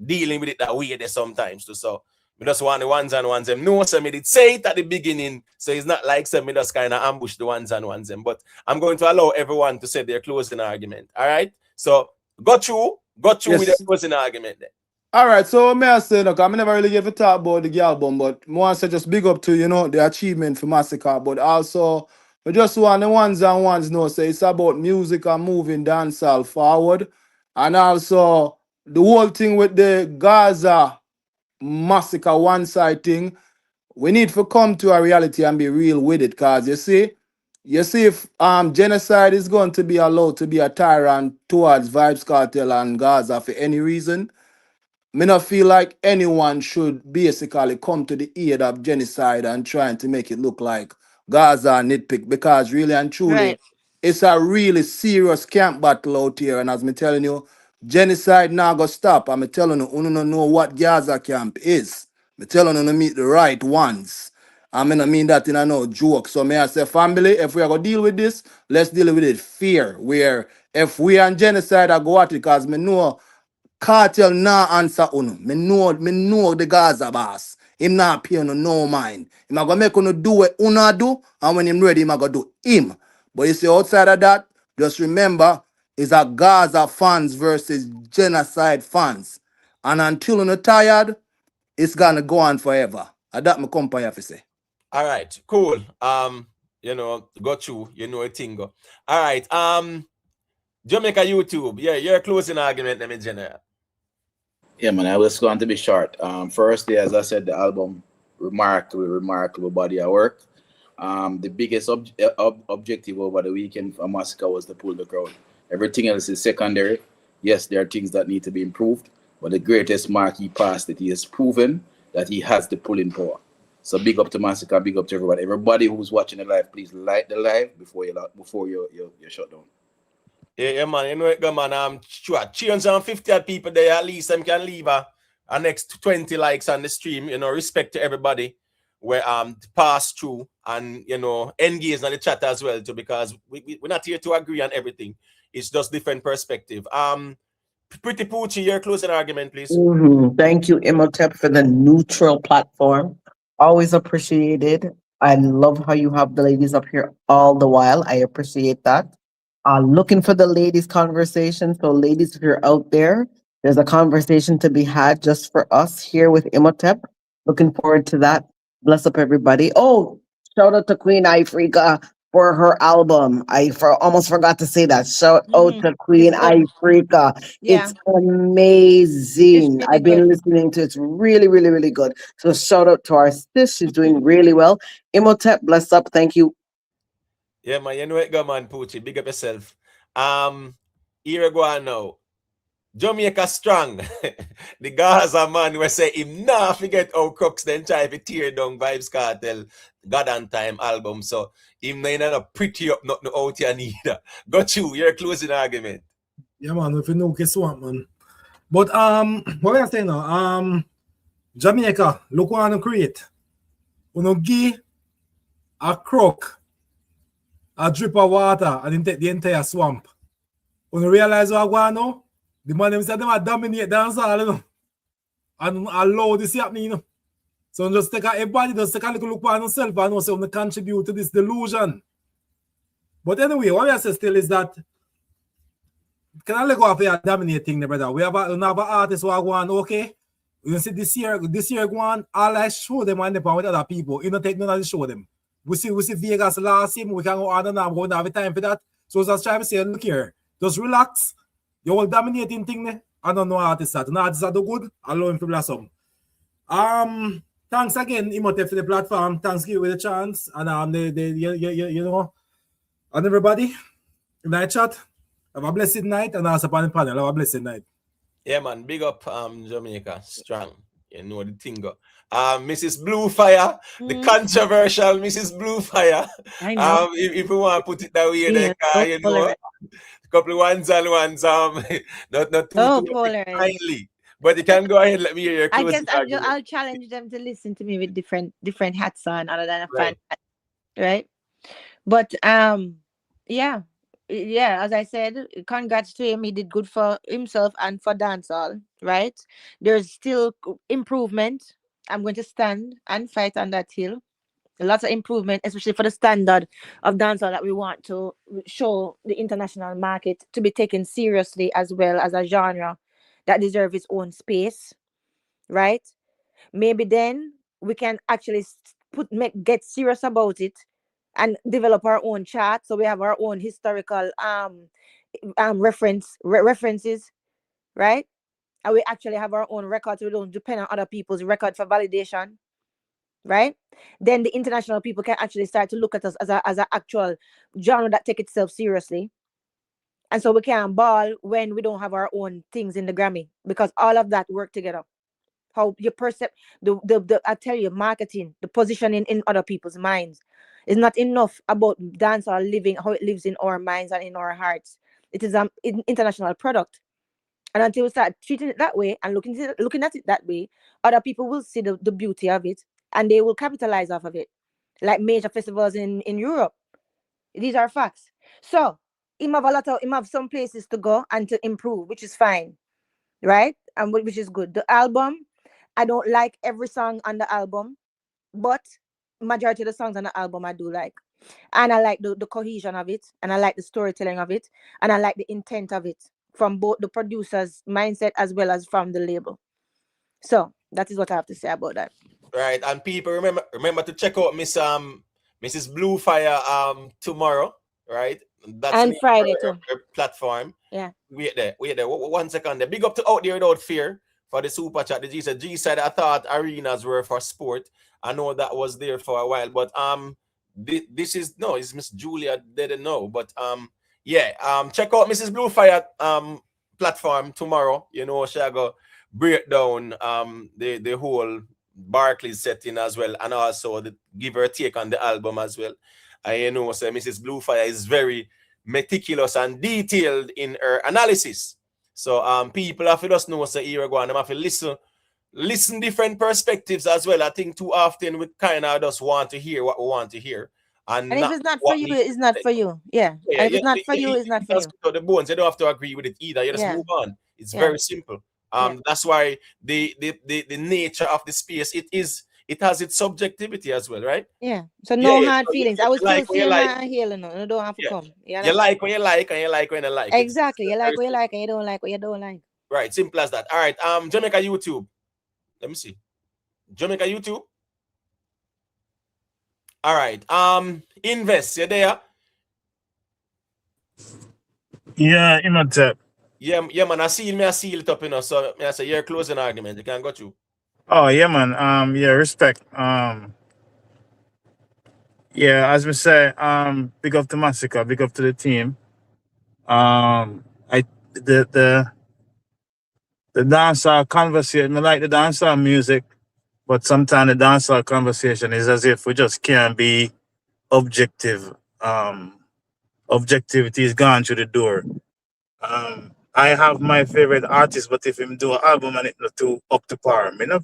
dealing with it that way there sometimes too. So we just want the ones and ones them. No, so me did say it at the beginning, so it's not like me just kind of ambush the ones and ones them. But I'm going to allow everyone to say their closing argument. All right. So go through with the closing argument then. All right, so may I say, look, I never really get to talk about the album, but more I say just big up to the achievement for Masicka, but also we just want the ones and ones know say it's about music and moving dancehall forward, and also the whole thing with the Gaza Masicka one side thing. We need to come to a reality and be real with it, cause you see if genocide is going to be allowed to be a tyrant towards Vybz Kartel and Gaza for any reason, me not feel like anyone should basically come to the aid of genocide and trying to make it look like Gaza nitpick, because really and truly it's a really serious camp battle out here. And as me telling you, genocide now go stop. I'm telling you, you don't know what Gaza camp is. Me telling you to meet the right ones. I mean that in a no joke. So may I say, family, if we are going to deal with this, let's deal with it fair. Where if we and genocide are go at it, because me know Cartel nah answer uno. Me know the Gaza boss. Him not pay no mind. Him a go make uno do what uno do, and when him ready, him a go do him. But you see, outside of that, just remember, it's a Gaza fans versus genocide fans. And until uno tired, it's gonna go on forever. And that my company have to say. All right, cool. Got you, a thing go. All right, Jamaica YouTube. Yeah, your closing argument, let me general. Yeah, man, I was going to be short. Firstly, as I said, the album, remarkable body of work. The biggest objective over the weekend for Masicka was to pull the crowd. Everything else is secondary. Yes, there are things that need to be improved, but the greatest mark he passed that he has proven that he has the pulling power. So big up to Masicka, big up to everybody. Everybody who's watching the live, please like the live before you shut down. Yeah, man, man. 350 people there, at least them can leave a next 20 likes on the stream. Respect to everybody where pass through and engage on the chat as well too, because we're not here to agree on everything. It's just different perspective. Pretty Poochie, your closing argument, please. Thank you, Imhotep, for the neutral platform. Always appreciated. I love how you have the ladies up here all the while. I appreciate that. Looking for the ladies' conversation. So, ladies, if you're out there, there's a conversation to be had just for us here with Imhotep. Looking forward to that. Bless up, everybody. Oh, shout out to Queen Ifrika for her album. I almost forgot to say that. Shout out to Queen Ifrika. Yeah. It's amazing. It's I've been listening to it. It's really, really, really good. So, shout out to our sis. She's doing really well. Imhotep, bless up. Thank you. Yeah, man, you know it, go, man, Poochie. Big up yourself. Here we go now. Jamaica strong. The Gaza man we say him nah forget how Crooks then try to tear down Vybz Kartel God and Time album. So him not pretty up nothing out here neither. Got you, your closing argument. Yeah, man, if you know guess what, man. But what I say now, Jamaica, look what I create. Uno give a croak, a drip of water, and then take the entire swamp. When you realize what I want now, the man them said them a dominate dancehall, you know, and allow this happening, you know. So just take everybody just take a little look at themselves and know so they contribute to this delusion. But anyway, what I say still is that can I let go of your dominating the brother? We have another artist who are going, okay. You see this year going, all I show them on the point with other people. You don't take none of the show them. We see Vegas last year, we can go on and on, we don't have time for that. So just try to say, look here, just relax. The whole dominating thing, I don't know artists that. No artists that do good, allow him to blossom. Thanks again, Imhotep, for the platform. Thanks for the chance. And you know, and everybody, night chat. Have a blessed night, and also upon the panel. Have a blessed night. Yeah, man. Big up Jamaica. Strong. You know the thing go. Mrs. Bluefire, the controversial Mrs. Bluefire. I know. If we want to put it that way, then you know, a couple of ones and ones, not too kindly. But you can go ahead. Let me hear your closing argument. I'll challenge them to listen to me with different hats on, other than a fan hat, right? But yeah, as I said, congrats to him. He did good for himself and for dancehall, right? There's still improvement. I'm going to stand and fight on that hill. Lots of improvement, especially for the standard of dancehall that we want to show the international market to be taken seriously, as well as a genre that deserves its own space, right? Maybe then we can actually get serious about it and develop our own chart, so we have our own historical references, right? And we actually have our own records. We don't depend on other people's record for validation, right? Then the international people can actually start to look at us as an actual genre that take itself seriously. And so we can't ball when we don't have our own things in the Grammy, because all of that work together. How you perceive the I tell you, marketing, the positioning in other people's minds is not enough about dancehall living, how it lives in our minds and in our hearts. It is an international product. And until we start treating it that way and looking at it that way, other people will see the beauty of it and they will capitalize off of it. Like major festivals in Europe. These are facts. So him have some places to go and to improve, which is fine. Right? And which is good. The album, I don't like every song on the album, but majority of the songs on the album I do like. And I like the cohesion of it, and I like the storytelling of it, and I like the intent of it from both the producer's mindset as well as from the label. So that is what I have to say about that. Right, and people remember to check out Mrs. Bluefire tomorrow, right? That's and Friday too. Platform. Yeah. Wait there. 1 second there. Big up to Out There Without Fear for the super chat. The G said I thought arenas were for sport. I know that was there for a while, but this is it's Miss Julia didn't know, but check out Mrs. Bluefire platform tomorrow. You know, she'll go break down the whole Barclays setting as well, and also give her take on the album as well. And you know, so Mrs. Bluefire is very meticulous and detailed in her analysis. So people have to just know, so here we go, and them have to listen different perspectives as well. I think too often we kind of just want to hear what we want to hear. And if it's not for you, it's not for you. Yeah. And if it's not for you, it's not for you. The bones, you don't have to agree with it either. You just move on. It's very simple. That's why the nature of the space, it has its subjectivity as well, right? Yeah. So no hard feelings. I was still saying my healing. No, don't have to come. You like what you like, and you like when you like. Exactly. You like what you like, and you don't like what you don't like. Right. Simple as that. All right. Jamaica YouTube. Let me see. Jamaica YouTube. All right. Invest. You there? Yeah, Imhotep. Yeah, man. I seal it up, you know. So I say your closing argument. You can go through. Oh yeah, man. Respect. As we say, big up to Masicka, big up to the team. The dancehall conversation, I like the dancehall music, but sometimes the dancehall conversation is as if we just can't be objective. Objectivity is gone through the door. I have my favorite artist, but if him do an album and it's not too up to par, him not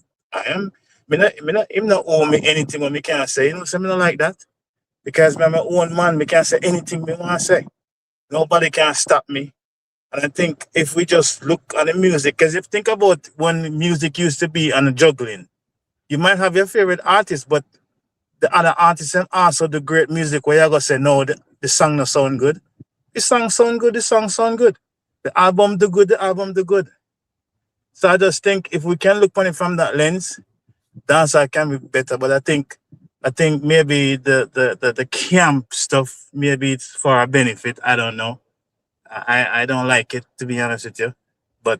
owe me anything what me can't say, you know, so I don't like that. because I'm my own man. Me can say anything me want to say. Nobody can stop me. And I think if we just look at the music, because if you think about when music used to be on juggling, you might have your favorite artist, but the other artists and also the great music where you're going to say, no, the song not sound good. The song sound good, the song sound good. The album do good, the album do good. So I just think if we can look on it from that lens, dancehall can be better. But I think maybe the camp stuff, maybe it's for our benefit. I don't know. I don't like it, to be honest with you. But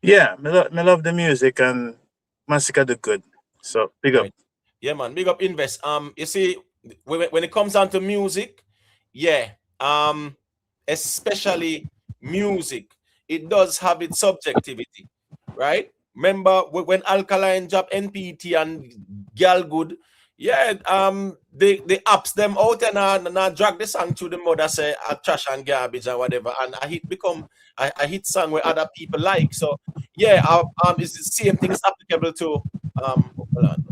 yeah, me love the music and Masicka do good. So big up. Right. Yeah, man. Big up Invest. You see, when it comes down to music, yeah, especially music, it does have its subjectivity, right? Remember when Alkaline dropped NPT and Gal Good, yeah, they ups them out and drag the song to the mother say trash and garbage and whatever, and a hit become a hit song where other people like. So yeah, it's the same thing is applicable to hold on.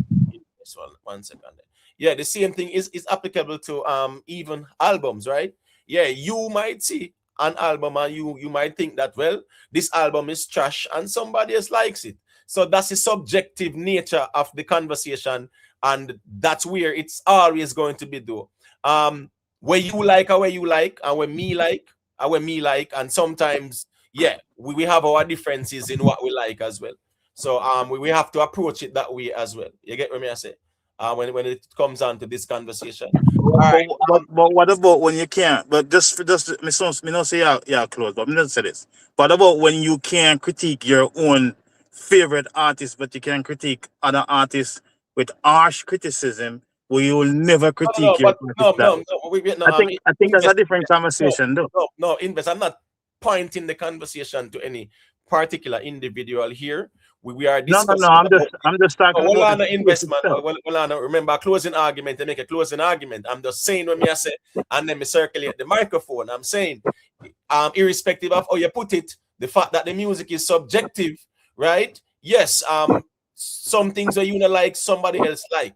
This one second. Yeah, the same thing is applicable to even albums, right? Yeah, you might see an album and you might think that, well, this album is trash and somebody else likes it. So that's the subjective nature of the conversation, and that's where it's always going to be though. Where you like or where you like, and where me like or where me like, and sometimes, yeah, we have our differences in what we like as well. So we have to approach it that way as well. You get what I say? When it comes on to this conversation. All right. But what about when you can't? But just me not say yeah close, but me not say this. What about when you can't critique your own favorite artist, but you can critique other artists with harsh criticism, where you will never critique your artist that way? I think that's a different conversation, though. No, Invest. I'm not pointing the conversation to any particular individual here. We are discussing. I'm just talking about the investment. Remember, closing argument. They make a closing argument. I'm just saying when I say, and then me circulate the microphone. I'm saying, irrespective of how you put it, the fact that the music is subjective, right? Yes. Some things that you like, somebody else like.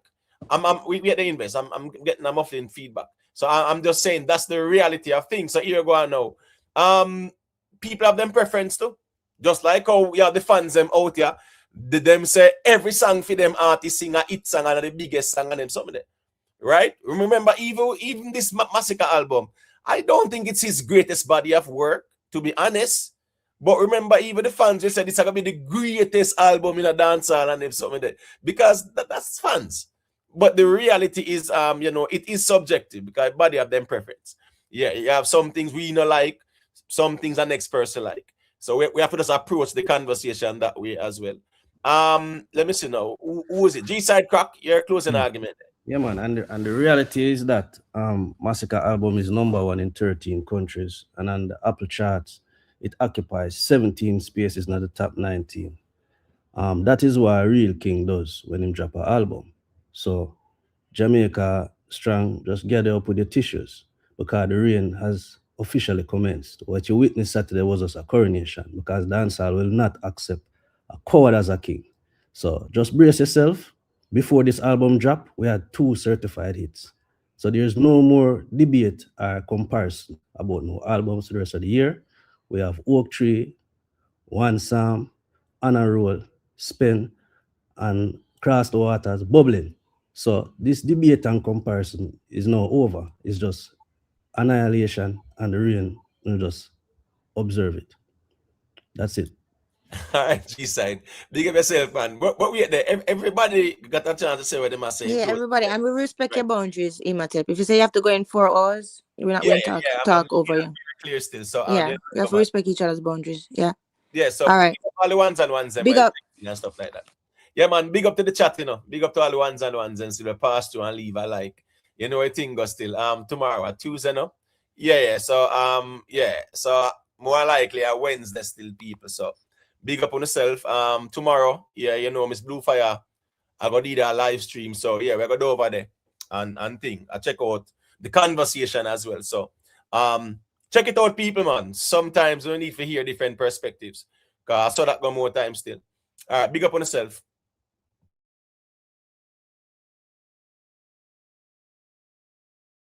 We get the Invest. I'm getting a muffling feedback. So I'm just saying that's the reality of things. So here you go now. People have them preference too. Just like how we are the fans them out here, them say every song for them artists sing a hit song and the biggest song and them something there. Right? Remember, even this Masicka album, I don't think it's his greatest body of work, to be honest. But remember, even the fans they said it's gonna be the greatest album in a dancehall and them something there. Because that's fans. But the reality is, it is subjective because body have them preference. Yeah, you have some things we not like, some things the next person like. So we have to just approach the conversation that way as well. Let me see now. Who is it? G-Side Crack, your closing argument. Yeah, man. And the reality is that Masicka album is #1 in 13 countries, and on the Apple charts, it occupies 17 spaces in the top 19. That is what a real king does when he drop an album. So Jamaica strong, just gather up with your tissues because the rain has officially commenced. What you witnessed Saturday was just a coronation because dancehall will not accept a coward as a king. So just brace yourself. Before this album drop, we had 2 certified hits. So there's no more debate or comparison about no albums the rest of the year. We have Oak Tree, One Psalm, Honor Roll, Spin, and Cross the Waters, Bubbling. So this debate and comparison is now over. It's just annihilation and the rain. We'll just observe it. That's it. All right, G-Side. Big up yourself, man. But we there. Everybody got a chance to say what they must say. Yeah, everybody. And we respect your boundaries, Imatep. If you say you have to go in 4 hours, we're not going to talk over you. Clear still. So yeah, we have to respect each other's boundaries. Yeah. Yeah, so all right. All the ones and ones big up and stuff like that. Yeah, man. Big up to the chat, Big up to all the ones and still the pass through and leave. I like. I think go still. Tomorrow, Tuesday, no? Yeah. So So more likely a Wednesday still, people. So big up on yourself. Tomorrow, Miss Blue Fire, I got do a live stream. So yeah, we're gonna go over there and thing. I check out the conversation as well. So check it out, people, man. Sometimes we need to hear different perspectives. Cause I saw that go more time still. All right, big up on yourself.